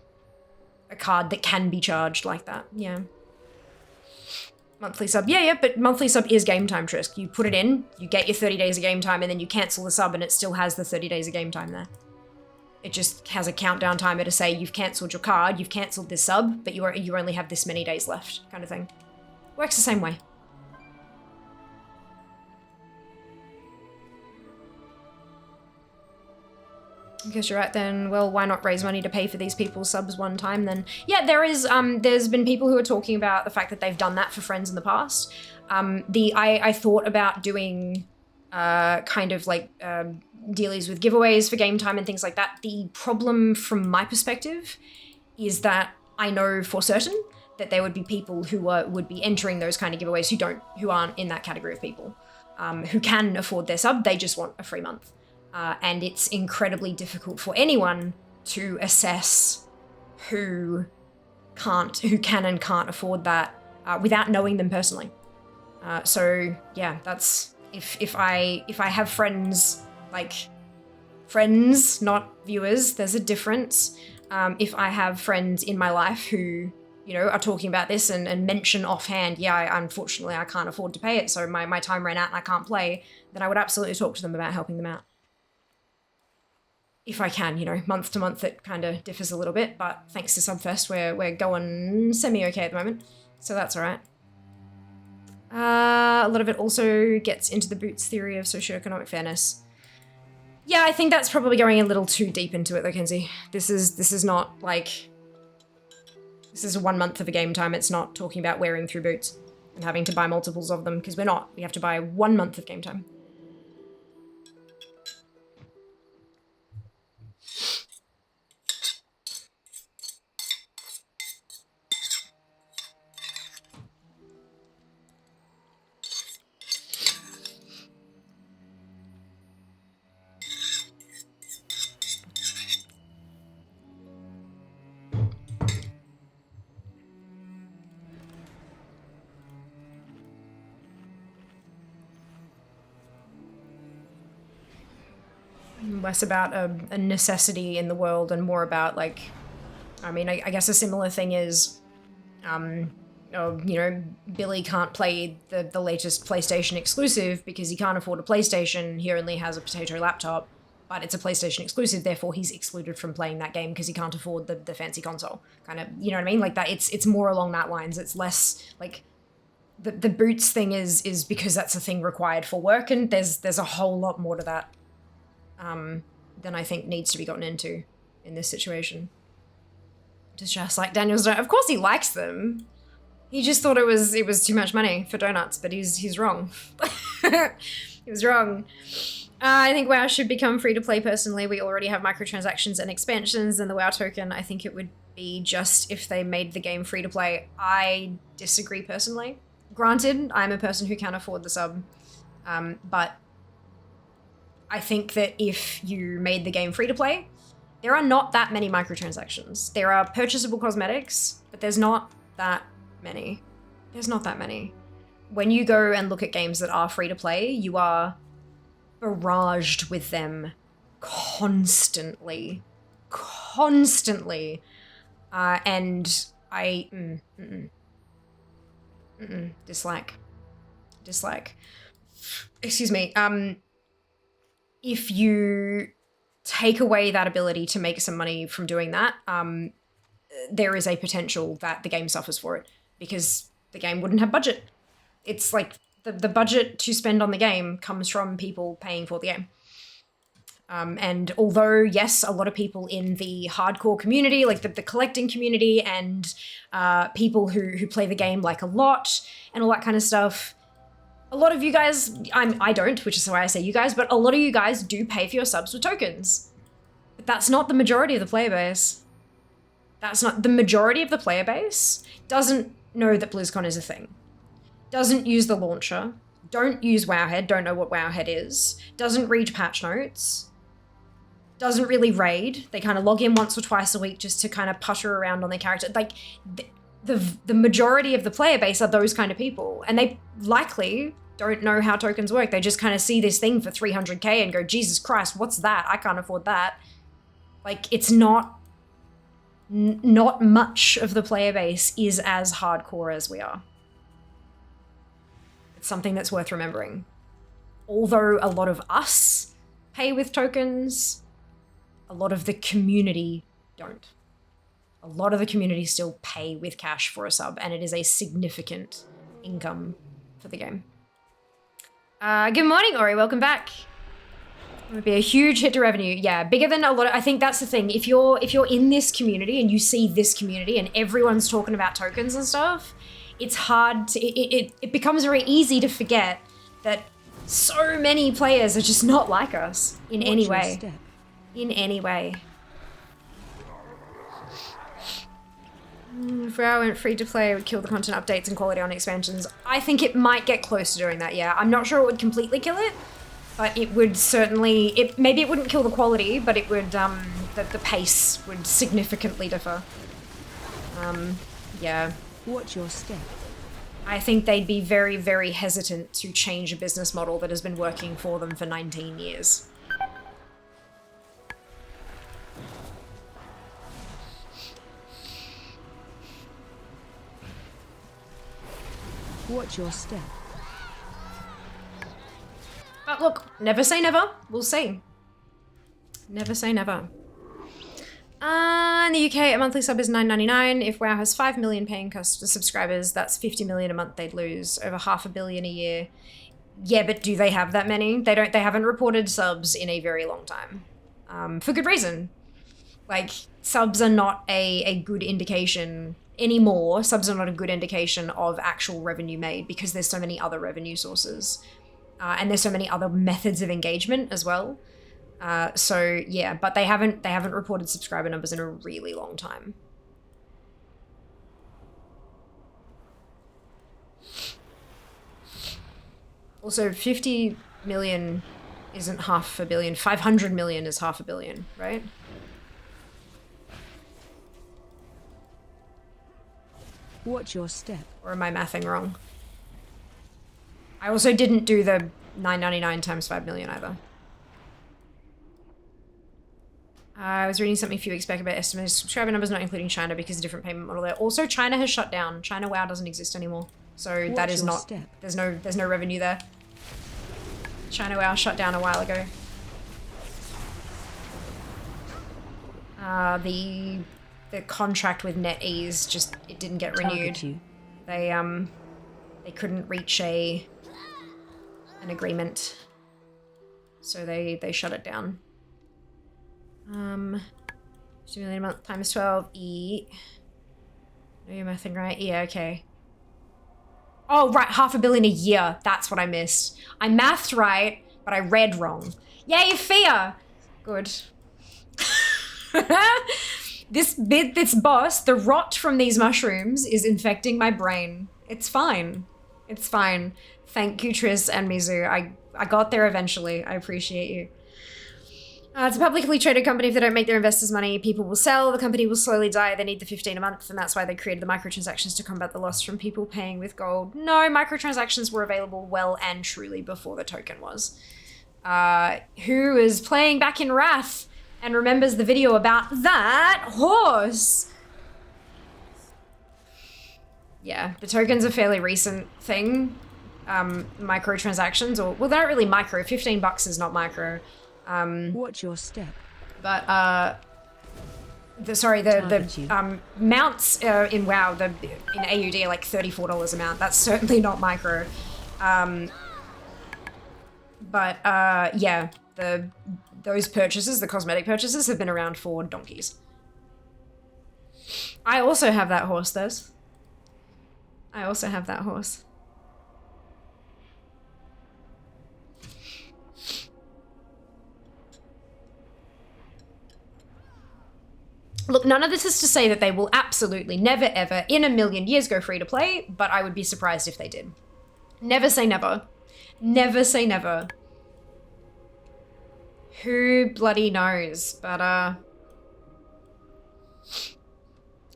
card that can be charged like that, yeah. Monthly sub, yeah, but monthly sub is game time, Trisk. You put it in, you get your 30 days of game time, and then you cancel the sub, and it still has the 30 days of game time there. It just has a countdown timer to say you've cancelled your card, you've cancelled this sub, but you only have this many days left, kind of thing. Works the same way. I guess you're right then. Well, why not raise money to pay for these people's subs one time then? Yeah, there's been people who are talking about the fact that they've done that for friends in the past. I thought about doing kind of like dealies with giveaways for game time and things like that. The problem from my perspective is that I know for certain that there would be people who would be entering those kind of giveaways who aren't in that category of people, who can afford their sub, they just want a free month. And it's incredibly difficult for anyone to assess who can and can't afford that without knowing them personally. So yeah, that's if I have friends, like friends, not viewers, there's a difference. If I have friends in my life who, you know, are talking about this and mention offhand, yeah, unfortunately I can't afford to pay it, so my time ran out and I can't play, then I would absolutely talk to them about helping them out. If I can, you know, month to month it kind of differs a little bit, but thanks to Subfest we're going semi-okay at the moment, so that's alright. A lot of it also gets into the Boots theory of socioeconomic fairness. Yeah, I think that's probably going a little too deep into it though, Kenzie. This is not like... This is 1 month of a game time, it's not talking about wearing through boots and having to buy multiples of them, because we're not. We have to buy 1 month of game time. Less about a necessity in the world and more about, like, I mean, I guess a similar thing is, you know, Billy can't play the latest PlayStation exclusive because he can't afford a PlayStation. He only has a potato laptop, but it's a PlayStation exclusive, therefore he's excluded from playing that game because he can't afford the fancy console. Kind of, you know what I mean? Like that, it's more along that lines. It's less, like, the boots thing is because that's a thing required for work, and there's a whole lot more to that. Than I think needs to be gotten into in this situation. Just like Daniel's donut. Of course he likes them. He just thought it was too much money for donuts, but he's wrong. He was wrong. I think WoW should become free to play personally. We already have microtransactions and expansions and the WoW token. I think it would be just if they made the game free to play. I disagree personally. Granted, I'm a person who can't afford the sub, but I think that if you made the game free to play, there are not that many microtransactions. There are purchasable cosmetics, but there's not that many. There's not that many. When you go and look at games that are free to play, you are barraged with them constantly. Constantly. And I... dislike. Dislike. Excuse me. If you take away that ability to make some money from doing that, there is a potential that the game suffers for it because the game wouldn't have budget. It's like the budget to spend on the game comes from people paying for the game. And although, yes, a lot of people in the hardcore community, like the collecting community and people who play the game like a lot and all that kind of stuff, a lot of you guys, I don't, which is why I say you guys, but a lot of you guys do pay for your subs with tokens. But that's not the majority of the player base. That's not the majority of the player base doesn't know that BlizzCon is a thing. Doesn't use the launcher, don't use Wowhead, don't know what Wowhead is, doesn't read patch notes, doesn't really raid. They kind of log in once or twice a week just to kind of putter around on their character. Like, the majority of the player base are those kind of people, and they likely don't know how tokens work. They just kind of see this thing for 300k and go, Jesus Christ, what's that? I can't afford that. Like, it's not much of the player base is as hardcore as we are. It's something that's worth remembering. Although a lot of us pay with tokens, a lot of the community don't. A lot of the community still pay with cash for a sub, and it is a significant income for the game. Good morning, Ori. Welcome back. It would be a huge hit to revenue. Yeah, bigger than a lot of, I think that's the thing. If you're in this community and you see this community and everyone's talking about tokens and stuff, it's hard to, it becomes very easy to forget that so many players are just not like us in any way. In any way. If WoW went free to play, it would kill the content updates and quality on expansions. I think it might get close to doing that, yeah. I'm not sure it would completely kill it, but it would certainly, maybe it wouldn't kill the quality, but it would, the pace would significantly differ. Yeah. What's your step? I think they'd be very, very hesitant to change a business model that has been working for them for 19 years. What's your step? But look, never say never. We'll see. Never say never. In the UK, a monthly sub is $9.99. If WoW has 5 million paying subscribers, that's 50 million a month they'd lose, over $500 million a year. Yeah, but do they have that many? They haven't reported subs in a very long time. For good reason. Like, subs are not a good indication anymore. Subs are not a good indication of actual revenue made because there's so many other revenue sources. And there's so many other methods of engagement as well. So yeah, but they haven't reported subscriber numbers in a really long time. Also, 50 million isn't $500 million. 500 million is $500 million, right? What's your step? Or am I mathing wrong? I also didn't do the $9.99 times 5 million either. I was reading something a few weeks back about estimated subscriber numbers, not including China, because of different payment model there. Also, China has shut down. China WoW doesn't exist anymore. So that is not, there's no revenue there. China WoW shut down a while ago. The contract with NetEase just, it didn't get renewed. They couldn't reach an agreement. So they shut it down. 2 million a month times 12. No, you're mathing right. Yeah, okay. Oh, right, 500 million a year. That's what I missed. I mathed right, but I read wrong. Yay, fear! Good. This boss, the rot from these mushrooms is infecting my brain. It's fine. It's fine. Thank you, Triss and Mizu. I got there eventually. I appreciate you. It's a publicly traded company. If they don't make their investors money, people will sell. The company will slowly die. They need the 15 a month, and that's why they created the microtransactions to combat the loss from people paying with gold. No, microtransactions were available well and truly before the token was. Who is playing back in Wrath and remembers the video about that horse? Yeah, the token's a fairly recent thing. Microtransactions, or well, they're not really micro. 15 bucks is not micro. Watch your step. But the mounts in WoW, in AUD are like $34 a mount. That's certainly not micro. Yeah, those purchases, the cosmetic purchases, have been around for donkeys. I also have that horse, Thurs. I also have that horse. Look, none of this is to say that they will absolutely never, ever, in a million years go free to play, but I would be surprised if they did. Never say never. Never say never. Who bloody knows? But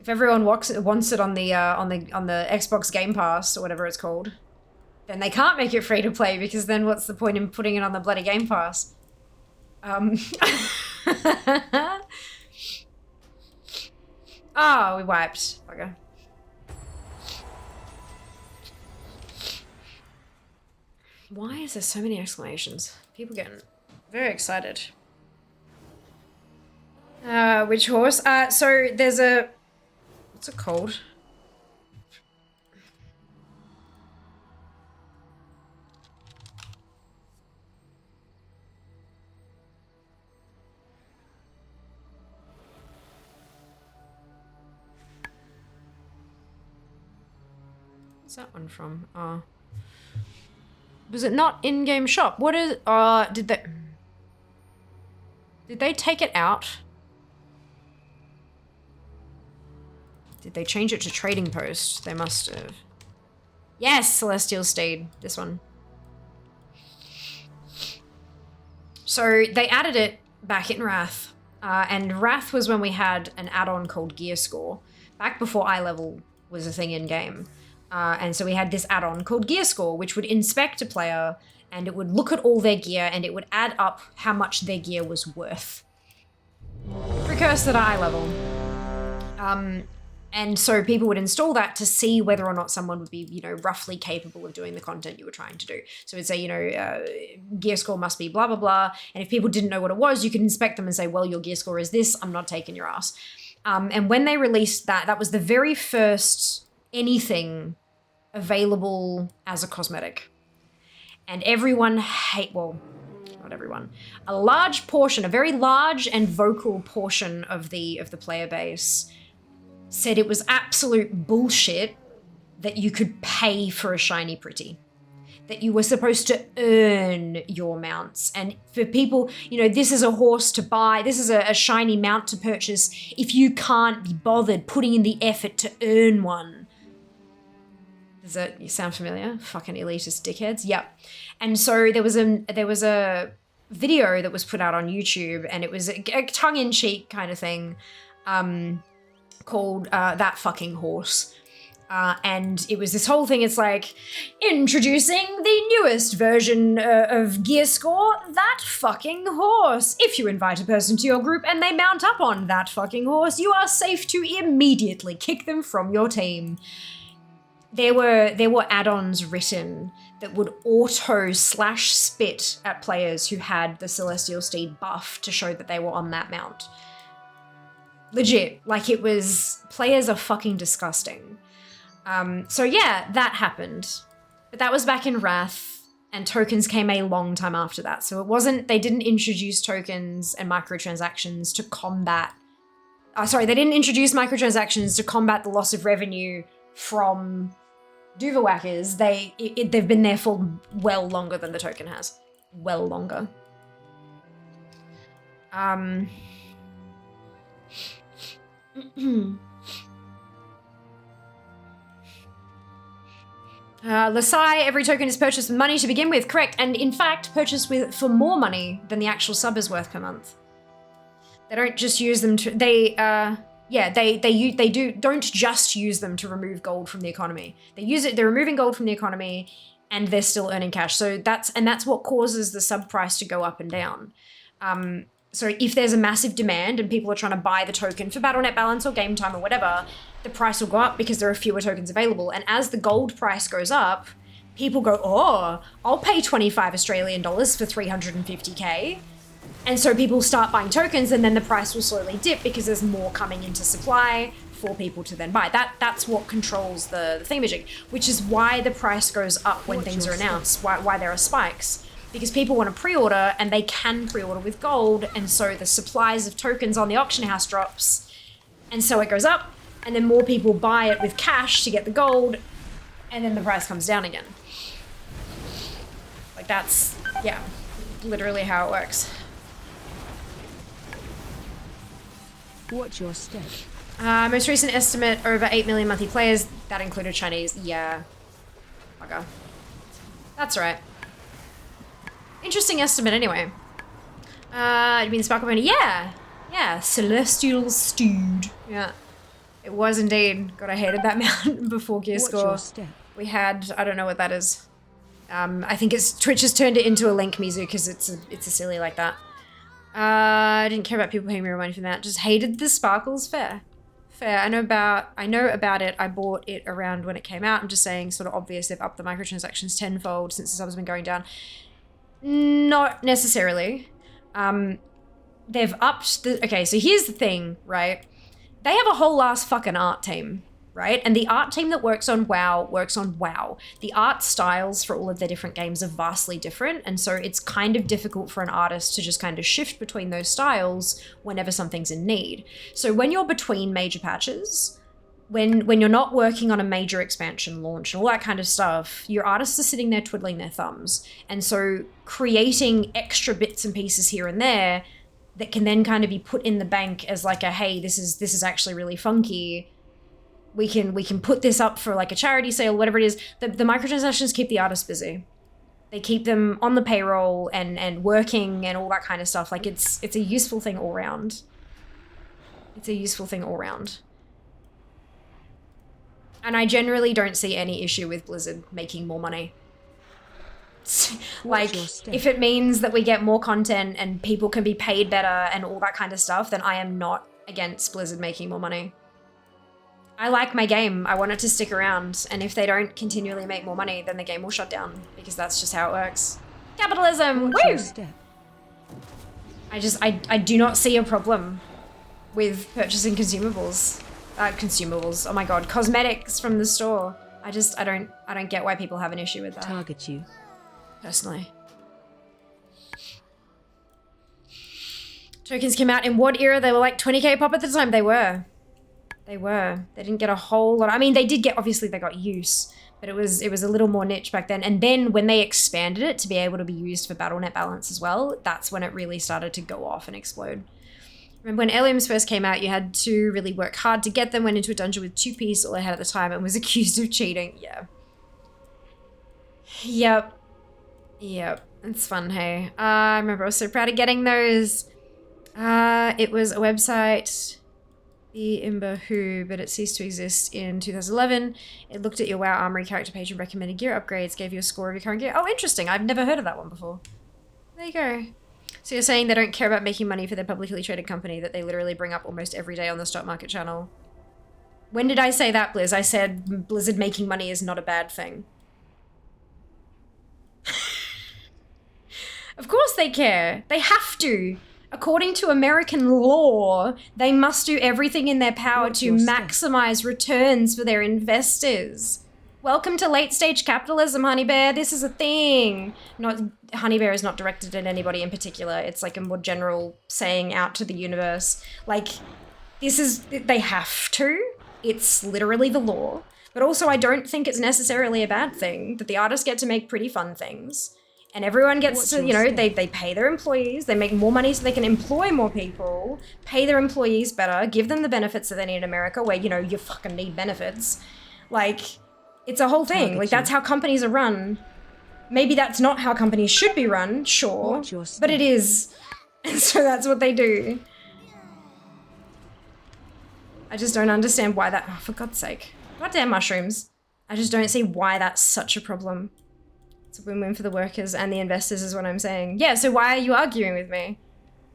if everyone wants it on the Xbox Game Pass or whatever it's called, then they can't make it free to play, because then what's the point in putting it on the bloody Game Pass? Oh, we wiped. Bugger. Why is there so many exclamations? People getting very excited. Which horse? So there's a... What's it called? What's that one from? Was it not in-game shop? What is... did they take it out? Did they change it to trading post? They must have. Yes, Celestial Steed. This one. So they added it back in Wrath. And Wrath was when we had an add-on called Gear Score. Back before eye level was a thing in-game. And so we had this add-on called Gear Score, which would inspect a player and it would look at all their gear and it would add up how much their gear was worth. Precursor to eye level. And so people would install that to see whether or not someone would be, roughly capable of doing the content you were trying to do. So it'd say, gear score must be blah, blah, blah. And if people didn't know what it was, you could inspect them and say, well, your gear score is this, I'm not taking your ass. And when they released that, that was the very first anything available as a cosmetic. And everyone not everyone. A large portion, a very large and vocal portion of the player base said it was absolute bullshit that you could pay for a shiny pretty. That you were supposed to earn your mounts. And for people, this is a horse to buy, this is a shiny mount to purchase if you can't be bothered putting in the effort to earn one. You sound familiar? Fucking elitist dickheads. Yep. And so there was a video that was put out on YouTube, and it was a tongue-in-cheek kind of thing, called That Fucking Horse. And it was this whole thing, it's like, introducing the newest version of Gear Score, That Fucking Horse. If you invite a person to your group and they mount up on That Fucking Horse, you are safe to immediately kick them from your team. There were add-ons written that would auto/spit at players who had the Celestial Steed buff to show that they were on that mount. Legit, players are fucking disgusting. So yeah, that happened. But that was back in Wrath, and tokens came a long time after that. So they didn't introduce tokens and microtransactions to combat Sorry, they didn't introduce microtransactions to combat the loss of revenue from Duvawhackers. They've been there for well longer than the token has. Well longer. Lasai, every token is purchased with money to begin with, correct, and in fact purchased for more money than the actual sub is worth per month. They don't just use them to, don't just use them to remove gold from the economy. They're removing gold from the economy and they're still earning cash. So that's what causes the sub price to go up and down. So if there's a massive demand and people are trying to buy the token for Battle.net balance or game time or whatever, the price will go up because there are fewer tokens available. And as the gold price goes up, people go, oh, I'll pay 25 Australian dollars for 350k. And so people start buying tokens and then the price will slowly dip because there's more coming into supply for people to then buy. That's what controls the thingamajig, which is why the price goes up when things are announced, why there are spikes. Because people want to pre-order and they can pre-order with gold, and so the supplies of tokens on the auction house drops, and so it goes up, and then more people buy it with cash to get the gold, and then the price comes down again. Like that's, yeah, literally how it works. What's your step? Most recent estimate, over 8 million monthly players. That included Chinese. Yeah. Okay. That's right. Interesting estimate anyway. You mean Sparkle Pony? Yeah. Yeah. Celestial Stewed. Yeah. It was indeed. God, I hated that mount before Gear Score. We had, I don't know what that is. I think Twitch has turned it into a Link Mizu because it's a silly like that. I didn't care about people paying me real money for that. Just hated the sparkles. Fair. I know about it. I bought it around when it came out. I'm just saying, sort of obvious. They've upped the microtransactions tenfold since the subs have been going down. Not necessarily. They've upped the... Okay, so here's the thing, right? They have a whole ass fucking art team, right? And the art team that works on WoW. The art styles for all of their different games are vastly different, and so it's kind of difficult for an artist to just kind of shift between those styles whenever something's in need. So when you're between major patches, when you're not working on a major expansion launch and all that kind of stuff, your artists are sitting there twiddling their thumbs. And so creating extra bits and pieces here and there that can then kind of be put in the bank as like a, hey, this is actually really funky. We can put this up for like a charity sale, whatever it is. The microtransactions keep the artists busy. They keep them on the payroll and working and all that kind of stuff. Like it's a useful thing all round. It's a useful thing all round. And I generally don't see any issue with Blizzard making more money. Like, if it means that we get more content and people can be paid better and all that kind of stuff, then I am not against Blizzard making more money. I like my game. I want it to stick around. And if they don't continually make more money, then the game will shut down because that's just how it works. Capitalism! Woo! I do not see a problem with purchasing consumables. Oh my god, cosmetics from the store. I don't get why people have an issue with that. Target you. Personally. Tokens came out in what era? They were like 20k pop at the time. They were. They didn't get a whole lot. I mean, they did get, obviously they got use, but it was a little more niche back then. And then when they expanded it to be able to be used for Battle.net balance as well, that's when it really started to go off and explode. Remember when aliens first came out, you had to really work hard to get them, went into a dungeon with 2-piece, all I had at the time, and was accused of cheating. Yeah. Yep. It's fun, hey. I remember I was so proud of getting those. It was a website, the Imber Who, but it ceased to exist in 2011. It looked at your WoW Armory character page and recommended gear upgrades, gave you a score of your current gear. Oh, interesting. I've never heard of that one before. There you go. So you're saying they don't care about making money for their publicly traded company that they literally bring up almost every day on the stock market channel. When did I say that, Blizz? I said Blizzard making money is not a bad thing. Of course they care. They have to. According to American law, they must do everything in their power to maximize returns for their investors. Welcome to late stage capitalism, Honey Bear. This is a thing. Honey Bear is not directed at anybody in particular. It's like a more general saying out to the universe. Like, they have to. It's literally the law. But also I don't think it's necessarily a bad thing that the artists get to make pretty fun things. And everyone gets to, you know, they pay their employees, they make more money so they can employ more people, pay their employees better, give them the benefits that they need in America where, you know, you fucking need benefits. Like, it's a whole thing. Like, that's how companies are run. Maybe that's not how companies should be run, sure, but it is. And so that's what they do. I just don't understand why that, oh, for God's sake. Goddamn mushrooms. I just don't see why that's such a problem. It's a win-win for the workers and the investors is what I'm saying. Yeah, so why are you arguing with me?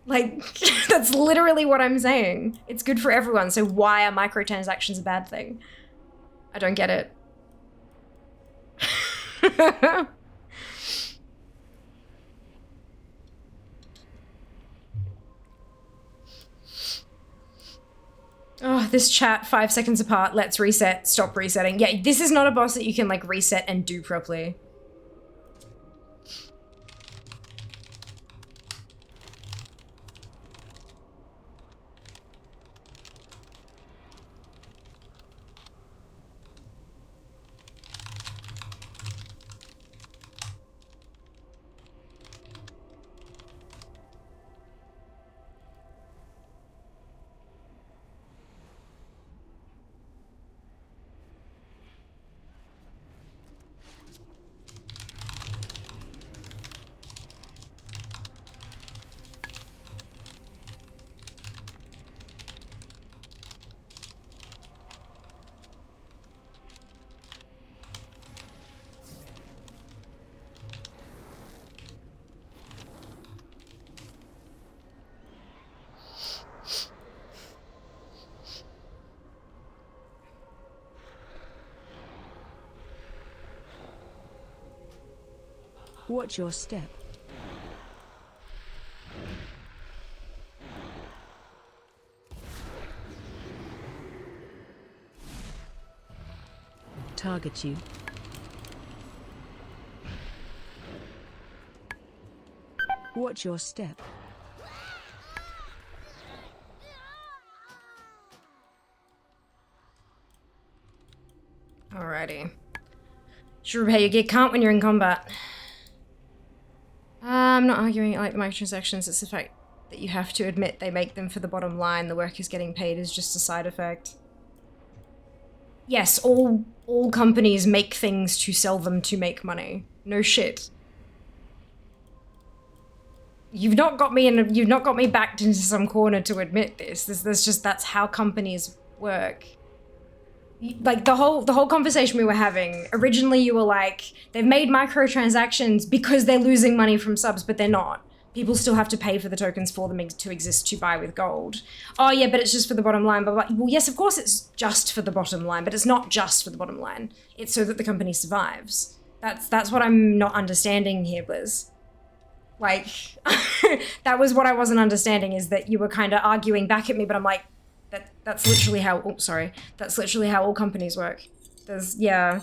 Like, that's literally what I'm saying. It's good for everyone, so why are microtransactions a bad thing? I don't get it. Oh, this chat, 5 seconds apart, let's reset, stop resetting. Yeah, this is not a boss that you can, like, reset and do properly. Watch your step. Target you. Watch your step. Alrighty. Should repair your gear can't when you're in combat. I'm not arguing it like the microtransactions, it's the fact that you have to admit they make them for the bottom line. The workers getting paid is just a side effect. Yes, all companies make things to sell them to make money. No shit. You've not got me backed into some corner to admit this. That's how companies work. Like the whole conversation we were having, originally you were like, they've made microtransactions because they're losing money from subs, but they're not. People still have to pay for the tokens for them to exist to buy with gold. Oh yeah, but it's just for the bottom line. But well, yes, of course it's just for the bottom line, but it's not just for the bottom line. It's so that the company survives. That's what I'm not understanding here, Blizz. Like, that was what I wasn't understanding, is that you were kind of arguing back at me, but I'm like, that's literally how, oh, sorry. That's literally how all companies work. Yeah.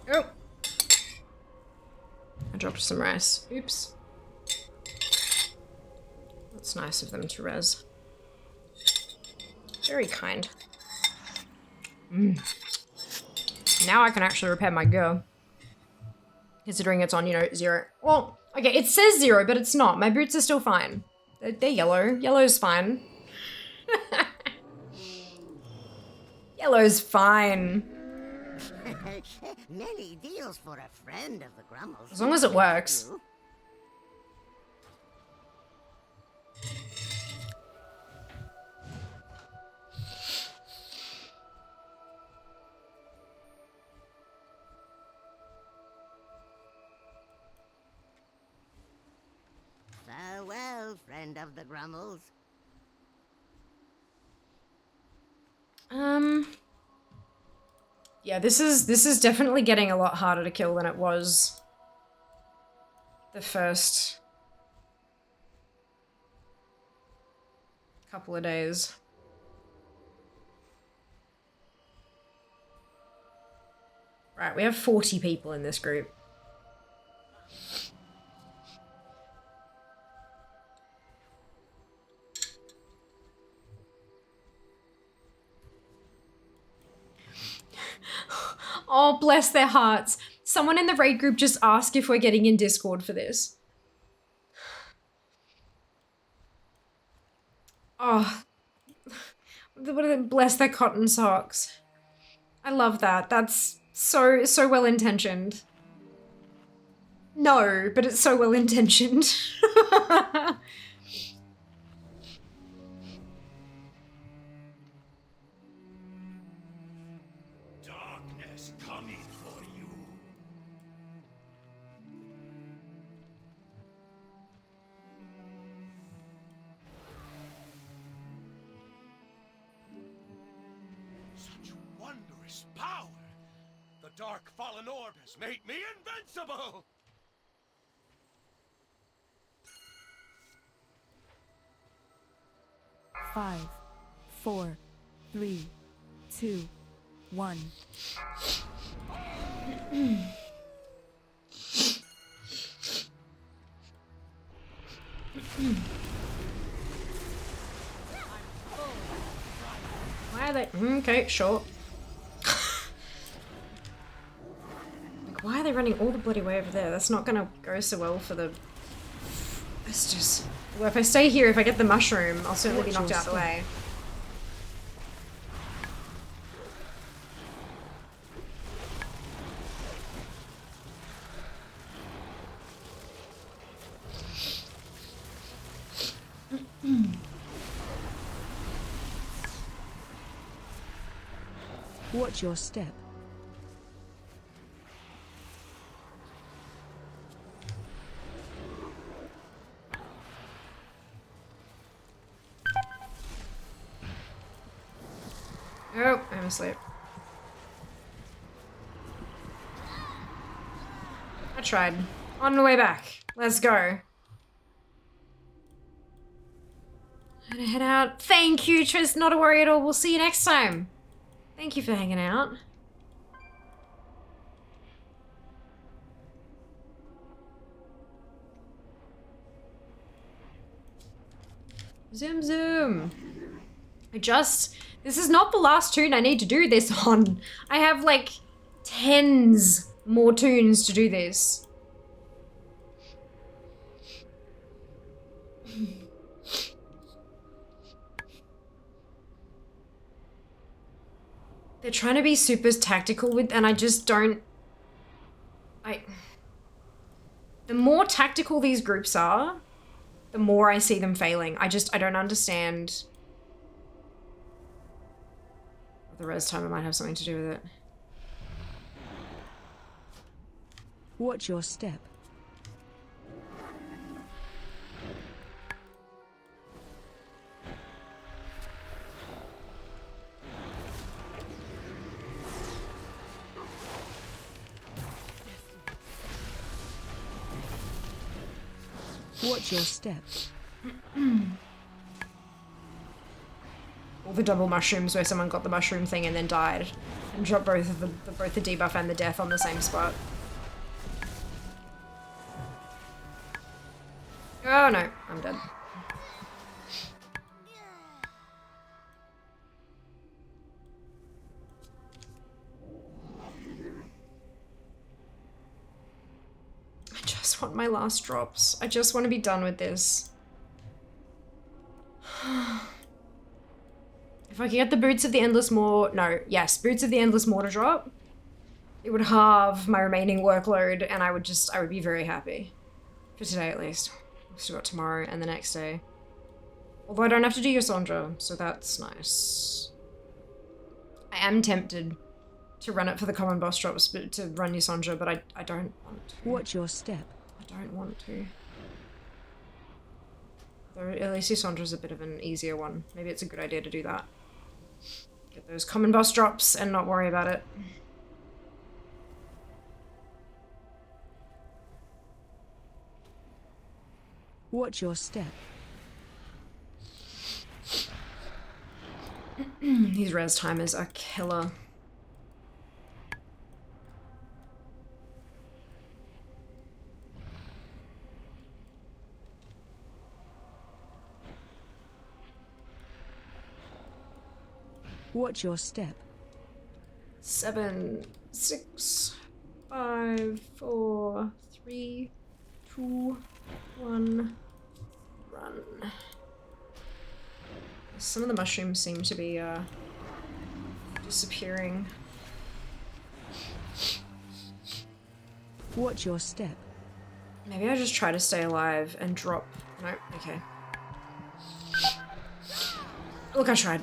Oh. I dropped some rice. Oops. That's nice of them to res. Very kind. Now I can actually repair my gear. Considering it's on, you know, 0. Well, okay, it says 0, but it's not. My boots are still fine. They're yellow. Yellow's fine. Yellow's fine. Many deals for a friend of the Grummles. As long as it works. Farewell, friend of the Grummles. Yeah, this is definitely getting a lot harder to kill than it was the first couple of days. Right, we have 40 people in this group. Oh, bless their hearts. Someone in the raid group just asked if we're getting in Discord for this. Oh, bless their cotton socks. I love that. That's so well intentioned. No, but it's so well intentioned. Darkness coming for you. Such wondrous power! The dark fallen orb has made me invincible! 5, 4, 3, 2, 1. Why are they? Okay, sure. Like, why are they running all the bloody way over there? That's not gonna go so well for the... It's just... Well, if I stay here, if I get the mushroom, I'll certainly be knocked out of the way. Watch your step. Oh, I'm asleep. I tried. On the way back. Let's go. I'm gonna head out. Thank you, Tris. Not a worry at all. We'll see you next time. Thank you for hanging out. Zoom zoom. This is not the last tune I need to do this on. I have like tens more tunes to do this. They're trying to be super tactical with, and I just don't... The more tactical these groups are, the more I see them failing. I don't understand. The res timer might have something to do with it. Watch your step. Watch your step. All the double mushrooms where someone got the mushroom thing and then died and dropped both the debuff and the death on the same spot. Oh no, I'm dead. I just want my last drops. I just want to be done with this. If I could get the Boots of the Endless Maw, Boots of the Endless Maw to drop, it would halve my remaining workload and I would be very happy. For today at least. I've still got tomorrow and the next day. Although I don't have to do your Sondra, so that's nice. I am tempted to run it for the common boss drops, but to run your Sondra, but I don't want to. Watch your step. I don't want to. Though at least your Sondra's a bit of an easier one. Maybe it's a good idea to do that. Get those common boss drops and not worry about it. Watch your step. These res timers are killer. Watch your step. 7, 6, 5, 4, 3, 2, 1, run. Some of the mushrooms seem to be disappearing. Watch your step. Maybe I just try to stay alive and drop. Nope, okay. Look, I tried.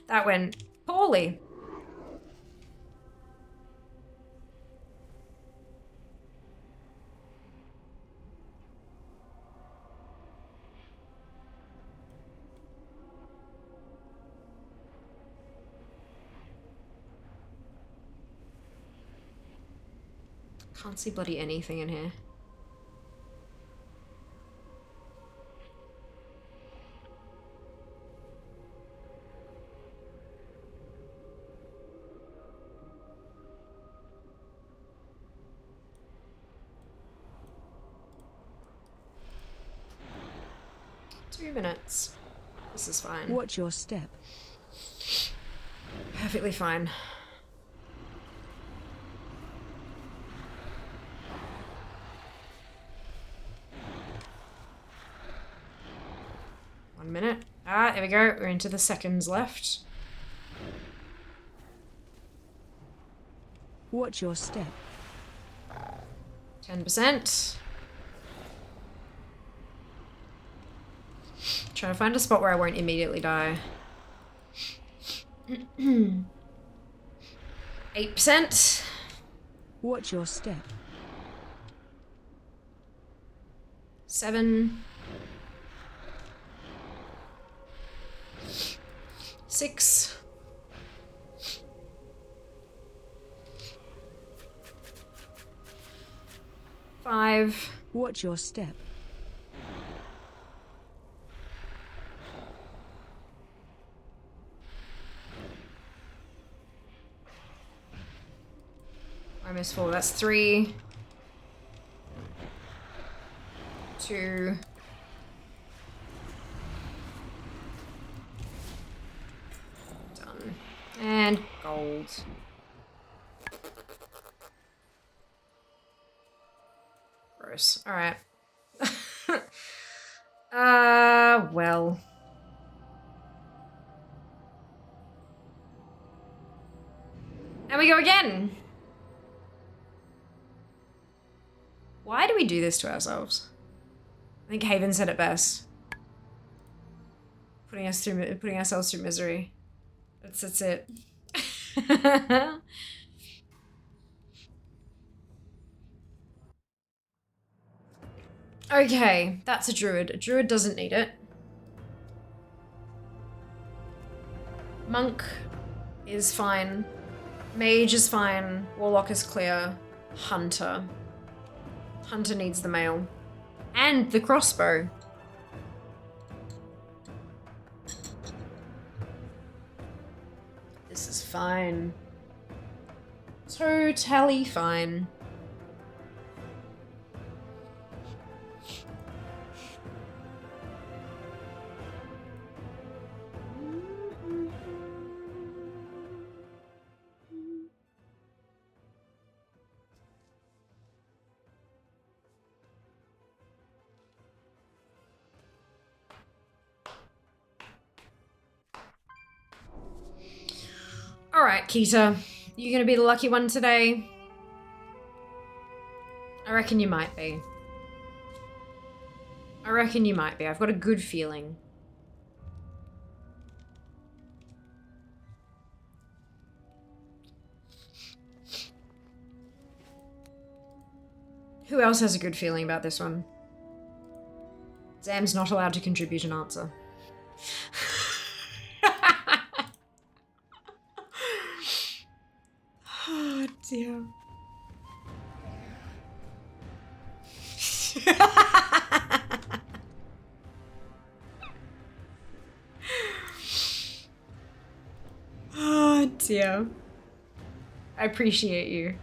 That went poorly. Can't see bloody anything in here. Minutes. This is fine. Watch your step. Perfectly fine. One minute. Ah, there we go. We're into the seconds left. Watch your step. 10%. Trying to find a spot where I won't immediately die. 8%. Watch your step. 7. 6. 5. Watch your step. 4, that's 3. 2. Done. And gold. Gross. Alright. Well. And we go again! Why do we do this to ourselves? I think Haven said it best. Putting ourselves through misery. That's it. Okay, that's a druid. A druid doesn't need it. Monk is fine. Mage is fine. Warlock is clear. Hunter. Hunter needs the mail. And the crossbow. This is fine. Totally fine. Alright, Kita. You gonna be the lucky one today? I reckon you might be. I reckon you might be. I've got a good feeling. Who else has a good feeling about this one? Zam's not allowed to contribute an answer. Oh dear. Tia. I appreciate you.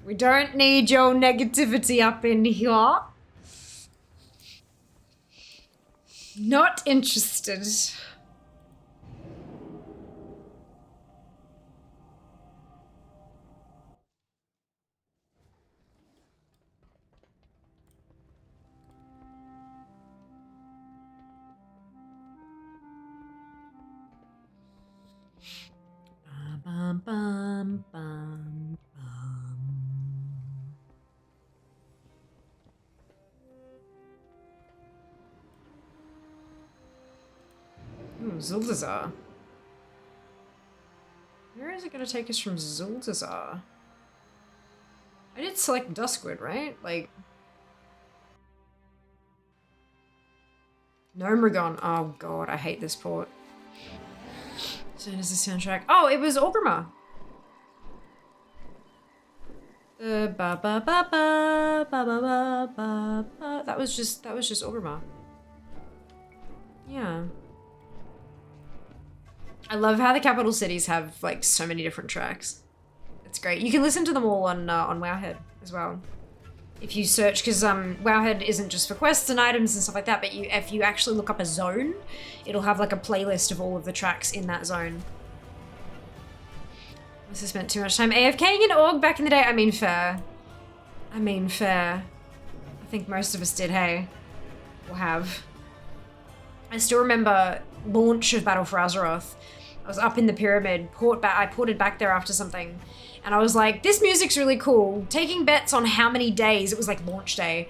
We don't need your negativity up in here. Not interested. Bum, bum, bum, bum. Ooh, Zuldazar. Where is it going to take us from Zuldazar? I did select Duskwood, right? Like... Gnomeregon. Oh god, I hate this port. So does the soundtrack. Oh, it was Orgrimmar. The ba ba ba ba ba ba ba ba ba. That was just Orgrimmar. Yeah. I love how the capital cities have like so many different tracks. It's great. You can listen to them all on Wowhead as well. If you search, because Wowhead isn't just for quests and items and stuff like that, but if you actually look up a zone, it'll have like a playlist of all of the tracks in that zone. Must have spent too much time AFKing in Org back in the day. I mean, fair. I mean, fair. I think most of us did, hey? Or have. I still remember launch of Battle for Azeroth. I was up in the pyramid, I ported back there after something. And I was like, this music's really cool. Taking bets on how many days, it was like launch day.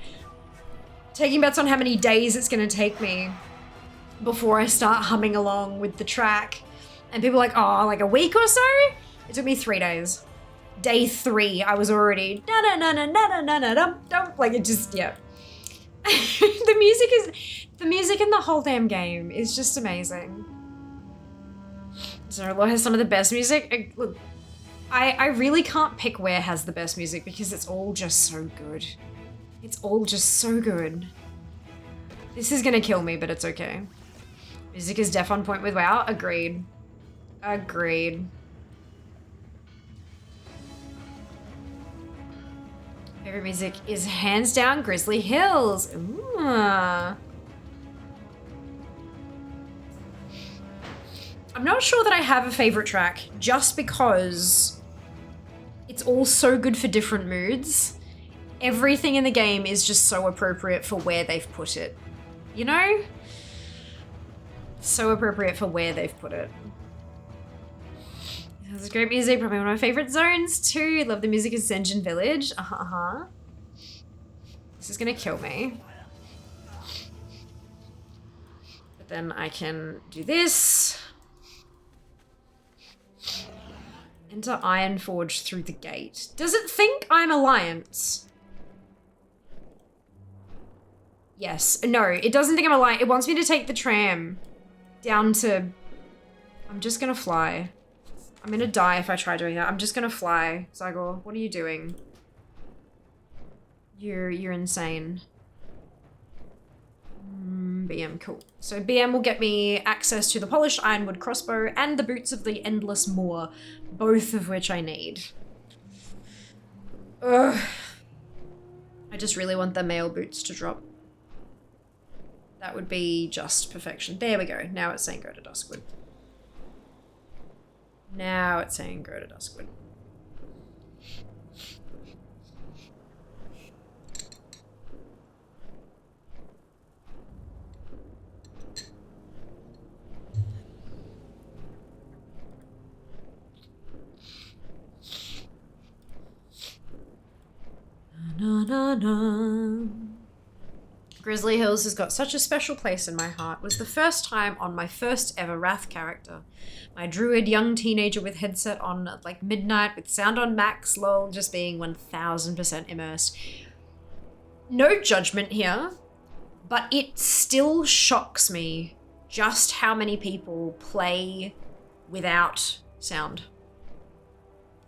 Taking bets on how many days it's gonna take me before I start humming along with the track. And people were like, oh, like a week or so? It took me 3 days. Day 3, I was already na-na-na-na-na-na-na-dum-dum. Like it just, yeah. The music in the whole damn game is just amazing. Zorlor has some of the best music. Look, I really can't pick where has the best music because it's all just so good. It's all just so good. This is gonna kill me, but it's okay. Music is def on point with WoW. Agreed. Agreed. Favorite music is hands down Grizzly Hills. Ooh. I'm not sure that I have a favorite track just because it's all so good for different moods. Everything in the game is just so appropriate for where they've put it. You know? So appropriate for where they've put it. This is great music, probably one of my favorite zones too. Love the music of Sen'jin Village. This is gonna kill me. But then I can do this. Enter Ironforge through the gate. Does it think I'm Alliance? Yes. No, it doesn't think I'm Alliance. It wants me to take the tram down to... I'm just gonna fly. I'm gonna die if I try doing that. I'm just gonna fly. Zygor, what are you doing? You're insane. BM, cool. So BM will get me access to the polished ironwood crossbow and the boots of the endless moor, both of which I need. Ugh. I just really want the mail boots to drop. That would be just perfection. There we go. Now it's saying go to Duskwood. Now it's saying go to Duskwood. Na, na, na. Grizzly Hills has got such a special place in my heart. It was the first time on my first ever Wrath character. My druid young teenager with headset on at like midnight with sound on max, lol, just being 1000% immersed. No judgment here, but it still shocks me just how many people play without sound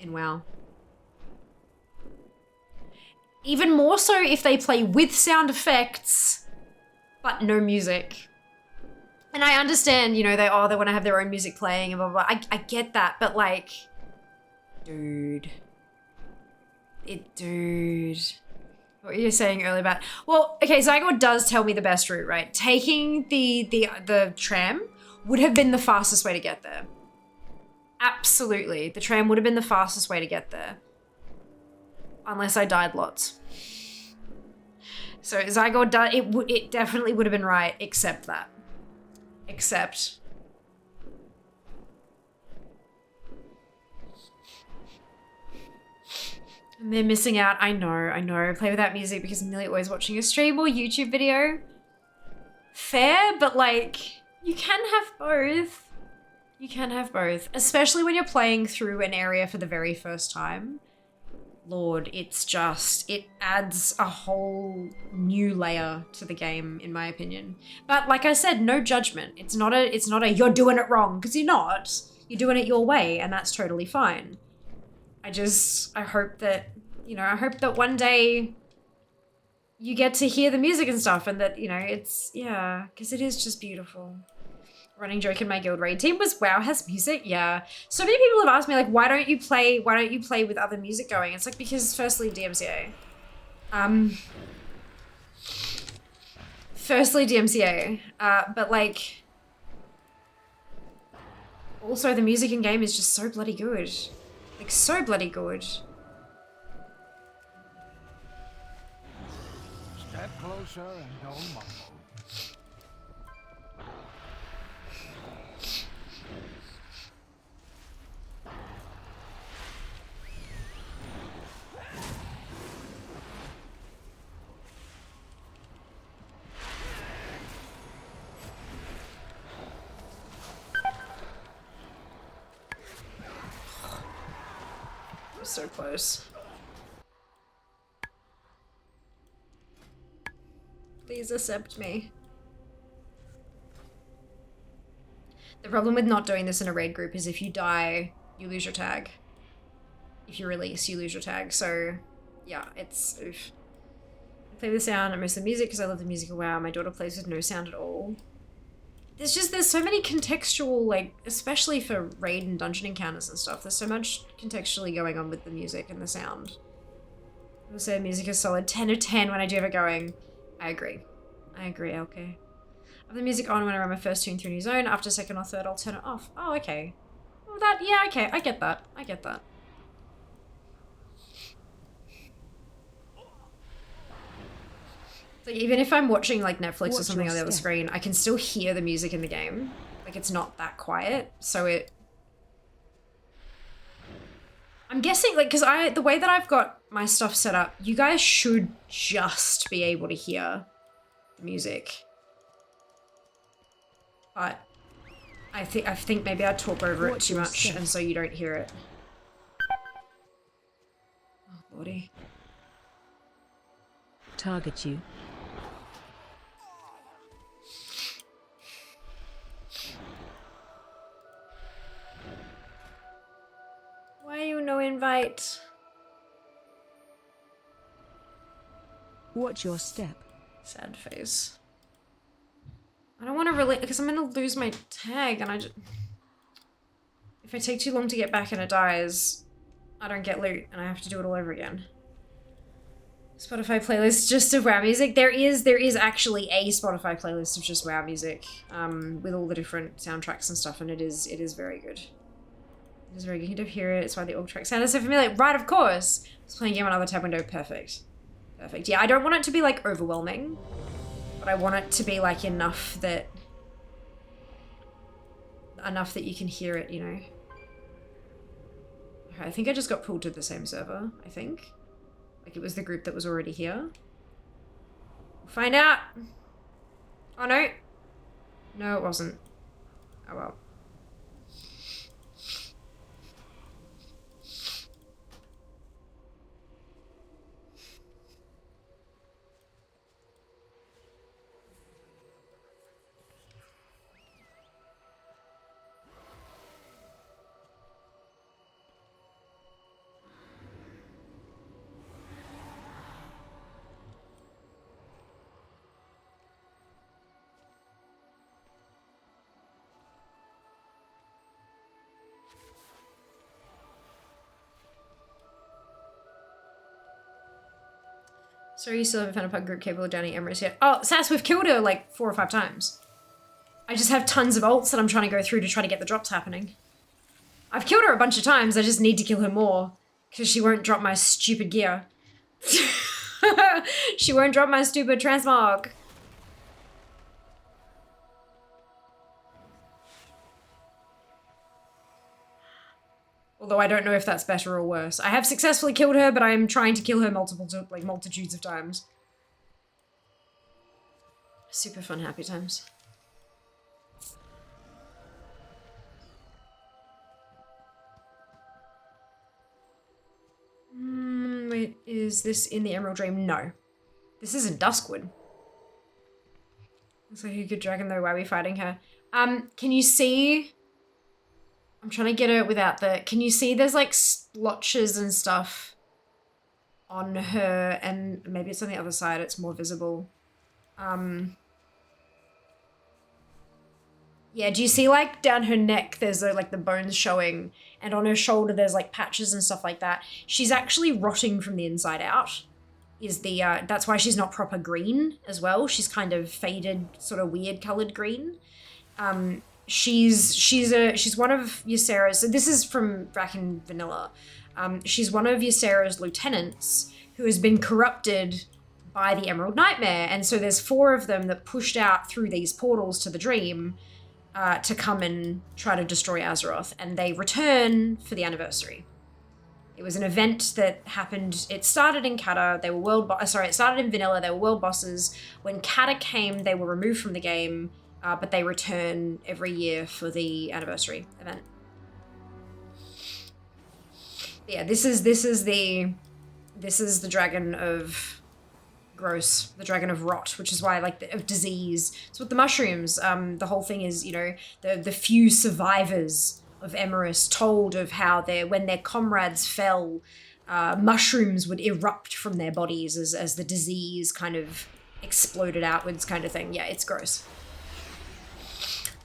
in WoW. Even more so if they play with sound effects, but no music. And I understand, you know, they want to have their own music playing and blah, blah, blah. I get that, but like, dude. Dude. What you were saying earlier about, well, okay, Zygote does tell me the best route, right? Taking the tram would have been the fastest way to get there. Absolutely. The tram would have been the fastest way to get there. Unless I died lots. So Zygote, it definitely would have been right, except that. Except. And they're missing out. I know. Play without music because I'm nearly always watching a stream or YouTube video. Fair, but like, you can have both. You can have both. Especially when you're playing through an area for the very first time. Lord, it adds a whole new layer to the game, in my opinion. But like I said, no judgment. It's not a you're doing it wrong, because you're not. You're doing it your way, and that's totally fine. I hope that, you know, I hope that one day you get to hear the music and stuff, and that, you know, yeah, because it is just beautiful. Running joke in my guild raid team was WoW has music. Yeah, so many people have asked me like, why don't you play with other music going? It's like, because firstly DMCA, but like also the music in game is just so bloody good, like so bloody good. Step closer and don't mumble. So close. Please accept me. The problem with not doing this in a raid group is if you die, you lose your tag. If you release, you lose your tag. So yeah, it's oof. I play with sound and most of the music because I love the music of WoW. My daughter plays with no sound at all. There's so many contextual, like, especially for raid and dungeon encounters and stuff, there's so much contextually going on with the music and the sound. I would say music is solid. 10 of 10 when I do have it going. I agree, okay. I have the music on when I run my first tune through New Zone. After second or third, I'll turn it off. Oh, okay. Well, yeah, okay, I get that. So even if I'm watching like Netflix or something on the other screen, I can still hear the music in the game. Like it's not that quiet, so I'm guessing, like, because the way that I've got my stuff set up, you guys should just be able to hear the music. But I think maybe I talk over it too much, and so you don't hear it. Oh, lordy. Target you. Why you no invite? Watch your step. Sad face. I don't want to really, because I'm going to lose my tag, and if I take too long to get back and it dies, I don't get loot, and I have to do it all over again. Spotify playlist just of WoW music. There is actually a Spotify playlist of just WoW music, with all the different soundtracks and stuff, and it is very good. It is very good. You can hear it. It's why the org track sounded so familiar. Right, of course. I was playing a game on another tab window. Perfect. Yeah, I don't want it to be like overwhelming, but I want it to be like enough that you can hear it, you know. Okay, I think I just got pulled to the same server, I think. Like it was the group that was already here. We'll find out. Oh no. No, it wasn't. Oh well. So you still haven't found a pug group capable of downing Emerus yet? Oh, Sass, we've killed her like 4 or 5 times. I just have tons of ults that I'm trying to go through to try to get the drops happening. I've killed her a bunch of times, I just need to kill her more. Because she won't drop my stupid gear. She won't drop my stupid transmog. Although I don't know if that's better or worse. I have successfully killed her, but I am trying to kill her multitudes of times. Super fun, happy times. Wait, is this in the Emerald Dream? No. This isn't Duskwood. Looks like a good dragon though, why are we fighting her? Can you see? I'm trying to get her without the, can you see there's like splotches and stuff on her, and maybe it's on the other side, it's more visible. Yeah, do you see like down her neck there's like the bones showing, and on her shoulder there's like patches and stuff like that. She's actually rotting from the inside out. Is the that's why she's not proper green as well. She's kind of faded, sort of weird colored green. She's one of Ysera's, so this is from back in vanilla. She's one of Ysera's lieutenants who has been corrupted by the Emerald Nightmare, and so there's 4 of them that pushed out through these portals to the Dream to come and try to destroy Azeroth, and they return for the anniversary. It was an event that happened, it started in Kata, they were it started in vanilla, they were world bosses. When Kata came, they were removed from the game, but they return every year for the anniversary event. Yeah, this is the dragon of gross, the dragon of rot, which is why of disease. It's with the mushrooms. The whole thing is, you know, the few survivors of Emerus told of how when their comrades fell, mushrooms would erupt from their bodies as the disease kind of exploded outwards, kind of thing. Yeah, it's gross.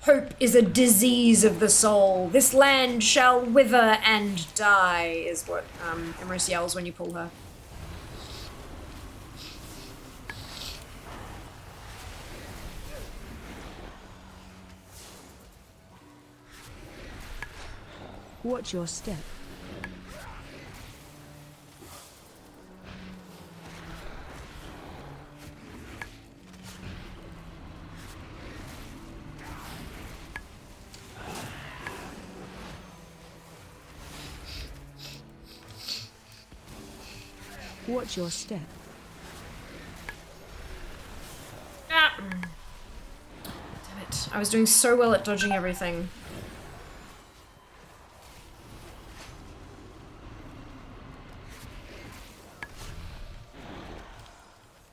Hope is a disease of the soul. This land shall wither and die, is what Emerus yells when you pull her. Watch your step. Watch your step. Ah. Damn it. I was doing so well at dodging everything.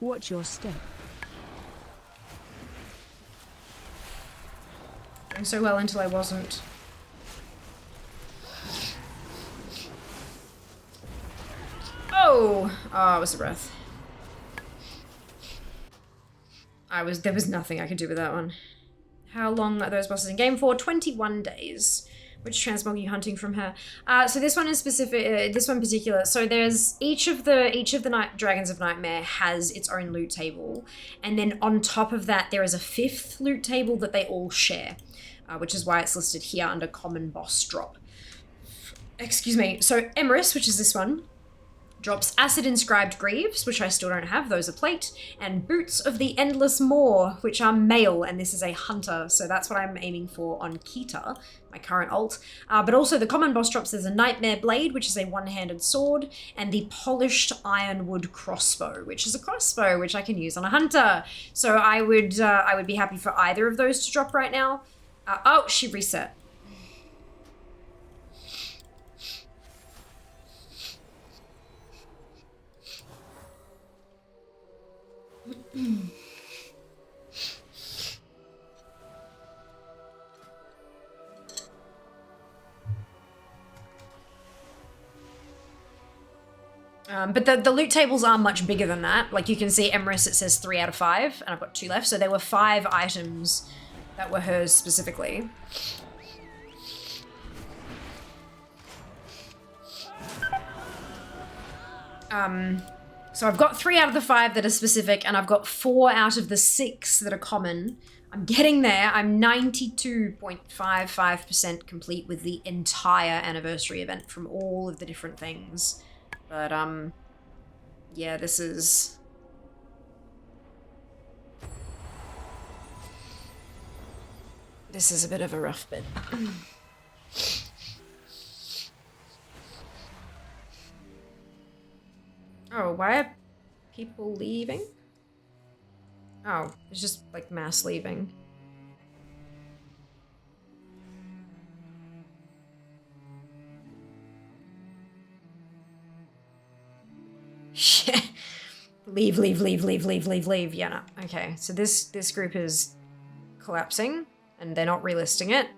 Watch your step. Doing so well until I wasn't. Oh! Oh, it was a breath. There was nothing I could do with that one. How long are those bosses in game for? 21 days. Which transmog are you hunting from her? So this one is specific. This one particular. So there's each of the Dragons of Nightmare has its own loot table, and then on top of that there is a 5th loot table that they all share, which is why it's listed here under common boss drop. Excuse me. So Emerus, which is this one, drops acid-inscribed greaves, which I still don't have, those are plate, and boots of the endless maw, which are mail, and this is a hunter, so that's what I'm aiming for on Kita, my current ult. But also the common boss drops, there's a nightmare blade, which is a one-handed sword, and the polished ironwood crossbow, which is a crossbow which I can use on a hunter. So I would be happy for either of those to drop right now. Oh, she reset. But the loot tables are much bigger than that. Like you can see Emerus, it says 3 out of 5, and I've got 2 left. So there were 5 items that were hers specifically. So I've got 3 out of the 5 that are specific, and I've got 4 out of the 6 that are common. I'm getting there. I'm 92.55% complete with the entire anniversary event from all of the different things. But, yeah, this is... This is a bit of a rough bit. Oh, why are people leaving? Oh, it's just like mass leaving. Shit. Leave. Yeah, no. Okay, so this group is collapsing and they're not relisting it.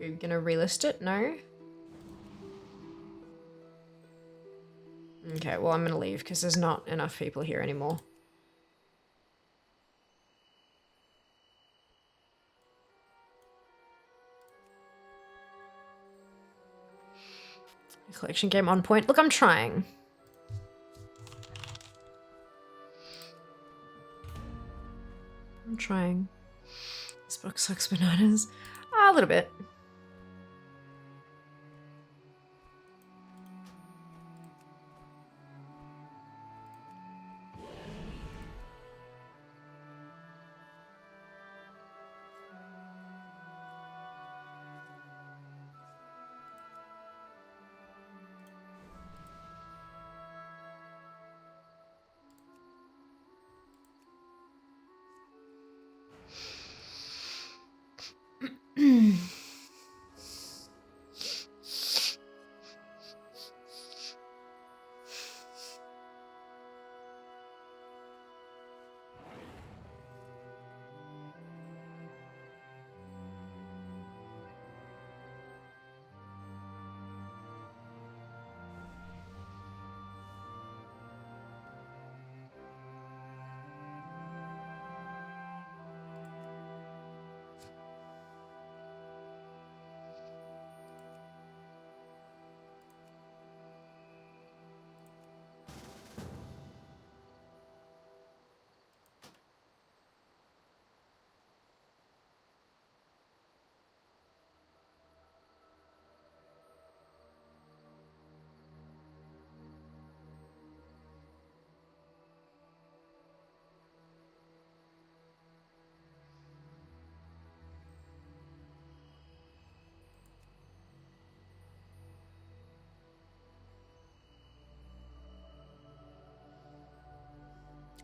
We're gonna relist it? No? Okay, well I'm gonna leave because there's not enough people here anymore. Collection game on point. Look, I'm trying. I'm trying. This book sucks bananas. A little bit.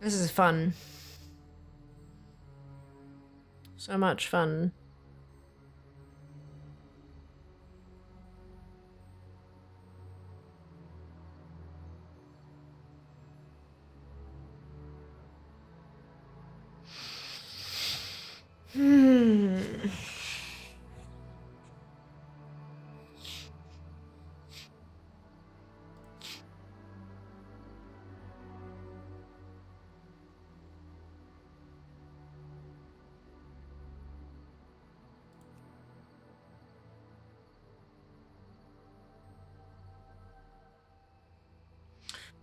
This is fun. So much fun.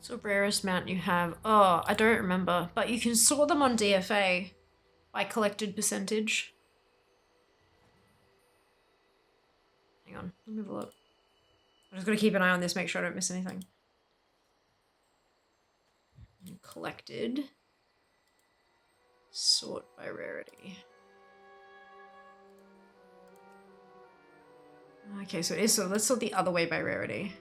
So rarest mount you have. Oh, I don't remember. But you can sort them on DFA by collected percentage. Hang on, let me have a look. I'm just gonna keep an eye on this, make sure I don't miss anything. Collected. Sort by rarity. Okay, so it is, so let's sort the other way by rarity.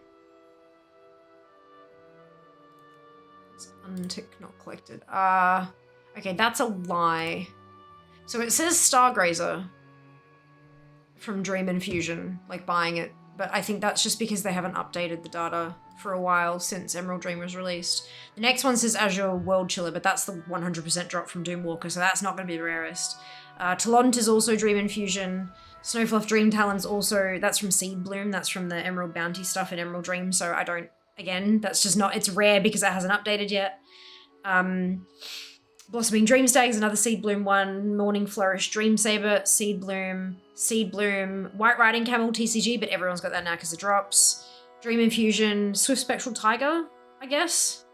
Untick, not collected. Okay, that's a lie. So it says Stargrazer from Dream Infusion, like buying it but I think that's just because they haven't updated the data for a while since Emerald Dream was released. The next one says Azure World Chiller, but that's the 100% drop from Doomwalker, so that's not going to be the rarest. Talent is also Dream Infusion. Snowfluff Dream Talon's also, that's from Seed Bloom, that's from the Emerald Bounty stuff in Emerald Dream, so I don't, again, that's just not, it's rare because it hasn't updated yet. Blossoming Dreamstag is another Seed Bloom one. Morning Flourish Dream Saber, Seed Bloom, White Riding Camel TCG, but everyone's got that now because it drops. Dream Infusion, Swift Spectral Tiger, I guess,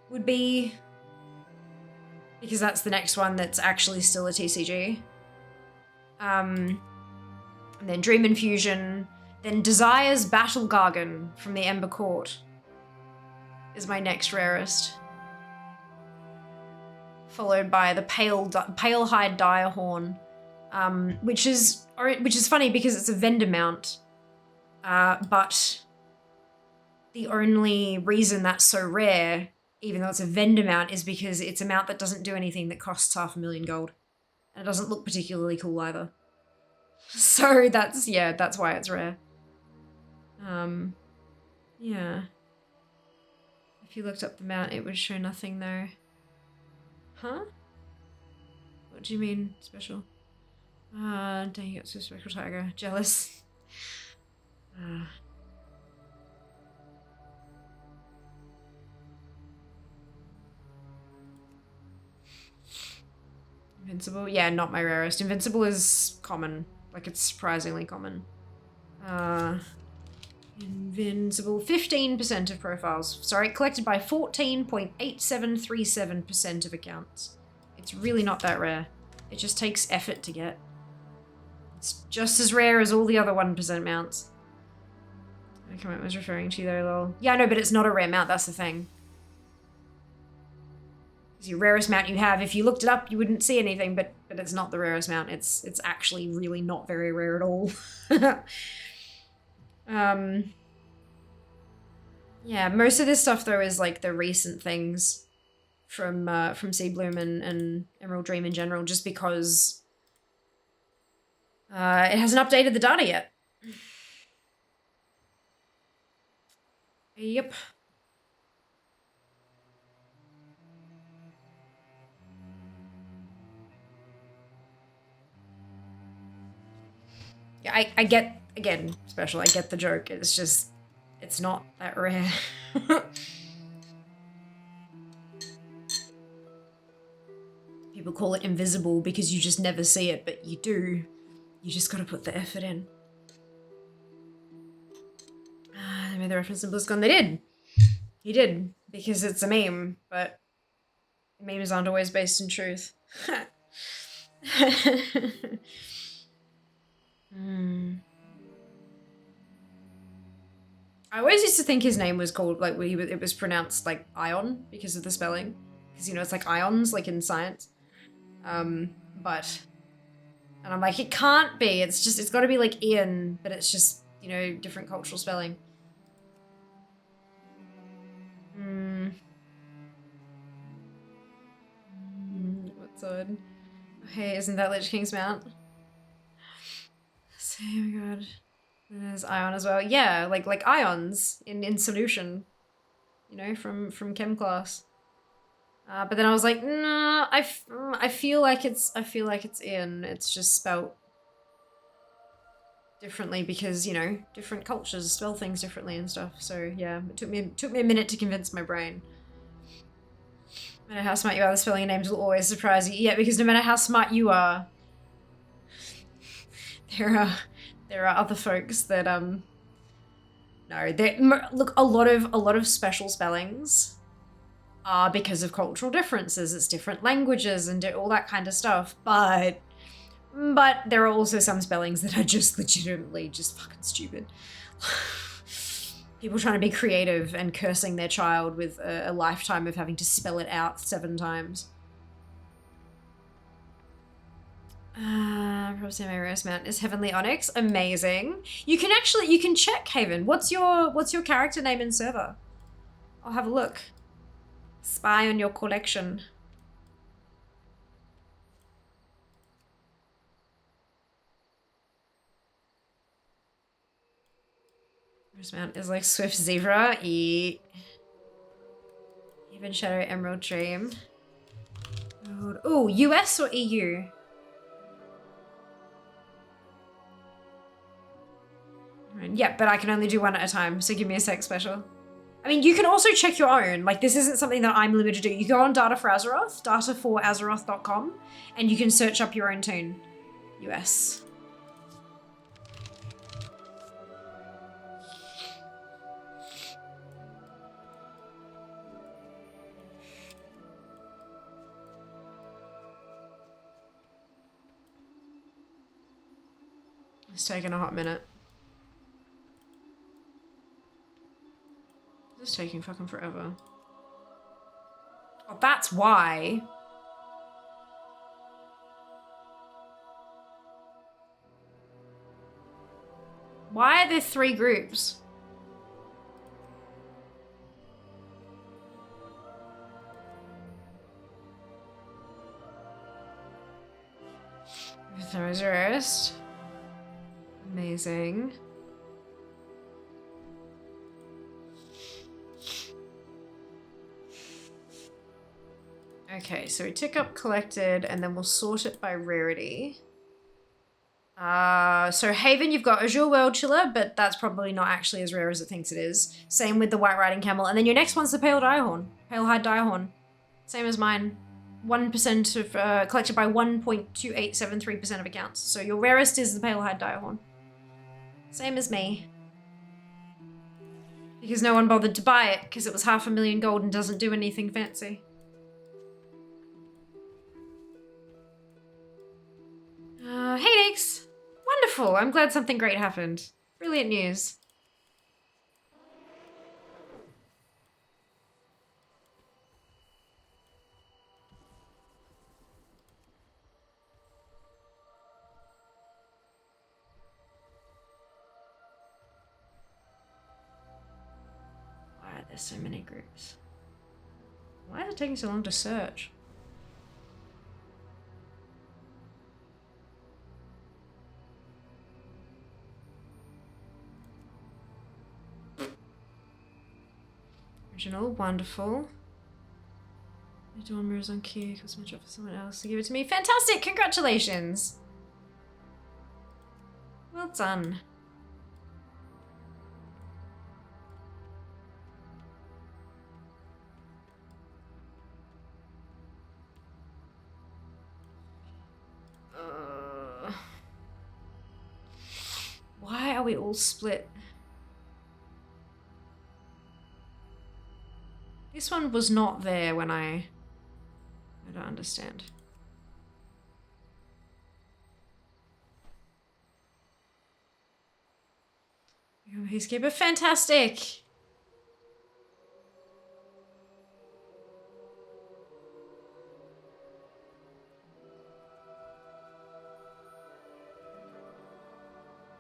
would be, because that's the next one that's actually still a TCG. And then Dream Infusion, then Desire's Battle Gargan from the Ember Court is my next rarest. Followed by the Palehide Direhorn, which is funny because it's a vendor mount, but the only reason that's so rare, even though it's a vendor mount, is because it's a mount that doesn't do anything that costs 500,000 gold, and it doesn't look particularly cool either. So that's why it's rare. Yeah. If you looked up the mount, it would show nothing though. Huh? What do you mean, special? Dang it, so Spectral Tiger. Jealous. Invincible? Yeah, not my rarest. Invincible is common. Like, it's surprisingly common. Invincible. 15% of profiles. Sorry, collected by 14.8737% of accounts. It's really not that rare. It just takes effort to get. It's just as rare as all the other 1% mounts. I comment was referring to though, lol. Yeah, no, but it's not a rare mount, that's the thing. It's the rarest mount you have. If you looked it up, you wouldn't see anything, but it's not the rarest mount. It's actually really not very rare at all. Yeah, most of this stuff though is like the recent things from Seed Bloom and Emerald Dream in general, just because it hasn't updated the data yet. Yep. Yeah, I get, again, special, I get the joke. It's just, it's not that rare. People call it invisible because you just never see it, but you do. You just gotta put the effort in. They made the reference in BlizzCon. They did. He did, because it's a meme, but memes aren't always based in truth. I always used to think his name was called, like, it was pronounced like Ion because of the spelling. Because, you know, it's like ions, like in science. And I'm like, it can't be. It's got to be like Ian, but it's just, you know, different cultural spelling. What's on? Hey, isn't that Lich King's mount? Oh my god. There's Ion as well. Yeah, like ions in solution. You know, from chem class. But then I was like, no, I feel like it's Ian. It's just spelt differently because, you know, different cultures spell things differently and stuff. So yeah, it took me a minute to convince my brain. No matter how smart you are, the spelling of names will always surprise you. Yeah, because no matter how smart you are, there are other folks that no, look, a lot of special spellings are because of cultural differences. It's different languages and all that kind of stuff, but there are also some spellings that are just legitimately just fucking stupid. People trying to be creative and cursing their child with a lifetime of having to spell it out 7 times. Probably my rarest mount is Heavenly Onyx. Amazing. You can check, Haven. What's your character name in server? I'll have a look. Spy on your collection. This mount is like Swift Zebra. Even Shadow Emerald Dream. Oh, US or EU? Yeah, but I can only do one at a time, so give me a sec special. I mean, you can also check your own. Like, this isn't something that I'm limited to. You go on Data for Azeroth, data4azeroth.com, and you can search up your own tune. US. It's taking a hot minute. It's taking fucking forever. Oh, that's why. Why are there 3 groups? Reservist. Amazing. Okay, so we tick up collected and then we'll sort it by rarity. So Haven, you've got Azure World Chiller, but that's probably not actually as rare as it thinks it is. Same with the White Riding Camel. And then your next one's the Pale Direhorn. Pale Hide Direhorn. Same as mine. 1% of, collected by 1.2873% of accounts. So your rarest is the Pale Hide Direhorn. Same as me. Because no one bothered to buy it, because it was 500,000 gold and doesn't do anything fancy. Hey Nix! Wonderful! I'm glad something great happened. Brilliant news. Why are there so many groups? Why is it taking so long to search? Original, wonderful. My dawn mirrors on cue, because my job for someone else to give it to me. Fantastic! Congratulations! Well done. Why are we all split? This one was not there when I don't understand. Peacekeeper, fantastic!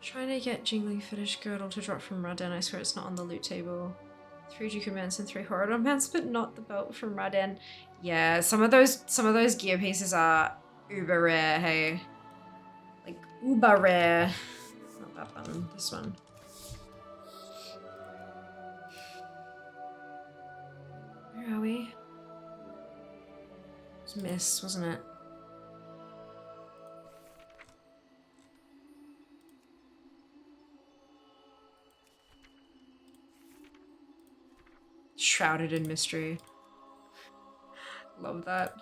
Trying to get Jingling Fetish Girdle to drop from Raden. I swear it's not on the loot table. 3 Ducuments and 3 Horadon mounts, but not the belt from Raden. Yeah, some of those gear pieces are uber rare, hey. Like uber rare. Not that one, this one. Where are we? It was Miss, wasn't it? Shrouded in mystery. Love that.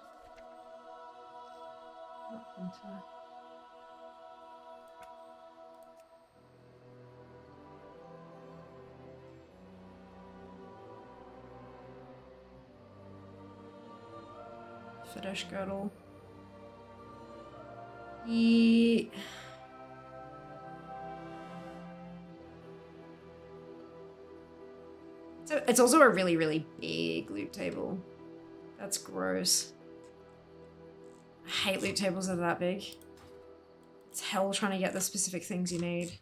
Fetish girdle. So it's also a really, really big loot table. That's gross. I hate loot tables that are that big. It's hell trying to get the specific things you need.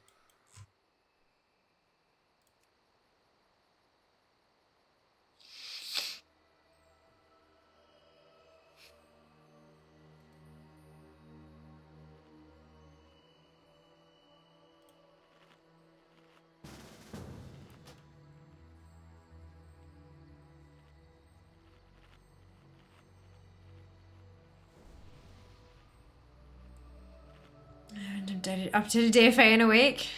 Updated DFA in a week.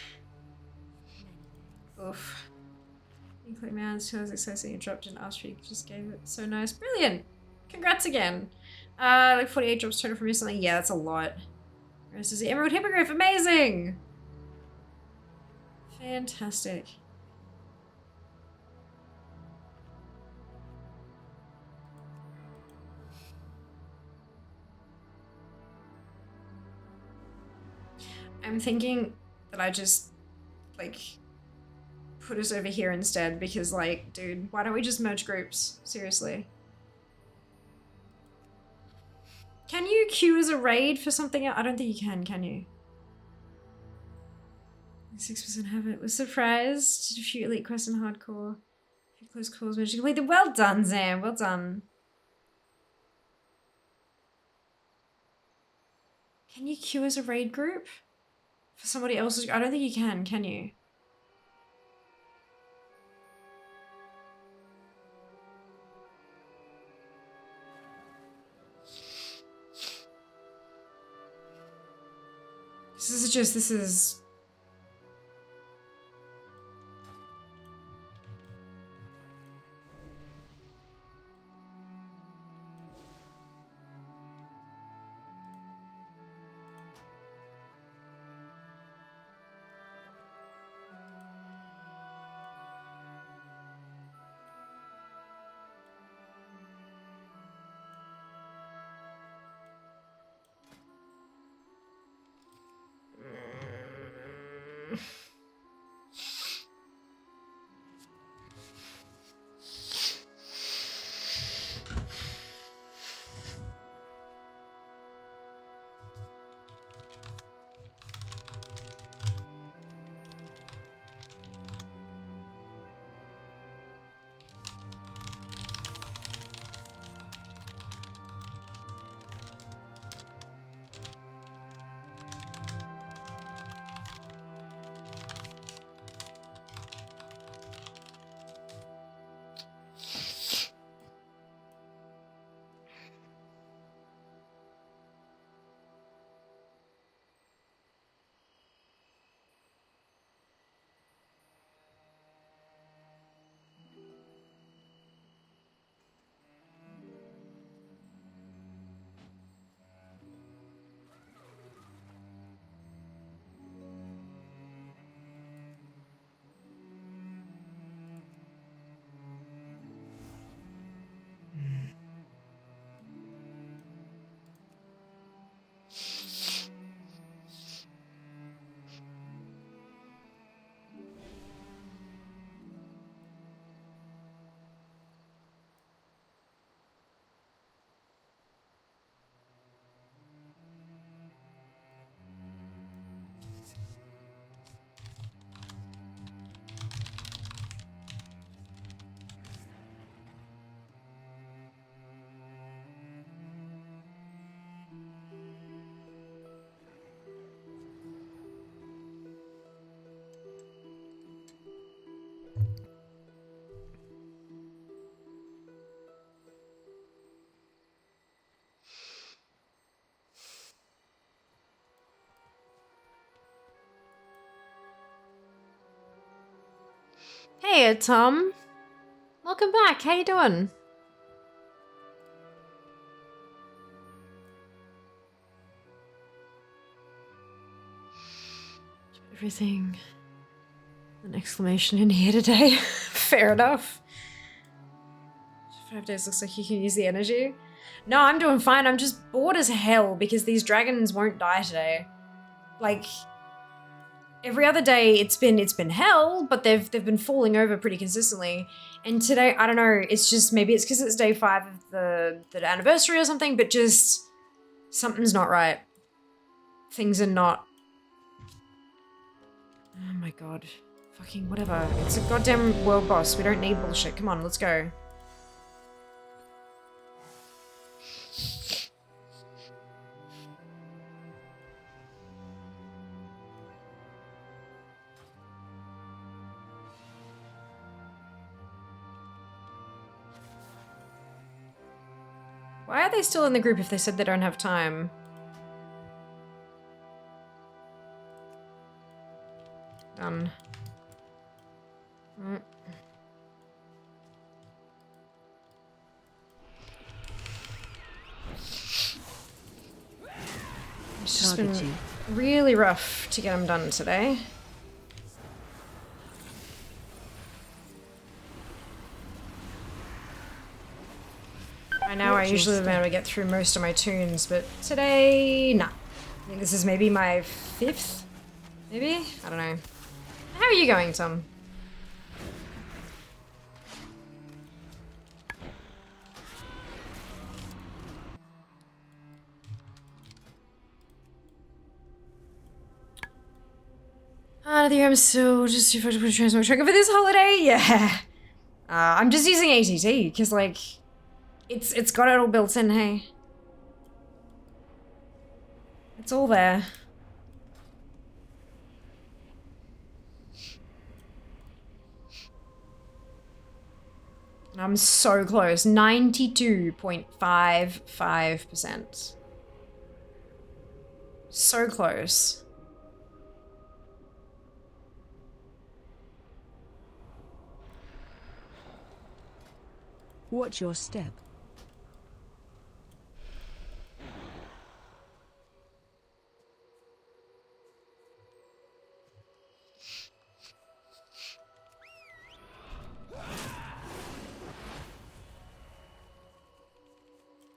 Oof. You click my hands, 2 hours accessing, it dropped an ask you just gave it. So nice. Brilliant. Congrats again. Like 48 drops total from recently. Yeah, that's a lot. Rest is the Emerald Hippogriff. Amazing. Fantastic. I'm thinking that I just, like, put us over here instead because, like, dude, why don't we just merge groups? Seriously. Can you queue as a raid for something else? I don't think you can you? 6% have it. Was surprised. Did a few elite quests in hardcore. A few close calls managed to complete them. Well done, Zam. Well done. Can you queue as a raid group? For somebody else's? I don't think you can you? This is... Hey, Tom. Welcome back. How you doing? Everything. An exclamation in here today. Fair enough. 5 days looks like you can use the energy. No, I'm doing fine. I'm just bored as hell because these dragons won't die today. Like, every other day it's been hell, but they've been falling over pretty consistently. And today, I don't know, it's just, maybe it's because it's day 5 of the anniversary or something, but just something's not right. Things are not. Oh my god. Fucking whatever. It's a goddamn world boss. We don't need bullshit. Come on, let's go. Why are they still in the group if they said they don't have time? one. It's just been really rough to get them done today. By now I usually am able to get through most of my tunes, but today, nah. I think this is maybe my 5th? Maybe? I don't know. How are you going, Tom? I'm still just transport tracker for this holiday. Yeah, I'm just using ATT because like it's got it all built in. Hey, it's all there. And I'm so close. 92.55%. So close. Watch your step.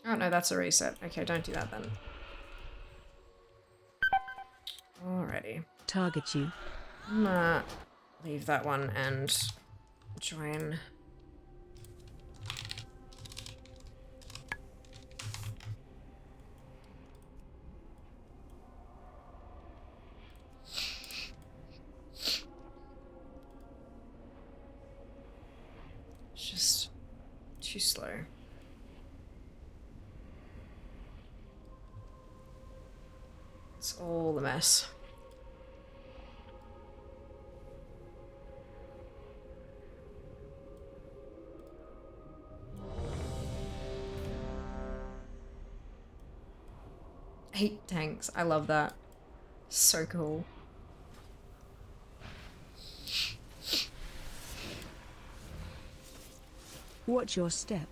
Oh no, that's a reset. Okay, don't do that then. Alrighty. Target you. I'm gonna leave that one and join. It's just too slow. It's all a mess. Eight tanks. I love that. So cool. Watch your step.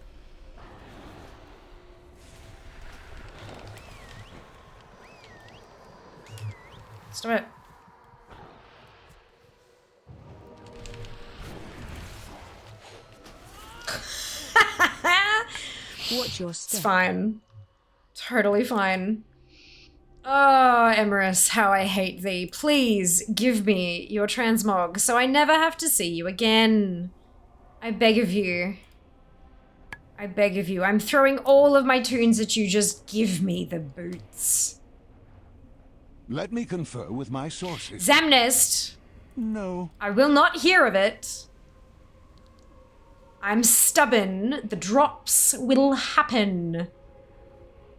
Stop it. Watch your step. It's fine. Totally fine. Oh, Emerus, how I hate thee. Please give me your transmog so I never have to see you again. I beg of you. I beg of you. I'm throwing all of my tunes at you. Just give me the boots. Let me confer with my sources. Zamnist! No. I will not hear of it. I'm stubborn. The drops will happen.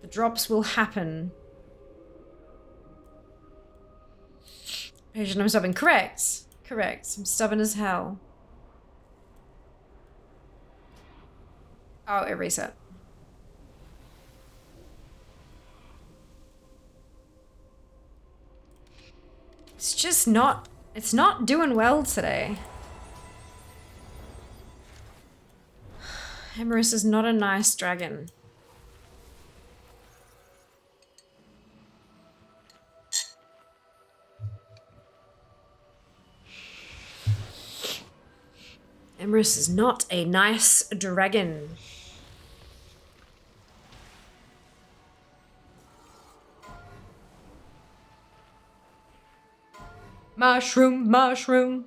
The drops will happen. Patient, I'm stubborn. Correct. Correct. I'm stubborn as hell. Oh, it reset. It's just not... It's not doing well today. Emerus is not a nice dragon. Emerus is not a nice dragon. Mushroom, mushroom.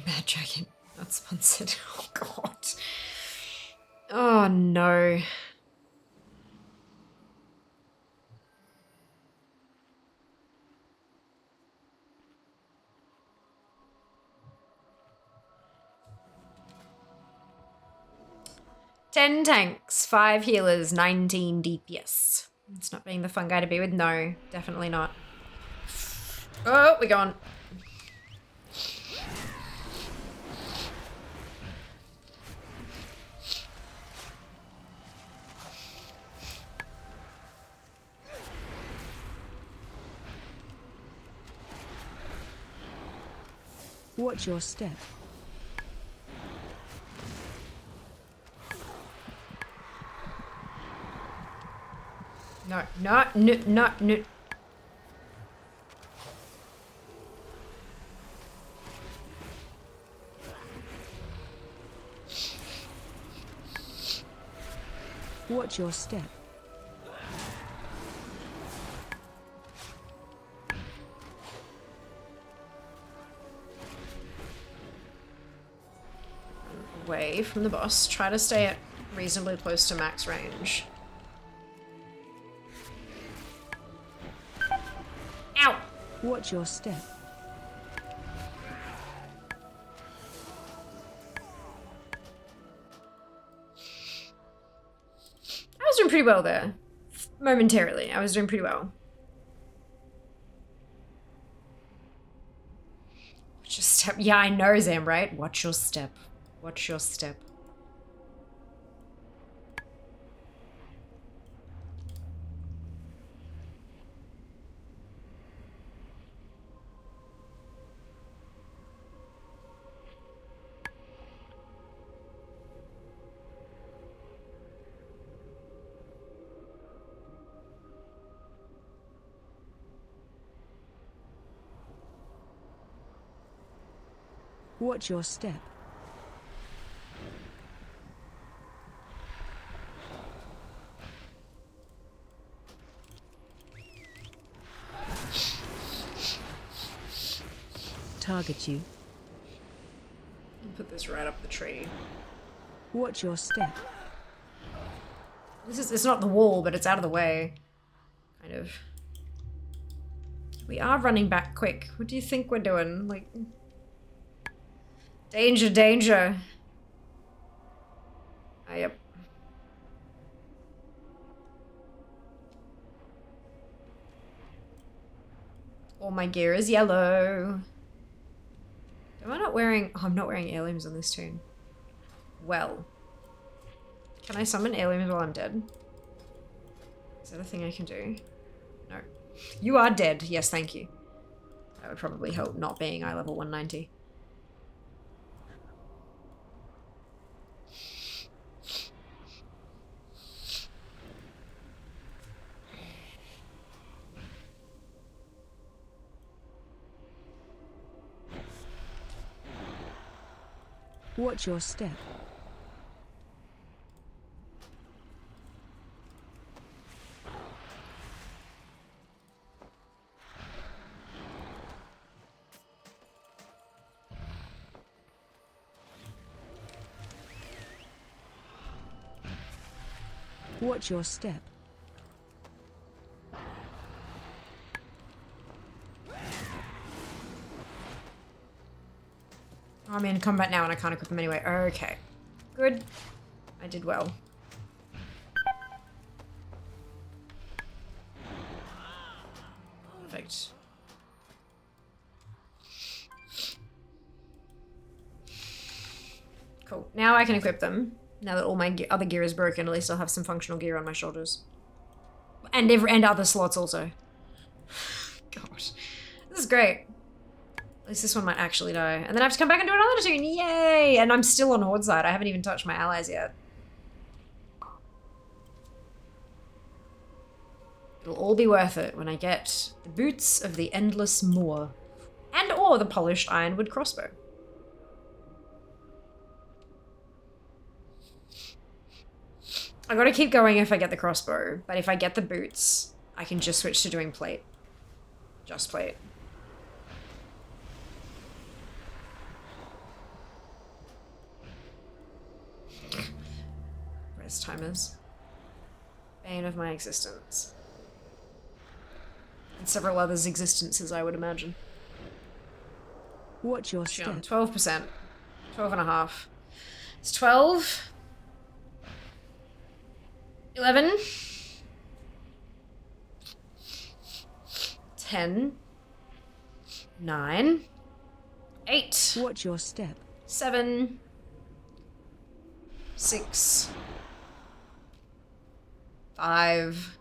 Bad dragon, not sponsored. Oh god. Oh no. Ten tanks, 5 healers, 19 DPS. It's not being the fun guy to be with. No, definitely not. Oh, we're gone. Watch your step. No, no, no, no, no. Watch your step. Away from the boss. Try to stay at reasonably close to max range. Ow! Watch your step. I was doing pretty well there. Momentarily, I was doing pretty well. Watch your step. Yeah, I know, Zam, right? Watch your step. Watch your step. Watch your step. Target you. Put this right up the tree. Watch your step. It's not the wall, but it's out of the way. Kind of. We are running back quick. What do you think we're doing? Like... Danger, danger. Ah, yep. All my gear is yellow. Am I not wearing... Oh, I'm not wearing heirlooms on this tune. Well. Can I summon heirlooms while I'm dead? Is that a thing I can do? No. You are dead. Yes, thank you. That would probably help not being eye level 190. Watch your step. Watch your step. I'm in combat now and I can't equip them anyway. Okay. Good. I did well. Perfect. Cool. Now I can equip them. Now that all my other gear is broken, at least I'll have some functional gear on my shoulders. And other slots also. Gosh. This is great. At least this one might actually die. And then I have to come back and do another tune. Yay! And I'm still on Horde side. I haven't even touched my allies yet. It'll all be worth it when I get the boots of the Endless Moor. And or the polished ironwood crossbow. I gotta keep going if I get the crossbow. But if I get the boots, I can just switch to doing plate. Just plate. Rest timers. Bane of my existence. And several others' existences, I would imagine. Watch your step. 12%. 12.5. It's 12. 11. 10. 9. 8. Watch your step. 7. 6. 5. 4.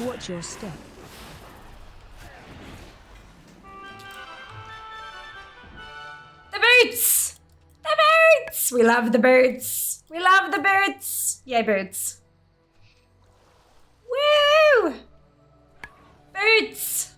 Watch your step. The boots! The boots! We love the boots. We love the boots. Yay, boots. Woo! Boots!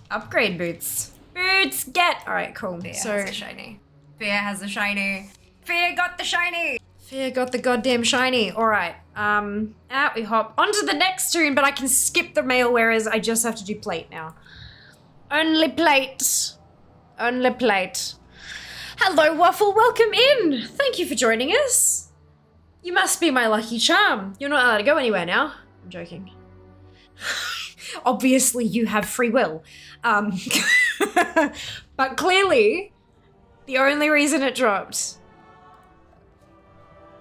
Upgrade boots. Boots, get! Alright, cool. Fear So, has a shiny. Fear has a shiny. Fear got the shiny! Fear got the goddamn shiny. Alright, out we hop. Onto the next tune, but I can skip the mail wearers. I just have to do plate now. Only plate. Only plate. Hello, Waffle, welcome in! Thank you for joining us. You must be my lucky charm. You're not allowed to go anywhere now. I'm joking. Obviously, you have free will. But clearly, the only reason it dropped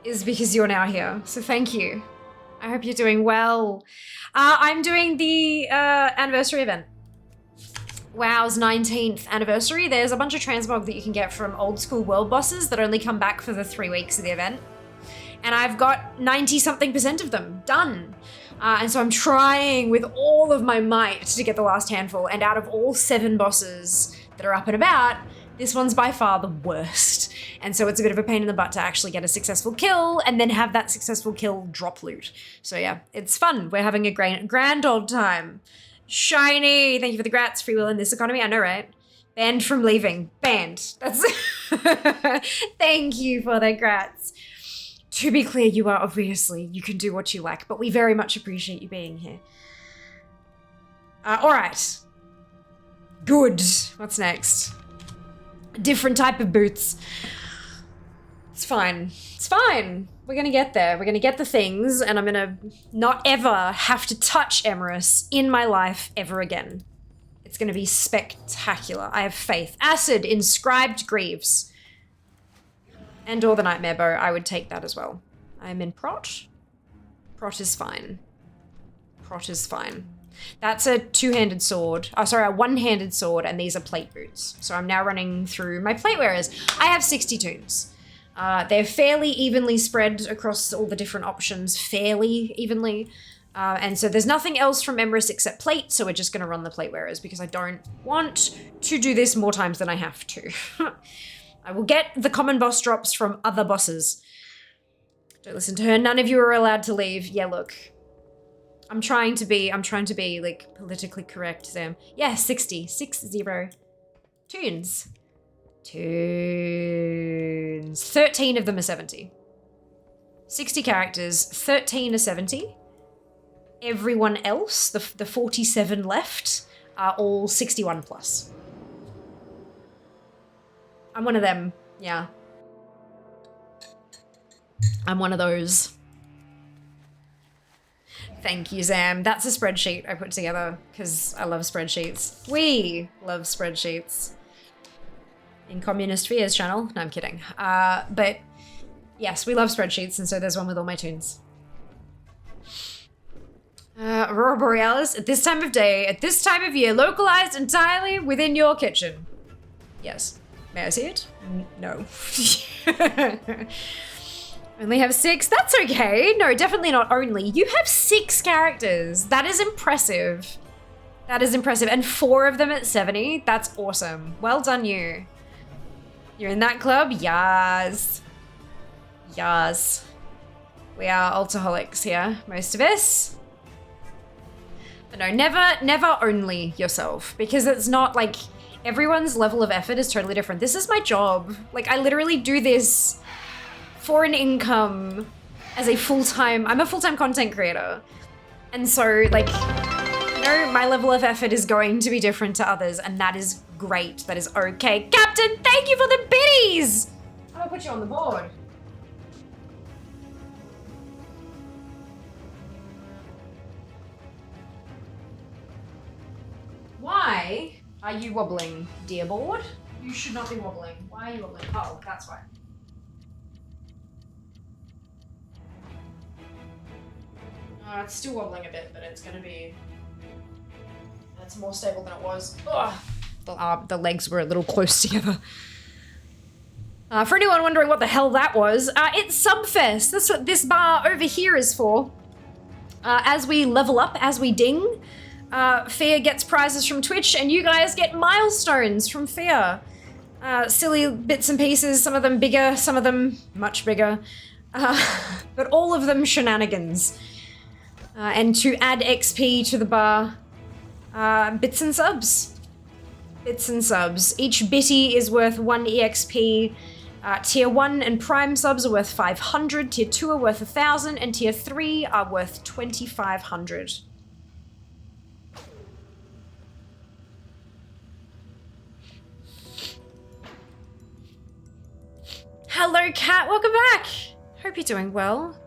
is because you're now here. So thank you. I hope you're doing well. I'm doing the anniversary event. WoW's 19th anniversary. There's a bunch of transmog that you can get from old school world bosses that only come back for the 3 weeks of the event. And I've got 90-something% of them done. And so I'm trying with all of my might to get the last handful. And out of all 7 bosses that are up and about, this one's by far the worst. And so it's a bit of a pain in the butt to actually get a successful kill and then have that successful kill drop loot. So yeah, it's fun. We're having a grand old time. Shiny! Thank you for the grats. Free will in this economy. I know, right? Banned from leaving. Banned. That's... Thank you for the grats. To be clear, you are obviously, you can do what you like, but we very much appreciate you being here. All right. Good. What's next? A different type of boots. It's fine. It's fine. We're gonna get there. We're gonna get the things, and I'm gonna not ever have to touch Emerus in my life ever again. It's gonna be spectacular. I have faith. Acid, inscribed greaves. And or the Nightmare Bow, I would take that as well. I'm in Prot. Prot is fine. Prot is fine. That's a two-handed sword. Oh, sorry, a one-handed sword, and these are plate boots. So I'm now running through my plate wearers. I have 60 tunes. They're fairly evenly spread across all the different options, fairly evenly. And so there's nothing else from Emerus except plate, so we're just gonna run the plate wearers because I don't want to do this more times than I have to. I will get the common boss drops from other bosses. Don't listen to her. None of you are allowed to leave. Yeah, look. I'm trying to be like politically correct, Sam. Yeah, 60. 60. Tunes. 13 of them are 70. 60 characters, 13 are 70. Everyone else, the 47 left, are all 61 plus. I'm one of them, yeah. I'm one of those. Thank you, Zam. That's a spreadsheet I put together because I love spreadsheets. We love spreadsheets. In Communist Fears channel. No, I'm kidding. But yes, we love spreadsheets, and so there's one with all my tunes. Aurora Borealis, at this time of day, at this time of year, localized entirely within your kitchen. Yes. May I see it? No. Only have 6? That's okay. No, definitely not only. You have 6 characters. That is impressive. That is impressive. And 4 of them at 70. That's awesome. Well done, you. You're in that club? Yas. Yas. We are alcoholics here, most of us. But no, never only yourself. Because it's not like... Everyone's level of effort is totally different. This is my job. Like, I literally do this for an income as a full-time... I'm a full-time content creator. And so, like, you know, my level of effort is going to be different to others, and that is great. That is okay. Captain, thank you for the biddies! I'm gonna put you on the board. Why are you wobbling, dear board? You should not be wobbling. Why are you wobbling? Oh, that's why. It's still wobbling a bit, but it's gonna be... It's more stable than it was. Ugh. The legs were a little close together. For anyone wondering what the hell that was, it's Subfest. That's what this bar over here is for. As we level up, as we ding, Fear gets prizes from Twitch, and you guys get milestones from Fear. Silly bits and pieces, some of them bigger, some of them much bigger. But all of them shenanigans. And to add XP to the bar, bits and subs. Bits and subs. Each bitty is worth 1 EXP. Tier 1 and Prime subs are worth 500, Tier 2 are worth 1,000, and Tier 3 are worth 2,500. Hello, Kat. Welcome back. Hope you're doing well.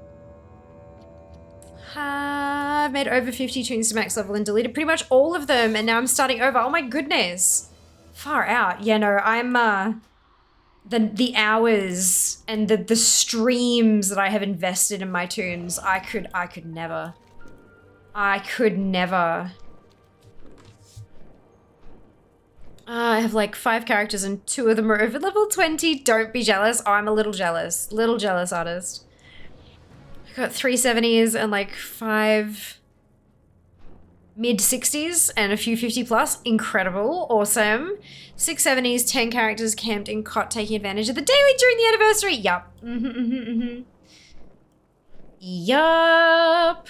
I've made over 50 tunes to max level and deleted pretty much all of them, and now I'm starting over. Oh my goodness. Far out. Yeah, no, I'm, the hours and the streams that I have invested in my tunes, I could never. I could never. I have like 5 characters and 2 of them are over level 20. Don't be jealous. Oh, I'm a little jealous. Little jealous artist. I got 3 70s and like 5 mid 60s and a few 50 plus. Incredible. Awesome. 6 70s, 10 characters camped in cot taking advantage of the daily during the anniversary. Yup. Yup.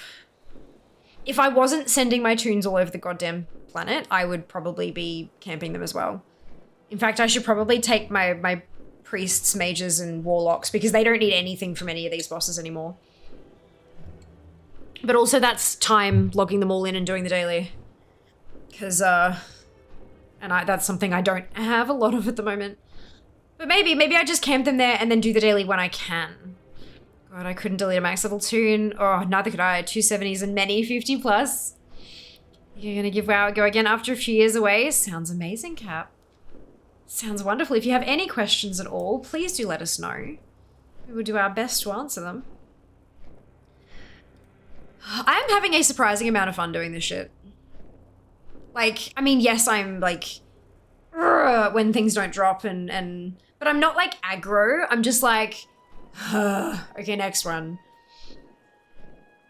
If I wasn't sending my tunes all over the goddamn planet, I would probably be camping them as well. In fact, I should probably take my priests, mages, and warlocks because they don't need anything from any of these bosses anymore. But also that's time logging them all in and doing the daily. Because, that's something I don't have a lot of at the moment. But maybe I just camp them there and then do the daily when I can. God, I couldn't delete a max level tune. Oh, neither could I. 2 70s and many 50 plus. You're gonna give WoW a go again after a few years away? Sounds amazing, Cap. Sounds wonderful. If you have any questions at all, please do let us know. We will do our best to answer them. I am having a surprising amount of fun doing this shit. Like, I mean, yes, I'm like, when things don't drop but I'm not like aggro. I'm just like, okay, next one.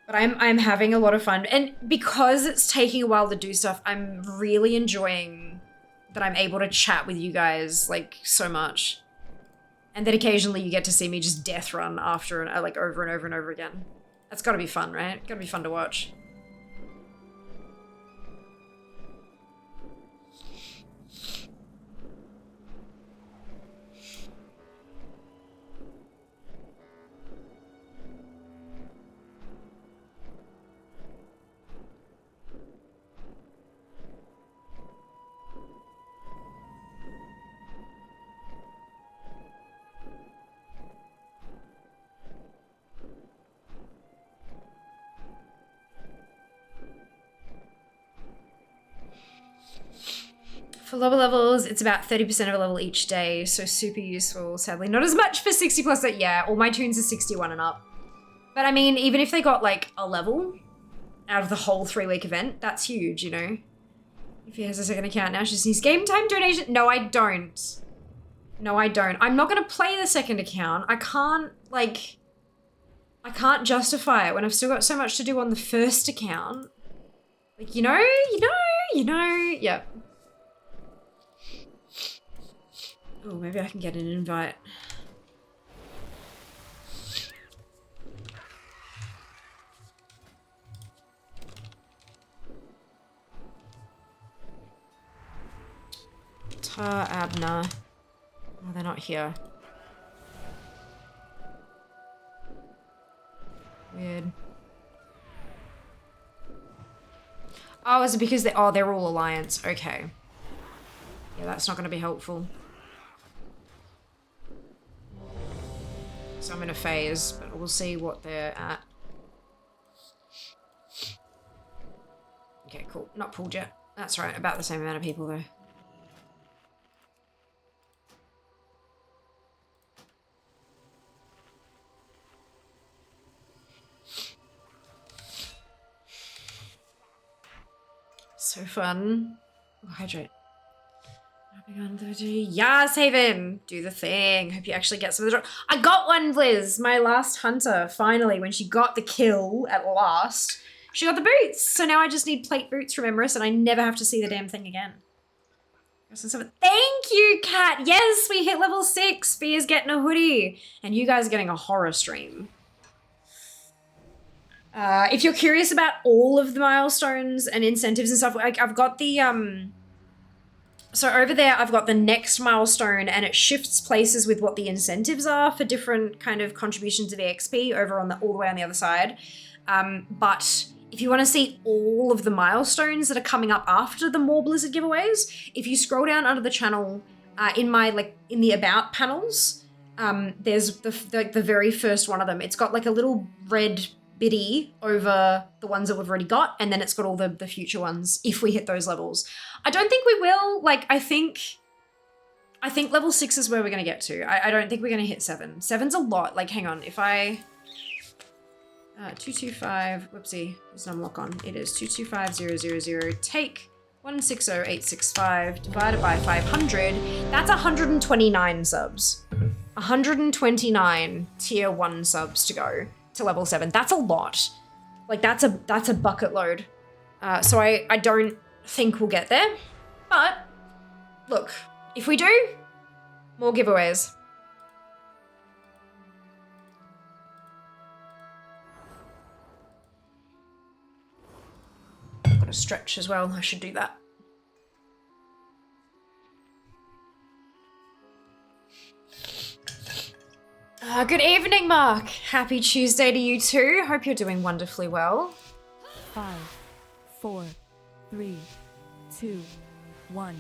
But I'm having a lot of fun. And because it's taking a while to do stuff, I'm really enjoying that I'm able to chat with you guys like so much. And that occasionally you get to see me just death run after like over and over and over again. That's gotta be fun, right? Gotta be fun to watch. For lower levels, it's about 30% of a level each day, so super useful. Sadly, not as much for 60 plus, but yeah, all my tunes are 61 and up. But I mean, even if they got like a level out of the whole 3-week event, that's huge, you know? If he has a second account now, she just needs game time donation. No, I don't. No, I don't. I'm not gonna play the second account. I can't justify it when I've still got so much to do on the first account. Like, you know, yeah. Oh, maybe I can get an invite. Tar Abner. Oh, they're not here. Weird. Oh, is it because they're all Alliance? Okay. Yeah, that's not gonna be helpful. So I'm in a phase, but we'll see what they're at. Okay, cool. Not pulled yet. That's right, about the same amount of people though. So fun. Oh, hydrate. Yes, Haven! Do the thing. Hope you actually get some of the drop. I got one, Liz! My last hunter, finally, when she got the kill at last. She got the boots. So now I just need plate boots from Emrys and I never have to see the damn thing again. Thank you, Kat. Yes, we hit level 6. Fea's getting a hoodie. And you guys are getting a horror stream. If you're curious about all of the milestones and incentives and stuff, like I've got the so over there I've got the next milestone and it shifts places with what the incentives are for different kind of contributions of EXP over on the all the way on the other side. But if you want to see all of the milestones that are coming up after the More Blizzard giveaways, if you scroll down under the channel in the About panels, there's the very first one of them. It's got like a little red bitty over the ones that we've already got, and then it's got all the future ones if we hit those levels. I don't think we will. Like, I think level 6 is where we're going to get to. I don't think we're going to hit 7. 7's a lot. Like, hang on. If I... 225... Whoopsie. There's no unlock on. It is 225000. Take 160865 divided by 500. That's 129 subs. 129 tier 1 subs to go to level 7. That's a lot. Like, that's a bucket load. So I don't think we'll get there. But, look, if we do, more giveaways. I've got to stretch as well. I should do that. Good evening, Mark. Happy Tuesday to you too. Hope you're doing wonderfully well. 5, 4, 3, 2, 1.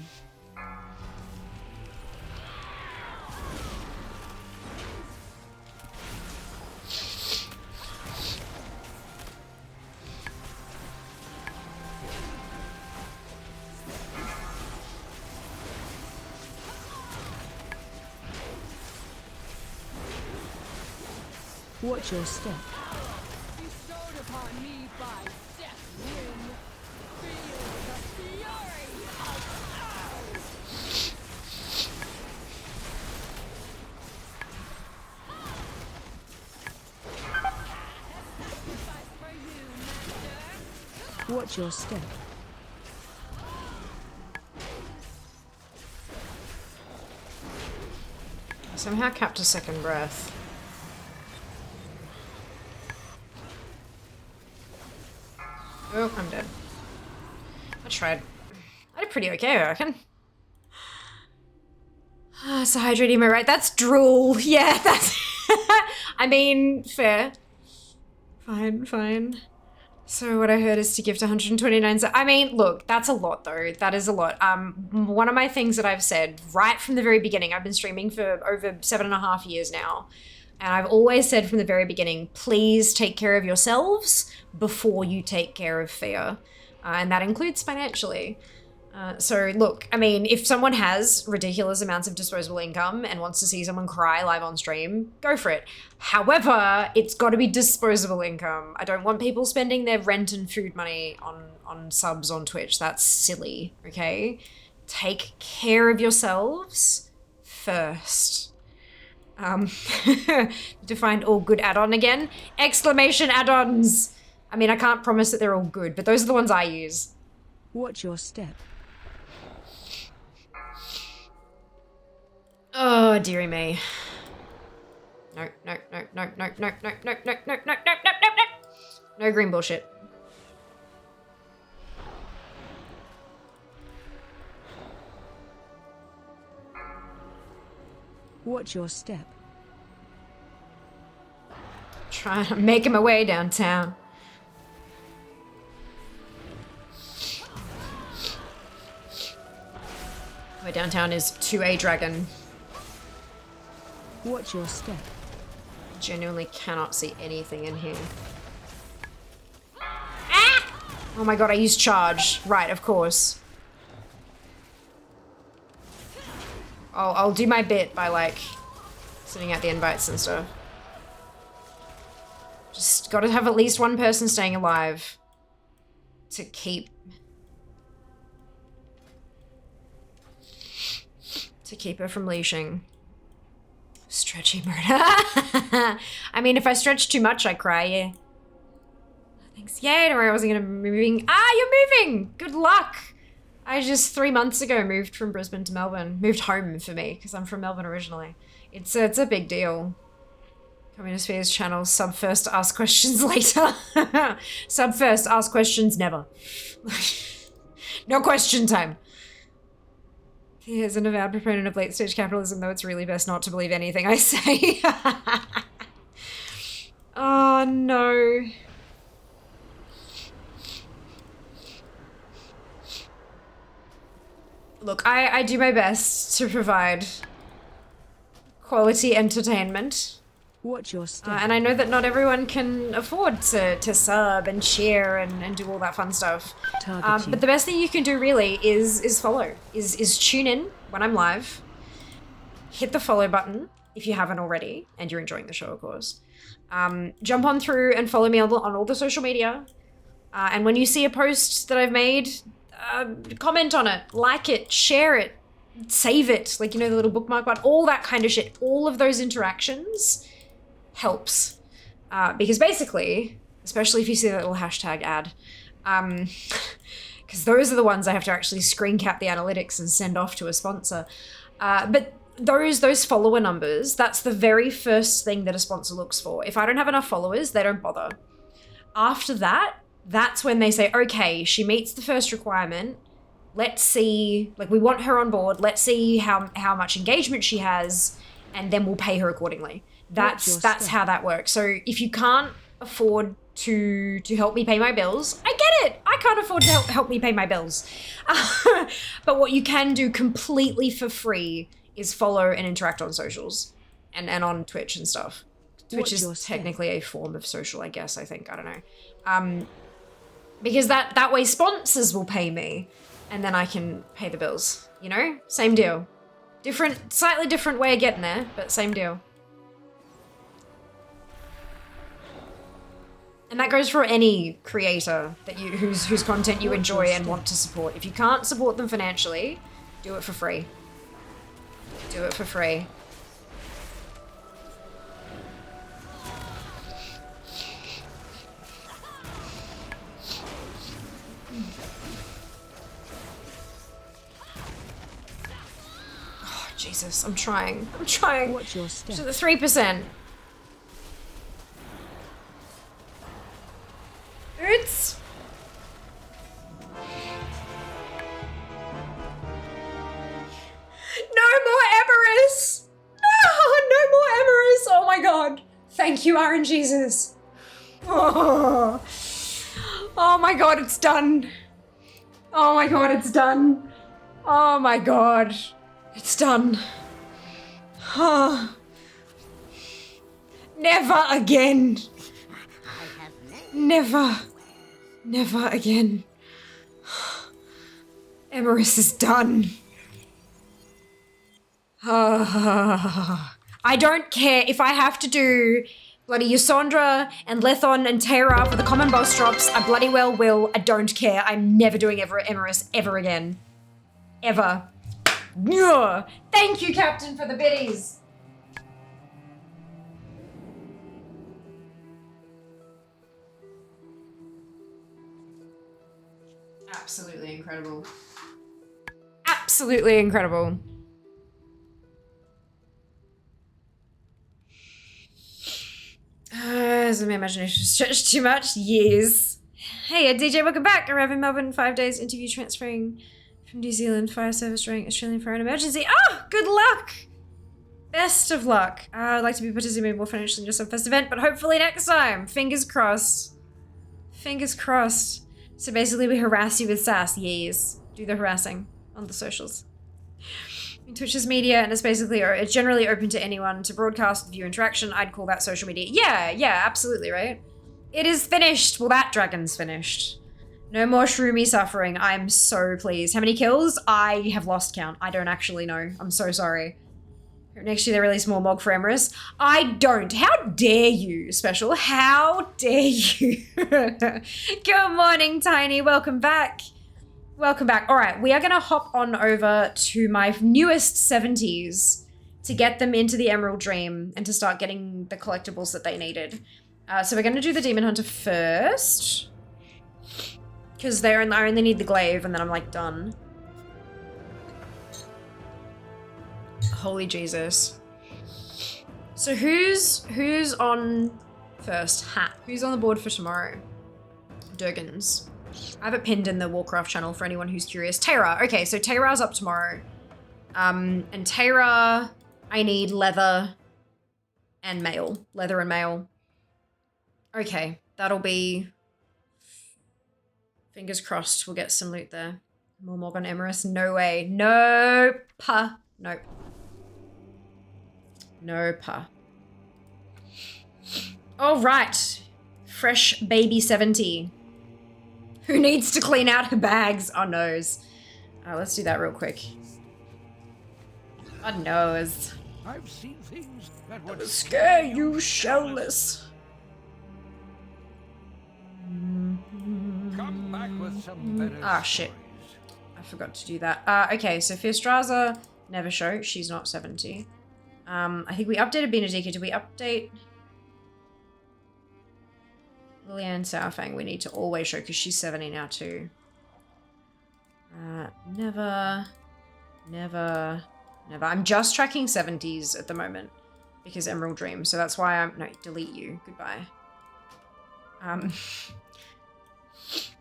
Watch your step. Bestowed upon me by death wind. Feel the fury of Watch your step. Somehow kept a second breath. Oh, I'm dead. I tried. I did pretty okay, I reckon. So hydrating, am I right? That's drool. Yeah, that's... I mean, fair. Fine. So what I heard is to gift 129. So, I mean, look, that's a lot though. That is a lot. One of my things that I've said right from the very beginning, I've been streaming for over 7.5 years now. And I've always said from the very beginning, please take care of yourselves before you take care of Fia. And that includes financially. So look, I mean, if someone has ridiculous amounts of disposable income and wants to see someone cry live on stream, go for it. However, it's got to be disposable income. I don't want people spending their rent and food money on subs on Twitch. That's silly, okay? Take care of yourselves first. To find all good add-on again. Exclamation add-ons! I mean, I can't promise that they're all good, but those are the ones I use. Watch your step. Oh, dearie me. No. No green bullshit. Watch your step. Trying to make my way downtown. My downtown is 2A Dragon. Watch your step. Genuinely cannot see anything in here. Ah! Oh my god, I used charge. Right, of course. I'll do my bit by, like, sending out the invites and stuff. Just gotta have at least one person staying alive to keep her from leashing. Stretchy murder. I mean, if I stretch too much, I cry, yeah. Thanks. Yay, don't worry, I wasn't gonna be moving. Ah, you're moving! Good luck! I just 3 months ago moved from Brisbane to Melbourne. Moved home for me, because I'm from Melbourne originally. It's a big deal. Communist Fears channel, sub first, ask questions later. Sub first, ask questions never. No question time. He is an avowed proponent of late stage capitalism, though it's really best not to believe anything I say. Oh no. Look, I do my best to provide quality entertainment. Watch your step. And I know that not everyone can afford to sub and share and do all that fun stuff. But the best thing you can do really is follow, is tune in when I'm live, hit the follow button if you haven't already, and you're enjoying the show, of course. Jump on through and follow me on all the social media. And when you see a post that I've made, comment on it, like it, share it, save it, like, you know, the little bookmark button, all that kind of shit. All of those interactions helps. Because basically, especially if you see that little hashtag ad, because those are the ones I have to actually screen cap the analytics and send off to a sponsor. But those follower numbers, that's the very first thing that a sponsor looks for. If I don't have enough followers, they don't bother. After that, that's when they say, okay, she meets the first requirement. Let's see, like, we want her on board. Let's see how much engagement she has, and then we'll pay her accordingly. That's how that works. So if you can't afford to help me pay my bills, I get it. I can't afford to help me pay my bills. But what you can do completely for free is follow and interact on socials and on Twitch and stuff. Twitch is technically a form of social, I guess, I think. I don't know. Because that way sponsors will pay me and then I can pay the bills, you know? Same deal. Slightly different way of getting there, but same deal. And that goes for any creator that whose content you enjoy and want to support. If you can't support them financially, do it for free. Do it for free. Oh, Jesus, I'm trying. Watch your step. To the 3%. Oots. No more Everest! No more Everest! Oh my god. Thank you, Iron Jesus. Oh my god, it's done. Oh my god, it's done. Oh my god. It's done. Never again. Never again. Emerus is done. I don't care if I have to do bloody Yasondra and Lethon and Terra for the common boss drops. I bloody well will. I don't care. I'm never doing Emerus ever again. Ever. Ugh. Thank you, Captain, for the biddies. Absolutely incredible. Absolutely incredible. Has my imagination stretched too much? Yes. Hey, DJ, welcome back. Arrived in Melbourne, 5 days, interview transferring from New Zealand Fire Service during Australian Fire and Emergency. Oh, good luck. Best of luck. I'd like to be participating more financially in your first event, but hopefully next time. Fingers crossed. Fingers crossed. So basically we harass you with sass. Yes. Do the harassing on the socials. Twitch's media, and it's generally open to anyone to broadcast, view interaction. I'd call that social media. Yeah, absolutely, right? It is finished. Well, that dragon's finished. No more shroomy suffering. I'm so pleased. How many kills? I have lost count. I don't actually know. I'm so sorry. Next year they release more Mog for Emerus. I don't. How dare you, Special? How dare you? Good morning, Tiny. Welcome back. Welcome back. All right, we are going to hop on over to my newest 70s to get them into the Emerald Dream and to start getting the collectibles that they needed. So we're going to do the Demon Hunter first. Because I only need the glaive and then I'm like done. Holy Jesus. So who's on first? Who's on the board for tomorrow? Durgans. I have it pinned in the Warcraft channel for anyone who's curious. Tara. Okay, so Tara's up tomorrow. And Tara, I need leather and mail. Leather and mail. Okay, that'll be... Fingers crossed we'll get some loot there. More Morgan Emerus? No way. Nope. Nope. Nope. All right. Fresh baby 70. Who needs to clean out her bags? Oh, nose. Let's do that real quick. Oh, nose. I've seen things that would scare you, shellless. Come back with some better Ah, shit. I forgot to do that. Okay, so Fierstraza, never show. She's not 70. I think we updated Benedicta. Did we update... Liliane Sourfang, we need to always show because she's 70 now too. Never. I'm just tracking 70s at the moment because Emerald Dream, so that's why I'm... No, delete you. Goodbye.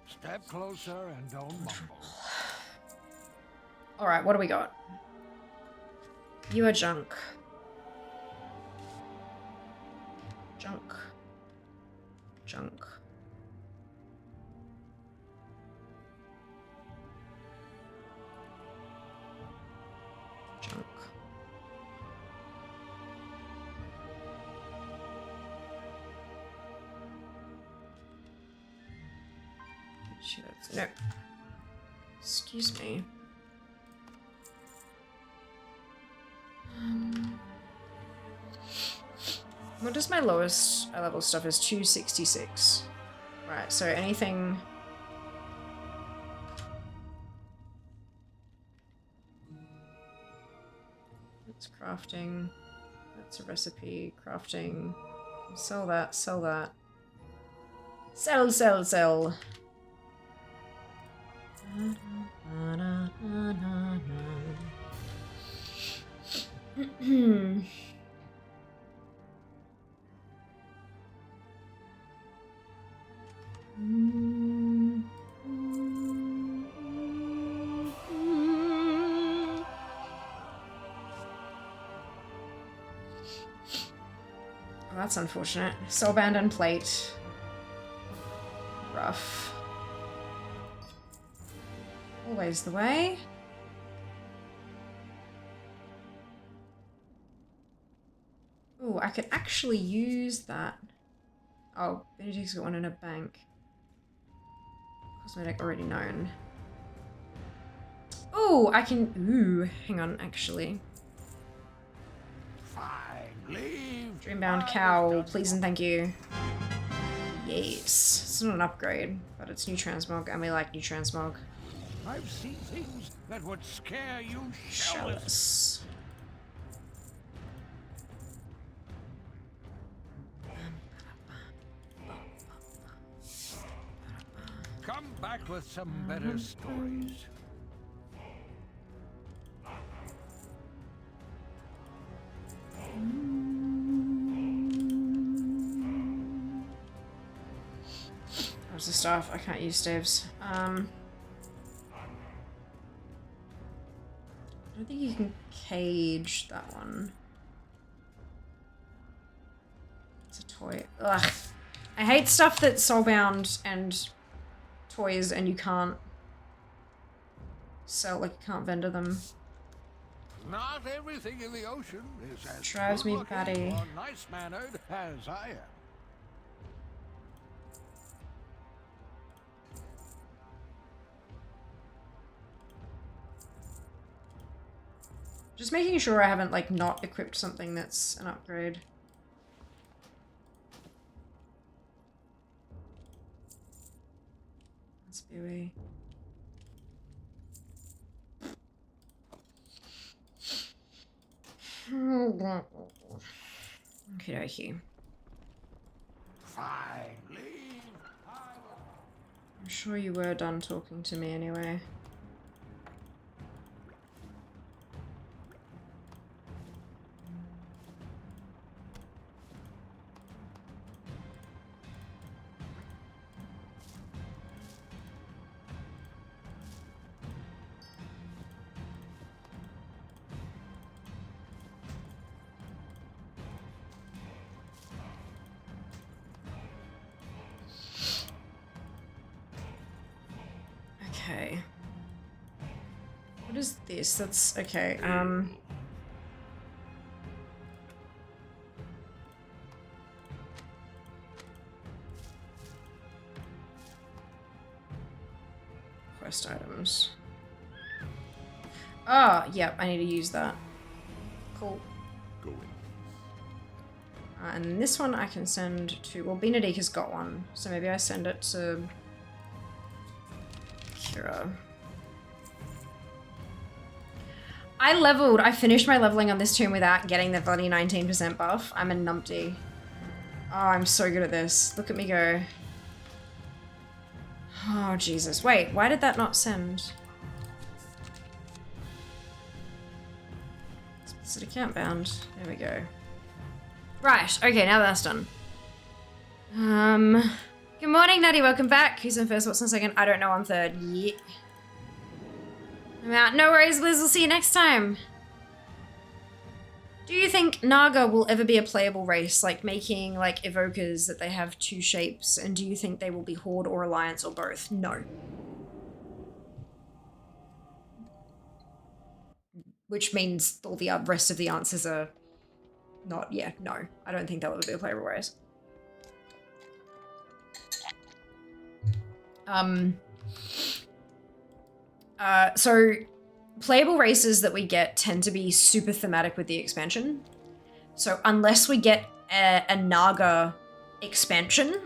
Step closer and don't mumble. Alright, what do we got? You are junk. Junk. Junk. Junk. No. Excuse me. What does my lowest level stuff is? 266. Right, so anything... That's crafting. That's a recipe. Crafting. Sell that, sell that. Sell, sell, sell. Oh, that's unfortunate. Soulbound and plate. Rough. Always the way. Ooh, I could actually use that. Oh, Benedict's got one in a bank. Cosmetic already known. Ooh, I can... Ooh, hang on, actually. Fine, leave. Dreambound cow, please and thank you. Yes. It's not an upgrade, but it's new transmog, and we like new transmog. I've seen things that would scare you shellless. Come back with some better stories. How's the staff? I can't use staves. I don't think you can cage that one. It's a toy. Ugh. I hate stuff that's soulbound and toys and you can't sell, like you can't vendor them. Not everything in the ocean is as Drives me good-looking batty. or nice-mannered as I am. Just making sure I haven't like not equipped something that's an upgrade. That's BOE. Okie dokie. Fine, leave. I'm sure you were done talking to me anyway. Okay. What is this? That's okay. Quest items. Oh, yep, I need to use that. Cool. Go in. And then this one I can send to, well, Benedict has got one, so maybe I send it to Kira. I finished my leveling on this tomb without getting the bloody 19% buff. I'm a numpty. Oh, I'm so good at this. Look at me go. Oh, Jesus. Wait, why did that not send? Explicit account bound. There we go. Right, okay, now that's done. Good morning, Natty. Welcome back. Who's in first? What's in second? I don't know. I'm third. Yeah. I'm out. No worries, Liz. We'll see you next time. Do you think Naga will ever be a playable race, like making like evokers that they have two shapes? And do you think they will be Horde or Alliance or both? No. Which means all the rest of the answers are not, yeah, no. I don't think they'll ever be a playable race. So playable races that we get tend to be super thematic with the expansion. So unless we get a Naga expansion,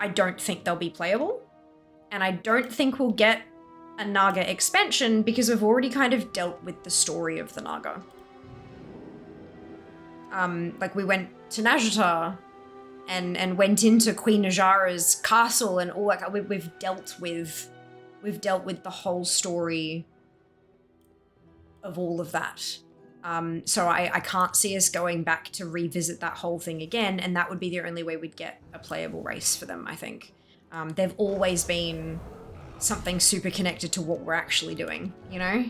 I don't think they'll be playable. And I don't think we'll get a Naga expansion because we've already kind of dealt with the story of the Naga. Like we went to Najata and went into Queen Najara's castle and all that. We've dealt with the whole story of all of that. So I can't see us going back to revisit that whole thing again, and that would be the only way we'd get a playable race for them, I think. They've always been something super connected to what we're actually doing, you know?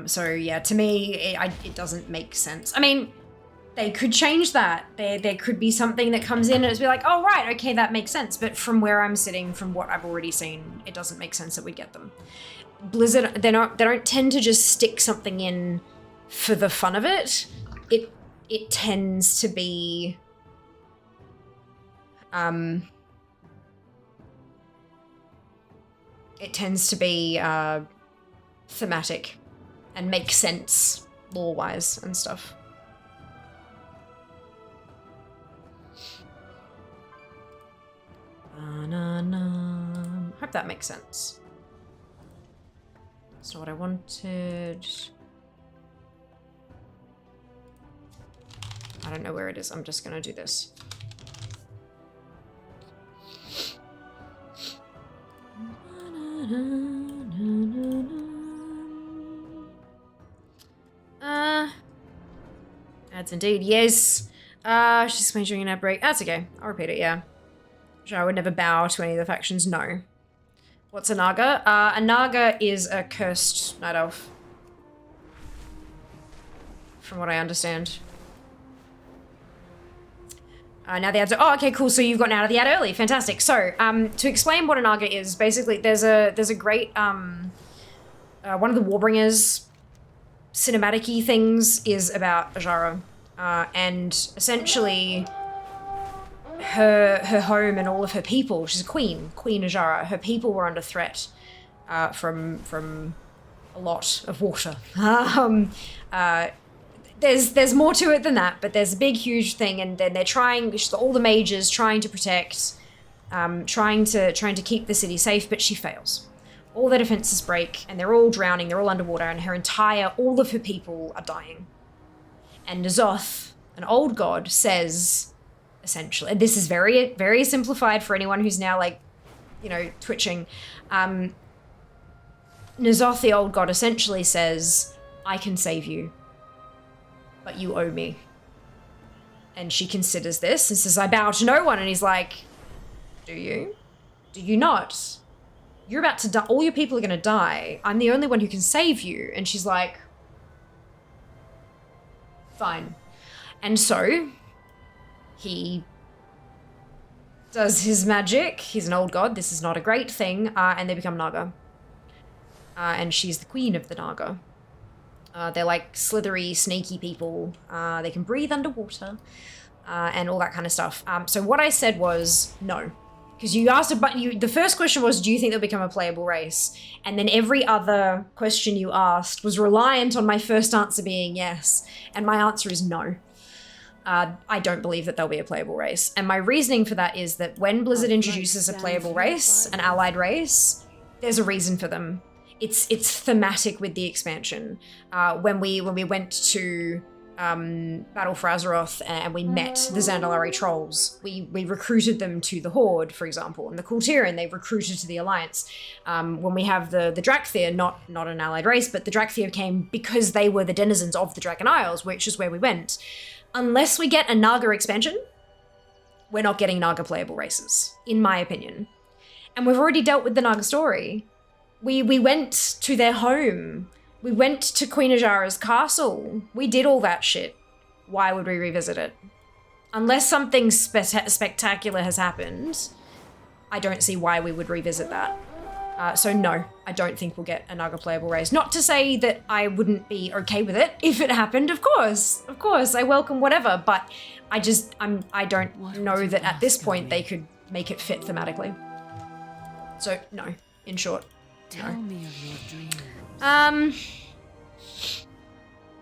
So yeah, to me, it doesn't make sense. I mean, they could change that. There could be something that comes in and it's be like, oh right, okay, that makes sense. But from where I'm sitting, from what I've already seen, it doesn't make sense that we get them. Blizzard, they don't tend to just stick something in for the fun of it. It tends to be thematic and make sense lore-wise and stuff. Hope that makes sense. That's not what I wanted. I don't know where it is. I'm just gonna do this. Ads indeed, yes. She's explained during an ad break. That's okay. I'll repeat it, yeah. I would never bow to any of the factions, no. What's a Naga? A Naga is a cursed night elf. From what I understand. Now the ads are, oh, okay, cool, so you've gotten out of the ad early, fantastic. So, to explain what a Naga is, basically there's a great, one of the Warbringers cinematic-y things is about Ajara. And essentially, her home and all of her people, she's a queen, Queen Ajara, her people were under threat from a lot of water. There's more to it than that, but there's a big, huge thing, and then they're trying, all the mages trying to protect, trying to keep the city safe, but she fails. All their defenses break, and they're all drowning, they're all underwater, and all of her people are dying. And N'Zoth, an old god, says, essentially. This is very, very simplified for anyone who's now like, you know, twitching. N'Zoth, the old god, essentially says, I can save you, but you owe me. And she considers this and says, I bow to no one. And he's like, do you? Do you not? You're about to die. All your people are going to die. I'm the only one who can save you. And she's like, fine. And so he does his magic. He's an old god. This is not a great thing. And they become Naga. And she's the queen of the Naga. They're like slithery, sneaky people. They can breathe underwater and all that kind of stuff. So what I said was no. Because you asked the first question was, do you think they'll become a playable race? And then every other question you asked was reliant on my first answer being yes. And my answer is no. I don't believe that they'll be a playable race. And my reasoning for that is that when Blizzard introduces a playable race, an allied race, there's a reason for them. It's thematic with the expansion. When we went to Battle for Azeroth and we met the Zandalari trolls, we recruited them to the Horde, for example, and the Kultiran they recruited to the Alliance. When we have the Drakthir, not an allied race, but the Drakthir came because they were the denizens of the Dragon Isles, which is where we went. Unless we get a Naga expansion, we're not getting Naga playable races, in my opinion. And we've already dealt with the Naga story. We went to their home. We went to Queen Ajara's castle. We did all that shit. Why would we revisit it? Unless something spectacular has happened, I don't see why we would revisit that. So no, I don't think we'll get a Naga playable race. Not to say that I wouldn't be okay with it if it happened, of course, I welcome whatever, but I don't know that at this point they could make it fit thematically. So no, in short. Tell me of your dreams.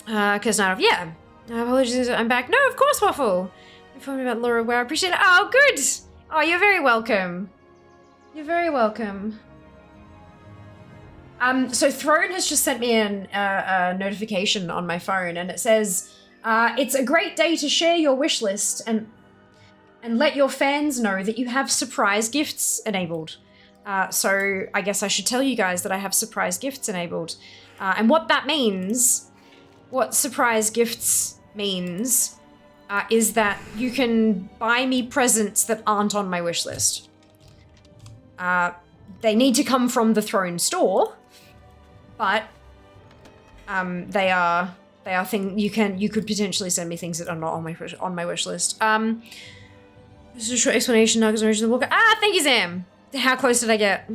Cause now, yeah. Apologies, I'm back. No, of course, Waffle. Inform me about Laura where I appreciate it. Oh, good. Oh, you're very welcome. You're very welcome. So Throne has just sent me a notification on my phone, and it says, it's a great day to share your wish list and let your fans know that you have surprise gifts enabled. So I guess I should tell you guys that I have surprise gifts enabled. And what that means, what surprise gifts means, is that you can buy me presents that aren't on my wish list. They need to come from the Throne store, but they are things you could potentially send me things that are not on my wish list. This is a short explanation. Naga's origin of the Walker. Thank you, Sam. How close did I get?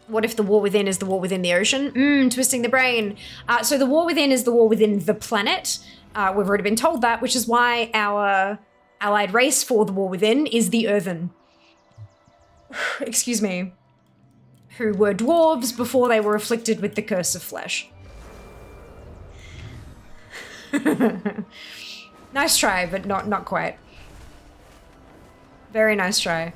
What if the war within is the war within the ocean? Twisting the brain. So the war within is the war within the planet. We've already been told that, which is why our allied race for the war within is the Earthen. Excuse me. Who were dwarves before they were afflicted with the curse of flesh. Nice try, but not quite. Very nice try.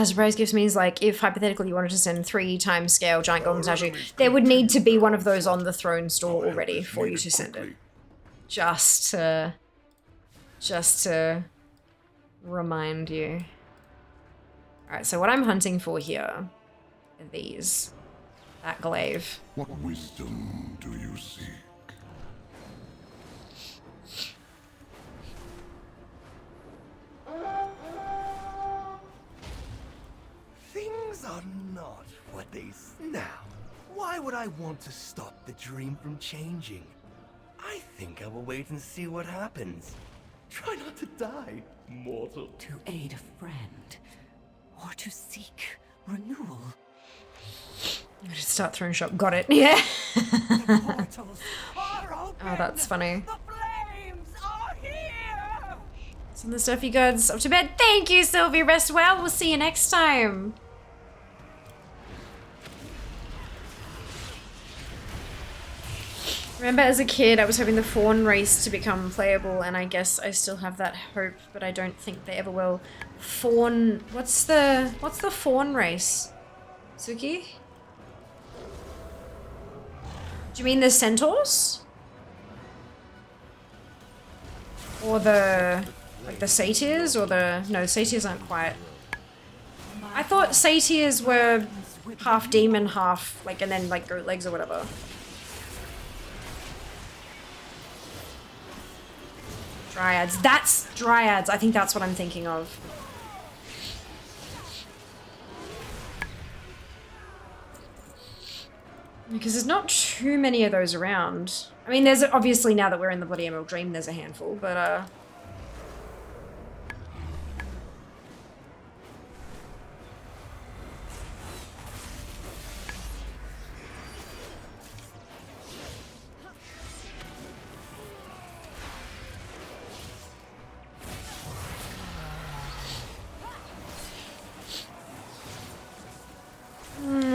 Surprise gifts means, like, if hypothetically you wanted to send 3 times scale giant golden statue, there would need to be one of those on the Throne store already for you to send it. Just to remind you. Alright, so what I'm hunting for here are these. That glaive. What wisdom do you seek? Things are not what they now. Why would I want to stop the dream from changing? I think I will wait and see what happens. Try not to die, mortal. To aid a friend, or to seek renewal. I just start throwing shop. Got it. Yeah. The portals are open. Oh, that's funny. The flames are here. Some of the stuff you guys up to bed. Thank you, Sylvie. Rest well. We'll see you next time. Remember as a kid, I was hoping the fawn race to become playable, and I guess I still have that hope, but I don't think they ever will. Fawn, what's the fawn race? Suki? Do you mean the centaurs? Or the, like the satyrs, or the, no, satyrs aren't quite. I thought satyrs were half demon, half, like, and then like goat legs or whatever. Dryads. That's dryads. I think that's what I'm thinking of. Because there's not too many of those around. I mean, there's obviously, now that we're in the Bloody Emerald Dream, there's a handful, but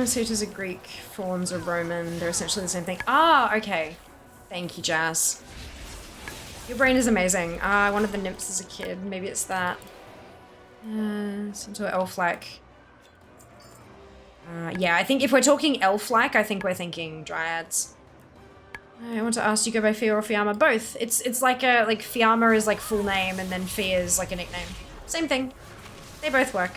Suitors are Greek, fawns are Roman, they're essentially the same thing. Ah, okay. Thank you, Jazz. Your brain is amazing. I wanted the nymphs as a kid, maybe it's that. Centaur, elf-like. Yeah, I think if we're talking elf-like, I think we're thinking dryads. I want to ask, do you go by Fia or Fiamma? Both. It's like a, like Fiamma is like full name and then Fia is like a nickname. Same thing. They both work.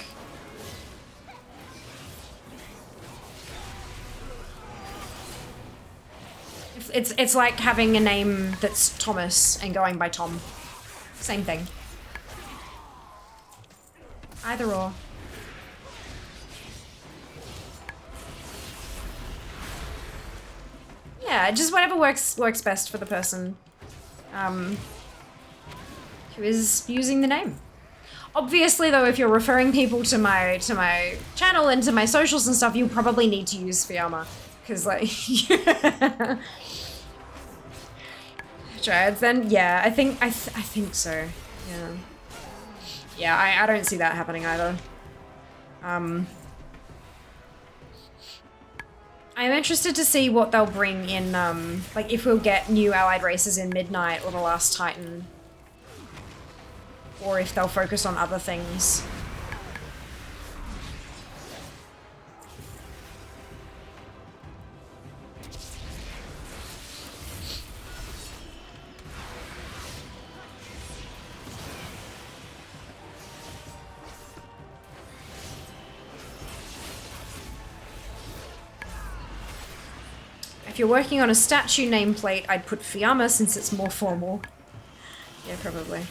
It's like having a name that's Thomas and going by Tom. Same thing. Either or. Yeah, just whatever works best for the person who is using the name. Obviously, though, if you're referring people to my channel and to my socials and stuff, you'll probably need to use Fiamma. Because, like, Dryads, then, yeah, I think so, yeah. Yeah, I don't see that happening either. I'm interested to see what they'll bring in, like, if we'll get new allied races in Midnight or the Last Titan. Or if they'll focus on other things. If you're working on a statue nameplate, I'd put Fiamma since it's more formal. Yeah, probably.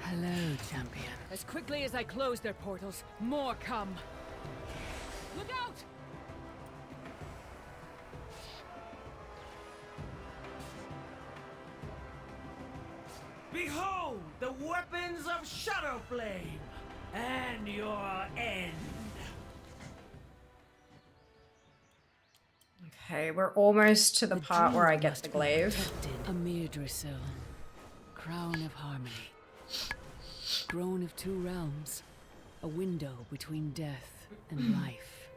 Hello, champion. As quickly as I close their portals, more come. Look out! Behold the weapons of Shadowflame and your end. Okay, we're almost to the part where I get the glaive. A Mirdrasil, crown of harmony. Throne of two realms, a window between death and life.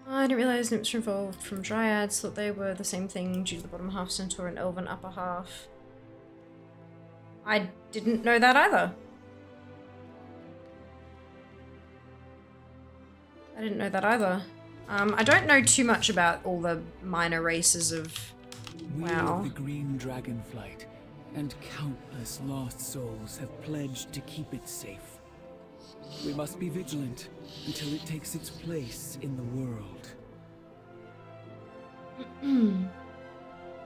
I didn't realize nymphs were evolved from dryads, thought they were the same thing due to the bottom half centaur and elven upper half. I didn't know that either. I didn't know that either. I don't know too much about all the minor races of We Wow. of the Green Dragonflight and countless lost souls have pledged to keep it safe. We must be vigilant until it takes its place in the world.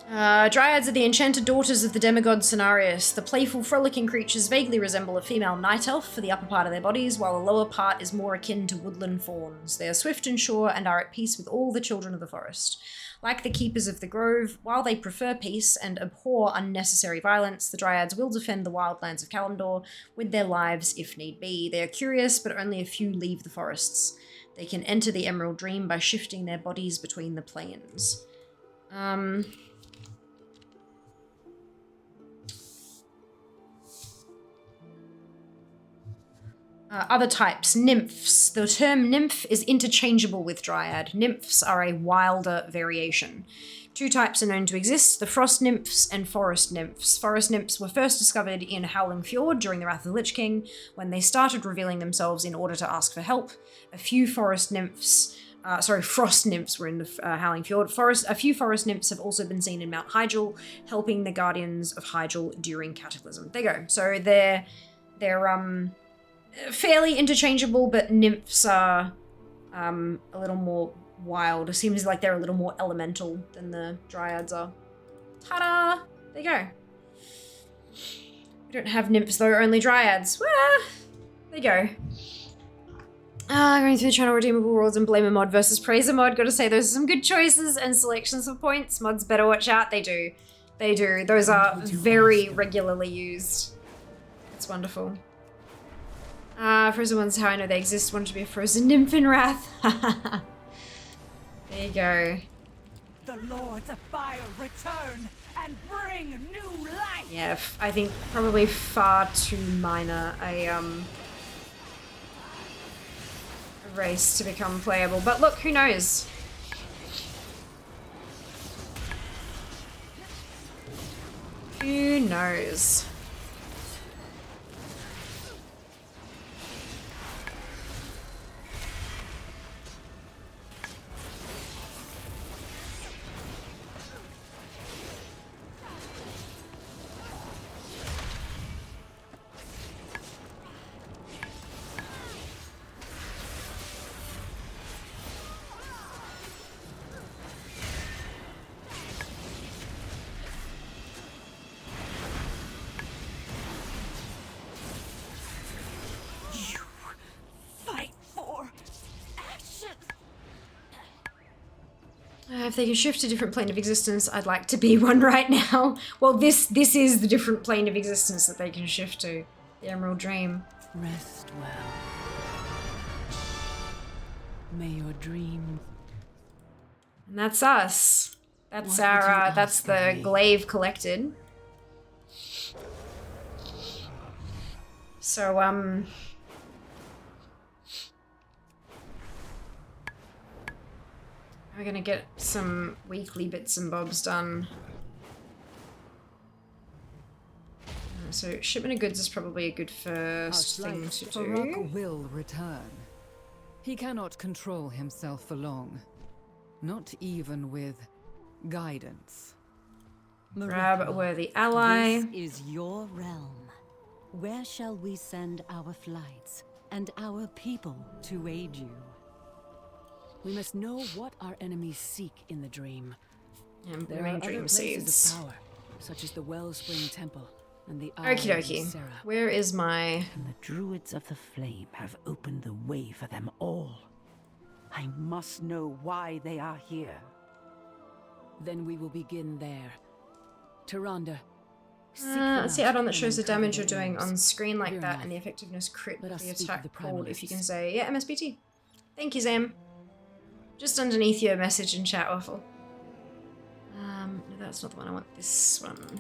Dryads are the enchanted daughters of the demigod Cenarius. The playful, frolicking creatures vaguely resemble a female night elf for the upper part of their bodies, while the lower part is more akin to woodland fauns. They are swift and sure and are at peace with all the children of the forest. Like the keepers of the grove, while they prefer peace and abhor unnecessary violence, the Dryads will defend the wildlands of Kalimdor with their lives if need be. They are curious, but only a few leave the forests. They can enter the Emerald Dream by shifting their bodies between the planes. Other types, nymphs. The term nymph is interchangeable with dryad. Nymphs are a wilder variation. Two types are known to exist, the frost nymphs and forest nymphs. Forest nymphs were first discovered in Howling Fjord during the Wrath of the Lich King, when they started revealing themselves in order to ask for help. A few frost nymphs were in the Howling Fjord. A few forest nymphs have also been seen in Mount Hyjal, helping the Guardians of Hyjal during Cataclysm. There you go. So they're fairly interchangeable, but nymphs are a little more wild. It seems like they're a little more elemental than the dryads are. Ta-da! There you go. We don't have nymphs though, only dryads. There you go. Going through the channel, redeemable worlds and blame a mod versus praise a mod. Gotta say, those are some good choices and selections of points. Mods better watch out. They do. They do. Those are very regularly used. It's wonderful. Frozen ones, how I know they exist. Wanted to be a frozen nymph in Wrath. There you go. The Lords of Fire return and bring new life. Yeah, I think probably far too minor a race to become playable. But look, who knows? Who knows? If they can shift to a different plane of existence, I'd like to be one right now. Well, this is the different plane of existence that they can shift to. The Emerald Dream. Rest well. May your dreams... And that's us. That's our, that's the glaive collected. So, we're gonna get some weekly bits and bobs done. So shipment of goods is probably a good first thing to do. Farak will return. He cannot control himself for long. Not even with guidance. Grab a worthy ally. This is your realm. Where shall we send our flights and our people to aid you? We must know what our enemies seek in the dream. And there are other dream places seeds. of power, such as the Wellspring Temple and the Okie dokie. Where is my... And the Druids of the Flame have opened the way for them all. I must know why they are here. Then we will begin there. Tyrande, it's the add-on that shows the damage you're doing on screen like that and the effectiveness crit of the attack called, if you can say. Yeah, MSBT. Thank you, Zam. Just underneath your message in chat, Waffle. No, that's not the one. I want this one.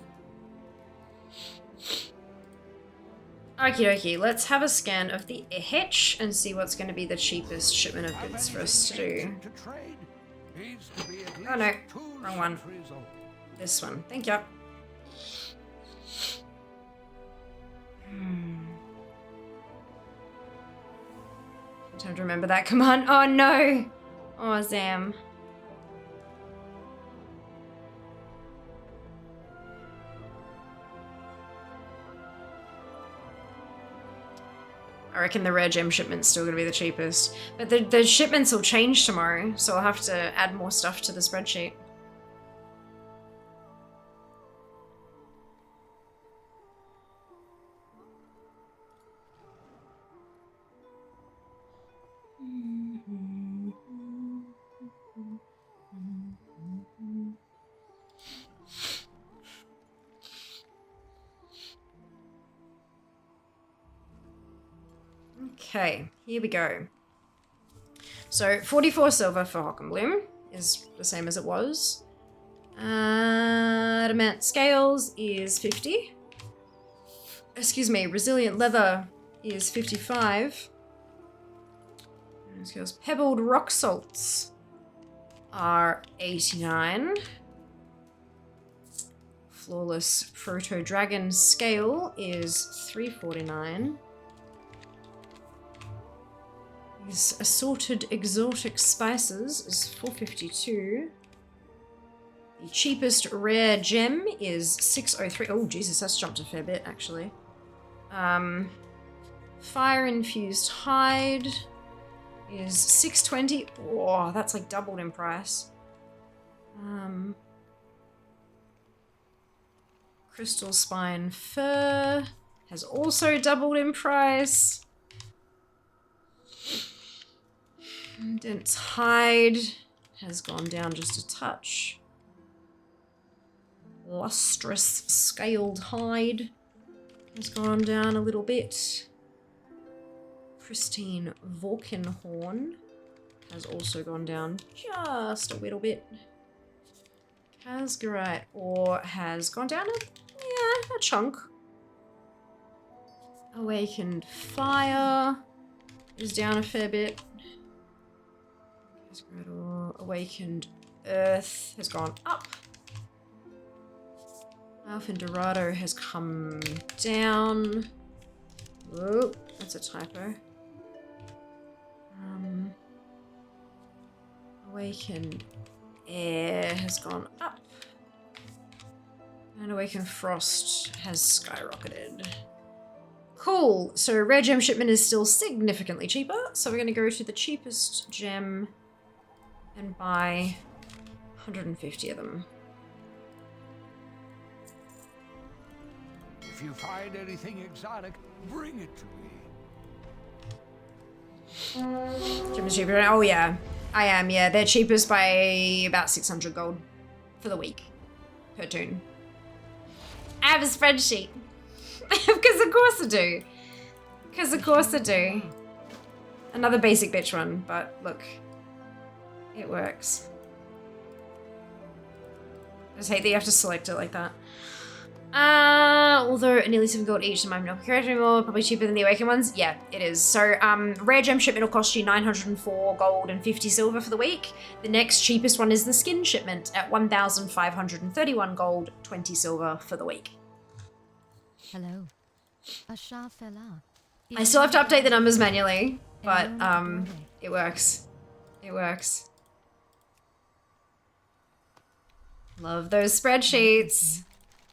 Okie dokie, let's have a scan of the hitch and see what's going to be the cheapest shipment of goods for us to do. Oh no, wrong one. This one. Thank you. Time to remember that command. Oh no! Oh, Zam. reckon the rare gem shipment's still gonna be the cheapest. But the shipments will change tomorrow, so I'll have to add more stuff to the spreadsheet. Okay, here we go. So 44 silver for Hockenbloom is the same as it was. Adamant scales is 50. Excuse me, resilient leather is 55. Scales. Pebbled rock salts are 89. Flawless proto dragon scale is 349. These assorted exotic spices is 452. The cheapest rare gem is 603. Oh, Jesus, that's jumped a fair bit, actually. Fire-infused hide is 620. Oh, that's like doubled in price. Crystal spine fur has also doubled in price. Dense hide has gone down just a touch. Lustrous scaled hide has gone down a little bit. Pristine Vulcan horn has also gone down just a little bit. Casgarite ore has gone down a chunk. Awakened fire is down a fair bit. Awakened earth has gone up. Alpha Dorado has come down. Whoa, that's a typo. Awakened air has gone up. And Awakened frost has skyrocketed. Cool, so rare gem shipment is still significantly cheaper, so we're going to go to the cheapest gem and buy 150 of them. If you find anything exotic, bring it to me. Gem is cheaper. Oh yeah, I am, yeah. They're cheapest by about 600 gold for the week per toon. I have a spreadsheet. Because of course I do. Because of course I do. Another basic bitch one, but look. It works. I just hate that you have to select it like that. Although nearly 7 gold each, so I'm not correct anymore. Probably cheaper than the Awakened ones. Yeah, it is. So, rare gem shipment will cost you 904 gold and 50 silver for the week. The next cheapest one is the skin shipment at 1,531 gold, 20 silver for the week. Hello. Asha Fela. I still have to update the numbers manually, but it works. It works. Love those spreadsheets.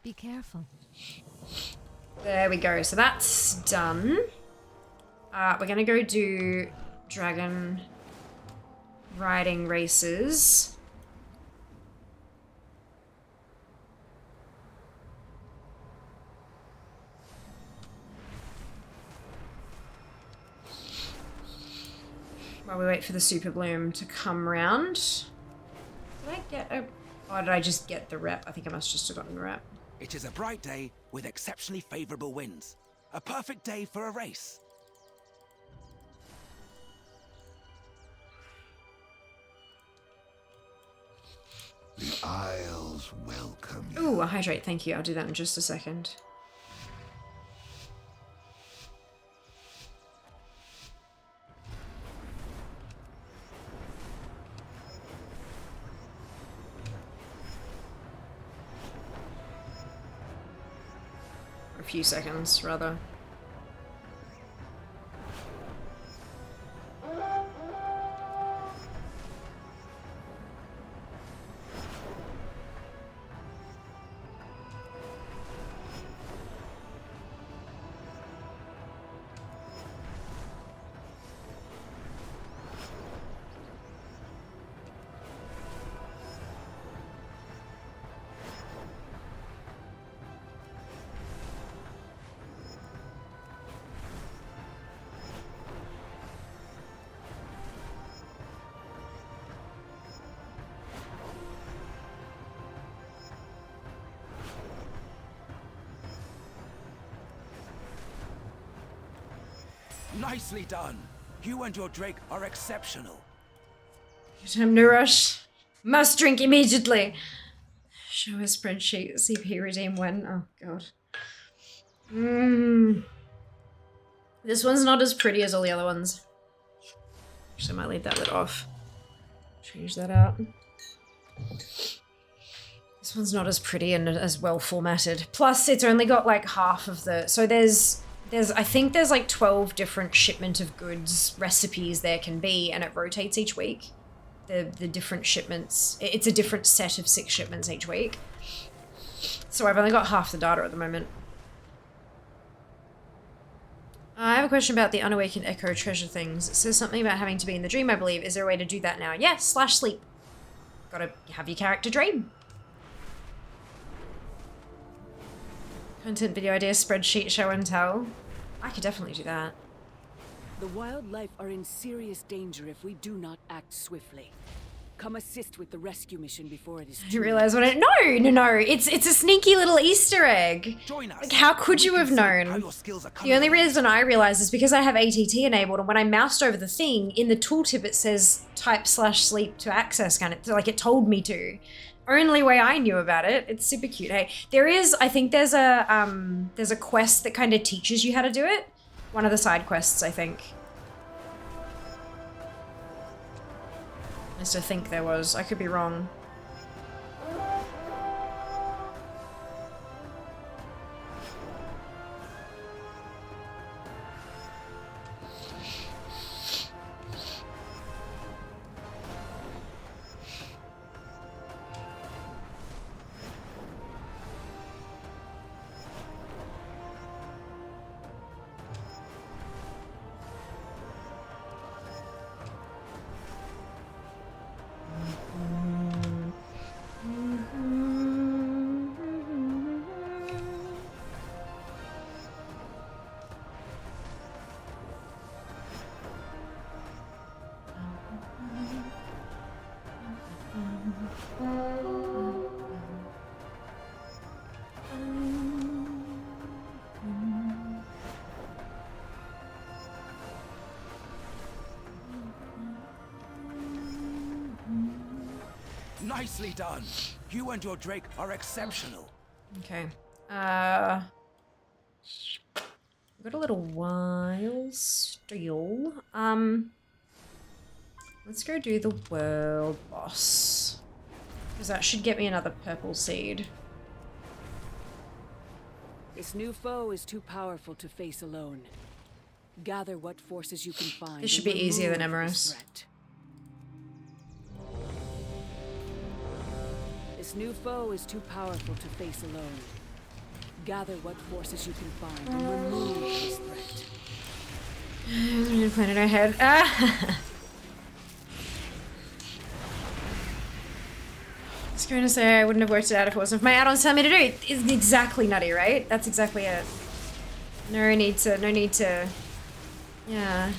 Be careful. There we go. So that's done. We're gonna go do dragon riding races. While we wait for the super bloom to come round. Did I get a... Or did I just get the rep? I think I must just have gotten the rep. It is a bright day with exceptionally favorable winds. A perfect day for a race. The Isles welcome you. Ooh, a hydrate, thank you. I'll do that in just a second. A few seconds, rather. Nicely done. You and your Drake are exceptional. Time to rush. Must drink immediately. Show a spreadsheet. CP redeem when. Oh god. This one's not as pretty as all the other ones. Actually, I might leave that bit off. Change that out. This one's not as pretty and as well formatted. Plus, it's only got like half of the. So I think there's like 12 different shipment of goods recipes there can be, and it rotates each week. The different shipments. It's a different set of 6 shipments each week. So I've only got half the data at the moment. I have a question about the unawakened echo treasure things. It says something about having to be in the dream, I believe. Is there a way to do that now? Yes, /sleep. Gotta have your character dream. Content video idea, spreadsheet, show and tell. I could definitely do that. The wildlife are in serious danger if we do not act swiftly. Come assist with the rescue mission before it is too I realize what No. It's a sneaky little Easter egg. Join us. Like, how could you have known? The only reason I realize is because I have ATT enabled, and when I moused over the thing, in the tooltip it says type /sleep to access kind of, like it told me to. Only way I knew about it. It's super cute. Hey, I think there's a quest that kind of teaches you how to do it. One of the side quests, I think. I used to think there was. I could be wrong. Nicely done. You and your Drake are exceptional. Okay. Got a little while still. Let's go do the world boss. Because that should get me another purple seed. This new foe is too powerful to face alone. Gather what forces you can find. This should be easier than Emerus. This new foe is too powerful to face alone. Gather what forces you can find and remove this threat. I'm gonna plan it ahead. Ah! I was going to say I wouldn't have worked it out if it wasn't for my add-ons telling me to do it. It's exactly nutty, right? That's exactly it. No need to. Yeah.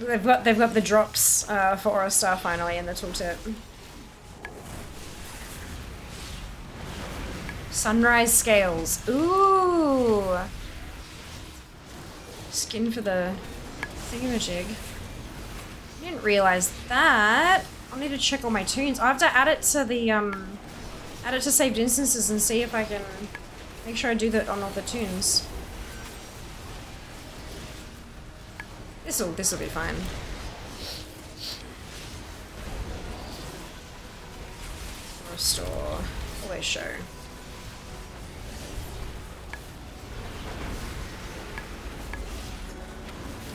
They've got the drops for Aura Star finally in the tooltip. Sunrise scales. Ooh. Skin for the thingamajig. I didn't realize that. I'll need to check all my tunes. I have to add it to the add it to saved instances and see if I can make sure I do that on all the tunes. This'll be fine. Restore. Always show.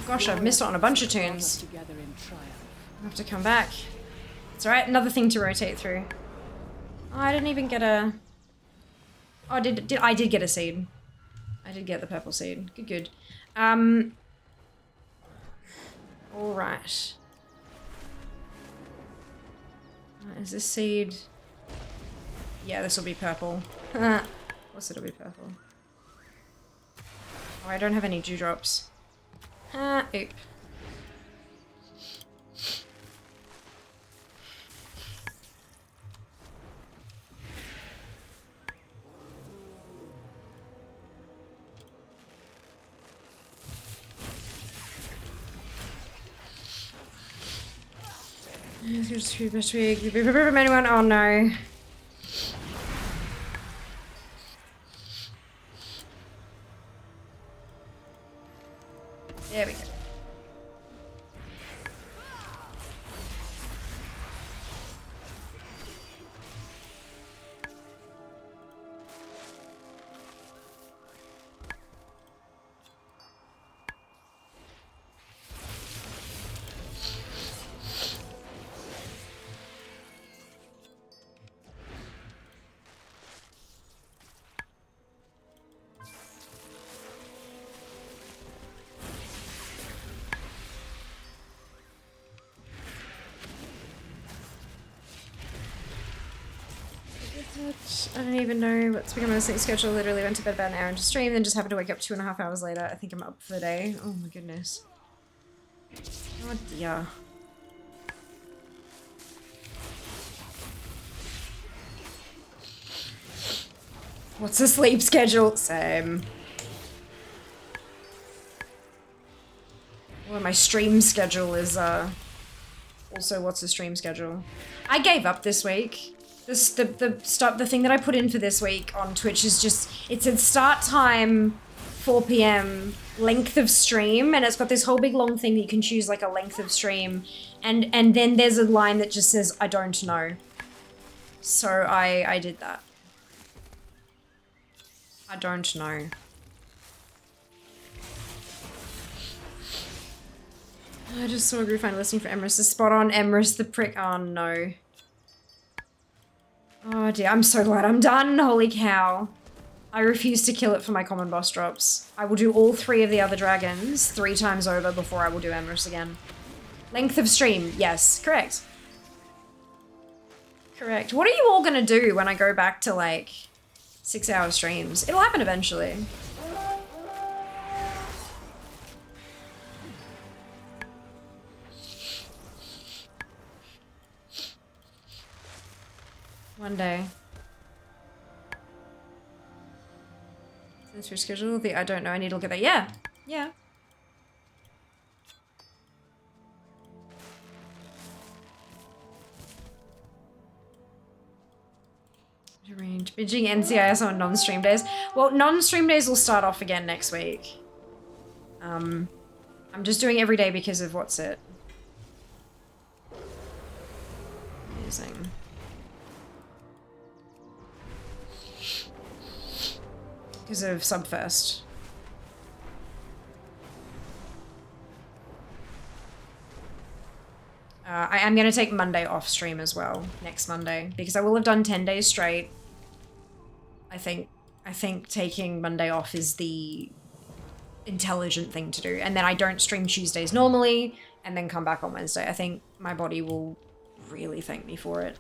Gosh, I've missed out on a bunch of tunes. I have to come back. It's alright, another thing to rotate through. Oh, I didn't even get a... Oh, I did get a seed. I did get the purple seed. Good, good. Alright. Is this seed... Yeah, this will be purple. Of course it'll be purple. Oh, I don't have any dewdrops. Oop. Anyone? Oh no. There we go. I don't even know what's become of the sleep schedule. Literally went to bed about an hour into stream, then just happened to wake up 2.5 hours later. I think I'm up for the day. Oh my goodness. Oh dear. What's the sleep schedule? Same. Well, my stream schedule is also what's the stream schedule? I gave up this week. The thing that I put in for this week on Twitch is just, it said start time 4 p.m, length of stream, and it's got this whole big long thing that you can choose like a length of stream, and then there's a line that just says I don't know. So I did that. I don't know. I just saw a group find listening for Emrys. The spot on Emrys the prick. Oh no. Oh dear, I'm so glad I'm done. Holy cow. I refuse to kill it for my common boss drops. I will do all 3 of the other dragons 3 times over before I will do Emrys again. Length of stream. Yes, correct. Correct. What are you all gonna do when I go back to like 6-hour streams? It'll happen eventually. One day. Since your schedule, I don't know. I need to look at that. Yeah. Yeah. Arrange binging NCIS on non-stream days. Well, non-stream days will start off again next week. I'm just doing every day because of what's it. Amazing. Because of Subfirst. I am going to take Monday off stream as well, next Monday, because I will have done 10 days straight. I think taking Monday off is the intelligent thing to do. And then I don't stream Tuesdays normally, and then come back on Wednesday. I think my body will really thank me for it.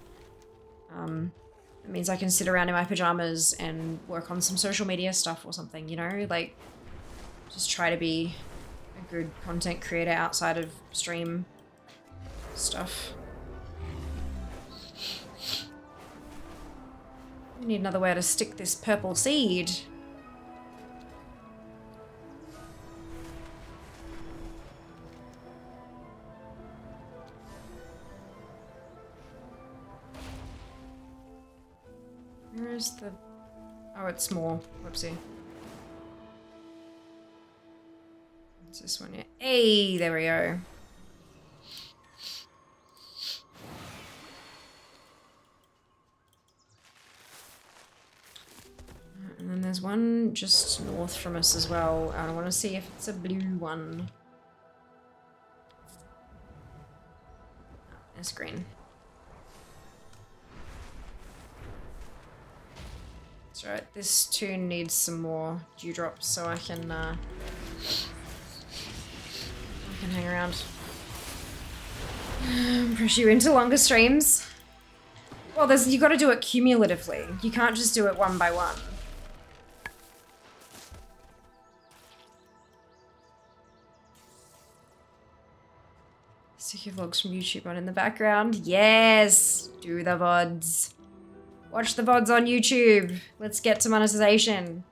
It means I can sit around in my pajamas and work on some social media stuff or something, you know? Like, just try to be a good content creator outside of stream stuff. We need another way to stick this purple seed. Where is the... Oh, it's small. Whoopsie. What's this one here? Hey, there we go. There's one just north from us as well. I want to see if it's a blue one. Oh, it's green. That's right. This tune needs some more dewdrops so I can hang around. Push you into longer streams. Well, you got to do it cumulatively. You can't just do it one by one. Stick your vlogs from YouTube on in the background. Yes! Do the VODs. Watch the VODs on YouTube. Let's get to monetization.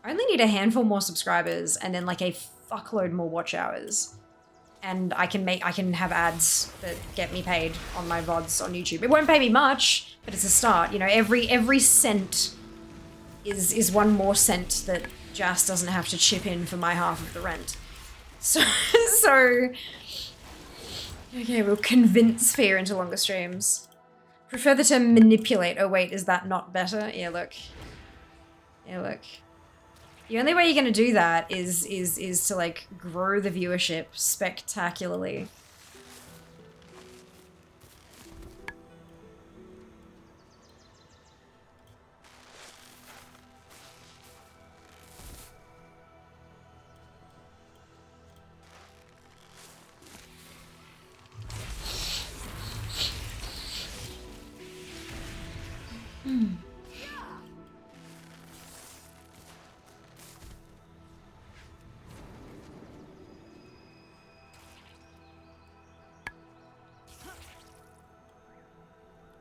I only need a handful more subscribers and then like a fuckload more watch hours. And I can have ads that get me paid on my VODs on YouTube. It won't pay me much, but it's a start. You know, every cent is one more cent that Jas doesn't have to chip in for my half of the rent. So okay, we'll convince fear into longer streams. Prefer the term manipulate. Oh wait, is that not better? Yeah, look. Yeah, look. The only way you're gonna do that is to like grow the viewership spectacularly.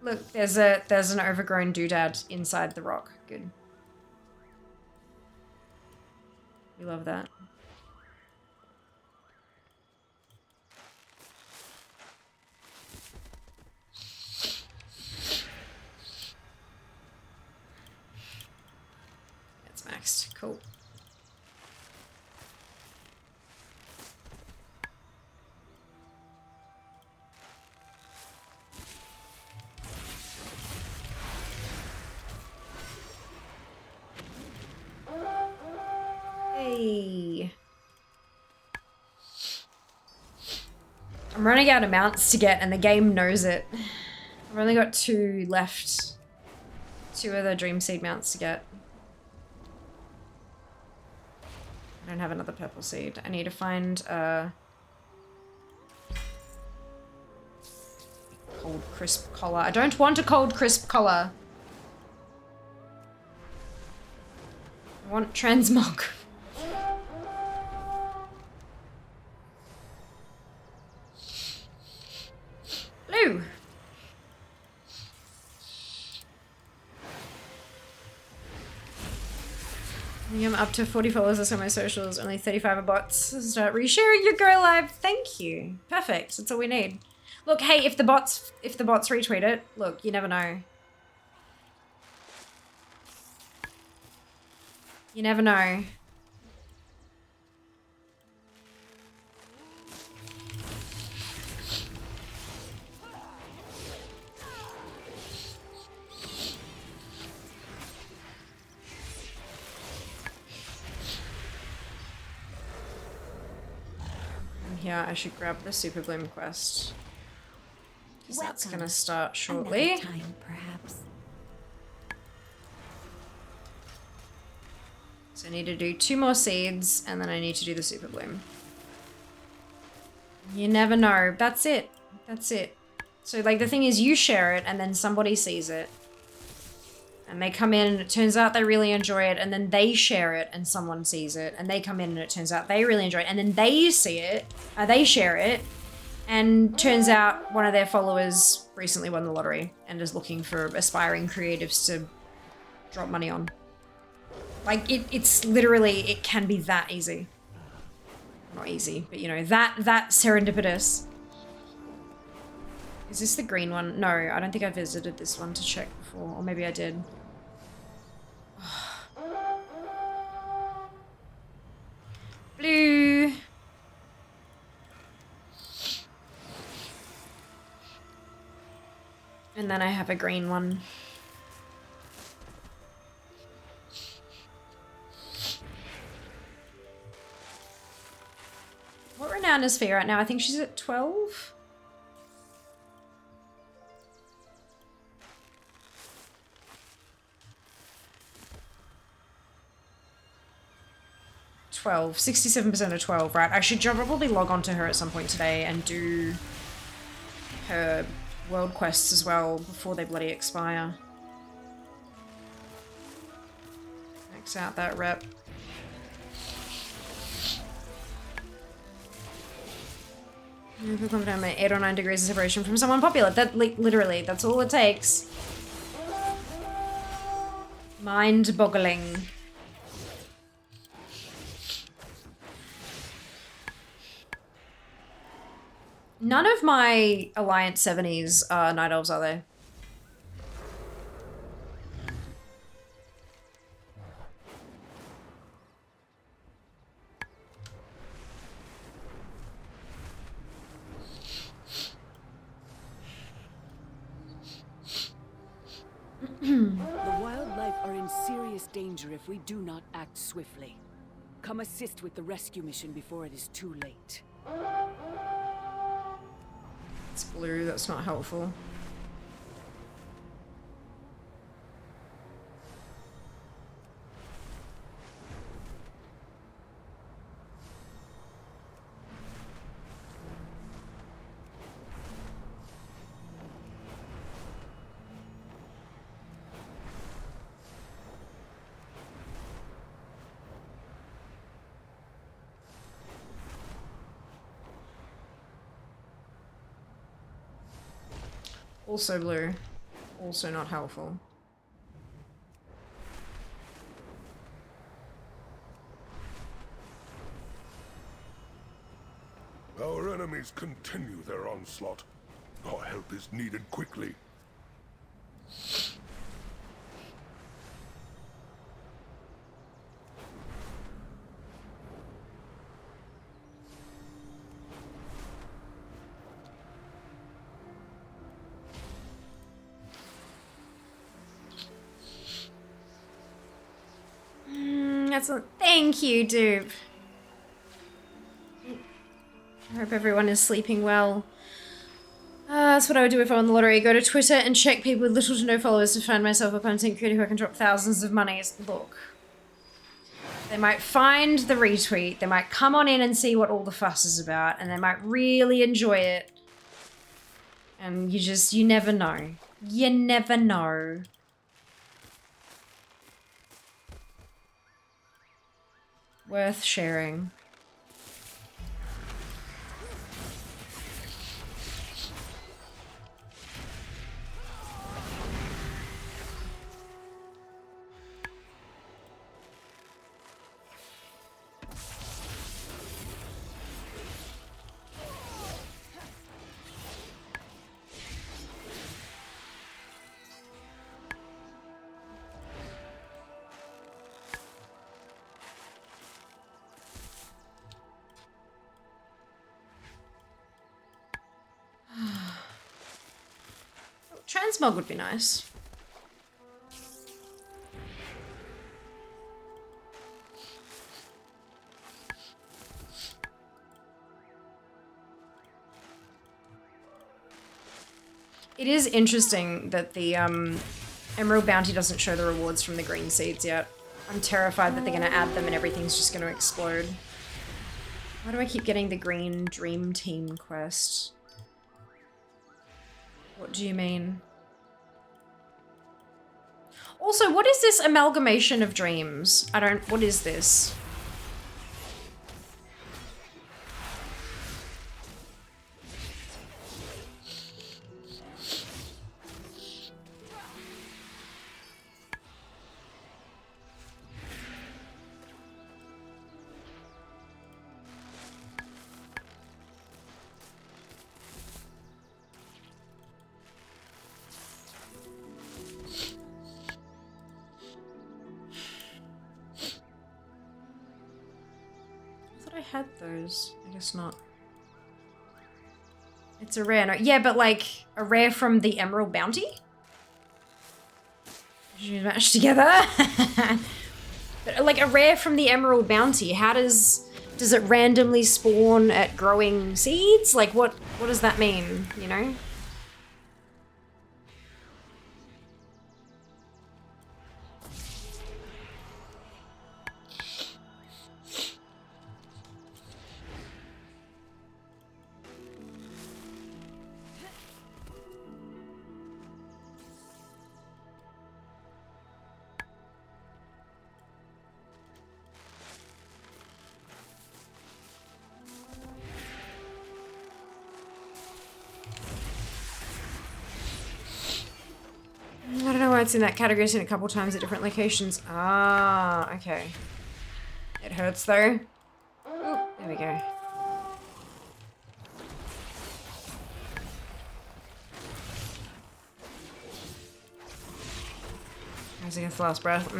Look, there's an overgrown doodad inside the rock. Good. We love that. That's maxed. Cool. Hey. I'm running out of mounts to get and the game knows it. I've only got 2 left. 2 of the Dreamseed mounts to get. I don't have another purple seed. I need to find a cold crisp collar. I don't want a cold crisp collar. I want transmog. Blue. I'm up to 40 followers on my socials, only 35 are bots. Start resharing your Go Live. Thank you. Perfect. That's all we need. Look, hey, if the bots retweet it, look, you never know. You never know. Yeah, I should grab the Super Bloom quest. Because that's gonna start shortly. Another time, perhaps. So I need to do 2 more seeds, and then I need to do the Super Bloom. You never know. That's it. That's it. So, like, the thing is, you share it, and then somebody sees it. And they come in, and it turns out they really enjoy it, and then they share it, and someone sees it, and they come in, and it turns out they really enjoy it, and then they see it, they share it, and turns out one of their followers recently won the lottery and is looking for aspiring creatives to drop money on. Like, it's literally, it can be that easy. Not easy, but you know, that serendipitous. Is this the green one? No, I don't think I visited this one to check before, or maybe I did. Blue. And then I have a green one. Anna's fee right now? I think she's at 12. $12. 67% of 12, right? I should probably log on to her at some point today and do her world quests as well before they bloody expire. Max out that rep. If we come down by 8 or 9 degrees of separation from someone popular. That literally, that's all it takes. Mind-boggling. None of my Alliance 70s are Night Elves, are they? The wildlife are in serious danger if we do not act swiftly. Come assist with the rescue mission before it is too late. It's blue, that's not helpful. Also blue. Also not helpful. Our enemies continue their onslaught. Our help is needed quickly. Thank you, dupe. I hope everyone is sleeping well. That's what I would do if I won the lottery. Go to Twitter and check people with little to no followers to find myself a content creator who I can drop thousands of monies. Look. They might find the retweet, they might come on in and see what all the fuss is about, and they might really enjoy it. And you never know. You never know. Worth sharing. Transmog would be nice. It is interesting that the Emerald Bounty doesn't show the rewards from the green seeds yet. I'm terrified that they're going to add them and everything's just going to explode. Why do I keep getting the green Dream Team quest? What do you mean? Also, what is this amalgamation of dreams? What is this? Had those. I guess not. It's a rare. No, yeah, but like a rare from the Emerald Bounty? Did you match together? But like a rare from the Emerald Bounty. How does Does it randomly spawn at growing seeds? Like, what does that mean, you know? I don't know why it's in that category. I've seen it a couple times at different locations. Ah, okay. It hurts though. Ooh, there we go. As against the last breath.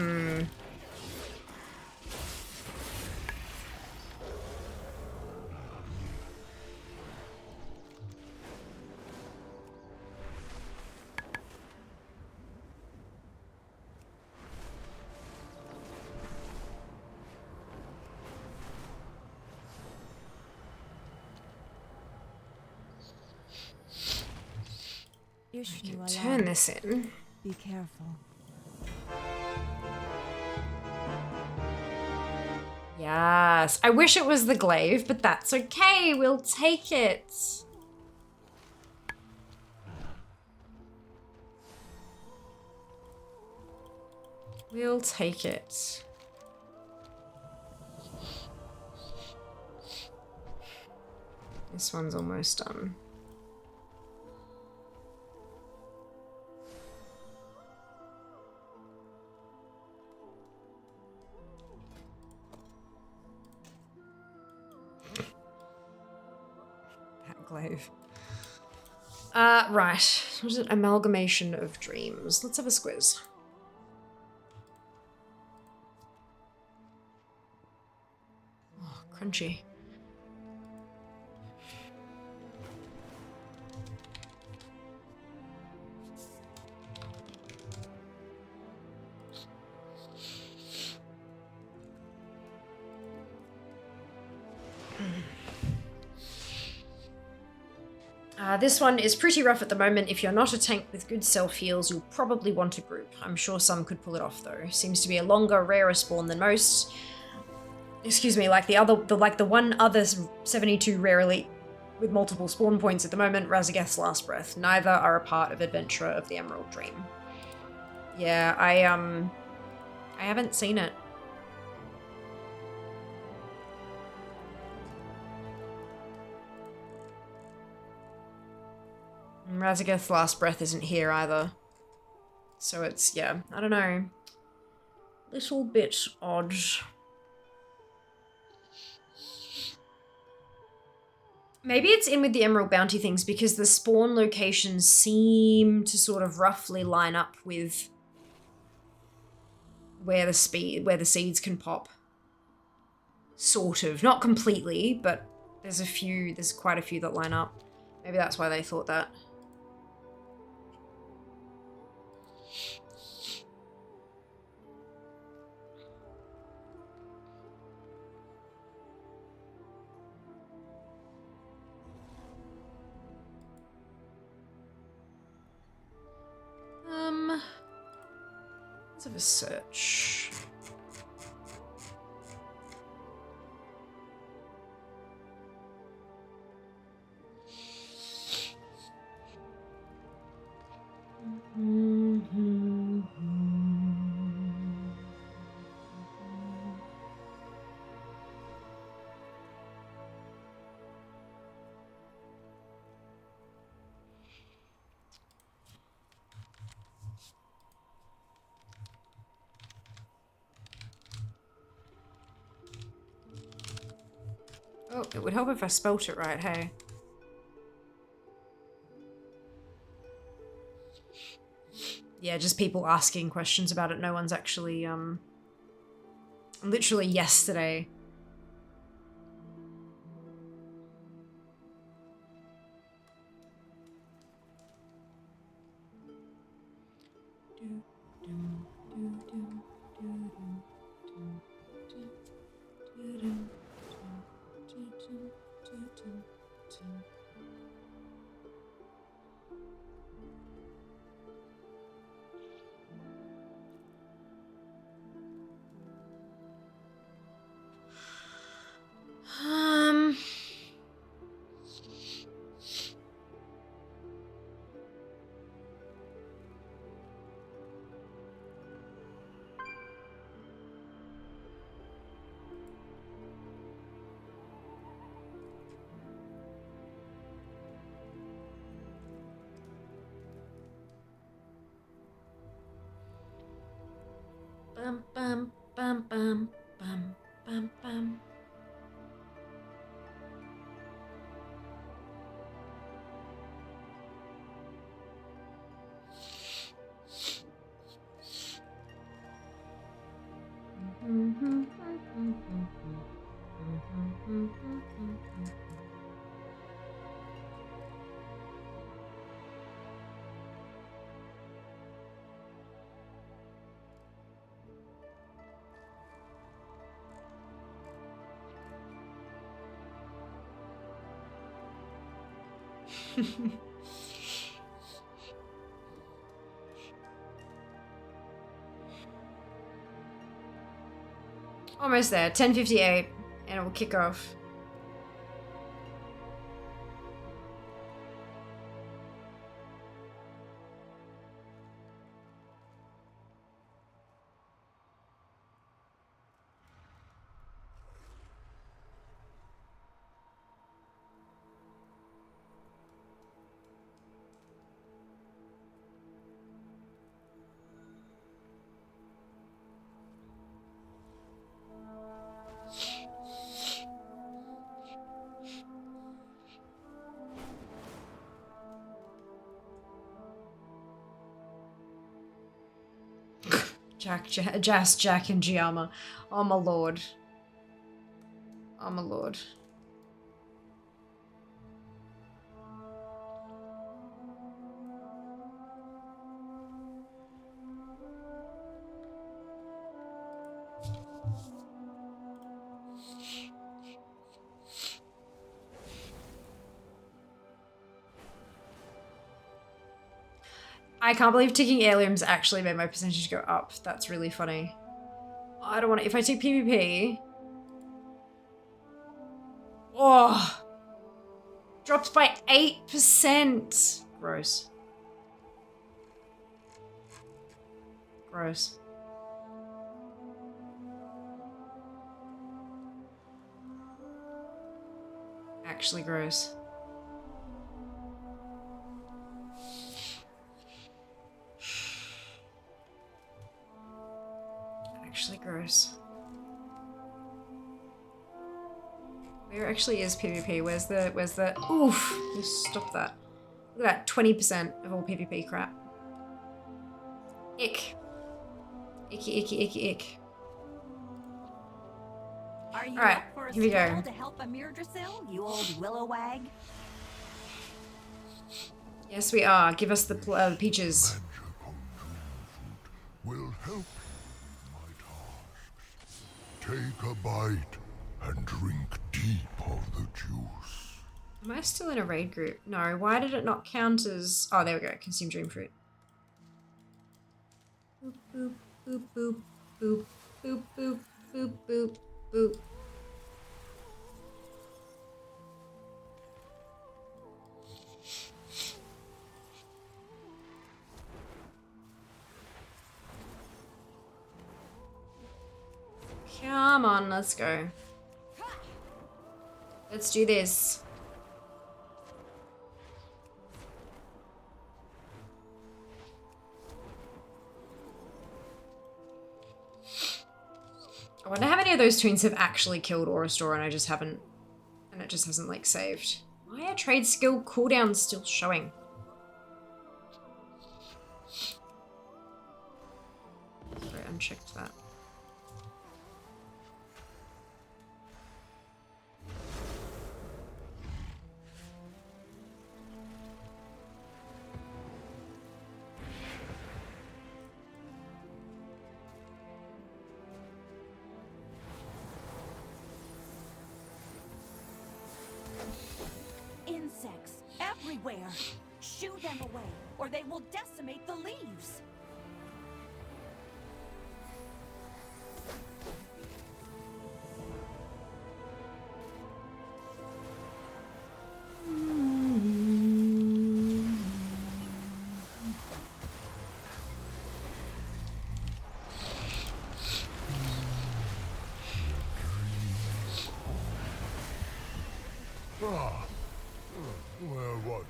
If I you can allow turn it, this in. Be careful. Yes. I wish it was the glaive, but that's okay. We'll take it. We'll take it. This one's almost done. That glaive. Right. What is it? Amalgamation of dreams. Let's have a squiz. Oh, crunchy. This one is pretty rough at the moment. If you're not a tank with good self-heals, you'll probably want a group. I'm sure some could pull it off though. Seems to be a longer, rarer spawn than most. Excuse me, like the one other 72 rare elite with multiple spawn points at the moment, Razageth's Last Breath. Neither are a part of Adventurer of the Emerald Dream. Yeah, I haven't seen it. Razageth's Last Breath isn't here either. So it's, yeah, I don't know. Little bit odd. Maybe it's in with the Emerald Bounty things because the spawn locations seem to sort of roughly line up with where the seeds can pop. Sort of. Not completely, but there's quite a few that line up. Maybe that's why they thought that. Let's have a search. Oh, it would help if I spelt it right, hey? Yeah, just people asking questions about it. No one's actually, literally yesterday. Bum bum bum bum bum bum bum. Almost there. 10:58, and it will kick off. Jack, and Giamma. Oh my lord. Oh my lord. I can't believe taking heirlooms actually made my percentage go up. That's really funny. I don't want to. If I take PvP. Oh. Dropped by 8%. Gross. Gross. Actually gross. Actually gross. Where actually is PvP? Where's the oof, just stop that. Look at that, 20% of all PvP crap. Ick. Icky, icky, icky, ick. Are you Alright, up for a here we go. stroll to help Amirdrasil, you old willow wag? Yes, we are. Give us the peaches. Will help my tasks. Take a bite and drink deep of the juice. Am I still in a raid group? No. Why did it not count as... Oh, there we go. Consume dream fruit. Boop, boop, boop, boop, boop, boop, boop, boop, boop, boop. Come on, let's go. Let's do this. I wonder how many of those twins have actually killed Aurastor and I just haven't, and it just hasn't like saved. Why are trade skill cooldowns still showing? Sorry, unchecked that. Insects everywhere. Shoo them away, or they will decimate the leaves. Where was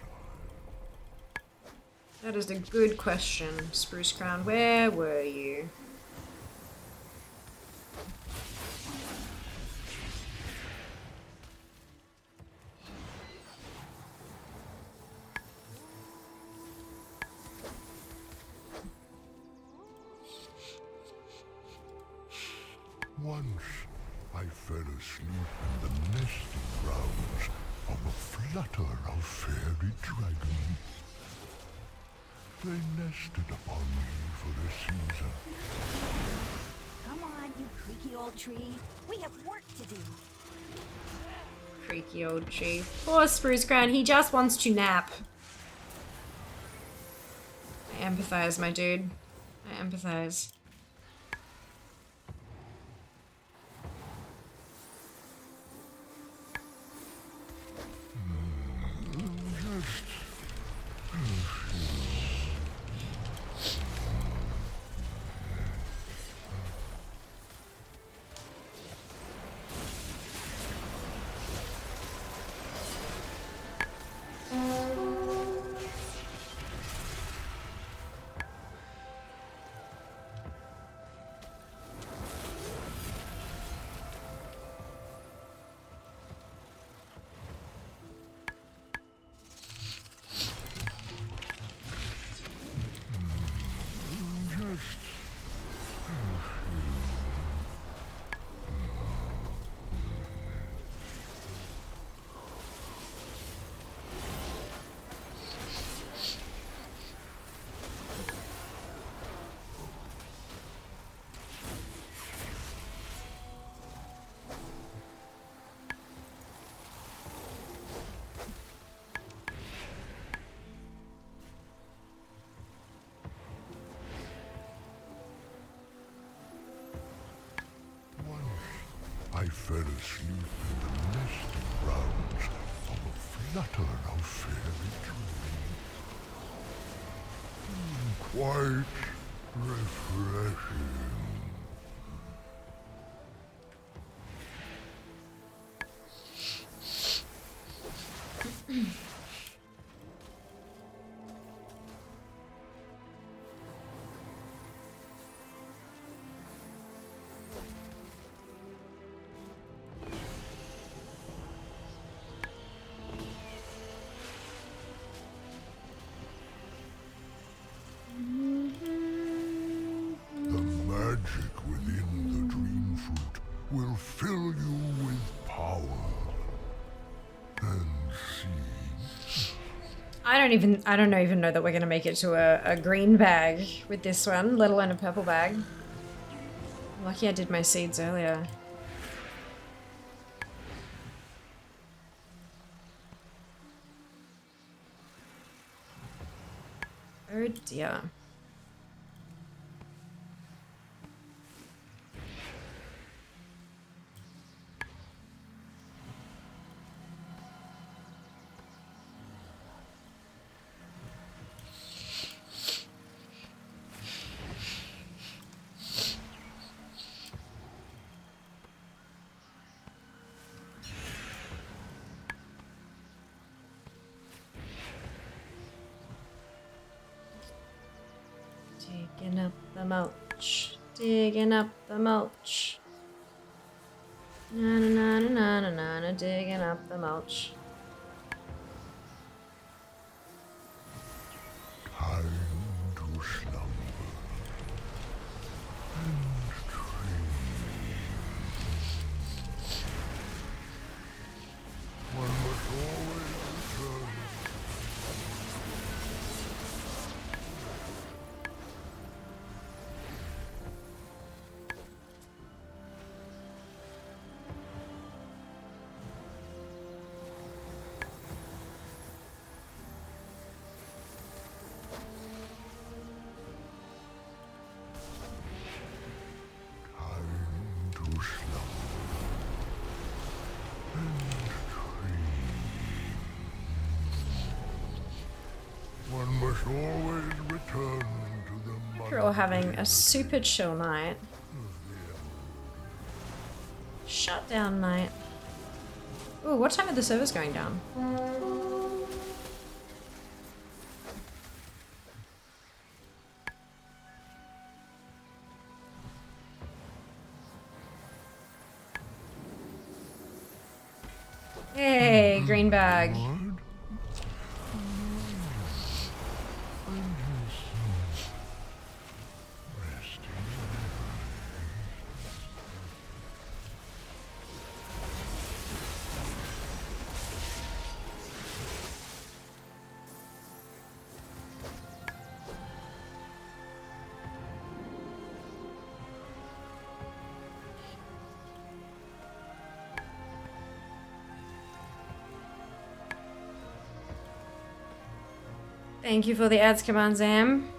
That is a good question, Spruce Crown. Where were you? Once I fell asleep in the nesting grounds of a flutter of fairy dragons. They nested upon me for a season. Come on, you creaky old tree. We have work to do. Creaky old tree. Poor Spruce Crown, he just wants to nap. I empathize, my dude. I empathize. I fell asleep in the nesting grounds of a flutter of fairy dreams. Quite refreshing. Will fill you with power and seeds. I don't even know that we're gonna make it to a green bag with this one, let alone a purple bag. Lucky I did my seeds earlier. Oh dear. Digging up the mulch. Digging up the mulch. Na na na na na na na, digging up the mulch. Time to slumber and dream. One must always return. One must always return to the You're all having a super chill night. Shut down night. Ooh, what time are the servers going down? Hey, green bag. Thank you for the ads command, Zam.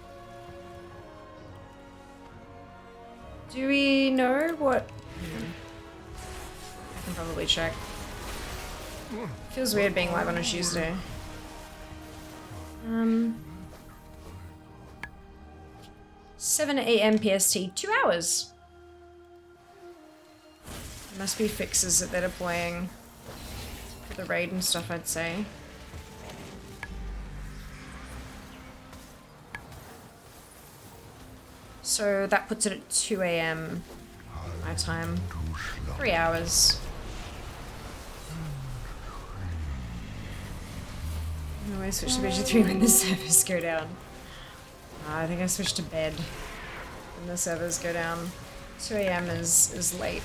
Do we know what? I can probably check. Feels weird being live on a Tuesday. 7 AM PST, 2 hours. There must be fixes that they're deploying for the raid and stuff, I'd say. So that puts it at 2 AM my time. 3 hours. I always switch to BG3 when the servers go down. I think I switched to bed when the servers go down. 2 AM is late.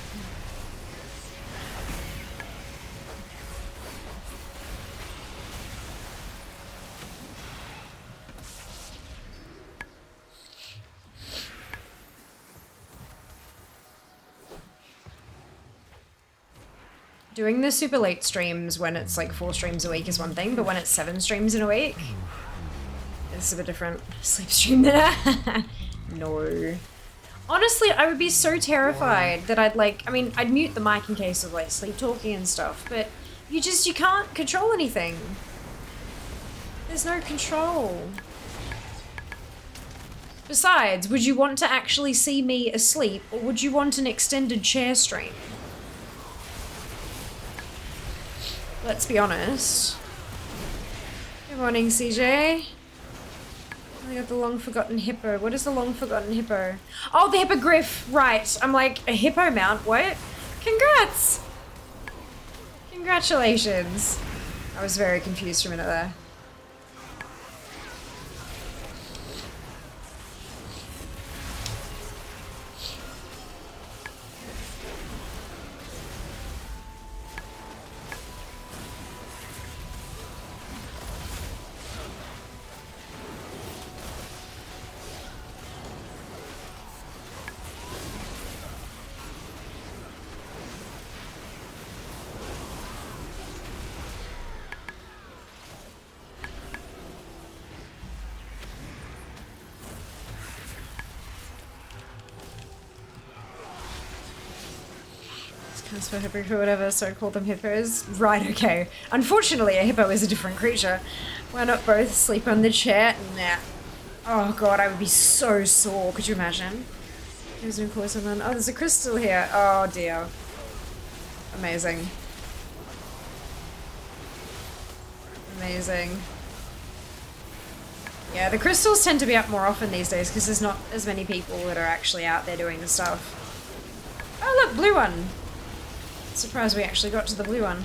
Doing the super late streams when it's like 4 streams a week is one thing, but when it's 7 streams in a week, it's a bit different. Sleep stream that no. Honestly, I would be so terrified that I'd I'd mute the mic in case of like sleep talking and stuff, but you can't control anything. There's no control. Besides, would you want to actually see me asleep, or would you want an extended share stream? Let's be honest. Good morning, CJ. I got the long forgotten hippo. What is the long forgotten hippo? Oh, the hippogriff. Right. I'm like, a hippo mount? What? Congrats. Congratulations. I was very confused for a minute there. For hippo or whatever, so I call them hippos. Right, okay. Unfortunately, a hippo is a different creature. Why not both sleep on the chair? Nah. Oh god, I would be so sore. Could you imagine? There's no course on. Oh, there's a crystal here. Oh dear. Amazing. Amazing. Yeah, the crystals tend to be up more often these days because there's not as many people that are actually out there doing the stuff. Oh look, blue one. Surprised we actually got to the blue one.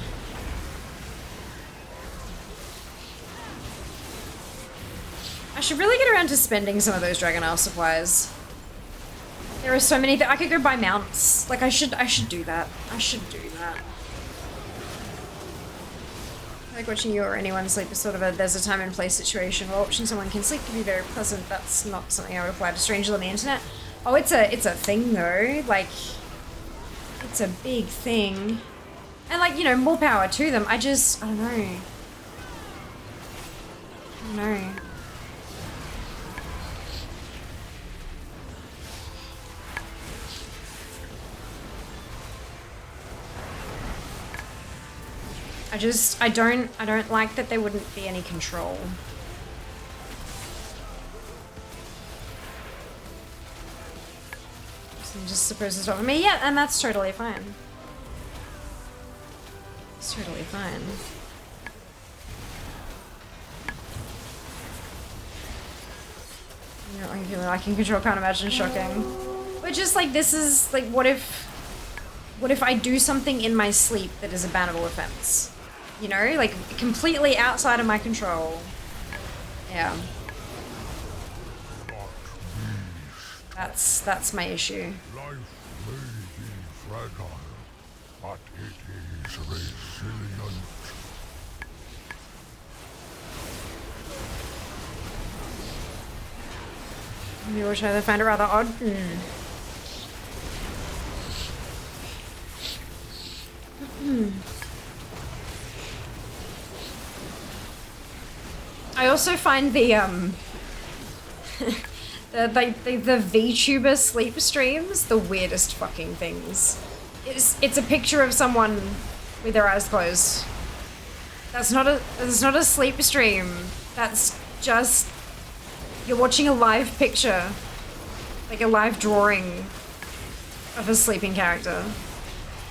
I should really get around to spending some of those Dragon Isle supplies. There are so many that I could go buy mounts. Like I should do that. I should do that. I like watching you or anyone sleep is sort of a there's a time and place situation. While watching someone can sleep can be very pleasant. That's not something I would apply to strangers on the internet. Oh, it's a thing though. Like it's a big thing. And like, you know, more power to them. I don't know. I don't know. I don't like that there wouldn't be any control. I'm just supposed to stop for me. Yeah, and that's totally fine. It's totally fine. You know, I can control, can't imagine shocking. But just like this is like what if I do something in my sleep that is a bannable offense? You know, like completely outside of my control. Yeah. That's my issue. Life may be fragile, but it is resilient. Maybe we'll try to find it rather odd. I also find the the VTuber sleep streams the weirdest fucking things. It's a picture of someone with their eyes closed. That's not a sleep stream. That's just you're watching a live picture, like a live drawing of a sleeping character.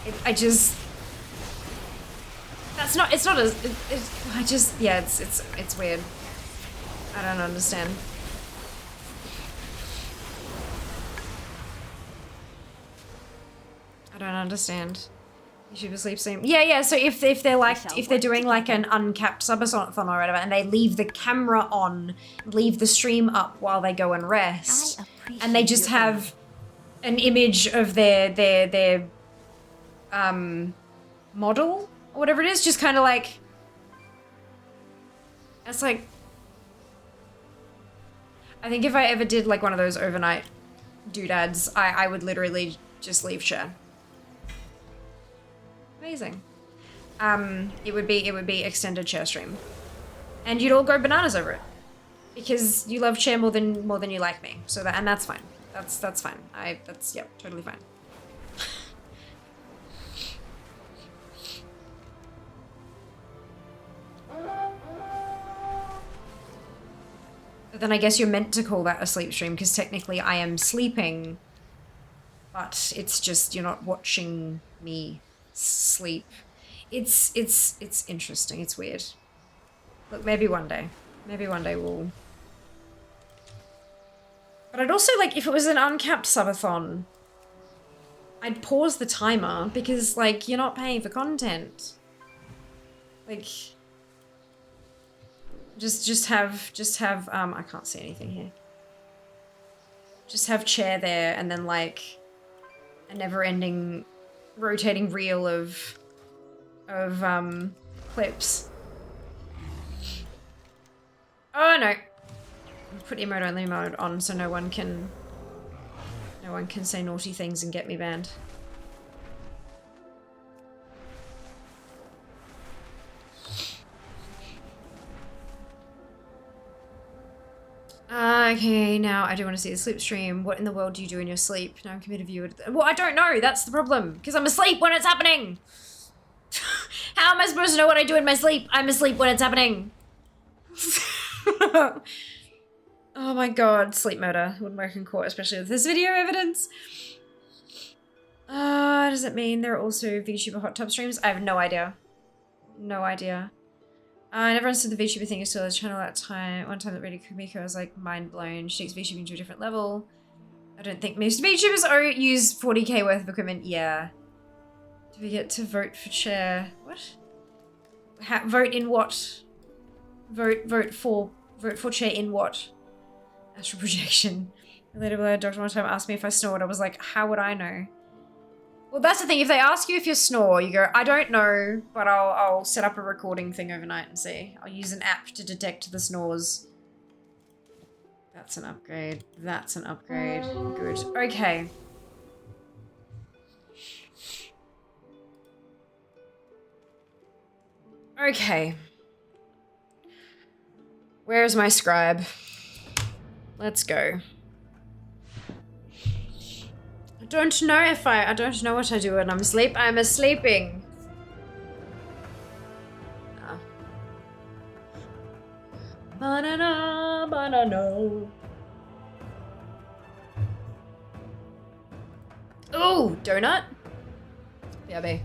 It's weird. I don't understand. I don't understand. YouTuber sleep stream. Yeah, so if they're doing like an uncapped subathon or whatever and they leave the camera on, leave the stream up while they go and rest, and they just have an image of their model or whatever it is, just kind of like, it's like, I think if I ever did like one of those overnight doodads, I would literally just leave share. Amazing. It would be extended share stream, and you'd all go bananas over it because you love share more than you like me. So that's fine. That's fine. That's totally fine. But then I guess you're meant to call that a sleep stream because technically I am sleeping, but it's just you're not watching me sleep. It's interesting. It's weird. Look, maybe one day we'll. But I'd also like if it was an uncapped subathon, I'd pause the timer because like you're not paying for content. Like. Just have I can't see anything here. Just have chair there and then like a never-ending rotating reel of clips. Oh no. Put emote only mode on so no one can say naughty things and get me banned. Okay, now I do want to see the sleep stream. What in the world do you do in your sleep? Now I'm committed viewer. Well, I don't know. That's the problem. Because I'm asleep when it's happening. How am I supposed to know what I do in my sleep? I'm asleep when it's happening. Oh my god. Sleep murder. Wouldn't work in court, especially with this video evidence. Does it mean there are also VTuber hot tub streams? I have no idea. No idea. I never understood the VTuber thing until the channel that time. One time that really Kumiko, I was like mind blown. She takes VTubing to a different level. I don't think most VTubers use 40k worth of equipment. Yeah. Do we get to vote for chair? What? Vote in what? Vote for chair in what? Astral projection. Later, a doctor one time asked me if I snored. I was like, how would I know? Well, that's the thing. If they ask you if you snore, you go, I don't know, but I'll set up a recording thing overnight and see. I'll use an app to detect the snores. That's an upgrade. That's an upgrade. Good. Okay. Okay. Where's my scribe? Let's go. I don't know what I do when I'm asleep. I'm sleeping. Banana, banana. Ooh, donut. BRB.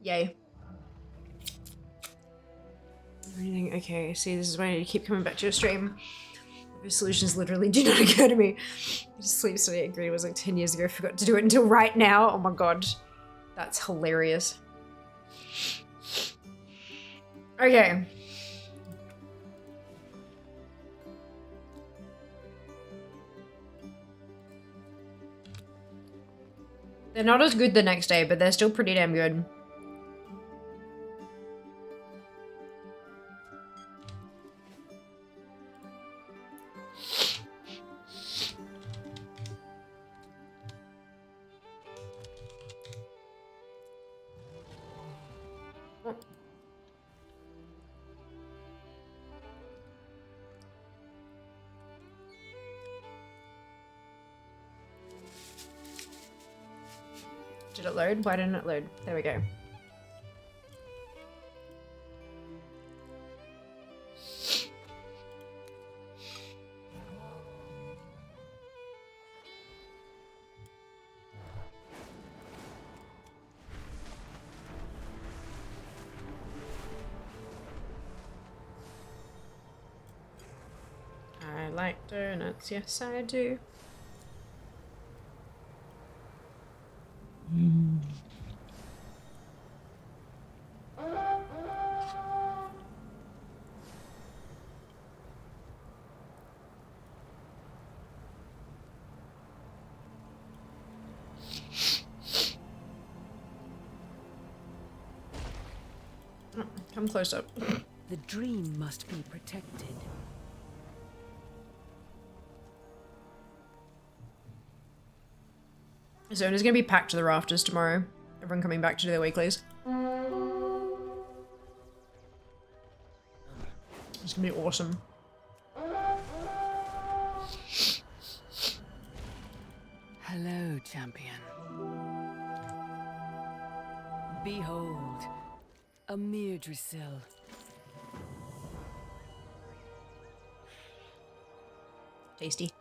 Yay. Anything? Okay, see, this is why I need to keep coming back to your stream. The solutions literally do not occur to me. Sleep study, I agree, it was like 10 years ago. I forgot to do it until right now. Oh my god. That's hilarious. Okay. They're not as good the next day, but they're still pretty damn good. Did it load? Why didn't it load? There we go. I like donuts, yes I do. Come close up. The dream must be protected. Zona's gonna be packed to the rafters tomorrow. Everyone coming back to do their weeklies. It's gonna be awesome. Hello, champion. Behold, a Mirdrasil. Tasty.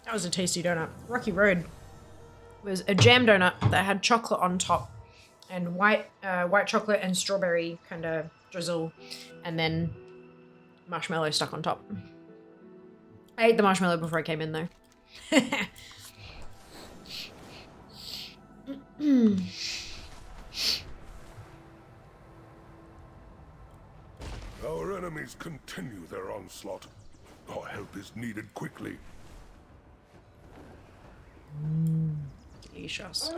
That was a tasty donut. Rocky Road was a jam donut that had chocolate on top and white chocolate and strawberry kind of drizzle, and then marshmallow stuck on top. I ate the marshmallow before I came in though. Our enemies continue their onslaught. Our help is needed quickly. Delicious.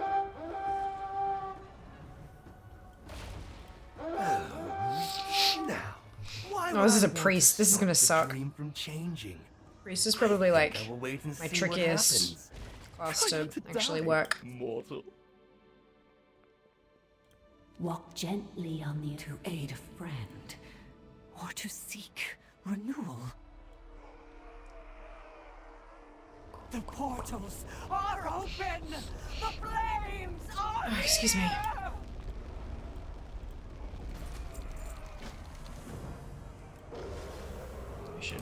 Now, why Oh, this is a would I want to priest. This is gonna stop the suck. dream from changing? Priest is probably like I will wait and my see what trickiest happens. class Try to not to actually die, work. Mortal. Walk gently on the to aid a friend, or to seek renewal. The portals are open! The flames are Oh, excuse me. here! I should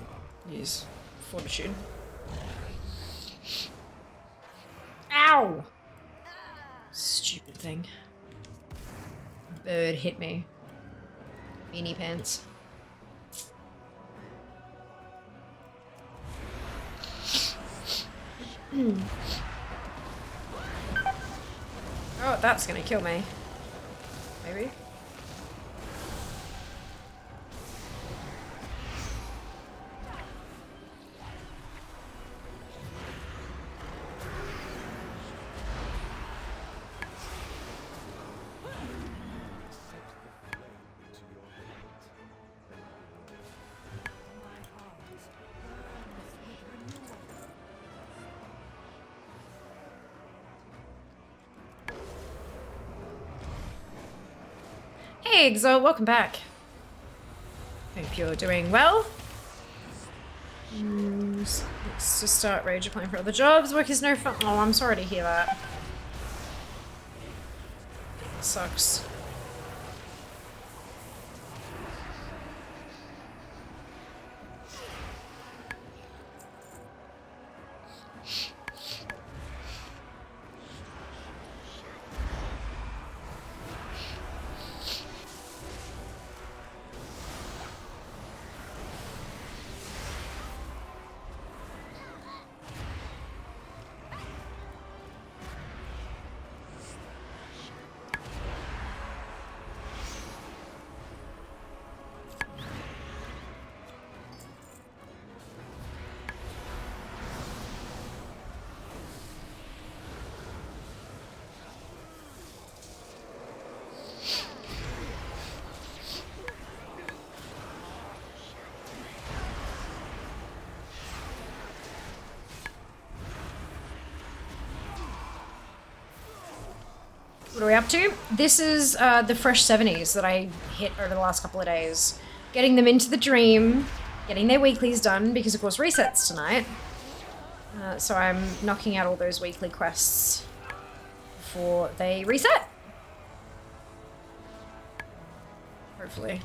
use fortitude. Ow! Stupid thing. Bird hit me. Beanie pants. Oh, that's gonna kill me. Maybe. Hey, Exo, welcome back. Hope you're doing well. Let's just start Rage applying for other jobs. Work is no fun. Oh, I'm sorry to hear that. Sucks. What are we up to? This is the fresh 70s that I hit over the last couple of days. Getting them into the dream, getting their weeklies done, because of course resets tonight. So I'm knocking out all those weekly quests before they reset. Hopefully.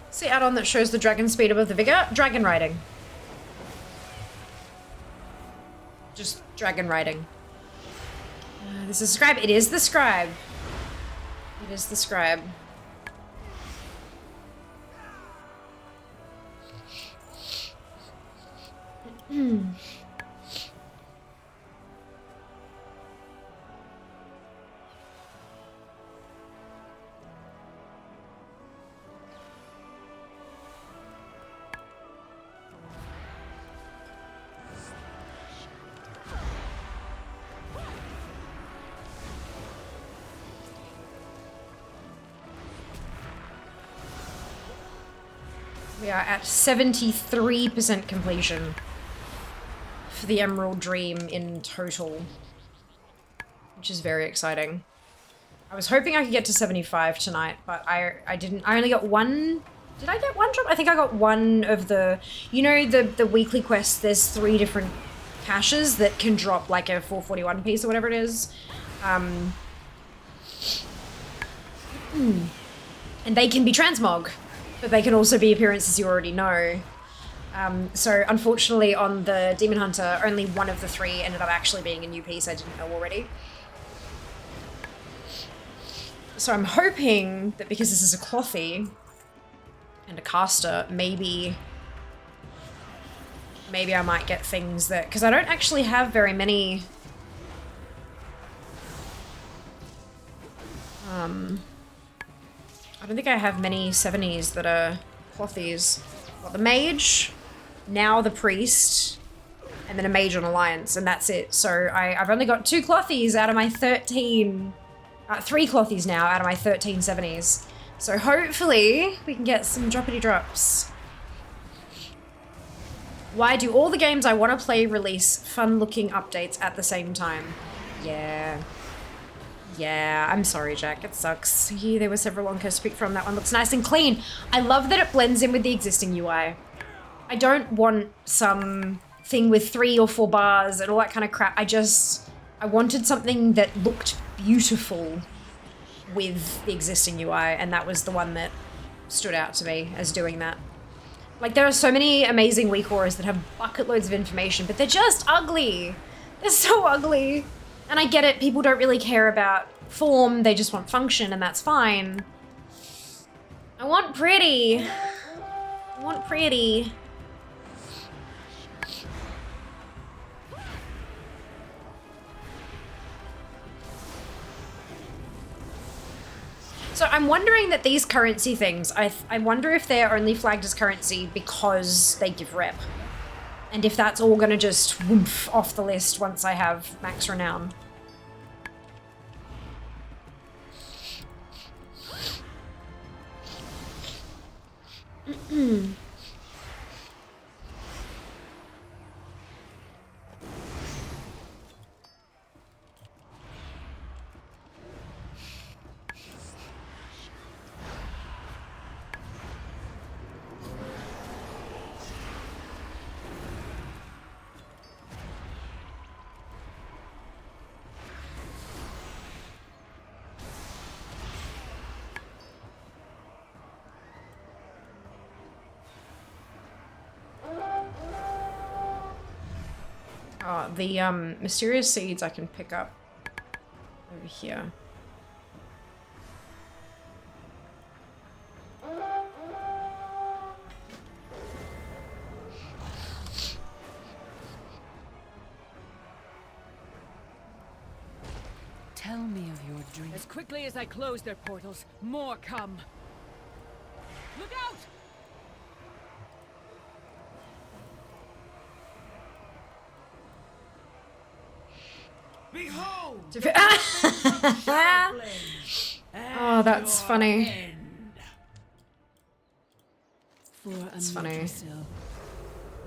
What's the add-on that shows the dragon speed above the vigor? Dragon riding. Just dragon riding. This is the scribe. It is the scribe. It is the scribe. We are at 73% completion for the Emerald Dream in total, which is very exciting. I was hoping I could get to 75 tonight, but I didn't. I only got one. Did I get one drop? I think I got one of the, you know, the weekly quests. There's 3 different caches that can drop like a 441 piece or whatever it is. And they can be transmog. But they can also be appearances you already know. So unfortunately on the Demon Hunter, only one of the 3 ended up actually being a new piece I didn't know already. So I'm hoping that because this is a clothy and a caster, maybe I might get things that, because I don't actually have very many I don't think I have many 70s that are clothies. Got the mage, now the priest, and then a mage on Alliance, and that's it. So I've only got 2 clothies out of my 13, 3 clothies now out of my 13 70s. So hopefully we can get some droppity drops. Why do all the games I want to play release fun looking updates at the same time? Yeah, I'm sorry, Jack. It sucks. Yeah, there were several Loncos to pick from. That one looks nice and clean. I love that it blends in with the existing UI. I don't want some thing with 3 or 4 bars and all that kind of crap. I wanted something that looked beautiful with the existing UI, and that was the one that stood out to me as doing that. Like, there are so many amazing weak auras that have bucket loads of information, but they're just ugly. They're so ugly. And I get it, people don't really care about form, they just want function, and that's fine. I want pretty. I want pretty. So I'm wondering that these currency things, I wonder if they're only flagged as currency because they give rep. And if that's all gonna just whoomph off the list once I have max renown. The mysterious seeds I can pick up over here. Tell me of your dreams. As quickly as I close their portals, more come. Look out! Behold! Oh, that's funny. For a Mirdrasil,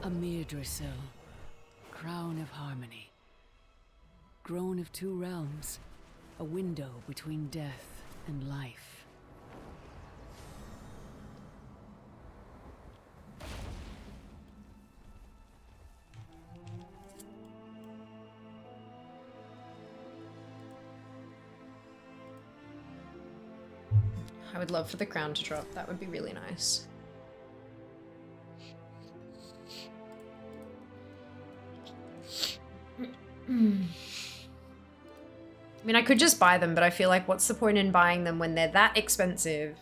a Mirdrasil, crown of harmony, grown of two realms, a window between death and life. I would love for the crown to drop. That would be really nice. I mean, I could just buy them, but I feel like what's the point in buying them when they're that expensive?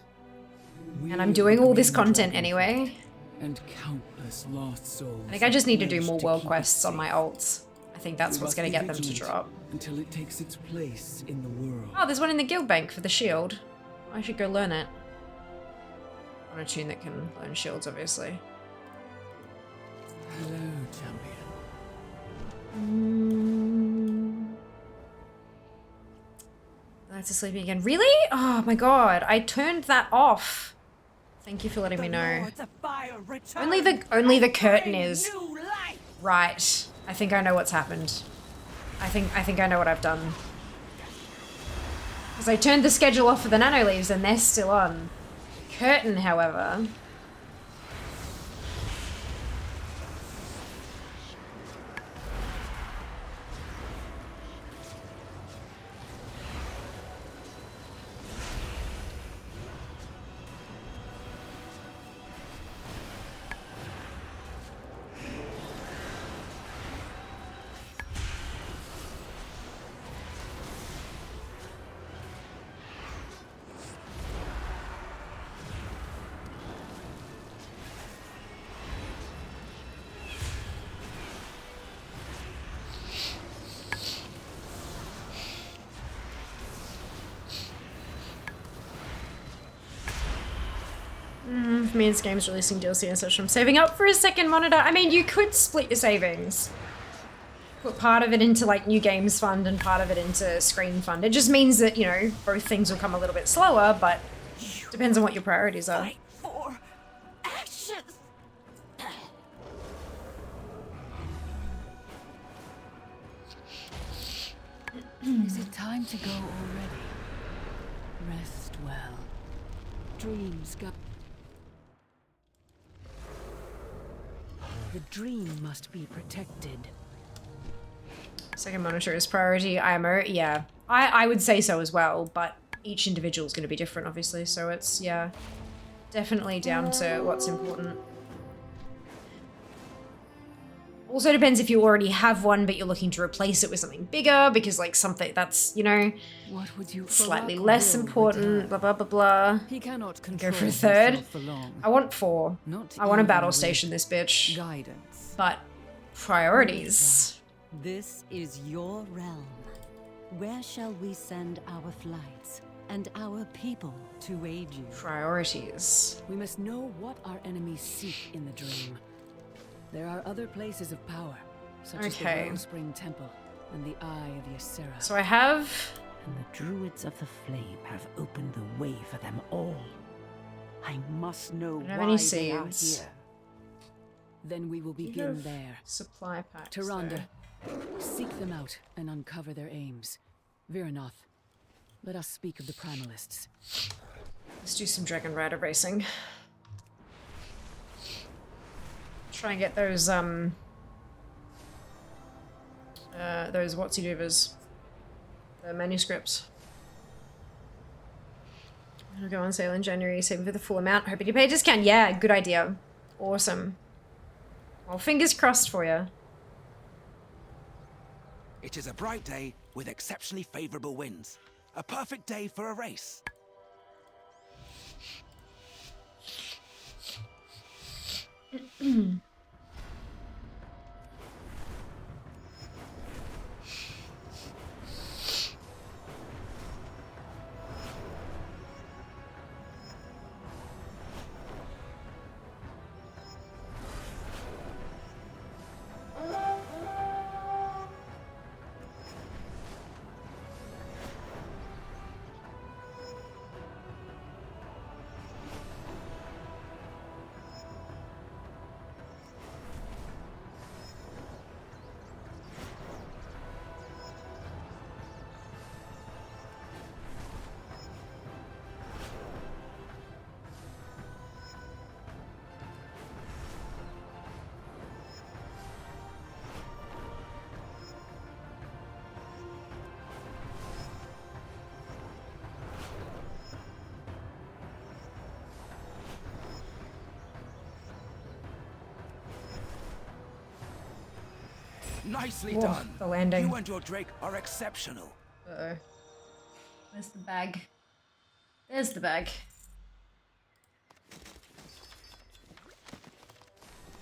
And I'm doing all this content anyway. And countless lost souls. I think I just need to do more world quests on my alts. I think that's what's going to get them to drop. Until it takes its place in the world. Oh, there's one in the guild bank for the shield. I should go learn it. On a tune that can learn shields, obviously. Hello, champion. That's sleeping again. Really? Oh my god, I turned that off. Thank you for letting me know. Only the curtain is right. I think I know what's happened. I think I know what I've done. Because I turned the schedule off for the nano leaves and they're still on. Curtain, however. For me, this game's releasing DLC and such. I'm saving up for a second monitor. I mean, you could split your savings. Put part of it into like new games fund and part of it into screen fund. It just means that, you know, both things will come a little bit slower, but depends on what your priorities are. For ashes. Is it time to go already? Rest well. Dreams go. The dream must be protected. Second monitor is priority. IMO, yeah. I would say so as well, but each individual is going to be different, obviously, so it's, yeah, definitely down to what's important. Also depends if you already have one, but you're looking to replace it with something bigger, because, like, something that's, you know, what would you slightly less important, blah, blah, blah, blah. He cannot Go for a third. I want 4. I want to battle station this bitch. Guidance. But priorities. This is your realm. Where shall we send our flights? and our people to aid you. Priorities. We must know what our enemies seek in the dream. There are other places of power, such as the Wellspring Temple and the Eye of Ysera. So I have... And the Druids of the Flame have opened the way for them all. I must know why they are here. Then we will begin there. Supply packs. Tyrande, seek them out and uncover their aims. Viranoth, let us speak of the Primalists. Let's do some Dragon Rider racing. Try and get those whatsy-doovers. The manuscripts. I'll go on sale in January, saving for the full amount. Hoping you pay a discount. Yeah, good idea. Awesome. Well, fingers crossed for you. It is a bright day with exceptionally favorable winds. A perfect day for a race. Nicely done. The landing. You and your Drake are exceptional. Uh-oh. Where's the bag? There's the bag.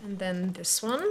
And then this one.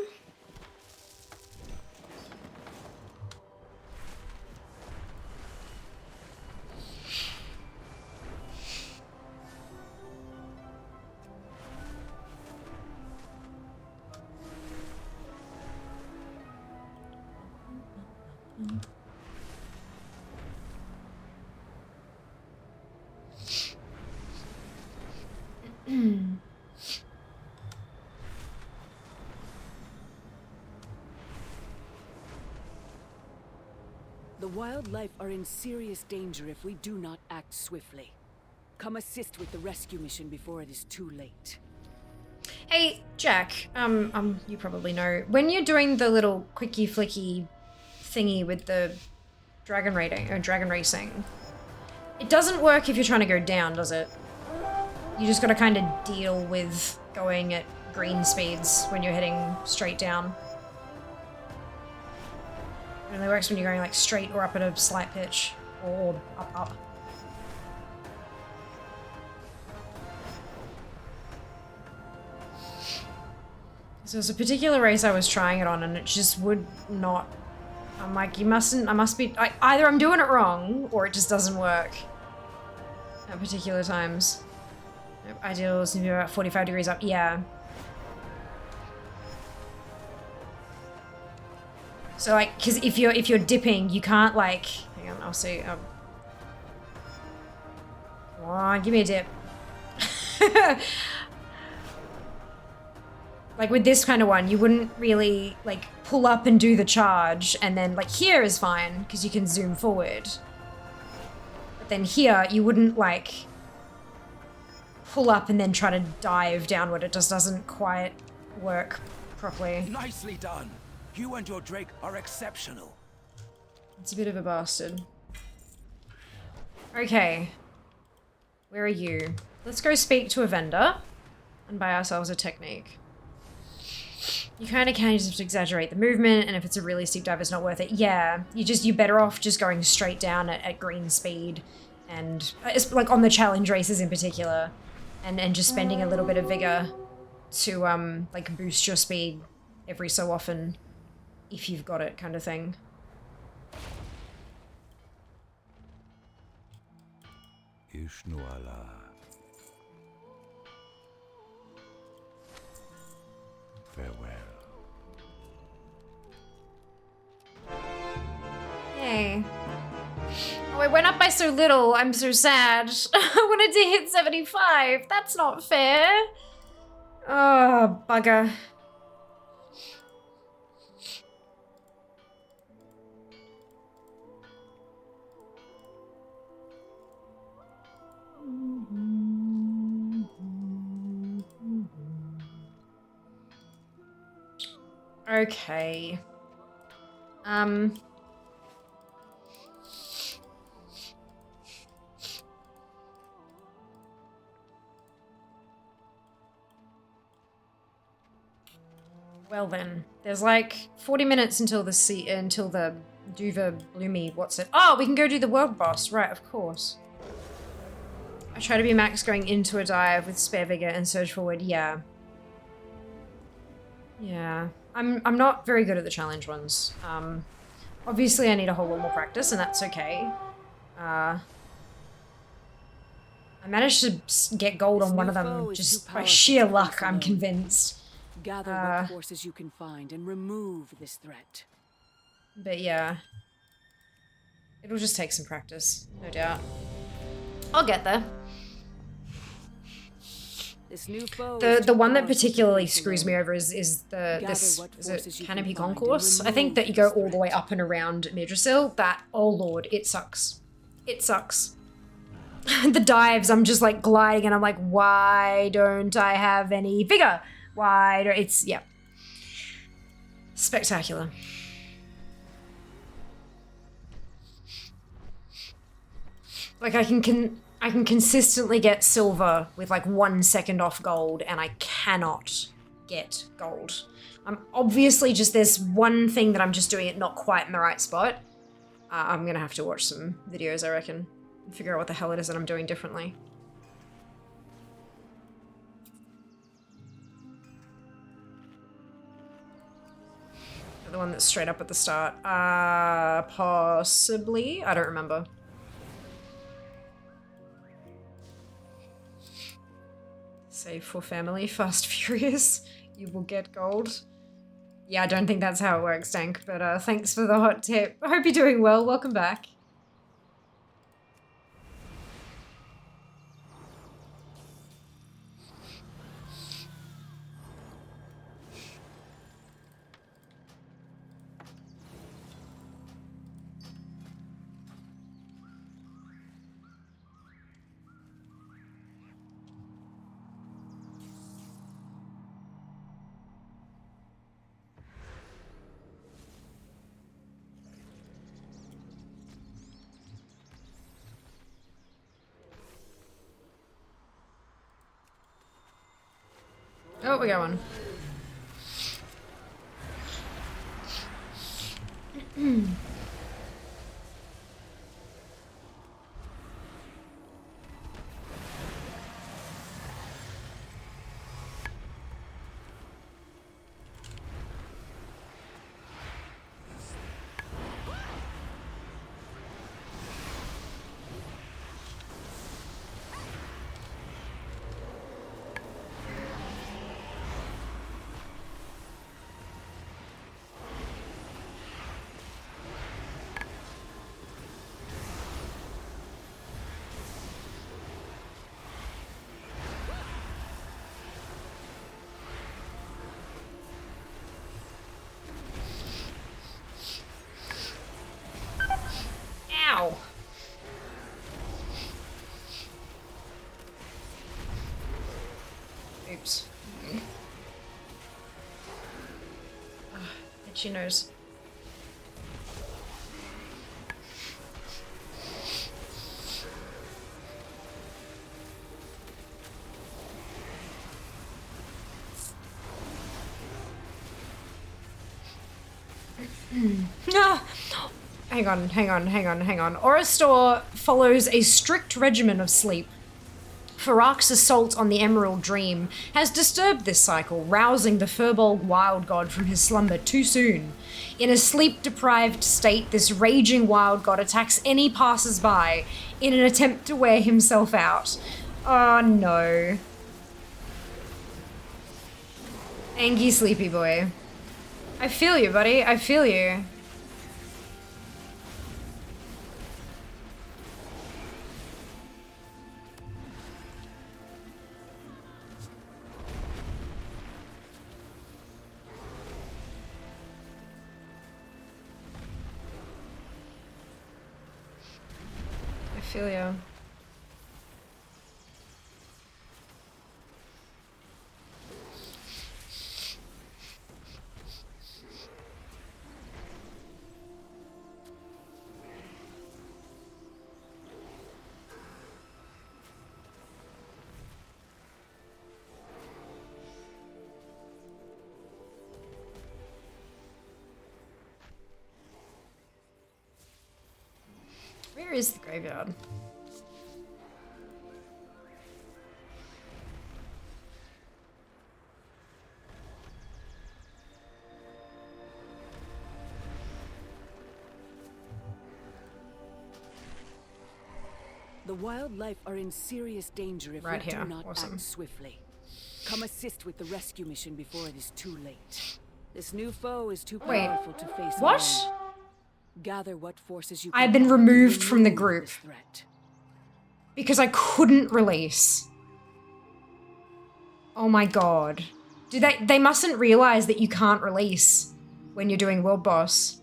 The wildlife are in serious danger if we do not act swiftly. Come assist with the rescue mission before it is too late. Hey, Jack, you probably know, when you're doing the little quickie flicky thingy with the dragon racing, it doesn't work if you're trying to go down, does it? You just gotta kind of deal with going at green speeds when you're heading straight down. It only works when you're going like straight or up at a slight pitch, or up. So there's a particular race I was trying it on and it just would not. I'm like, I must be, either I'm doing it wrong or it just doesn't work at particular times. Ideal seems to be about 45 degrees up, yeah. So like, cause if you're dipping, you can't like, hang on, I'll see. Come on, give me a dip. Like with this kind of one, you wouldn't really like pull up and do the charge and then like here is fine because you can zoom forward. But then here you wouldn't like pull up and then try to dive downward. It just doesn't quite work properly. Nicely done. You and your Drake are exceptional. It's a bit of a bastard. Okay. Where are you? Let's go speak to a vendor and buy ourselves a technique. You kind of can just exaggerate the movement, and if it's a really steep dive, it's not worth it. Yeah, you're better off just going straight down at green speed, and it's like on the challenge races in particular, and just spending a little bit of vigor to like boost your speed every so often, if you've got it, kind of thing. Ishnuala. Farewell. Yay. Oh, it went up by so little. I'm so sad. I wanted to hit 75. That's not fair. Oh, bugger. Okay. Well then, there's like 40 minutes until the Duva Bloomy what's it? Oh, we can go do the world boss, right, of course. I try to be max going into a dive with spare vigor and surge forward, yeah. Yeah. I'm not very good at the challenge ones. Obviously I need a whole lot more practice and that's okay. I managed to get gold on one of them just by sheer luck, I'm convinced. Gather what forces you can find and remove this threat. But yeah. It'll just take some practice, no doubt. I'll get there. This new foe the one that particularly screws me over is this Canopy Concourse. I think that you go all the way up and around Midrasil. That, oh lord, it sucks. It sucks. The dives, I'm just like gliding and I'm like, why don't I have any vigor? Why don't, it's, yeah. Spectacular. Like I can consistently get silver with like 1 second off gold and I cannot get gold. I'm obviously just, there's one thing that I'm just doing it not quite in the right spot. I'm gonna have to watch some videos, I reckon, and figure out what the hell it is that I'm doing differently. The one that's straight up at the start. Possibly? I don't remember. Save for family, Fast Furious. You will get gold. Yeah, I don't think that's how it works, Dank, but thanks for the hot tip. I hope you're doing well. Welcome back. Oh, we got one. Ow. Oops. Itchy nose. Hang on. Orastor follows a strict regimen of sleep. Farak's assault on the Emerald Dream has disturbed this cycle, rousing the Furbolg wild god from his slumber too soon. In a sleep-deprived state, this raging wild god attacks any passers-by in an attempt to wear himself out. Oh no. Angie sleepy boy. I feel you, buddy. I feel you. I feel you. Where is the graveyard? The wildlife are in serious danger if Right we here. do not Awesome. act swiftly. Come assist with the rescue mission before it is too late. This new foe is too Wait, powerful to face what? alone. Gather what forces you I've can been find and removed from the remove group this threat. because I couldn't release. Oh my god. They mustn't realize that you can't release when you're doing World Boss.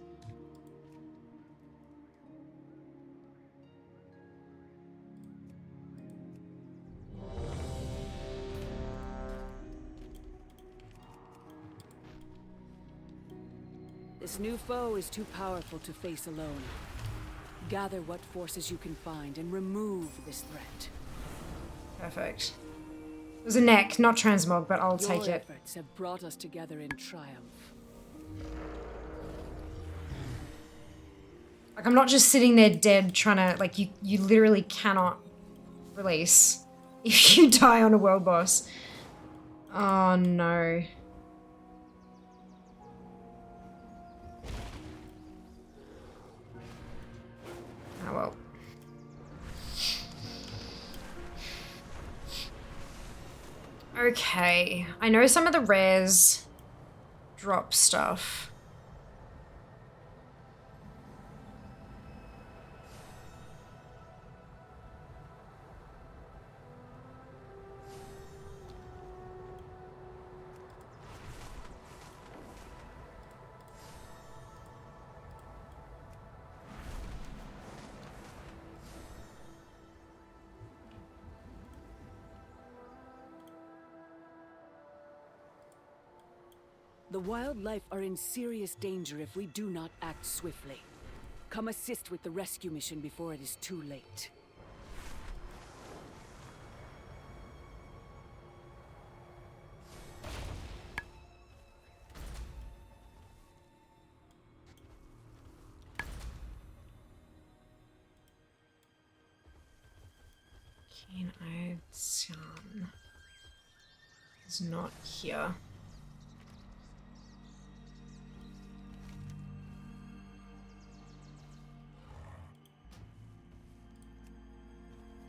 This new foe is too powerful to face alone. Gather what forces you can find and remove this threat. Perfect. It was a neck, not transmog, but I'll take Your it. efforts have brought us together in triumph. Like, I'm not just sitting there dead trying to, like, you literally cannot release if you die on a World Boss. Oh no. Oh well. Okay, I know some of the rares drop stuff. The wildlife are in serious danger if we do not act swiftly. Come assist with the rescue mission before it is too late. Keen-eyed Sun is not here.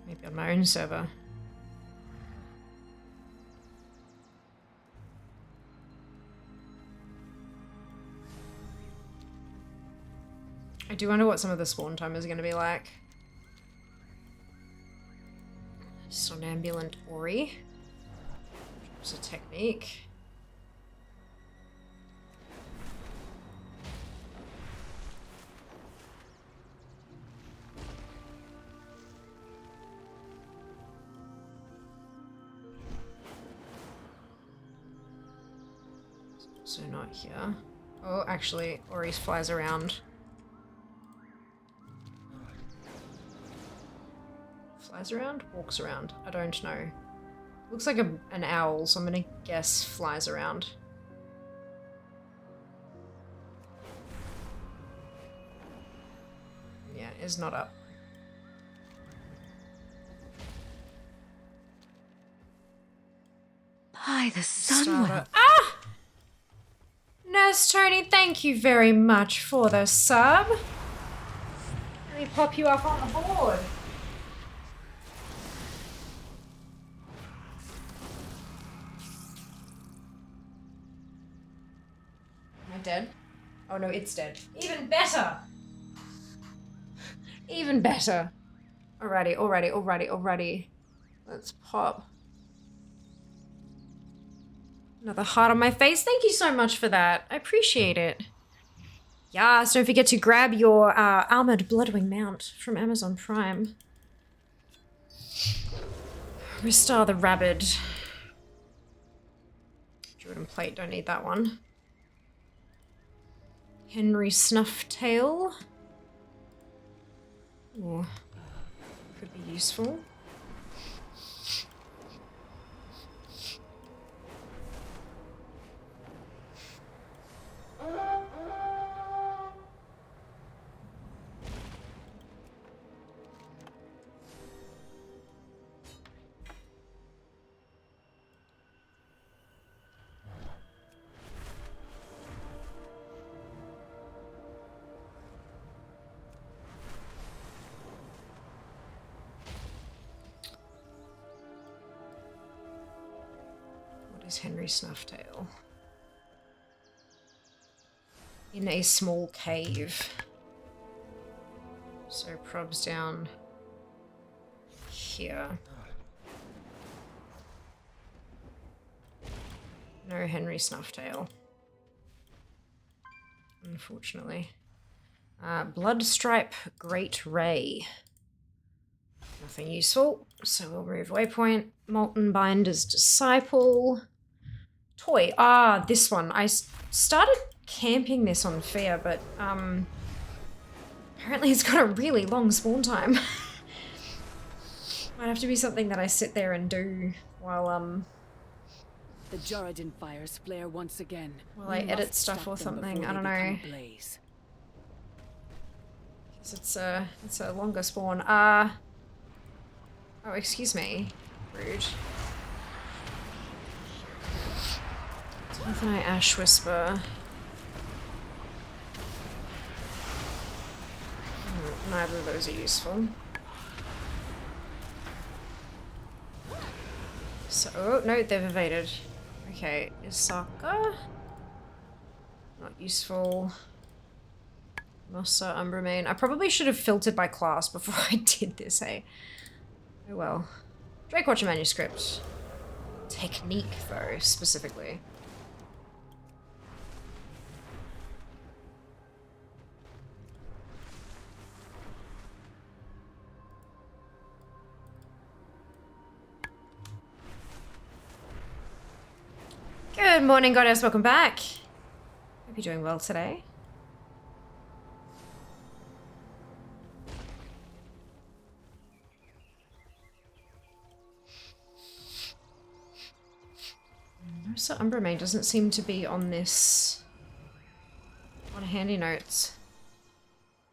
Maybe on my own server. I do wonder what some of the spawn time is going to be like. Somnambulant Ori. It's a technique. So not here. Oh, actually, Ori flies around. Flies around? Walks around. I don't know. Looks like an owl, so I'm gonna guess flies around. Yeah, is not up. Why, the sun Starter. will. Ah! Nurse Tony, thank you very much for the sub. Let me pop you up on the board. Am I dead? Oh no, it's dead. Even better! Even better. Alrighty. Let's pop. Another heart on my face. Thank you so much for that. I appreciate it. Yes, don't forget to grab your armored Bloodwing mount from Amazon Prime. Restore the Rabid. Jordan Plate, don't need that one. Henry Snufftail. Ooh, could be useful. Henry Snufftail. In a small cave. So probs down here. No Henry Snufftail. Unfortunately. Bloodstripe Great Ray. Nothing useful, so we'll remove waypoint. Molten Binder's Disciple. Toy. Ah, this one. I started camping this on Fear, but apparently it's got a really long spawn time. Might have to be something that I sit there and do while The Jaradin fires flare once again. while I edit stuff or something. I don't know. Because it's a longer spawn. Oh, excuse me. Rude. Something Ash Whisper. Neither of those are useful. So, oh, no, they've evaded. Okay, Isaka? Not useful. Mossa, Umbramain. I probably should have filtered by class before I did this, eh? Oh well. Drakewatcher manuscript. Technique, though, specifically. Good morning, Goddess. Welcome back. Hope you're doing well today. So Umbramain doesn't seem to be on this on handy notes,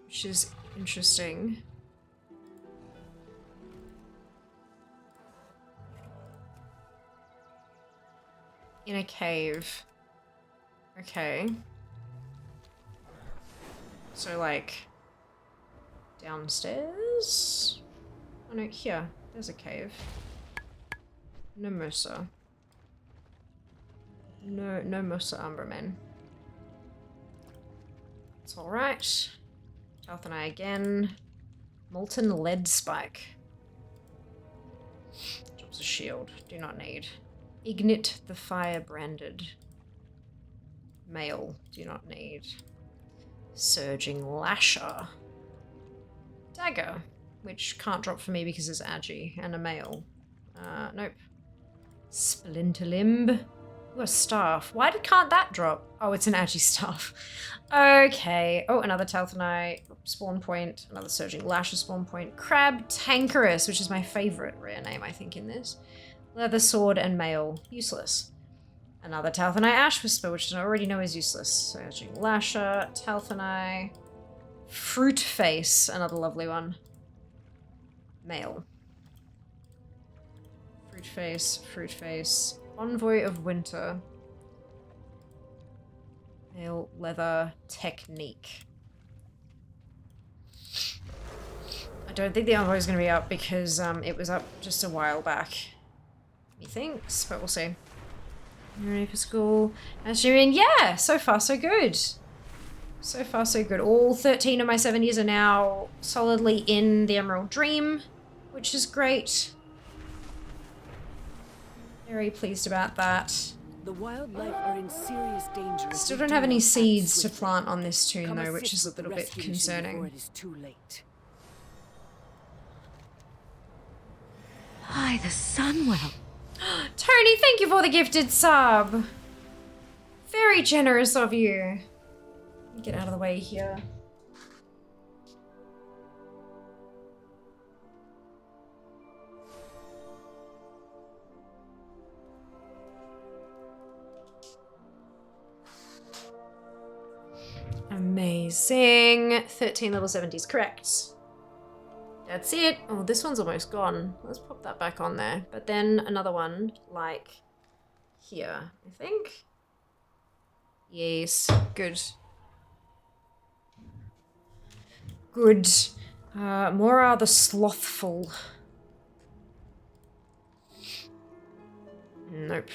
which is interesting. In a cave. Okay. So like downstairs? Oh no, here. There's a cave. No Musa. No Musa Umberman. It's alright. Talthanai again. Molten lead spike. Drops a shield. Do not need. Ignite the fire branded. Mail. Do not need. Surging lasher. Dagger. Which can't drop for me because it's agi. And a mail. Nope. Splinter limb. Ooh, a staff. Why can't that drop? Oh, it's an agi staff. Okay. Oh, another Talthanai spawn point. Another Surging Lasher spawn point. Crab Tankerus, which is my favorite rare name, I think, in this. Leather sword and mail. Useless. Another Talthanai Ash Whisper, which I already know is useless. Surging Lasher. Talthanai. Fruit Face. Another lovely one. Mail. Fruit Face. Fruit Face. Envoy of Winter. Mail leather technique. I don't think the Envoy is going to be up because it was up just a while back. Methinks, but we'll see. You ready for school? Assuming, yeah, so far so good. So far so good. All 13 of my 70s are now solidly in the Emerald Dream, which is great. Very pleased about that. The wildlife are in serious danger. Still don't have any seeds to plant on this tune though, which is a little bit concerning. It is too late. By the Sunwell. Tony, thank you for the gifted sub. Very generous of you. Let me get out of the way here. Amazing. 13 level 70s, correct. That's it. Oh, this one's almost gone. Let's pop that back on there. But then another one, like here, I think. Yes, good. Good. Mora the Slothful. Nope.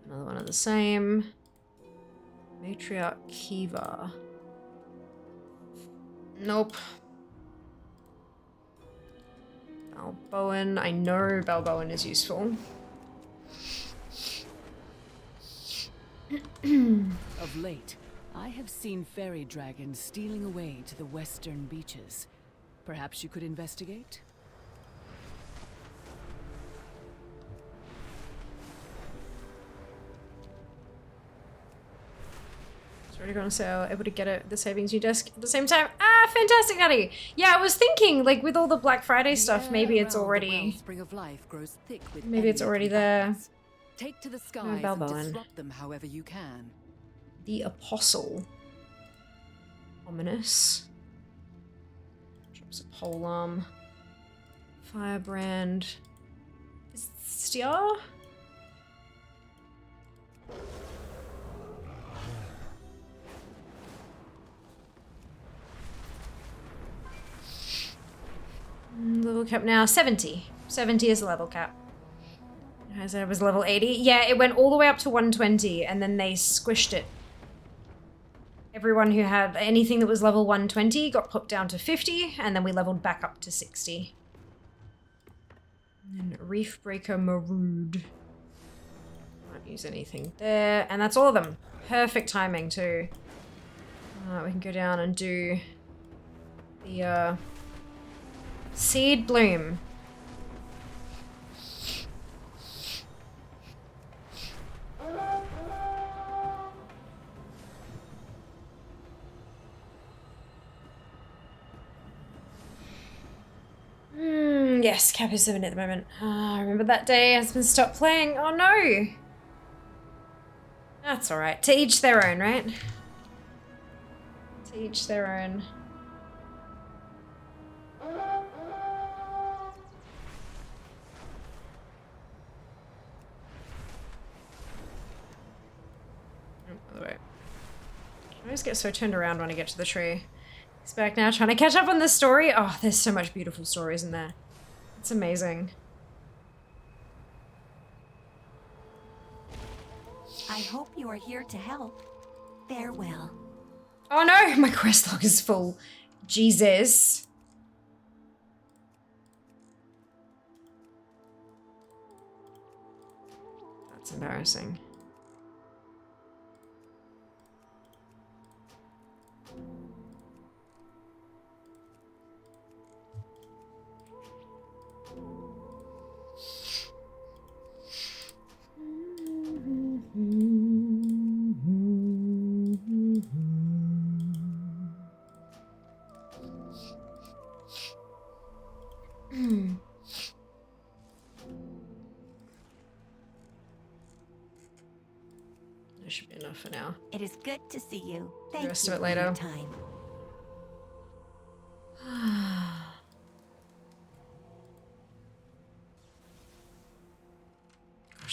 Another one of the same. Matriarch Kiva. Nope. Balboan. I know Balboan is useful. Of late, I have seen fairy dragons stealing away to the western beaches. Perhaps you could investigate? Already gone sale, able to get it the savings new desk at the same time. Ah, fantastic, Chatty. Yeah, I was thinking, like, with all the Black Friday stuff, maybe it's already... Maybe it's already there. Take to the skies and disrupt them however you can. The Apostle. Ominous. Drops a polearm. Firebrand. Stiar? Level cap now 70. 70 is the level cap. As I was level 80. Yeah, it went all the way up to 120 and then they squished it. Everyone who had anything that was level 120 got put down to 50 and then we leveled back up to 60. And Reefbreaker Marood. Can't use anything there. And that's all of them. Perfect timing too. We can go down and do the Seed Bloom. Yes, cap is 7 at the moment. I remember that day husband stopped playing. Oh no! That's alright. To each their own, right? To each their own. By the way. I always get so turned around when I get to the tree. He's back now trying to catch up on the story. Oh, there's so much beautiful stories in there. It's amazing. I hope you are here to help. Farewell. Oh no, my quest log is full. Jesus. That's embarrassing. That should be enough for now. It is good to see you. Thank The rest you of it for your later. time.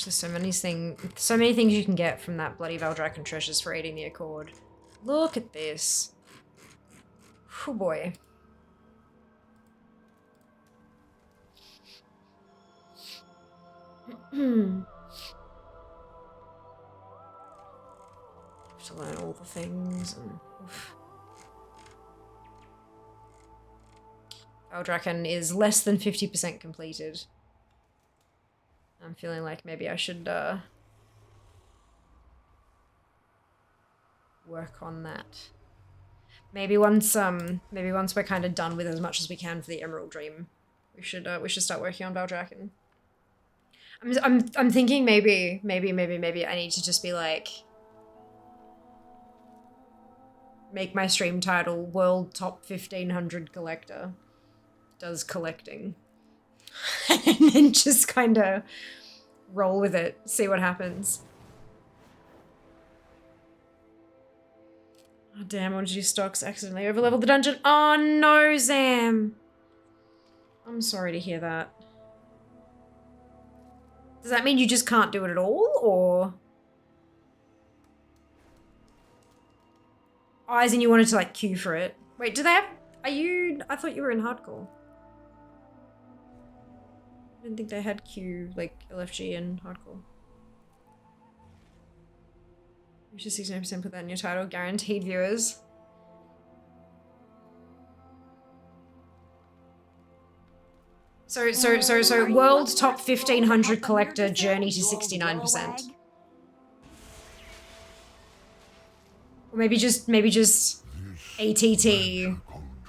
Gosh, there's so many things you can get from that bloody Valdrakken treasures for aiding the Accord. Look at this. Oh boy. Have to learn all the things and oof. Valdrakken is less than 50% completed. I'm feeling like maybe I should work on that. Maybe once we're kind of done with as much as we can for the Emerald Dream, we should start working on Valdrakken. I'm thinking maybe I need to just be like, make my stream title World Top 1500 Collector does collecting. And then just kind of roll with it, see what happens. Oh damn, one of your stocks accidentally overleveled the dungeon. Oh no, Zam! I'm sorry to hear that. Does that mean you just can't do it at all, or? Oh, as in you wanted to like queue for it. Wait, do they have, I thought you were in hardcore. I didn't think they had queue, like LFG and hardcore. You should 69% put that in your title, guaranteed viewers. So world top 1500 collector journey to 69%. Or maybe just ATT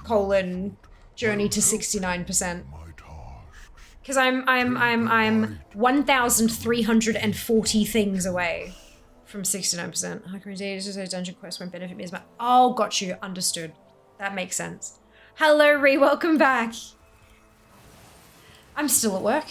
colon journey to 69%. Because I'm 1,340 things away from 69%. How can we say this? Dungeon quest won't benefit me as much? Oh, got you. Understood. That makes sense. Hello, Ree. Welcome back. I'm still at work.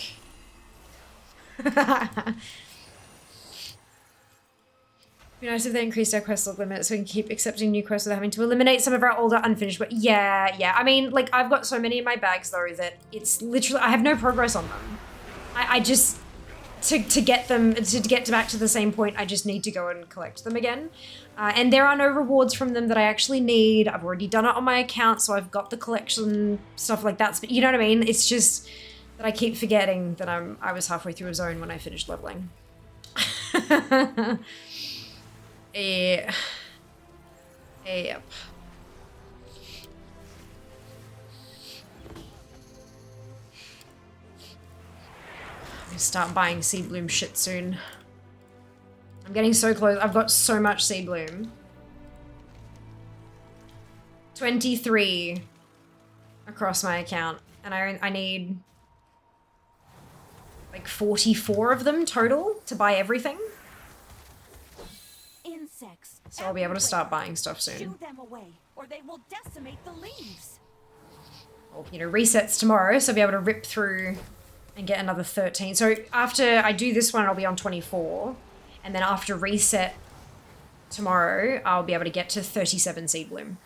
Be nice if they increased our quest log limit so we can keep accepting new quests without having to eliminate some of our older unfinished. But yeah. I mean, like, I've got so many in my bags though that it's literally, I have no progress on them. I just, to get back to the same point, I just need to go and collect them again. And there are no rewards from them that I actually need. I've already done it on my account, so I've got the collection, stuff like that. But you know what I mean? It's just that I keep forgetting that I was halfway through a zone when I finished leveling. Yep. I'm gonna start buying Seed Bloom shit soon. I'm getting so close. I've got so much Seed Bloom. 23 across my account, and I need like 44 of them total to buy everything. Insects. So I'll be able to start buying stuff soon. Shoo them away, or they will decimate the leaves. Well, you know, resets tomorrow, so I'll be able to rip through and get another 13. So after I do this one, I'll be on 24. And then after reset tomorrow, I'll be able to get to 37 Seed Bloom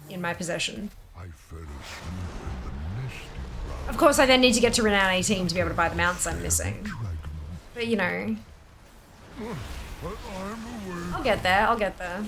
in my possession. Of course, I then need to get to Renown 18 to be able to buy the mounts I'm missing. But, you know, I'll get there, I'll get there.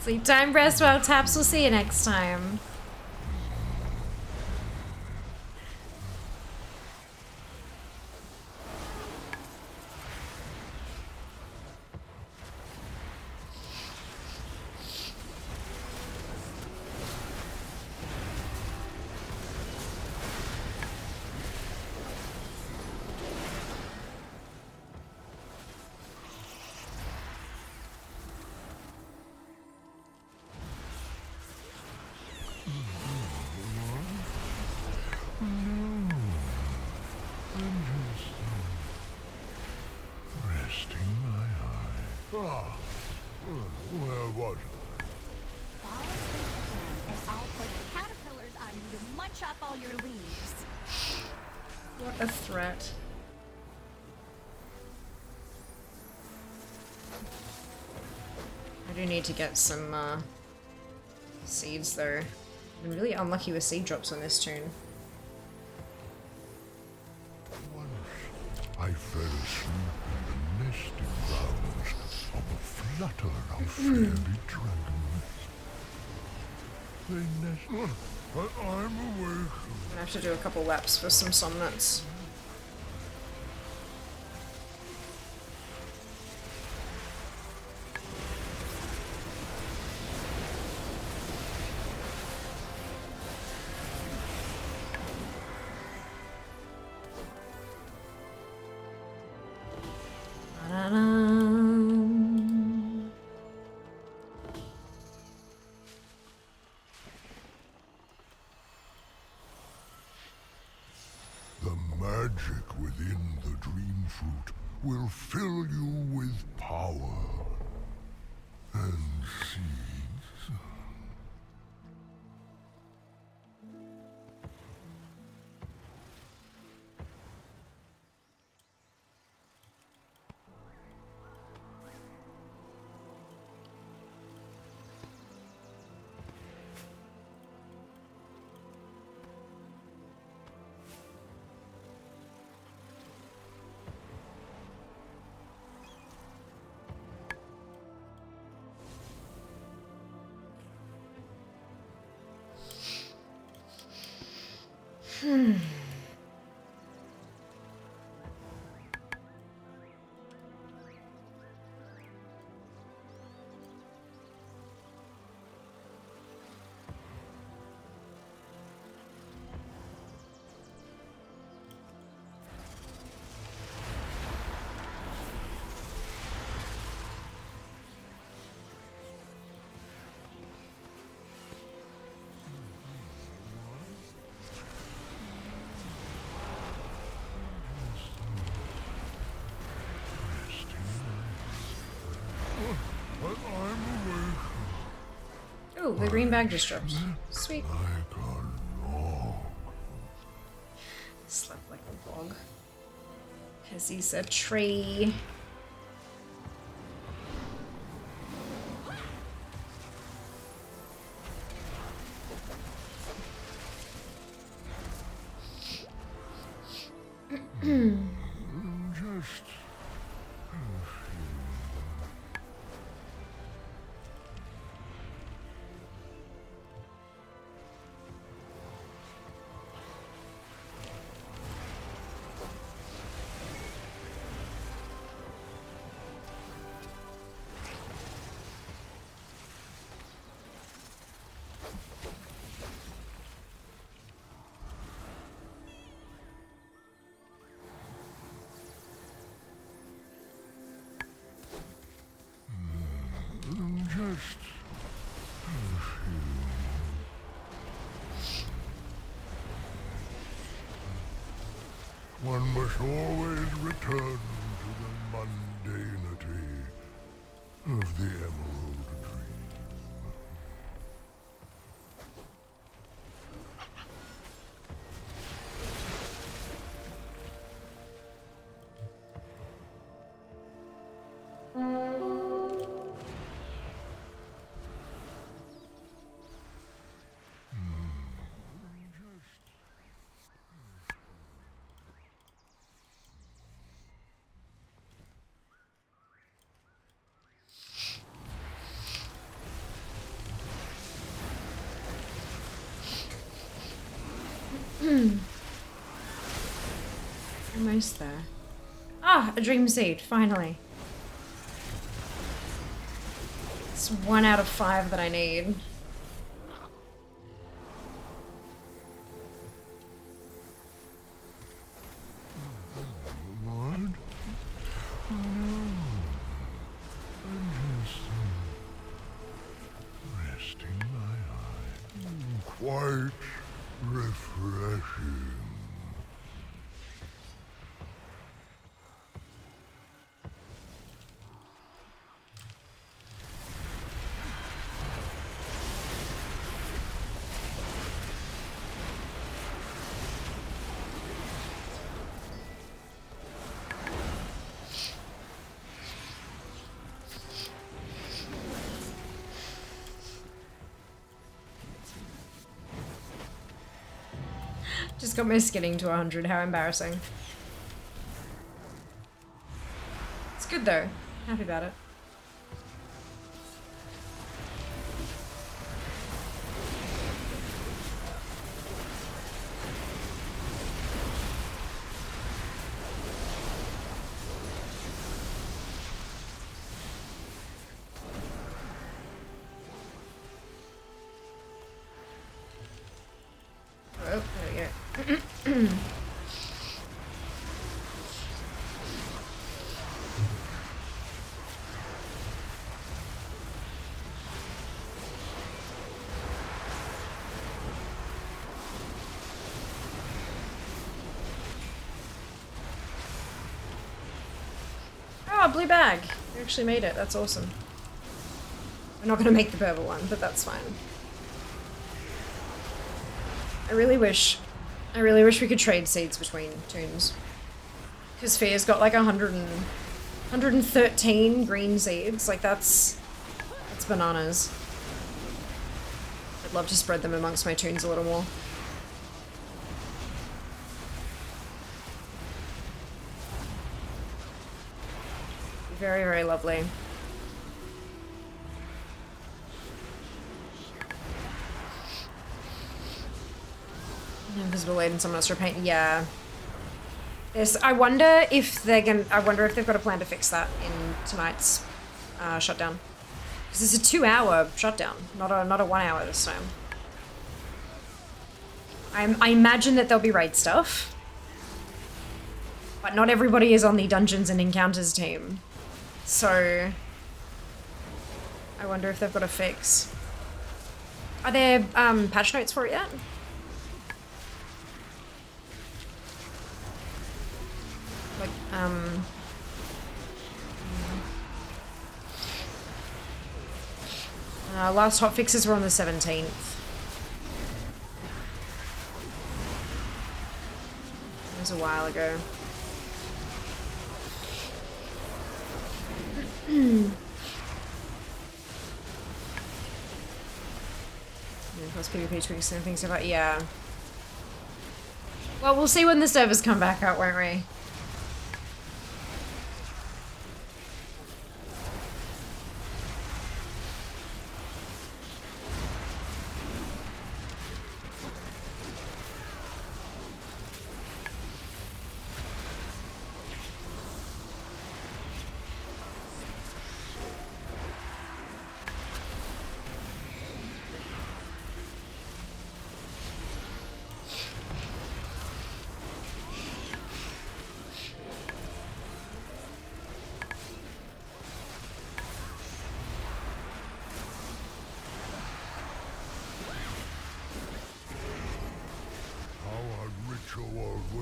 Sleep time, rest well, Taps. We'll see you next time. Where was Follow me again, and I'll put caterpillars on you to munch up all your leaves. What a threat. I do need to get some seeds though. I'm really unlucky with seed drops on this tune. I fell asleep in the nesting grounds of a flutter of fairy dragons. They nest, but I'm awake. I'm gonna have to do a couple laps for some somnants. The magic within the dream fruit will fill you with power and seeds. But I'm awake. Oh, the green bag just dropped. Sweet. Like a log. Slept like a log. Because he's a tree. Just one must always return to the mundanity of the Emerald Dream. Almost there. Ah, a dream seed, finally. It's 1 out of 5 that I need. What? I'm just resting my eye. Quite refreshing. Just got my skinning to 100. How embarrassing. It's good though. Happy about it. Oh, there we go. Oh, blue bag. You actually made it. That's awesome. I'm not gonna make the purple one, but that's fine. I really wish we could trade seeds between toons. Because Fear's got like 113 green seeds. Like that's bananas. I'd love to spread them amongst my toons a little more. Very, very lovely. Invisible Blade and someone else repaint. Yeah. I wonder if they're gonna. I wonder if they've got a plan to fix that in tonight's shutdown. Because it's a 2-hour shutdown, not a 1 hour this time. I imagine that there'll be raid stuff, but not everybody is on the Dungeons and Encounters team, so I wonder if they've got a fix. Are there patch notes for it yet? Like, last hotfixes were on the 17th. It was a while ago. Plus PvP tweaks and things about, yeah. Well, we'll see when the servers come back out, won't we?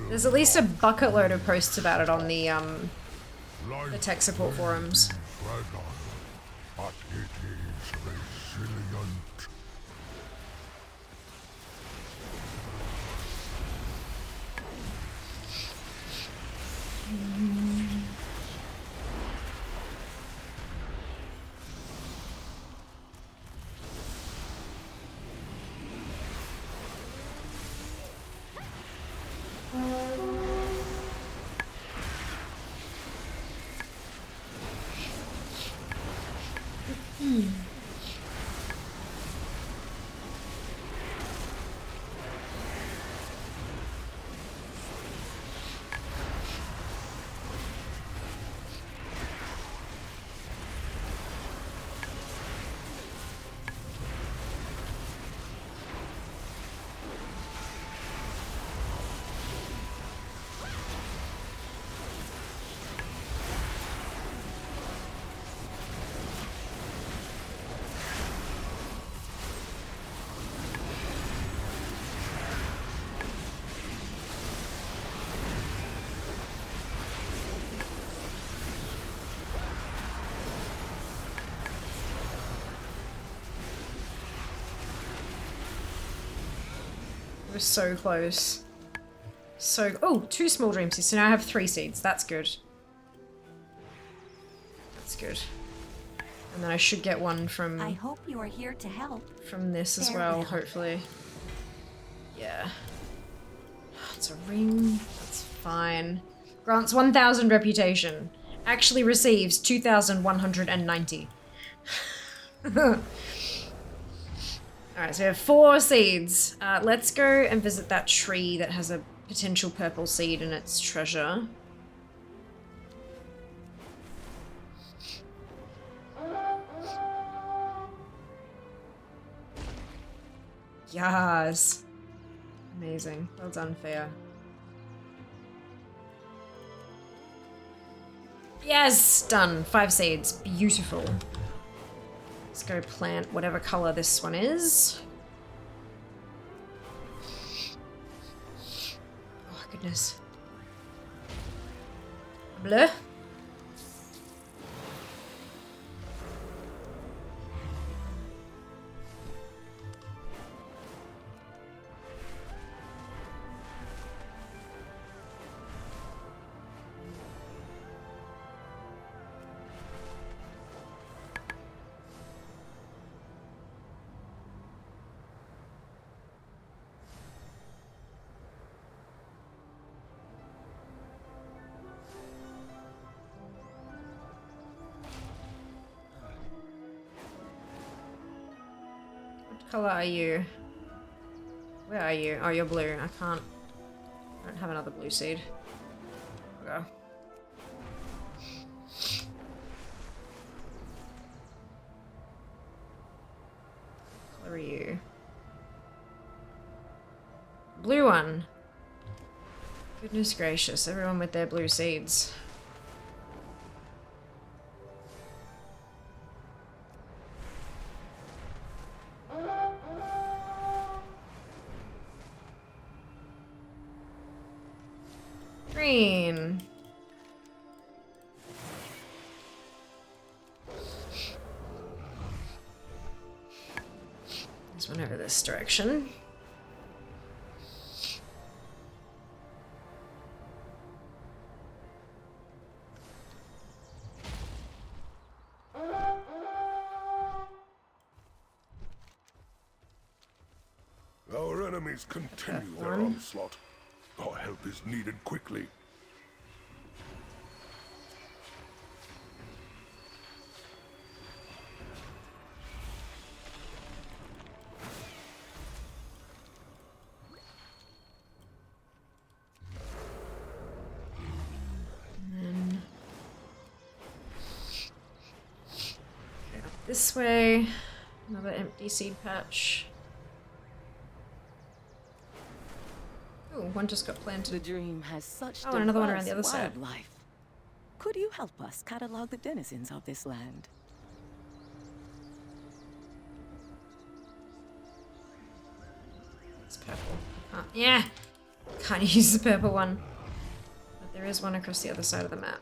There's at least a bucket load of posts about it on the tech support forums. But it is resilient. We're so close. Oh, 2 small dream seeds. So now I have 3 seeds. That's good. That's good. And then I should get one from... I hope you are here to help. From this as well, hopefully. Yeah. It's a ring. That's fine. Grants 1,000 reputation. Actually receives 2,190. Alright, so we have 4 seeds. Let's go and visit that tree that has a potential purple seed in its treasure. Yes. Amazing. Well done, Fair. Yes! Done. 5 seeds. Beautiful. Let's go plant whatever color this one is. Oh, goodness. Bleu. What color are you? Where are you? Oh, you're blue. I can't. I don't have another blue seed. Go. What color are you? Blue one. Goodness gracious, everyone with their blue seeds. Green. There's one over this direction. Our enemies continue their onslaught. Our help is needed quickly. This way, another empty seed patch. Oh, one just got planted. The dream has such and another one around the other side. wildlife. Could you help us catalog the denizens of this land? It's purple. Yeah, can't use the purple one. But there is one across the other side of the map.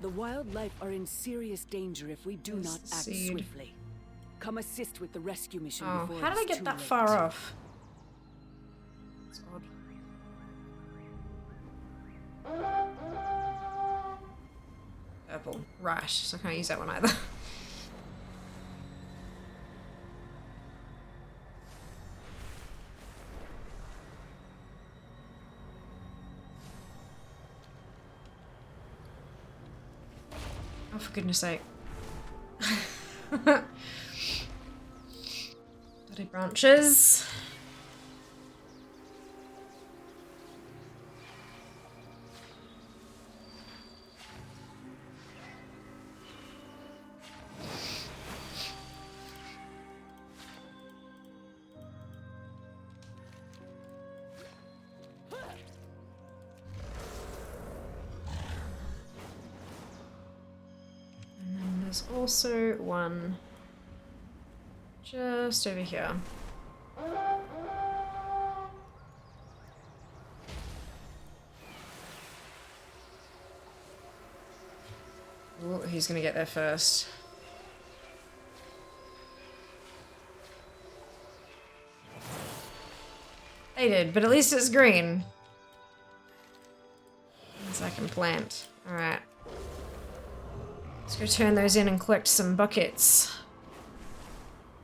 The wildlife are in serious danger if we do not act seed. swiftly. Come assist with the rescue mission Oh, before how did I it's get too that late. far off? That's odd. Purple. Right, so I can't use that one either. Oh, for goodness sake. Bloody branches. There's also one just over here. Ooh, who's gonna get there first? They did, but at least it's green. Means I can plant. Alright. Let's go turn those in and collect some buckets.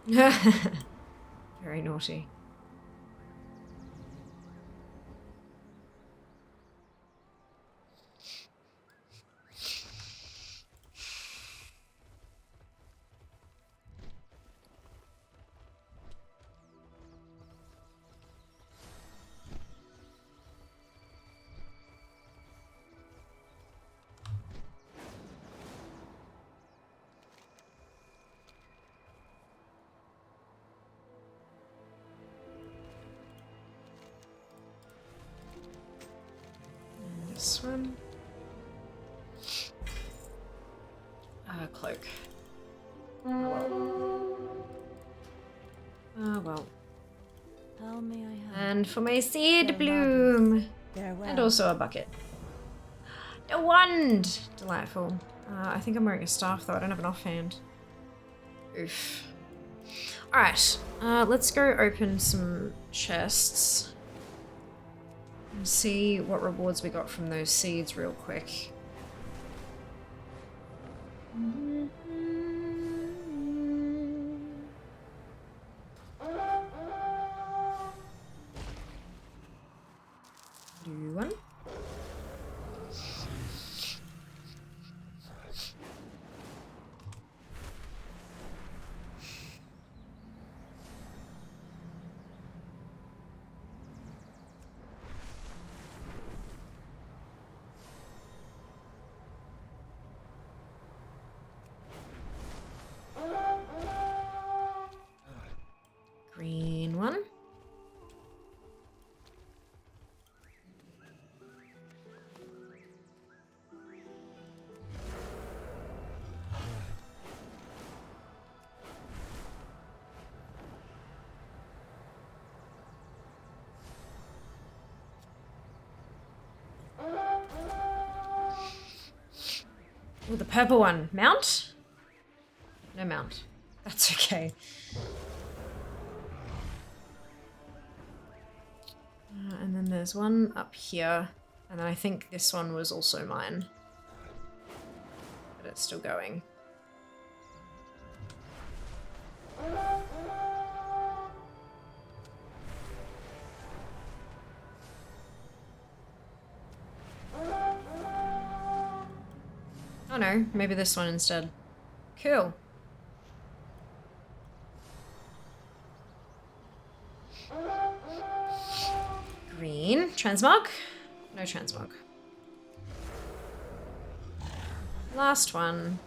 Very naughty. This one. Cloak. Oh well. How may I help? And for my seed bloom. And also a bucket. A wand! Delightful. I think I'm wearing a staff though, I don't have an offhand. Oof. Alright, let's go open some chests. And see what rewards we got from those seeds real quick. Blue one. Green one. Ooh, the purple one. Mount? No mount. That's okay. And then there's one up here. And then I think this one was also mine. But it's still going. Oh no, maybe this one instead. Cool. Green. Transmog? No transmog. Last one.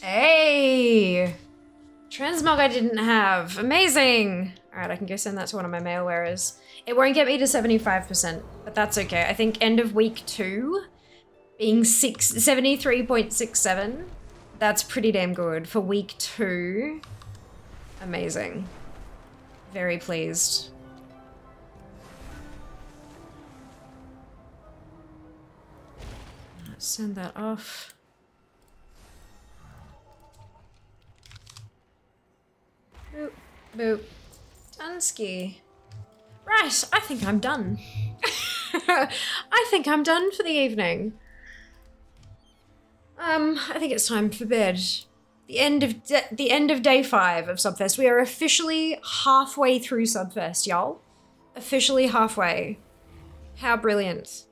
Hey! Transmog I didn't have. Amazing! Alright, I can go send that to one of my mail wearers. It won't get me to 75%, but that's okay. I think end of week 2, being 73.67, that's pretty damn good. For week 2, amazing. Very pleased. Let's send that off. Boop, boop. Dunsky. Right, I think I'm done. I think I'm done for the evening. I think it's time for bed. The end of day 5 of Subfest. We are officially halfway through Subfest, y'all. Officially halfway. How brilliant.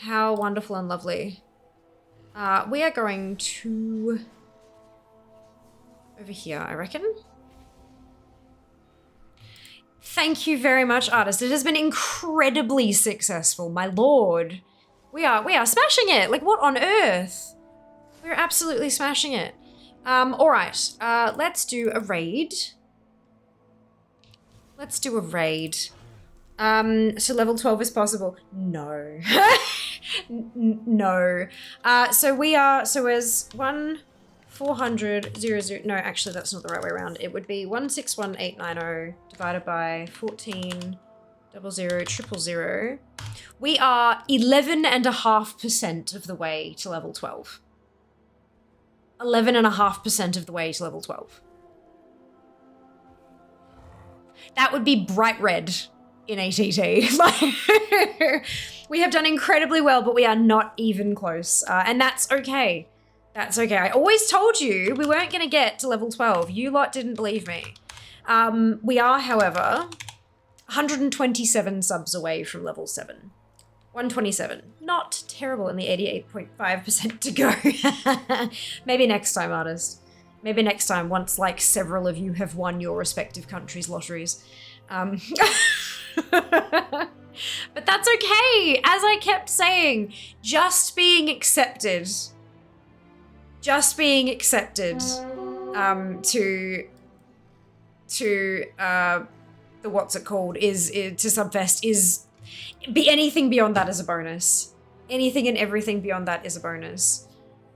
How wonderful and lovely. We are going to... over here, I reckon. Thank you very much, artist. It has been incredibly successful, my lord. We are smashing it. Like, what on earth? We're absolutely smashing it. All right. Let's do a raid. Let's do a raid. So level 12 is possible. No. No. So as 400, no, actually that's not the right way around. It would be 161890 divided by 14 0000 000. We are 11.5% of the way to level 12. 11.5% of the way to level 12. That would be bright red in ATT. We have done incredibly well, but we are not even close. And that's okay. That's okay. I always told you we weren't going to get to level 12. You lot didn't believe me. We are, however, 127 subs away from level 7. 127. Not terrible in the 88.5% to go. Maybe next time, artist. Maybe next time, once like several of you have won your respective countries' lotteries. But that's okay. As I kept saying, just being accepted to the what's it called is to Subfest is anything beyond that is a bonus. Anything and everything beyond that is a bonus.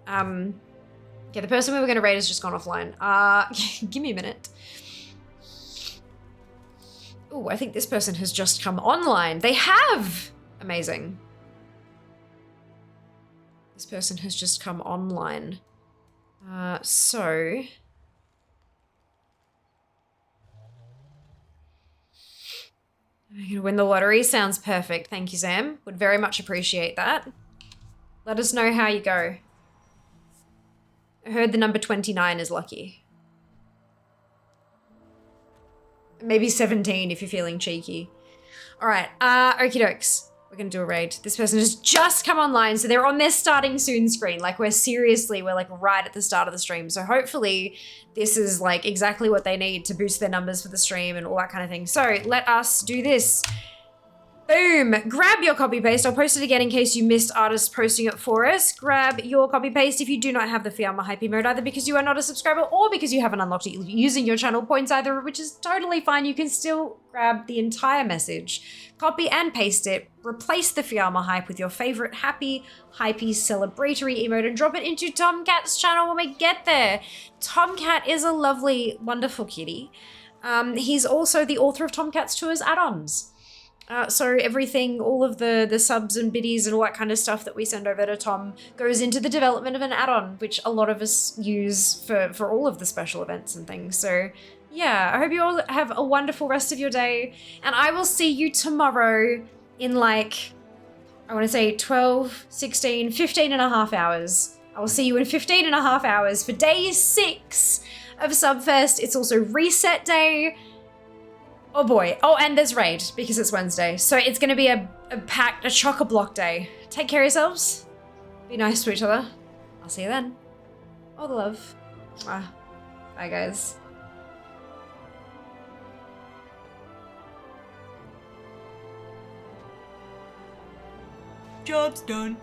Okay, the person we were going to raid has just gone offline. Give me a minute. Oh, I think this person has just come online. They have! Amazing. This person has just come online. So... I'm gonna win the lottery. Sounds perfect. Thank you, Sam. Would very much appreciate that. Let us know how you go. I heard the number 29 is lucky. Maybe 17 if you're feeling cheeky. All right, okie dokes. We're gonna do a raid. This person has just come online, so they're on their starting soon screen. Like we're like right at the start of the stream. So hopefully this is like exactly what they need to boost their numbers for the stream and all that kind of thing. So let us do this. Boom, grab your copy paste. I'll post it again in case you missed artists posting it for us. Grab your copy paste if you do not have the Fiamma Hype mode, either because you are not a subscriber or because you haven't unlocked it using your channel points either, which is totally fine. You can still grab the entire message, copy and paste it, replace the Fiamma Hype with your favorite happy, hypey, celebratory emote and drop it into Tomcat's channel when we get there. Tomcat is a lovely, wonderful kitty. He's also the author of Tomcat's Tours add-ons. So everything, all of the subs and biddies and all that kind of stuff that we send over to Tom goes into the development of an add-on, which a lot of us use for all of the special events and things. So yeah, I hope you all have a wonderful rest of your day, and I will see you tomorrow in like, I want to say 12, 16, 15 and a half hours. I will see you in 15 and a half hours for day 6 of Subfest. It's also reset day. Oh boy. Oh, and there's raid because it's Wednesday. So it's going to be a chock-a-block day. Take care of yourselves. Be nice to each other. I'll see you then. All the love. Bye, guys. Job's done.